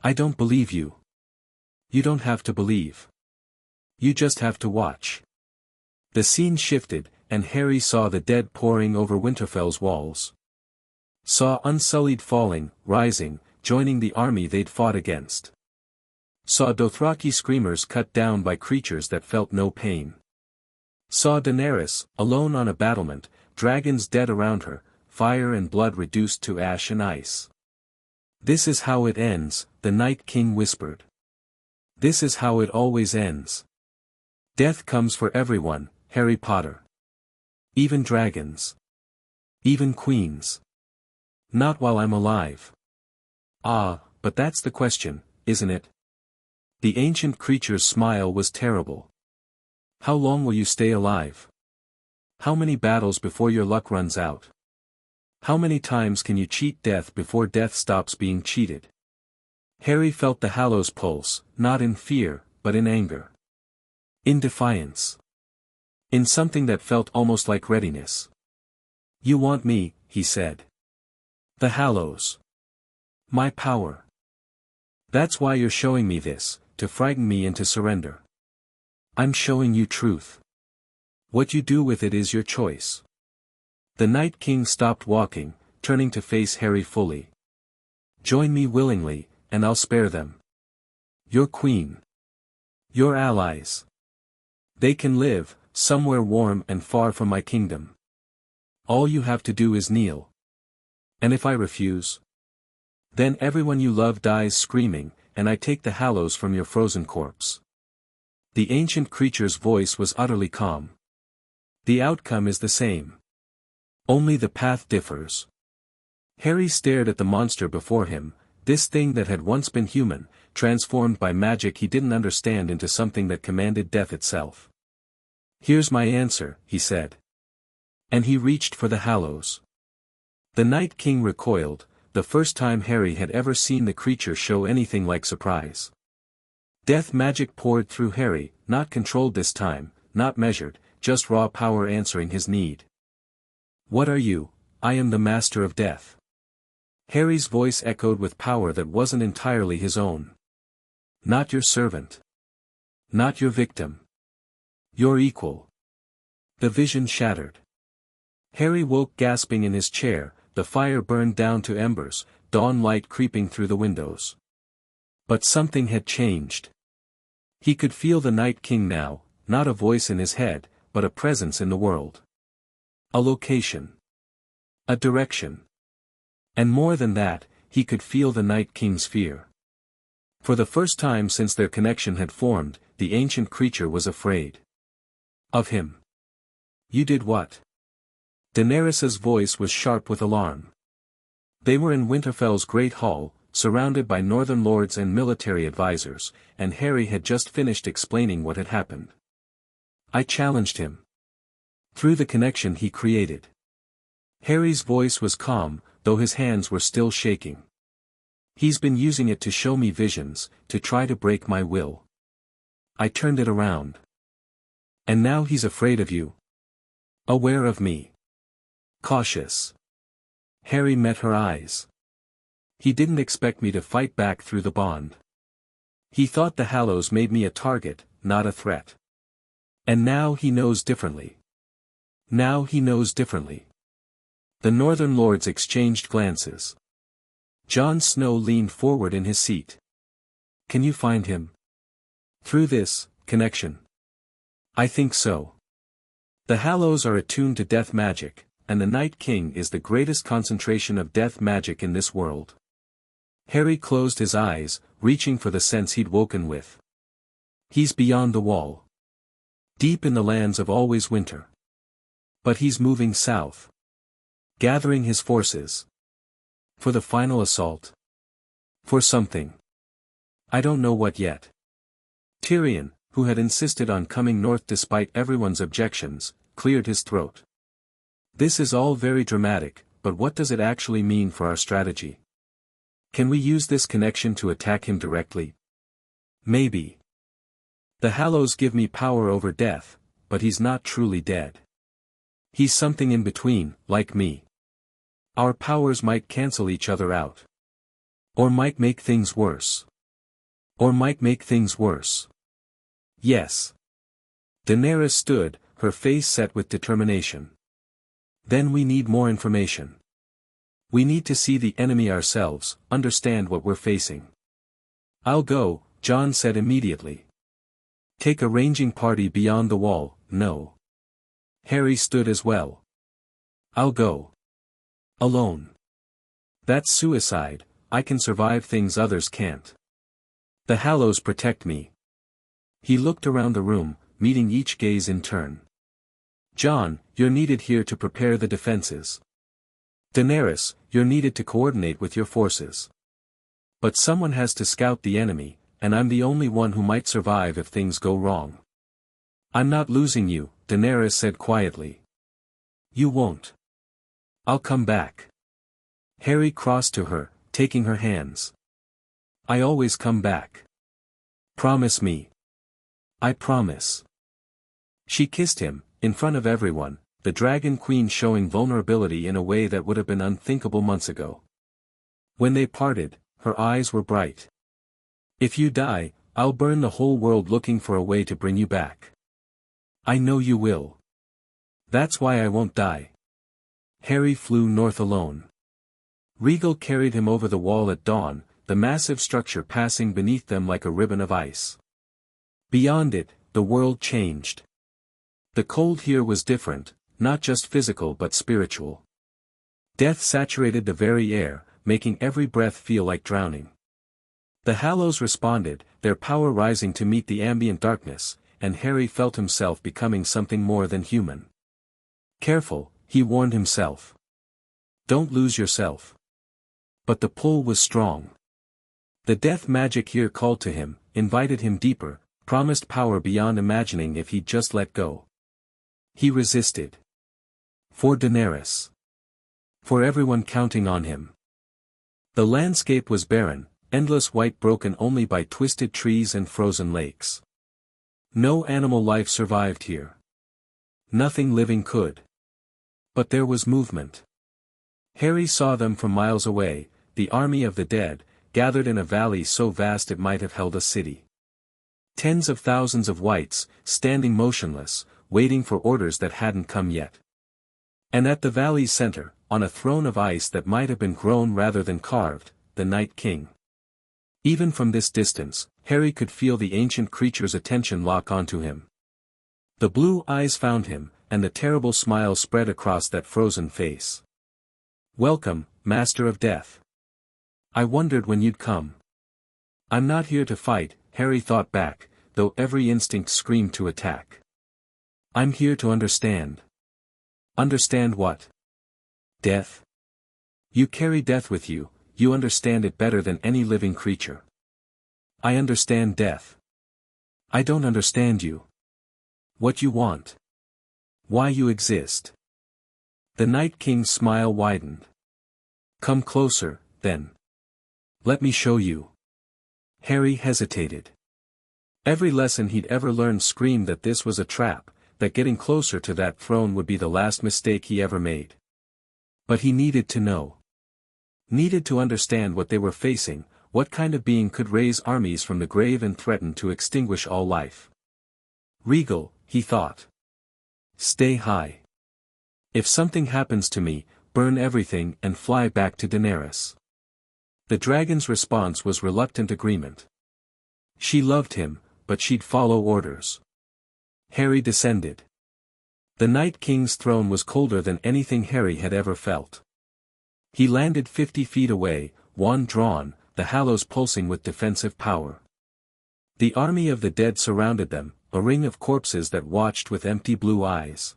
Speaker 1: I don't believe you. You don't have to believe. You just have to watch." The scene shifted, and Harry saw the dead pouring over Winterfell's walls. Saw Unsullied falling, rising, joining the army they'd fought against. Saw Dothraki screamers cut down by creatures that felt no pain. Saw Daenerys, alone on a battlement, dragons dead around her, fire and blood reduced to ash and ice. "This is how it ends," the Night King whispered. "This is how it always ends. Death comes for everyone, Harry Potter. Even dragons. Even queens. Not while I'm alive." "Ah, but that's the question, isn't it?" The ancient creature's smile was terrible. "How long will you stay alive? How many battles before your luck runs out? How many times can you cheat death before death stops being cheated?" Harry felt the Hallows pulse, not in fear, but in anger. In defiance. In something that felt almost like readiness. "You want me," he said. "The Hallows. My power. That's why you're showing me this, to frighten me into surrender. I'm showing you truth. What you do with it is your choice." The Night King stopped walking, turning to face Harry fully. "Join me willingly, and I'll spare them. Your queen. Your allies. They can live, somewhere warm and far from my kingdom. All you have to do is kneel. And if I refuse? Then everyone you love dies screaming, and I take the Hallows from your frozen corpse." The ancient creature's voice was utterly calm. "The outcome is the same. Only the path differs." Harry stared at the monster before him, this thing that had once been human, transformed by magic he didn't understand into something that commanded death itself. "Here's my answer," he said. And he reached for the Hallows. The Night King recoiled, the first time Harry had ever seen the creature show anything like surprise. Death magic poured through Harry, not controlled this time, not measured, just raw power answering his need. "What are you?" "I am the Master of Death." Harry's voice echoed with power that wasn't entirely his own. "Not your servant. Not your victim. Your equal." The vision shattered. Harry woke gasping in his chair, the fire burned down to embers, dawn light creeping through the windows. But something had changed. He could feel the Night King now, not a voice in his head, but a presence in the world. A location. A direction. And more than that, he could feel the Night King's fear. For the first time since their connection had formed, the ancient creature was afraid. Of him. You did what? Daenerys's voice was sharp with alarm. They were in Winterfell's great hall, surrounded by northern lords and military advisors, and Harry had just finished explaining what had happened. I challenged him. Through the connection he created. Harry's voice was calm, though his hands were still shaking. He's been using it to show me visions, to try to break my will. I turned it around. And now he's afraid of you. Aware of me. Cautious. Harry met her eyes. He didn't expect me to fight back through the bond. He thought the Hallows made me a target, not a threat. And now he knows differently. Now he knows differently. The Northern Lords exchanged glances. Jon Snow leaned forward in his seat. Can you find him? Through this connection? I think so. The Hallows are attuned to death magic, and the Night King is the greatest concentration of death magic in this world. Harry closed his eyes, reaching for the sense he'd woken with. He's beyond the wall. Deep in the lands of always winter. But he's moving south. Gathering his forces. For the final assault. For something. I don't know what yet. Tyrion, who had insisted on coming north despite everyone's objections, cleared his throat. This is all very dramatic, but what does it actually mean for our strategy? Can we use this connection to attack him directly? Maybe. The Hallows give me power over death, but he's not truly dead. He's something in between, like me. Our powers might cancel each other out. Or might make things worse. Or might make things worse. Yes. Daenerys stood, her face set with determination. Then we need more information. We need to see the enemy ourselves, understand what we're facing. I'll go, Jon said immediately. Take a ranging party beyond the wall, no. Harry stood as well. I'll go. Alone. That's suicide, I can survive things others can't. The Hallows protect me. He looked around the room, meeting each gaze in turn. Jon, you're needed here to prepare the defenses. Daenerys, you're needed to coordinate with your forces. But someone has to scout the enemy, and I'm the only one who might survive if things go wrong. I'm not losing you, Daenerys said quietly. You won't. I'll come back. Harry crossed to her, taking her hands. I always come back. Promise me. I promise. She kissed him, in front of everyone, the Dragon Queen showing vulnerability in a way that would have been unthinkable months ago. When they parted, her eyes were bright. If you die, I'll burn the whole world looking for a way to bring you back. I know you will. That's why I won't die. Harry flew north alone. Regal carried him over the wall at dawn, the massive structure passing beneath them like a ribbon of ice. Beyond it, the world changed. The cold here was different, not just physical but spiritual. Death saturated the very air, making every breath feel like drowning. The Hallows responded, their power rising to meet the ambient darkness, and Harry felt himself becoming something more than human. Careful, he warned himself. Don't lose yourself. But the pull was strong. The death magic here called to him, invited him deeper, promised power beyond imagining if he'd just let go. He resisted. For Daenerys. For everyone counting on him. The landscape was barren, endless white broken only by twisted trees and frozen lakes. No animal life survived here. Nothing living could. But there was movement. Harry saw them from miles away, the army of the dead, gathered in a valley so vast it might have held a city. Tens of thousands of wights, standing motionless, waiting for orders that hadn't come yet. And at the valley's center, on a throne of ice that might have been grown rather than carved, the Night King. Even from this distance, Harry could feel the ancient creature's attention lock onto him. The blue eyes found him, and the terrible smile spread across that frozen face. "Welcome, Master of Death. I wondered when you'd come." "I'm not here to fight," Harry thought back, though every instinct screamed to attack. "I'm here to understand." "Understand what?" "Death. You carry death with you, you understand it better than any living creature." "I understand death. I don't understand you. What you want. Why you exist." The Night King's smile widened. "Come closer, then. Let me show you." Harry hesitated. Every lesson he'd ever learned screamed that this was a trap, that getting closer to that throne would be the last mistake he ever made. But he needed to know. Needed to understand what they were facing, what kind of being could raise armies from the grave and threaten to extinguish all life. Regal, he thought. Stay high. If something happens to me, burn everything and fly back to Daenerys. The dragon's response was reluctant agreement. She loved him, but she'd follow orders. Harry descended. The Night King's throne was colder than anything Harry had ever felt. He landed 50 feet away, wand drawn, the hallows pulsing with defensive power. The army of the dead surrounded them, a ring of corpses that watched with empty blue eyes.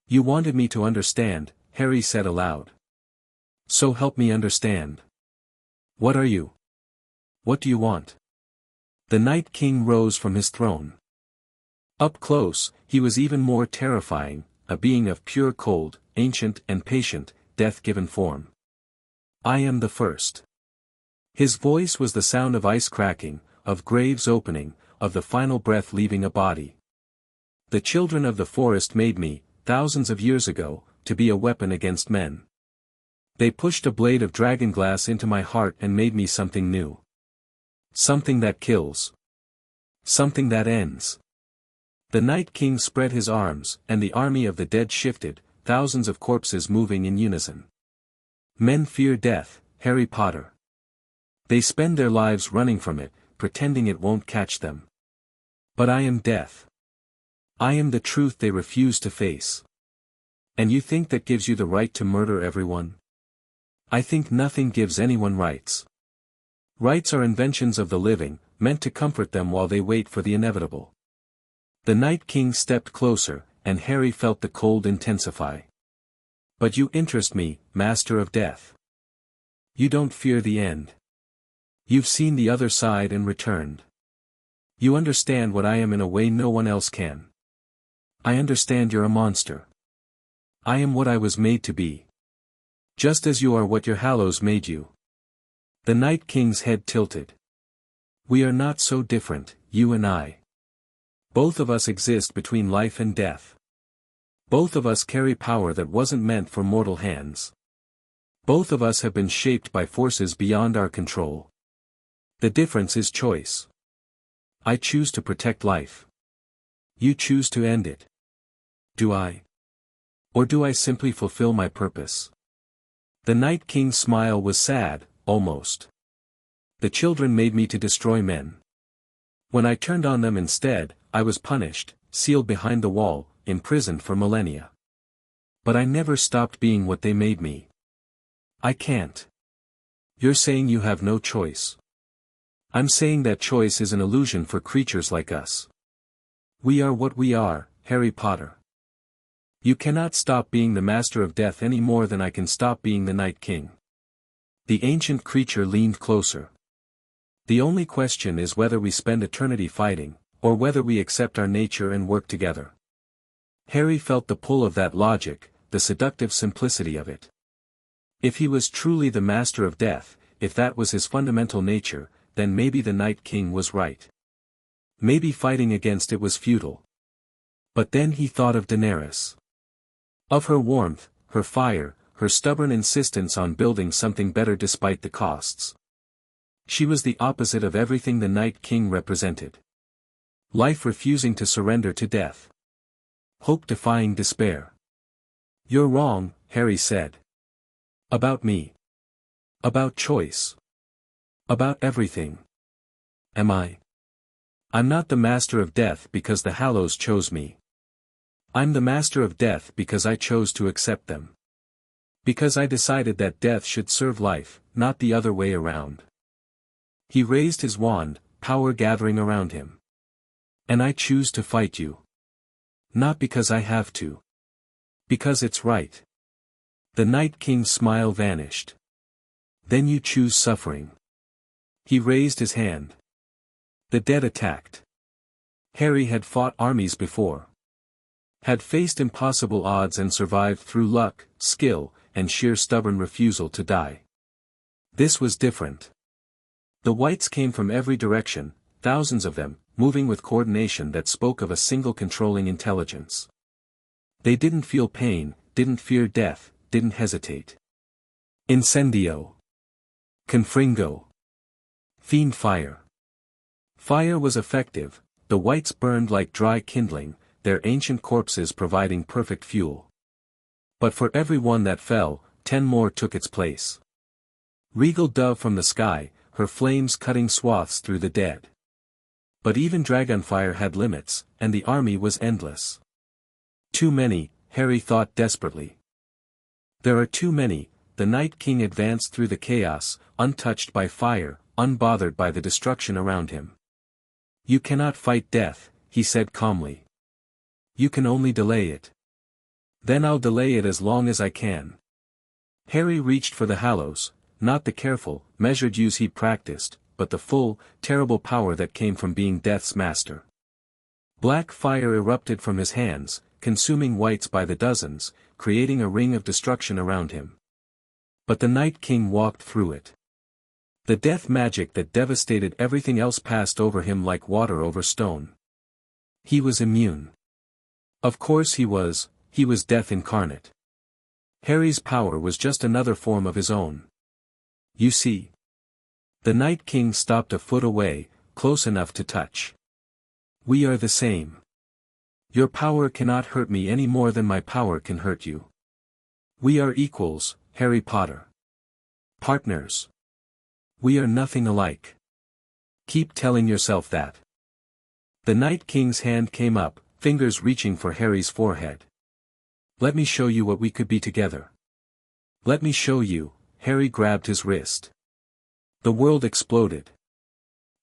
Speaker 1: "You wanted me to understand," Harry said aloud. "So help me understand. What are you? What do you want?" The Night King rose from his throne. Up close, he was even more terrifying, a being of pure cold, ancient and patient, death-given form. "I am the first." His voice was the sound of ice cracking, of graves opening, of the final breath leaving a body. "The children of the forest made me, thousands of years ago, to be a weapon against men. They pushed a blade of dragonglass into my heart and made me something new. Something that kills. Something that ends." The Night King spread his arms, and the army of the dead shifted, thousands of corpses moving in unison. Men fear death, Harry Potter. They spend their lives running from it, pretending it won't catch them. But I am death. I am the truth they refuse to face. And you think that gives you the right to murder everyone? I think nothing gives anyone rights. Rights are inventions of the living, meant to comfort them while they wait for the inevitable. The Night King stepped closer, and Harry felt the cold intensify. "But you interest me, Master of Death. You don't fear the end. You've seen the other side and returned. You understand what I am in a way no one else can. I understand you're a monster. I am what I was made to be. Just as you are what your hallows made you." The Night King's head tilted. "We are not so different, you and I. Both of us exist between life and death. Both of us carry power that wasn't meant for mortal hands. Both of us have been shaped by forces beyond our control. The difference is choice. I choose to protect life. You choose to end it. Do I? Or do I simply fulfill my purpose?" The Night King's smile was sad, almost. "The children made me to destroy men. When I turned on them instead, I was punished, sealed behind the wall, imprisoned for millennia. But I never stopped being what they made me. I can't." "You're saying you have no choice." "I'm saying that choice is an illusion for creatures like us. We are what we are, Harry Potter. You cannot stop being the Master of Death any more than I can stop being the Night King." The ancient creature leaned closer. "The only question is whether we spend eternity fighting, or whether we accept our nature and work together." Harry felt the pull of that logic, the seductive simplicity of it. If he was truly the Master of Death, if that was his fundamental nature, then maybe the Night King was right. Maybe fighting against it was futile. But then he thought of Daenerys. Of her warmth, her fire, her stubborn insistence on building something better despite the costs. She was the opposite of everything the Night King represented. Life refusing to surrender to death. Hope defying despair. "You're wrong," Harry said. "About me. About choice. About everything. Am I? I'm not the master of death because the Hallows chose me. I'm the master of death because I chose to accept them. Because I decided that death should serve life, not the other way around. He raised his wand, power gathering around him. And I choose to fight you. Not because I have to. Because it's right. The Night King's smile vanished. Then you choose suffering. He raised his hand. The dead attacked. Harry had fought armies before. Had faced impossible odds and survived through luck, skill, and sheer stubborn refusal to die. This was different. The whites came from every direction, thousands of them, moving with coordination that spoke of a single controlling intelligence. They didn't feel pain, didn't fear death, didn't hesitate. Incendio. Confringo. Fiend fire. Fire was effective, the whites burned like dry kindling, their ancient corpses providing perfect fuel. But for every one that fell, 10 more took its place. Regal dove from the sky, her flames cutting swaths through the dead. But even dragonfire had limits, and the army was endless. Too many, Harry thought desperately. There are too many. The Night King advanced through the chaos, untouched by fire, unbothered by the destruction around him. You cannot fight death, he said calmly. You can only delay it. Then I'll delay it as long as I can. Harry reached for the Hallows, not the careful, measured use he practiced, but the full, terrible power that came from being Death's master. Black fire erupted from his hands, consuming whites by the dozens, creating a ring of destruction around him. But the Night King walked through it. The death magic that devastated everything else passed over him like water over stone. He was immune. Of course he was death incarnate. Harry's power was just another form of his own. You see. The Night King stopped a foot away, close enough to touch. We are the same. Your power cannot hurt me any more than my power can hurt you. We are equals, Harry Potter. Partners. We are nothing alike. Keep telling yourself that. The Night King's hand came up, fingers reaching for Harry's forehead. Let me show you what we could be together. Let me show you. Harry grabbed his wrist. The world exploded.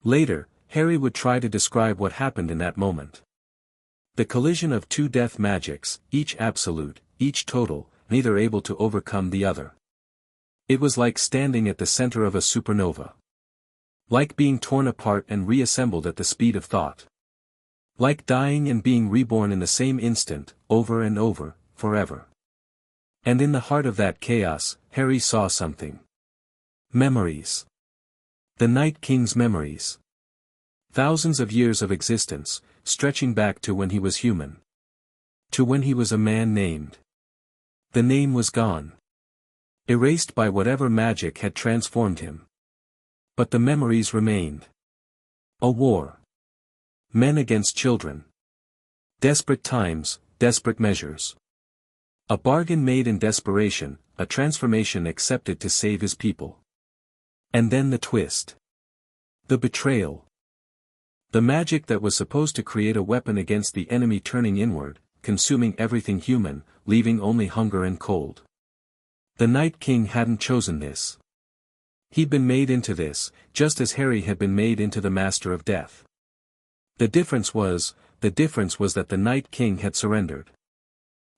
Speaker 1: Later, Harry would try to describe what happened in that moment. The collision of two death magics, each absolute, each total, neither able to overcome the other. It was like standing at the center of a supernova. Like being torn apart and reassembled at the speed of thought. Like dying and being reborn in the same instant, over and over, forever. And in the heart of that chaos, Harry saw something. Memories. The Night King's memories. Thousands of years of existence, stretching back to when he was human. To when he was a man named. The name was gone. Erased by whatever magic had transformed him. But the memories remained. A war. Men against children. Desperate times, desperate measures. A bargain made in desperation, a transformation accepted to save his people. And then the twist. The betrayal. The magic that was supposed to create a weapon against the enemy turning inward, consuming everything human, leaving only hunger and cold. The Night King hadn't chosen this. He'd been made into this, just as Harry had been made into the Master of Death. The difference was that the Night King had surrendered.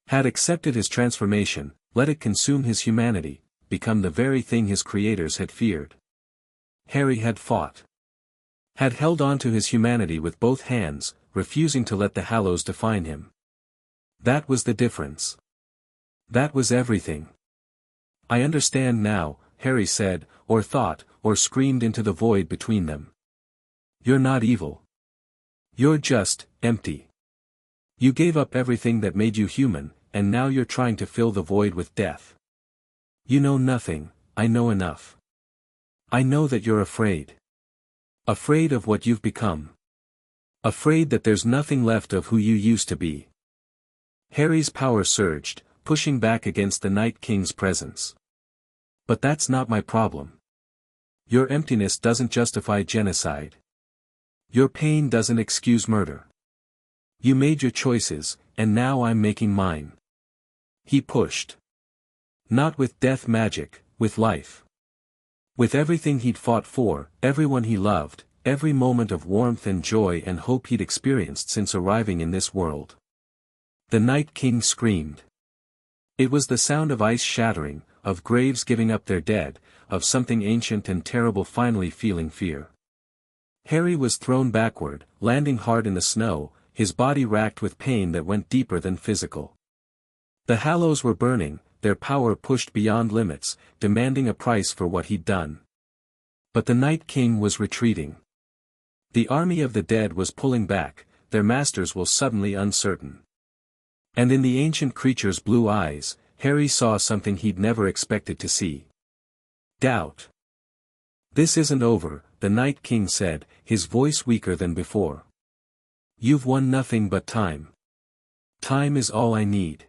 Speaker 1: Had accepted his transformation, let it consume his humanity, become the very thing his creators had feared. Harry had fought. Had held on to his humanity with both hands, refusing to let the Hallows define him. That was the difference. That was everything. I understand now, Harry said, or thought, or screamed into the void between them. You're not evil. You're just empty. You gave up everything that made you human, and now you're trying to fill the void with death. You know nothing, I know enough. I know that you're afraid. Afraid of what you've become. Afraid that there's nothing left of who you used to be. Harry's power surged, pushing back against the Night King's presence. But that's not my problem. Your emptiness doesn't justify genocide. Your pain doesn't excuse murder. You made your choices, and now I'm making mine. He pushed. Not with death magic, with life. With everything he'd fought for, everyone he loved, every moment of warmth and joy and hope he'd experienced since arriving in this world. The Night King screamed. It was the sound of ice shattering, of graves giving up their dead, of something ancient and terrible finally feeling fear. Harry was thrown backward, landing hard in the snow, his body racked with pain that went deeper than physical. The Hallows were burning, their power pushed beyond limits, demanding a price for what he'd done. But the Night King was retreating. The army of the dead was pulling back, their masters will suddenly uncertain. And in the ancient creature's blue eyes, Harry saw something he'd never expected to see. Doubt. This isn't over, the Night King said, his voice weaker than before. You've won nothing but time. Time is all I need.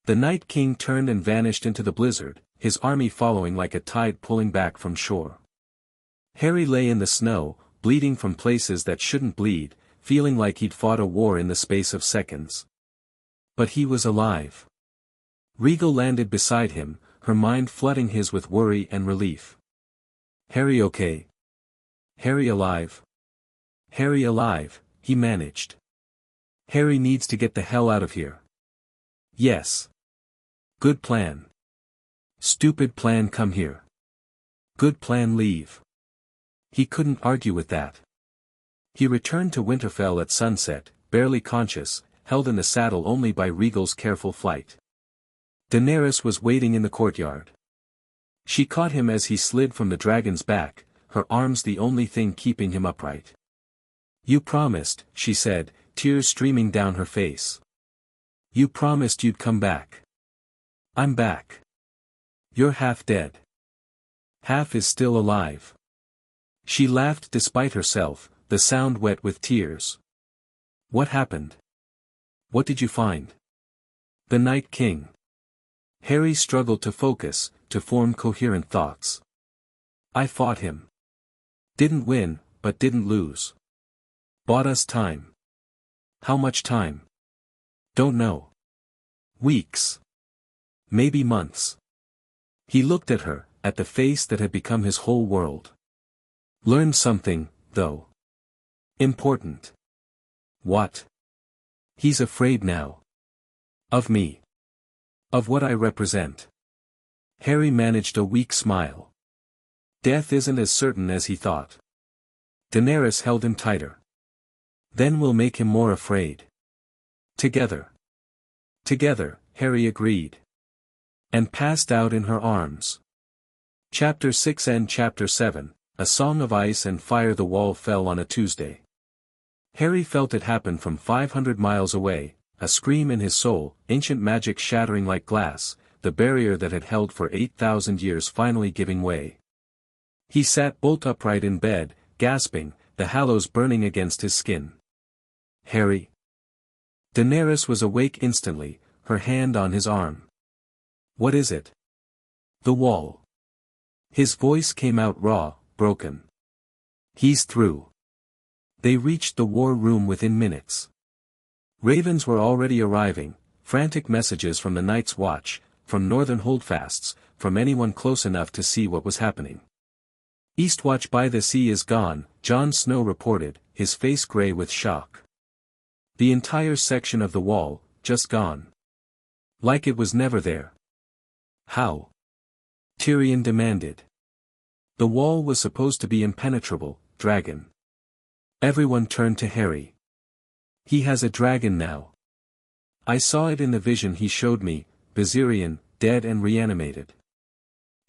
Speaker 1: The Night King turned and vanished into the blizzard, his army following like a tide pulling back from shore. Harry lay in the snow, bleeding from places that shouldn't bleed, feeling like he'd fought a war in the space of seconds. But he was alive. Regal landed beside him, her mind flooding his with worry and relief. Harry okay? Harry alive? Harry alive, he managed. Harry needs to get the hell out of here. Yes. Good plan. Stupid plan come here. Good plan leave. He couldn't argue with that. He returned to Winterfell at sunset, barely conscious, held in the saddle only by Regal's careful flight. Daenerys was waiting in the courtyard. She caught him as he slid from the dragon's back, her arms the only thing keeping him upright. You promised, she said, tears streaming down her face. You promised you'd come back. I'm back. You're half dead. Half is still alive. She laughed despite herself, the sound wet with tears. What happened? What did you find? The Night King. Harry struggled to focus, to form coherent thoughts. I fought him. Didn't win, but didn't lose. Bought us time. How much time? Don't know. Weeks. Maybe months. He looked at her, at the face that had become his whole world. Learned something, though. Important. What? He's afraid now. Of me. Of what I represent. Harry managed a weak smile. Death isn't as certain as he thought. Daenerys held him tighter. Then we'll make him more afraid. Together. Together, Harry agreed. And passed out in her arms. Chapter 6 and Chapter 7, A Song of Ice and Fire. The wall fell on a Tuesday. Harry felt it happen from 500 miles away, a scream in his soul, ancient magic shattering like glass, the barrier that had held for 8,000 years finally giving way. He sat bolt upright in bed, gasping, the Hallows burning against his skin. Harry. Daenerys was awake instantly, her hand on his arm. What is it? The wall. His voice came out raw, broken. He's through. They reached the war room within minutes. Ravens were already arriving, frantic messages from the Night's Watch, from northern holdfasts, from anyone close enough to see what was happening. Eastwatch by the sea is gone, Jon Snow reported, his face gray with shock. The entire section of the wall, just gone. Like it was never there. How? Tyrion demanded. The wall was supposed to be impenetrable, dragon. Everyone turned to Harry. He has a dragon now. I saw it in the vision he showed me, Viserion, dead and reanimated.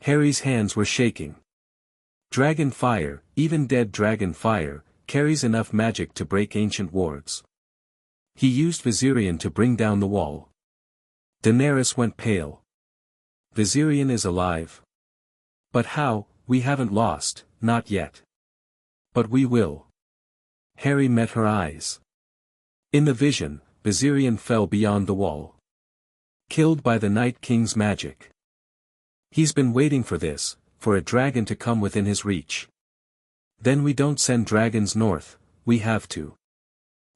Speaker 1: Harry's hands were shaking. Dragon fire, even dead dragon fire, carries enough magic to break ancient wards. He used Viserion to bring down the wall. Daenerys went pale. Viserion is alive. But how? We haven't lost, not yet. But we will. Harry met her eyes. In the vision, Viserion fell beyond the wall. Killed by the Night King's magic. He's been waiting for this, for a dragon to come within his reach. Then we don't send dragons north, we have to.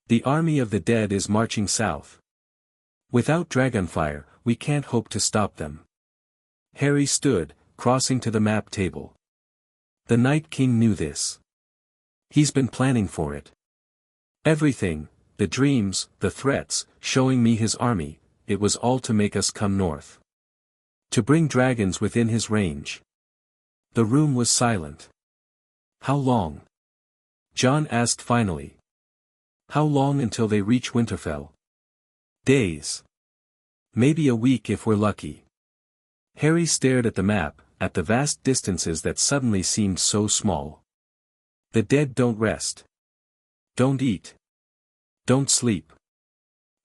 Speaker 1: The army of the dead is marching south. Without dragonfire, we can't hope to stop them. Harry stood, crossing to the map table. The Night King knew this. He's been planning for it. Everything, the dreams, the threats, showing me his army, it was all to make us come north. To bring dragons within his range. The room was silent. How long? Jon asked finally. How long until they reach Winterfell? Days. Maybe a week if we're lucky. Harry stared at the map, at the vast distances that suddenly seemed so small. The dead don't rest. Don't eat. Don't sleep.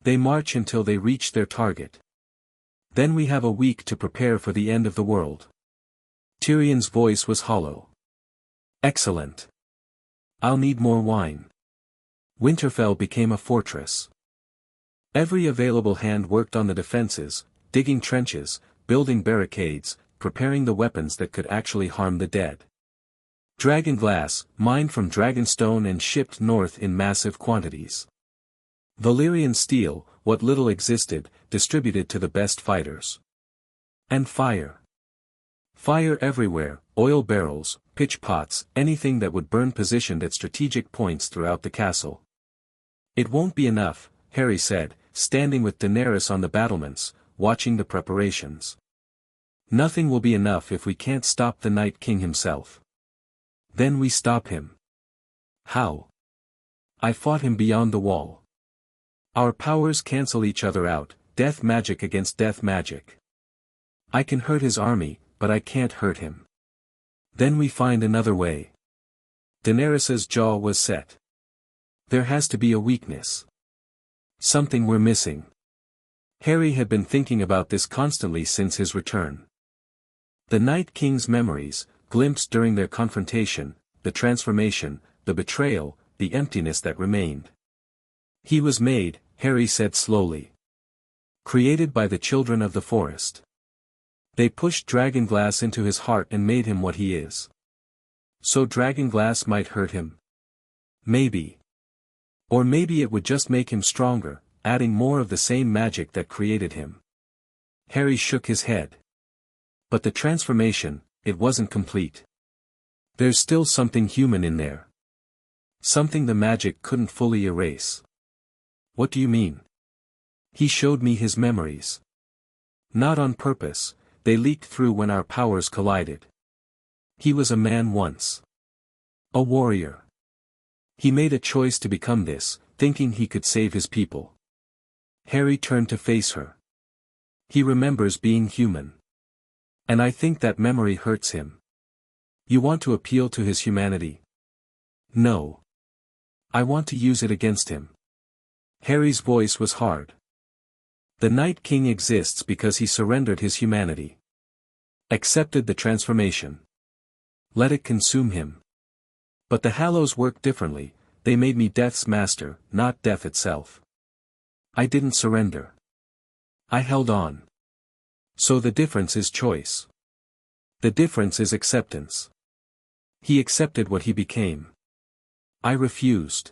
Speaker 1: They march until they reach their target. Then we have a week to prepare for the end of the world. Tyrion's voice was hollow. Excellent. I'll need more wine. Winterfell became a fortress. Every available hand worked on the defenses, digging trenches, building barricades, preparing the weapons that could actually harm the dead. Dragon glass, mined from dragonstone and shipped north in massive quantities. Valyrian steel, what little existed, distributed to the best fighters. And fire. Fire everywhere, oil barrels, pitch pots, anything that would burn positioned at strategic points throughout the castle. It won't be enough, Harry said, standing with Daenerys on the battlements, watching the preparations. Nothing will be enough if we can't stop the Night King himself. Then we stop him. How? I fought him beyond the wall. Our powers cancel each other out, death magic against death magic. I can hurt his army, but I can't hurt him. Then we find another way. Daenerys's jaw was set. There has to be a weakness. Something we're missing. Harry had been thinking about this constantly since his return. The Night King's memories, glimpsed during their confrontation, the transformation, the betrayal, the emptiness that remained. He was made, Harry said slowly. Created by the children of the forest. They pushed dragonglass into his heart and made him what he is. So dragonglass might hurt him. Maybe. Or maybe it would just make him stronger, adding more of the same magic that created him. Harry shook his head. But the transformation, it wasn't complete. There's still something human in there. Something the magic couldn't fully erase. What do you mean? He showed me his memories. Not on purpose, they leaked through when our powers collided. He was a man once. A warrior. He made a choice to become this, thinking he could save his people. Harry turned to face her. He remembers being human. And I think that memory hurts him. You want to appeal to his humanity? No. I want to use it against him. Harry's voice was hard. The Night King exists because he surrendered his humanity. Accepted the transformation. Let it consume him. But the Hallows work differently, they made me death's master, not death itself. I didn't surrender. I held on. So the difference is choice. The difference is acceptance. He accepted what he became. I refused.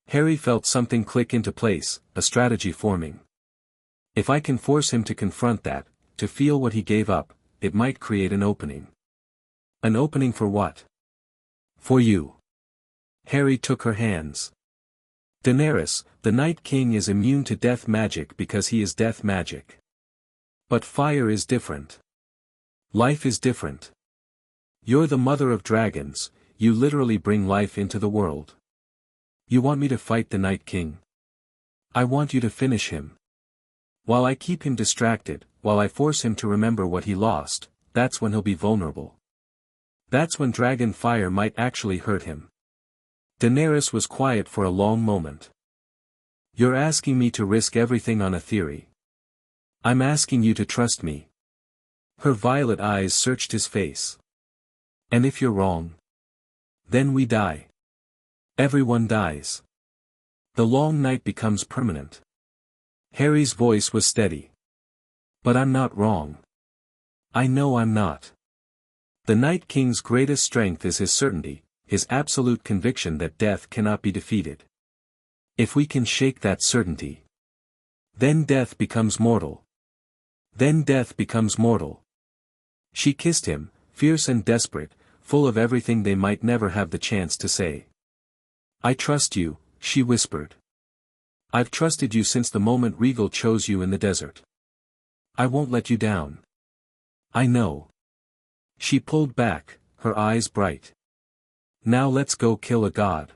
Speaker 1: Harry felt something click into place, a strategy forming. If I can force him to confront that, to feel what he gave up, it might create an opening. An opening for what? For you. Harry took her hands. Daenerys, the Night King is immune to death magic because he is death magic. But fire is different. Life is different. You're the mother of dragons, you literally bring life into the world. You want me to fight the Night King? I want you to finish him. While I keep him distracted, while I force him to remember what he lost, that's when he'll be vulnerable. That's when dragon fire might actually hurt him. Daenerys was quiet for a long moment. You're asking me to risk everything on a theory. I'm asking you to trust me. Her violet eyes searched his face. And if you're wrong? Then we die. Everyone dies. The long night becomes permanent. Harry's voice was steady. But I'm not wrong. I know I'm not. The Night King's greatest strength is his certainty, his absolute conviction that death cannot be defeated. If we can shake that certainty, then death becomes mortal. Then death becomes mortal. She kissed him, fierce and desperate, full of everything they might never have the chance to say. I trust you, she whispered. I've trusted you since the moment Rhaegal chose you in the desert. I won't let you down. I know. She pulled back, her eyes bright. Now let's go kill a god.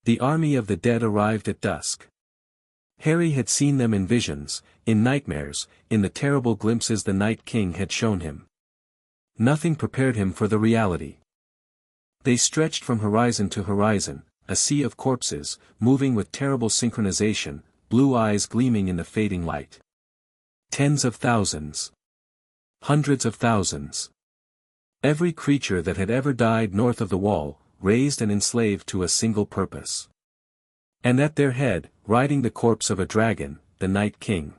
Speaker 1: The army of the dead arrived at dusk. Harry had seen them in visions, in nightmares, in the terrible glimpses the Night King had shown him. Nothing prepared him for the reality. They stretched from horizon to horizon, a sea of corpses, moving with terrible synchronization, blue eyes gleaming in the fading light. Tens of thousands. Hundreds of thousands. Every creature that had ever died north of the wall, raised and enslaved to a single purpose. And at their head, riding the corpse of a dragon, the Night King.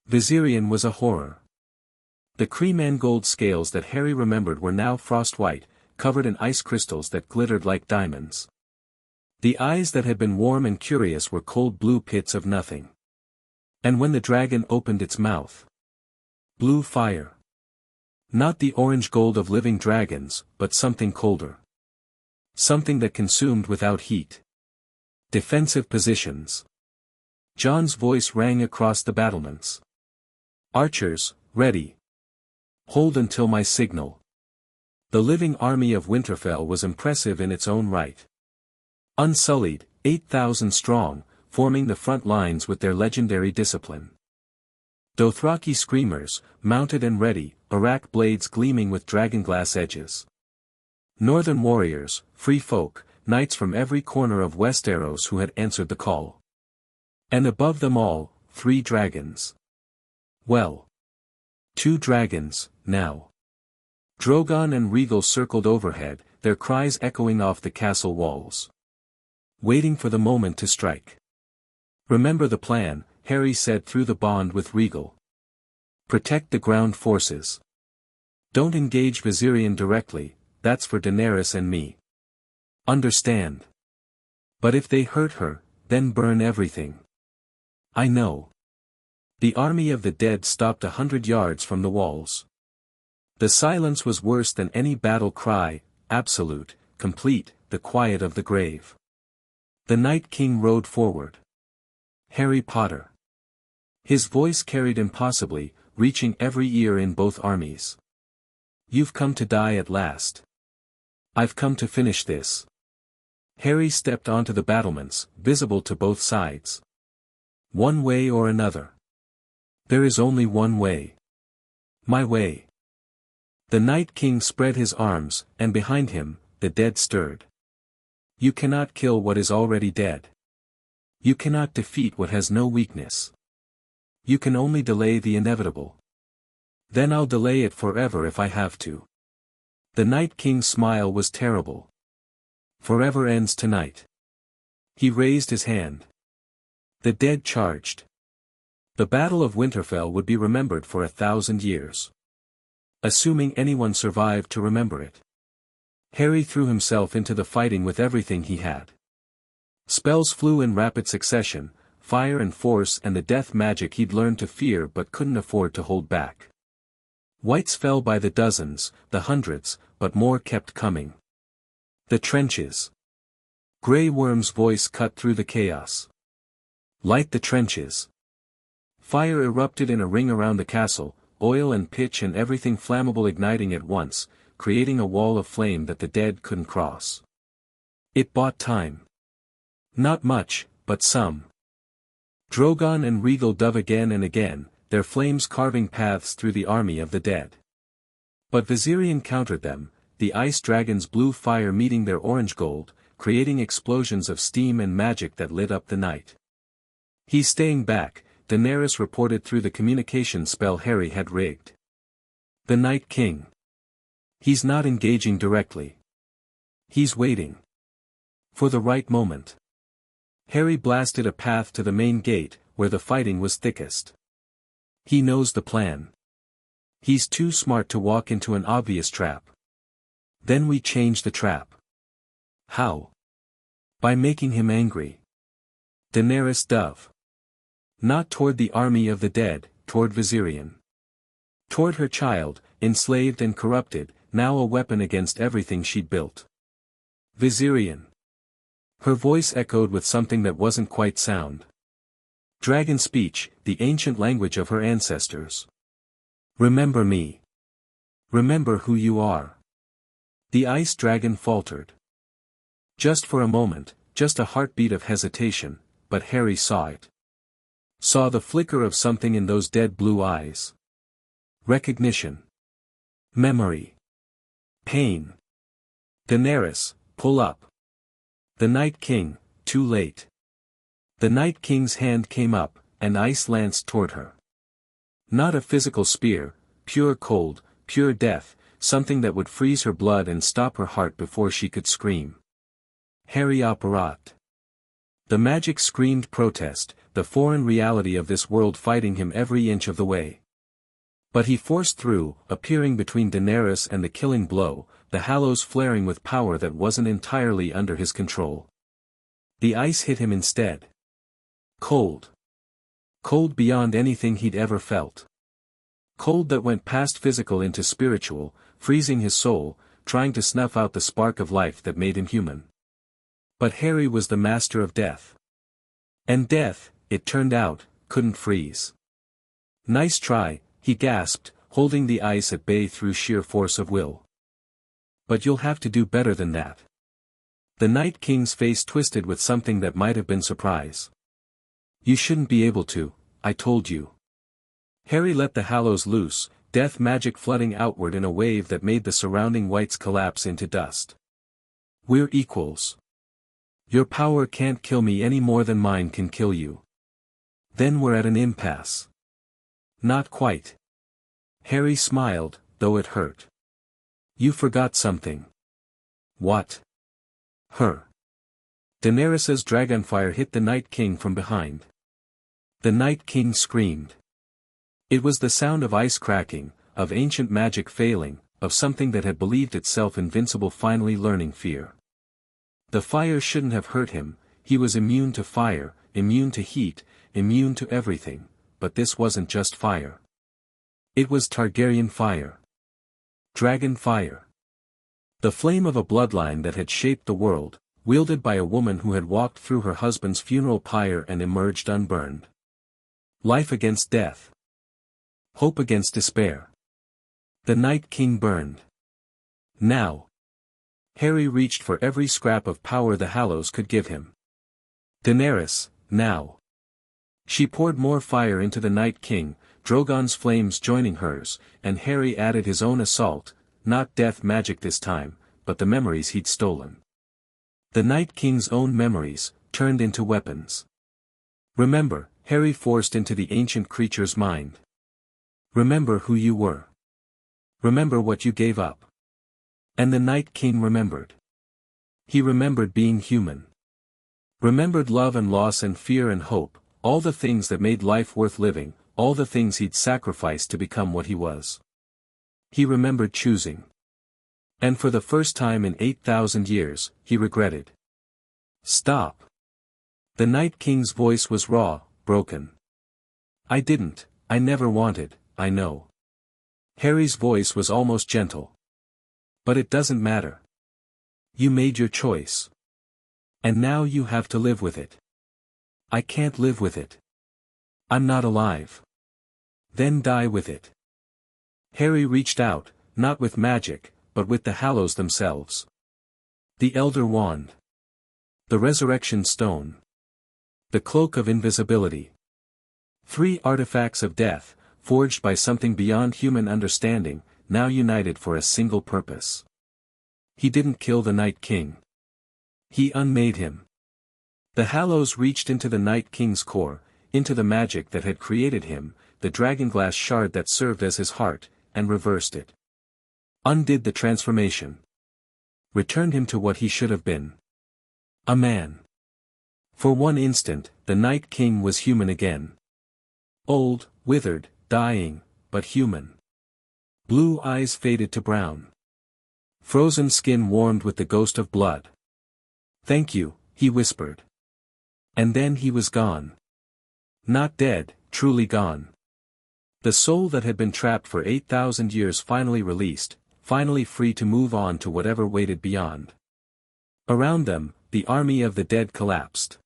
Speaker 1: Viserion was a horror. The cream and gold scales that Harry remembered were now frost-white, covered in ice crystals that glittered like diamonds. The eyes that had been warm and curious were cold blue pits of nothing. And when the dragon opened its mouth, blue fire. Not the orange gold of living dragons, but something colder. Something that consumed without heat. Defensive positions. Jon's voice rang across the battlements. Archers, ready. Hold until my signal. The living army of Winterfell was impressive in its own right. Unsullied, 8,000 strong, forming the front lines with their legendary discipline. Dothraki screamers, mounted and ready, Arak blades gleaming with dragonglass edges. Northern warriors, free folk, knights from every corner of Westeros who had answered the call. And above them all, 3 dragons. Well. 2 dragons, now. Drogon and Rhaegal circled overhead, their cries echoing off the castle walls. Waiting for the moment to strike. Remember the plan, Harry said through the bond with Rhaegal. Protect the ground forces. Don't engage Viserion directly, that's for Daenerys and me. Understand? But if they hurt her, then burn everything. I know. The army of the dead stopped 100 yards from the walls. The silence was worse than any battle cry, absolute, complete, the quiet of the grave. The Night King rode forward. Harry Potter. His voice carried impossibly, reaching every ear in both armies. You've come to die at last. I've come to finish this. Harry stepped onto the battlements, visible to both sides. One way or another. There is only one way. My way. The Night King spread his arms, and behind him, the dead stirred. You cannot kill what is already dead. You cannot defeat what has no weakness. You can only delay the inevitable. Then I'll delay it forever if I have to. The Night King's smile was terrible. Forever ends tonight. He raised his hand. The dead charged. The Battle of Winterfell would be remembered for 1,000 years. Assuming anyone survived to remember it. Harry threw himself into the fighting with everything he had. Spells flew in rapid succession, fire and force and the death magic he'd learned to fear but couldn't afford to hold back. Whites fell by the dozens, the hundreds, but more kept coming. The trenches. Grey Worm's voice cut through the chaos. Light the trenches. Fire erupted in a ring around the castle, oil and pitch and everything flammable igniting at once, creating a wall of flame that the dead couldn't cross. It bought time. Not much, but some. Drogon and Rhaegal dove again and again, their flames carving paths through the army of the dead. But Viserion countered them, the ice dragon's blue fire meeting their orange gold, creating explosions of steam and magic that lit up the night. He's staying back, Daenerys reported through the communication spell Harry had rigged. The Night King. He's not engaging directly. He's waiting. For the right moment. Harry blasted a path to the main gate, where the fighting was thickest. He knows the plan. He's too smart to walk into an obvious trap. Then we change the trap. How? By making him angry. Daenerys dove. Not toward the army of the dead, toward Viserion. Toward her child, enslaved and corrupted, now a weapon against everything she'd built. Viserion. Her voice echoed with something that wasn't quite sound. Dragon speech, the ancient language of her ancestors. Remember me. Remember who you are. The ice dragon faltered. Just for a moment, just a heartbeat of hesitation, but Harry saw it. Saw the flicker of something in those dead blue eyes. Recognition. Memory. Pain. Daenerys, pull up. The Night King, too late. The Night King's hand came up, and ice lanced toward her. Not a physical spear, pure cold, pure death, something that would freeze her blood and stop her heart before she could scream. Harry Apparat. The magic screamed protest, the foreign reality of this world fighting him every inch of the way. But he forced through, appearing between Daenerys and the killing blow, the hallows flaring with power that wasn't entirely under his control. The ice hit him instead. Cold. Cold beyond anything he'd ever felt. Cold that went past physical into spiritual, freezing his soul, trying to snuff out the spark of life that made him human. But Harry was the master of death. And death, it turned out, couldn't freeze. Nice try, he gasped, holding the ice at bay through sheer force of will. But you'll have to do better than that. The Night King's face twisted with something that might have been surprise. You shouldn't be able to, I told you. Harry let the hallows loose, death magic flooding outward in a wave that made the surrounding whites collapse into dust. We're equals. Your power can't kill me any more than mine can kill you. Then we're at an impasse. Not quite. Harry smiled, though it hurt. You forgot something. What? Her. Daenerys's dragonfire hit the Night King from behind. The Night King screamed. It was the sound of ice cracking, of ancient magic failing, of something that had believed itself invincible finally learning fear. The fire shouldn't have hurt him, he was immune to fire, immune to heat, immune to everything, but this wasn't just fire. It was Targaryen fire. Dragon fire. The flame of a bloodline that had shaped the world, wielded by a woman who had walked through her husband's funeral pyre and emerged unburned. Life against death. Hope against despair. The Night King burned. Now. Harry reached for every scrap of power the hallows could give him. Daenerys, now. She poured more fire into the Night King, Drogon's flames joining hers, and Harry added his own assault, not death magic this time, but the memories he'd stolen. The Night King's own memories, turned into weapons. Remember, Harry forced into the ancient creature's mind. Remember who you were. Remember what you gave up. And the Night King remembered. He remembered being human. Remembered love and loss and fear and hope, all the things that made life worth living, all the things he'd sacrificed to become what he was. He remembered choosing. And for the first time in 8,000 years, he regretted. Stop. The Night King's voice was raw, broken. I never wanted, I know. Harry's voice was almost gentle. But it doesn't matter. You made your choice. And now you have to live with it. I can't live with it. I'm not alive. Then die with it. Harry reached out, not with magic, but with the hallows themselves. The Elder Wand. The Resurrection Stone. The Cloak of Invisibility. 3 artifacts of death, forged by something beyond human understanding, now united for a single purpose. He didn't kill the Night King. He unmade him. The hallows reached into the Night King's core, into the magic that had created him, the dragonglass shard that served as his heart, and reversed it. Undid the transformation. Returned him to what he should have been. A man. For one instant, the Night King was human again. Old, withered, dying, but human. Blue eyes faded to brown. Frozen skin warmed with the ghost of blood. "Thank you," he whispered. And then he was gone. Not dead, truly gone. The soul that had been trapped for 8,000 years finally released, finally free to move on to whatever waited beyond. Around them, the army of the dead collapsed.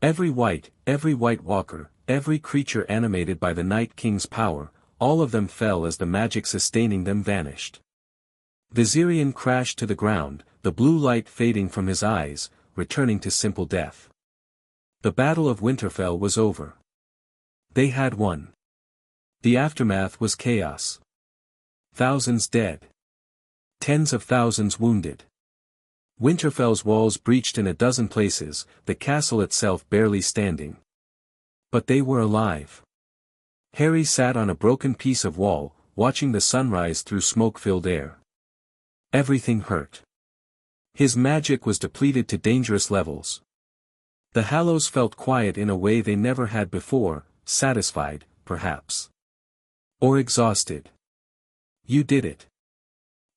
Speaker 1: Every White Walker, every creature animated by the Night King's power, all of them fell as the magic sustaining them vanished. Viserion crashed to the ground, the blue light fading from his eyes, returning to simple death. The Battle of Winterfell was over. They had won. The aftermath was chaos. Thousands dead. Tens of thousands wounded. Winterfell's walls breached in a dozen places, the castle itself barely standing. But they were alive. Harry sat on a broken piece of wall, watching the sunrise through smoke-filled air. Everything hurt. His magic was depleted to dangerous levels. The Hallows felt quiet in a way they never had before, satisfied, perhaps. Or exhausted. "You did it."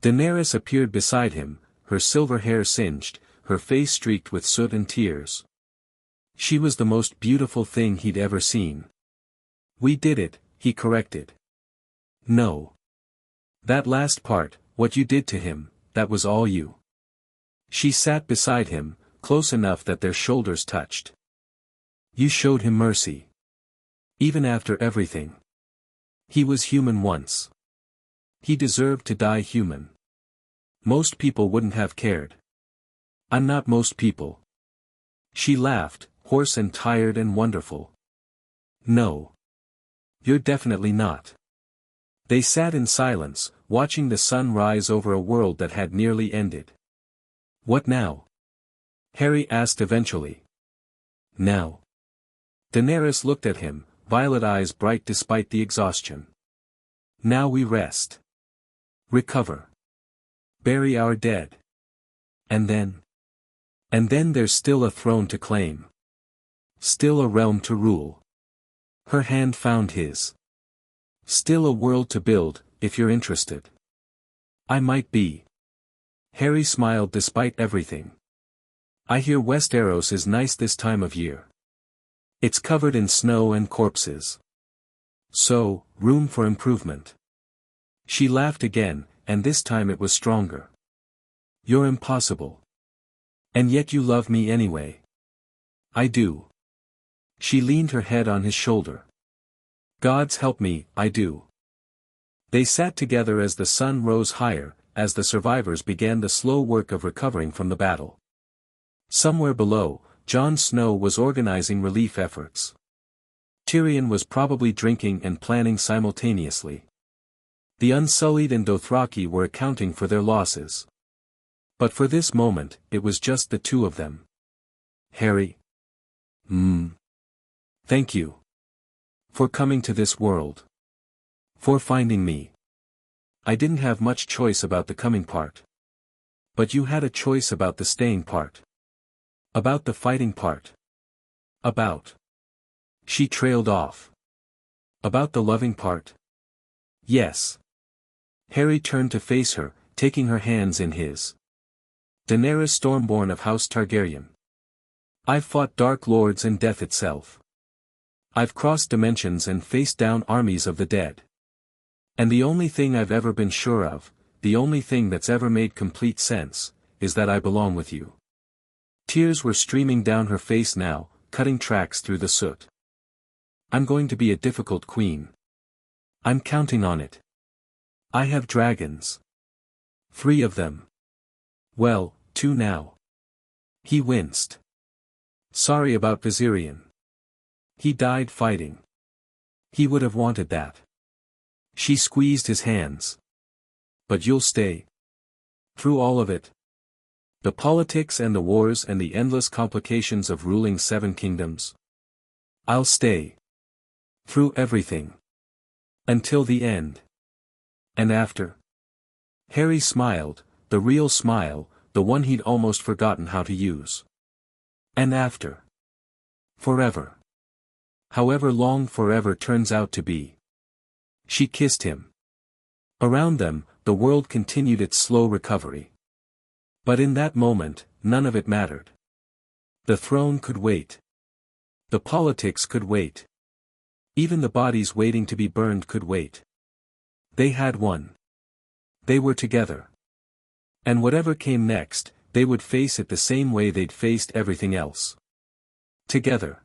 Speaker 1: Daenerys appeared beside him, her silver hair singed, her face streaked with soot and tears. She was the most beautiful thing he'd ever seen. "We did it," he corrected. "No. That last part, what you did to him, that was all you." She sat beside him, close enough that their shoulders touched. "You showed him mercy. Even after everything. He was human once. He deserved to die human. Most people wouldn't have cared. I'm not most people." She laughed, hoarse and tired and wonderful. "No. You're definitely not." They sat in silence, watching the sun rise over a world that had nearly ended. "What now?" Harry asked eventually. "Now?" Daenerys looked at him, violet eyes bright despite the exhaustion. "Now we rest. Recover. Bury our dead. And then? And then there's still a throne to claim. Still a realm to rule." Her hand found his. "Still a world to build, if you're interested." "I might be." Harry smiled despite everything. "I hear Westeros is nice this time of year. It's covered in snow and corpses. So, room for improvement." She laughed again, and this time it was stronger. "You're impossible. And yet you love me anyway." "I do." She leaned her head on his shoulder. "Gods help me, I do." They sat together as the sun rose higher, as the survivors began the slow work of recovering from the battle. Somewhere below, Jon Snow was organizing relief efforts. Tyrion was probably drinking and planning simultaneously. The Unsullied and Dothraki were accounting for their losses. But for this moment, it was just the two of them. "Harry. Thank you. For coming to this world. For finding me. I didn't have much choice about the coming part. But you had a choice about the staying part. About the fighting part. About." She trailed off. "About the loving part?" "Yes." Harry turned to face her, taking her hands in his. "Daenerys Stormborn of House Targaryen. I've fought Dark Lords and death itself. I've crossed dimensions and faced down armies of the dead. And the only thing I've ever been sure of, the only thing that's ever made complete sense, is that I belong with you." Tears were streaming down her face now, cutting tracks through the soot. "I'm going to be a difficult queen. I'm counting on it. I have dragons. 3 of them. Well, 2 now." He winced. "Sorry about Viserion. He died fighting. He would have wanted that." She squeezed his hands. "But you'll stay. Through all of it. The politics and the wars and the endless complications of ruling 7 kingdoms. I'll stay. Through everything. Until the end. And after?" Harry smiled, the real smile, the one he'd almost forgotten how to use. "And after? Forever. However long forever turns out to be." She kissed him. Around them, the world continued its slow recovery. But in that moment, none of it mattered. The throne could wait. The politics could wait. Even the bodies waiting to be burned could wait. They had won. They were together. And whatever came next, they would face it the same way they'd faced everything else. Together.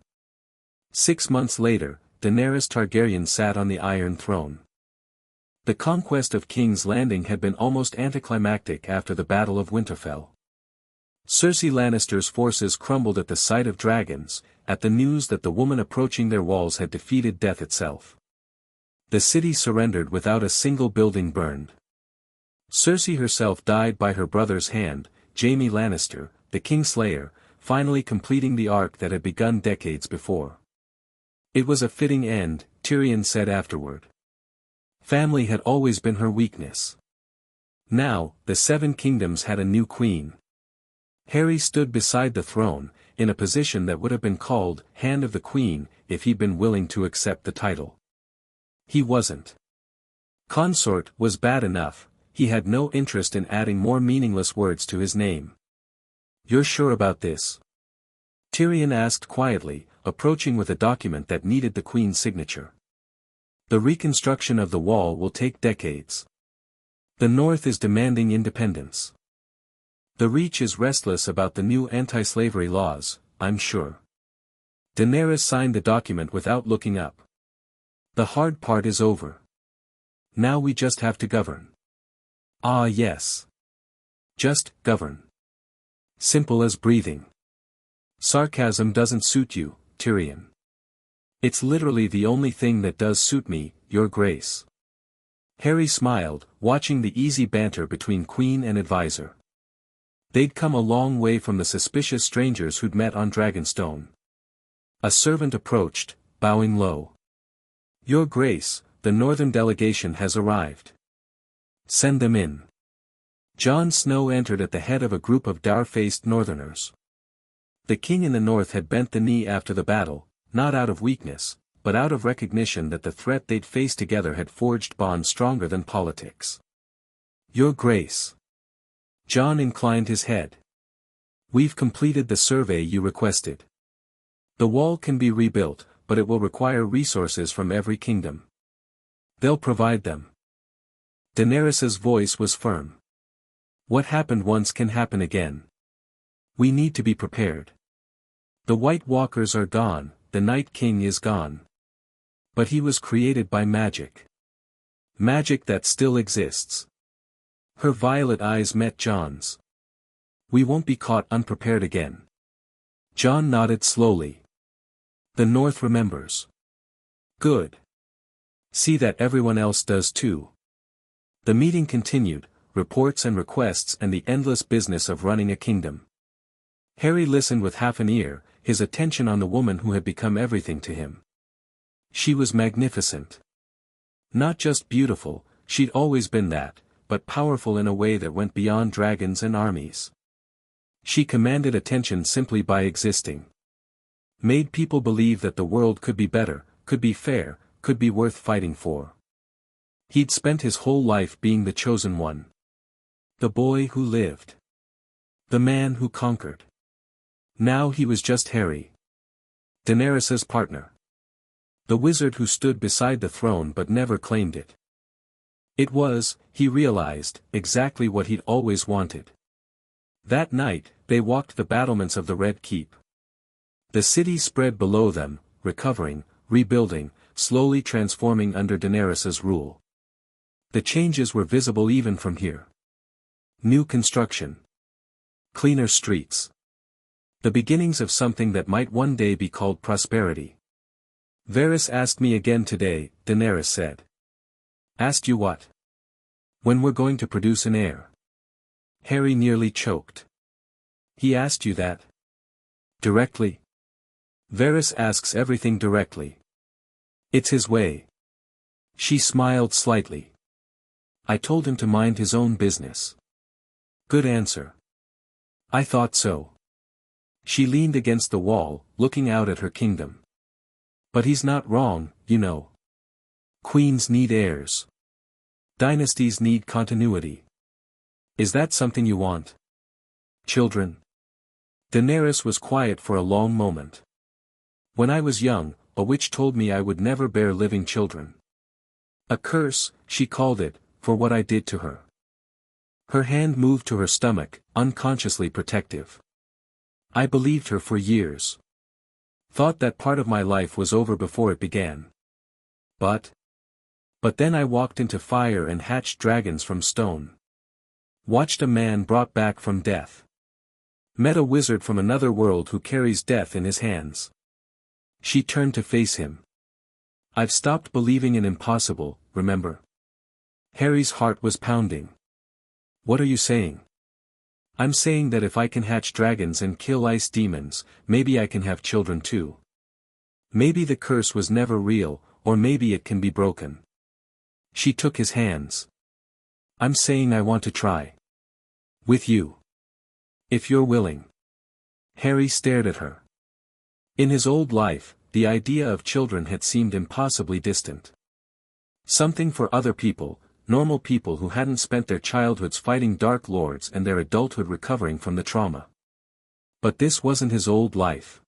Speaker 1: 6 months later, Daenerys Targaryen sat on the Iron Throne. The conquest of King's Landing had been almost anticlimactic after the Battle of Winterfell. Cersei Lannister's forces crumbled at the sight of dragons, at the news that the woman approaching their walls had defeated death itself. The city surrendered without a single building burned. Cersei herself died by her brother's hand, Jaime Lannister, the Kingslayer, finally completing the arc that had begun decades before. It was a fitting end, Tyrion said afterward. Family had always been her weakness. Now, the Seven Kingdoms had a new queen. Harry stood beside the throne, in a position that would have been called Hand of the Queen if he'd been willing to accept the title. He wasn't. Consort was bad enough, he had no interest in adding more meaningless words to his name. You're sure about this? Tyrion asked quietly, approaching with a document that needed the Queen's signature. The reconstruction of the wall will take decades. The North is demanding independence. The Reach is restless about the new anti-slavery laws, I'm sure. Daenerys signed the document without looking up. The hard part is over. Now we just have to govern. Ah yes. Just govern. Simple as breathing. Sarcasm doesn't suit you, Tyrion. It's literally the only thing that does suit me, Your Grace. Harry smiled, watching the easy banter between Queen and advisor. They'd come a long way from the suspicious strangers who'd met on Dragonstone. A servant approached, bowing low. Your Grace, the northern delegation has arrived. Send them in. Jon Snow entered at the head of a group of dour-faced northerners. The king in the north had bent the knee after the battle, not out of weakness, but out of recognition that the threat they'd faced together had forged bonds stronger than politics. Your Grace. Jon inclined his head. We've completed the survey you requested. The wall can be rebuilt, but it will require resources from every kingdom. They'll provide them. Daenerys's voice was firm. What happened once can happen again. We need to be prepared. The White Walkers are gone, the Night King is gone. But he was created by magic. Magic that still exists. Her violet eyes met Jon's. We won't be caught unprepared again. Jon nodded slowly. The North remembers. Good. See that everyone else does too. The meeting continued, reports and requests and the endless business of running a kingdom. Harry listened with half an ear, his attention on the woman who had become everything to him. She was magnificent. Not just beautiful, she'd always been that, but powerful in a way that went beyond dragons and armies. She commanded attention simply by existing. Made people believe that the world could be better, could be fair, could be worth fighting for. He'd spent his whole life being the chosen one. The boy who lived. The man who conquered. Now he was just Harry. Daenerys's partner. The wizard who stood beside the throne but never claimed it. It was, he realized, exactly what he'd always wanted. That night, they walked the battlements of the Red Keep. The city spread below them, recovering, rebuilding, slowly transforming under Daenerys's rule. The changes were visible even from here. New construction. Cleaner streets. The beginnings of something that might one day be called prosperity. Varys asked me again today, Daenerys said. Asked you what? When we're going to produce an heir. Harry nearly choked. He asked you that? Directly? Varys asks everything directly. It's his way. She smiled slightly. I told him to mind his own business. Good answer. I thought so. She leaned against the wall, looking out at her kingdom. But he's not wrong, you know. Queens need heirs. Dynasties need continuity. Is that something you want? Children? Daenerys was quiet for a long moment. When I was young, a witch told me I would never bear living children. A curse, she called it, for what I did to her. Her hand moved to her stomach, unconsciously protective. I believed her for years. Thought that part of my life was over before it began. But then I walked into fire and hatched dragons from stone. Watched a man brought back from death. Met a wizard from another world who carries death in his hands. She turned to face him. I've stopped believing in impossible, remember? Harry's heart was pounding. What are you saying? I'm saying that if I can hatch dragons and kill ice demons, maybe I can have children too. Maybe the curse was never real, or maybe it can be broken. She took his hands. I'm saying I want to try. With you. If you're willing. Harry stared at her. In his old life, the idea of children had seemed impossibly distant. Something for other people, normal people who hadn't spent their childhoods fighting dark lords and their adulthood recovering from the trauma. But this wasn't his old life.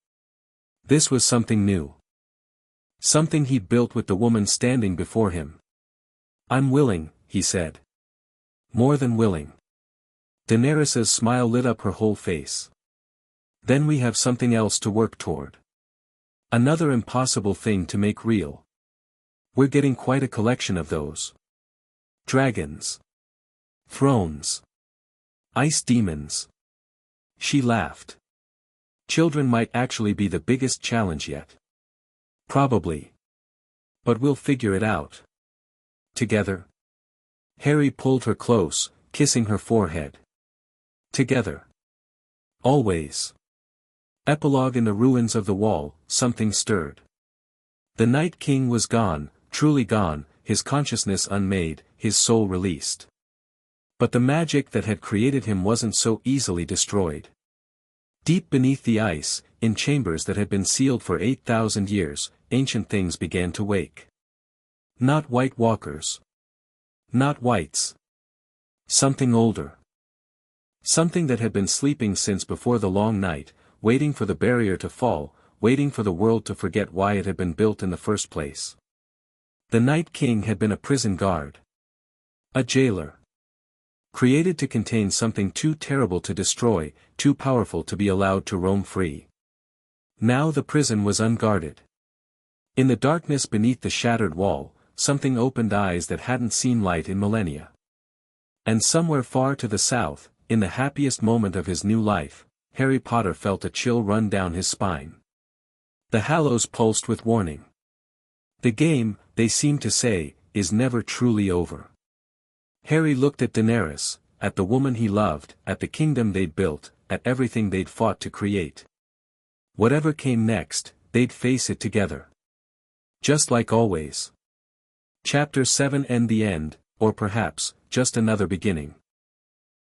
Speaker 1: This was something new. Something he'd built with the woman standing before him. I'm willing, he said. More than willing. Daenerys' smile lit up her whole face. Then we have something else to work toward. Another impossible thing to make real. We're getting quite a collection of those. Dragons. Thrones. Ice demons. She laughed. Children might actually be the biggest challenge yet. Probably. But we'll figure it out. Together. Harry pulled her close, kissing her forehead. Together. Always. Epilogue. In the ruins of the wall, something stirred. The Night King was gone, truly gone, his consciousness unmade, his soul released. But the magic that had created him wasn't so easily destroyed. Deep beneath the ice, in chambers that had been sealed for 8,000 years, ancient things began to wake. Not White Walkers. Not whites. Something older. Something that had been sleeping since before the long night, waiting for the barrier to fall, waiting for the world to forget why it had been built in the first place. The Night King had been a prison guard. A jailer. Created to contain something too terrible to destroy, too powerful to be allowed to roam free. Now the prison was unguarded. In the darkness beneath the shattered wall, something opened eyes that hadn't seen light in millennia. And somewhere far to the south, in the happiest moment of his new life, Harry Potter felt a chill run down his spine. The Hallows pulsed with warning. The game, they seemed to say, is never truly over. Harry looked at Daenerys, at the woman he loved, at the kingdom they'd built, at everything they'd fought to create. Whatever came next, they'd face it together. Just like always. Chapter 7 and the end, or perhaps, just another beginning.